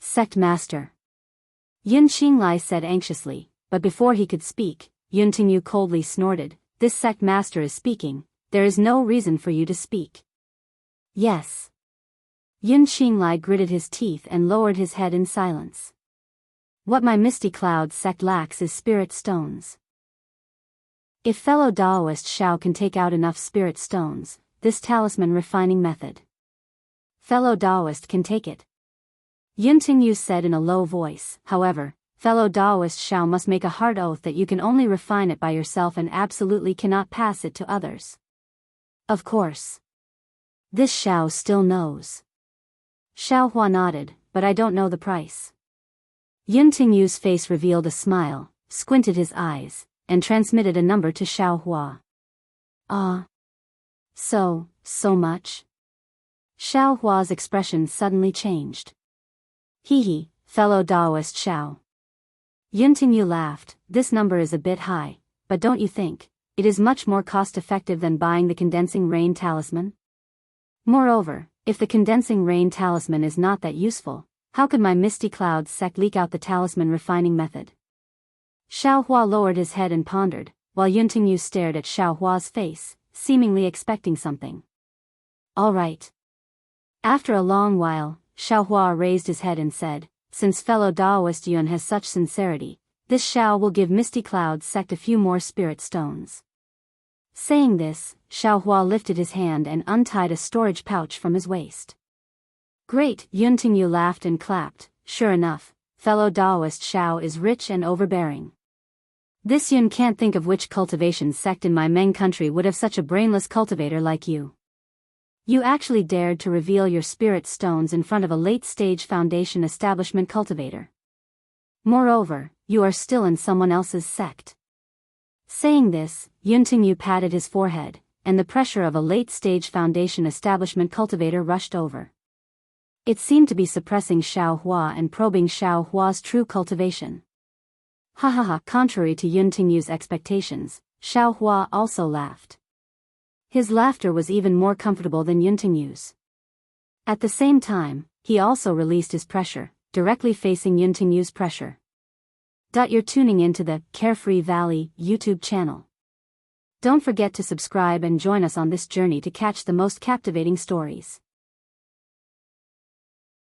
Sect Master. Yun Qinglai said anxiously, but before he could speak, Yun Tingyu coldly snorted, this Sect Master is speaking, there is no reason for you to speak. Yes. Yun Qinglai gritted his teeth and lowered his head in silence. What my Misty Cloud sect lacks is spirit stones. If fellow Daoist Xiao can take out enough spirit stones, this talisman refining method. Fellow Daoist can take it. Yun Tingyu said in a low voice, however, fellow Daoist Xiao must make a hard oath that you can only refine it by yourself and absolutely cannot pass it to others. Of course. This Xiao still knows. Xiao Hua nodded, but I don't know the price. Yun Tingyu's face revealed a smile, squinted his eyes, and transmitted a number to Xiao Hua. So much? Xiao Hua's expression suddenly changed. Hee, fellow Daoist Xiao. Yun Tingyu laughed, this number is a bit high, but don't you think, it is much more cost-effective than buying the condensing rain talisman? Moreover, if the condensing rain talisman is not that useful, how could my Misty Cloud sect leak out the talisman refining method? Xiao Hua lowered his head and pondered, while Yun Tingyu stared at Xiao Hua's face, seemingly expecting something. All right. After a long while, Xiao Hua raised his head and said, since fellow Daoist Yun has such sincerity, this Xiao will give Misty Cloud sect a few more spirit stones. Saying this, Xiao Hua lifted his hand and untied a storage pouch from his waist. Great, Yun Tingyu laughed and clapped, sure enough, fellow Daoist Xiao is rich and overbearing. This Yun can't think of which cultivation sect in my Meng country would have such a brainless cultivator like you. You actually dared to reveal your spirit stones in front of a late-stage foundation establishment cultivator. Moreover, you are still in someone else's sect. Saying this, Yun Tingyu patted his forehead, and the pressure of a late-stage foundation establishment cultivator rushed over. It seemed to be suppressing Xiao Hua and probing Xiao Hua's true cultivation. Contrary to Yun Tingyu's expectations, Xiao Hua also laughed. His laughter was even more comfortable than Yun Tingyu's. At the same time, he also released his pressure, directly facing Yun Tingyu's pressure. You're tuning into the Carefree Valley YouTube channel. Don't forget to subscribe and join us on this journey to catch the most captivating stories.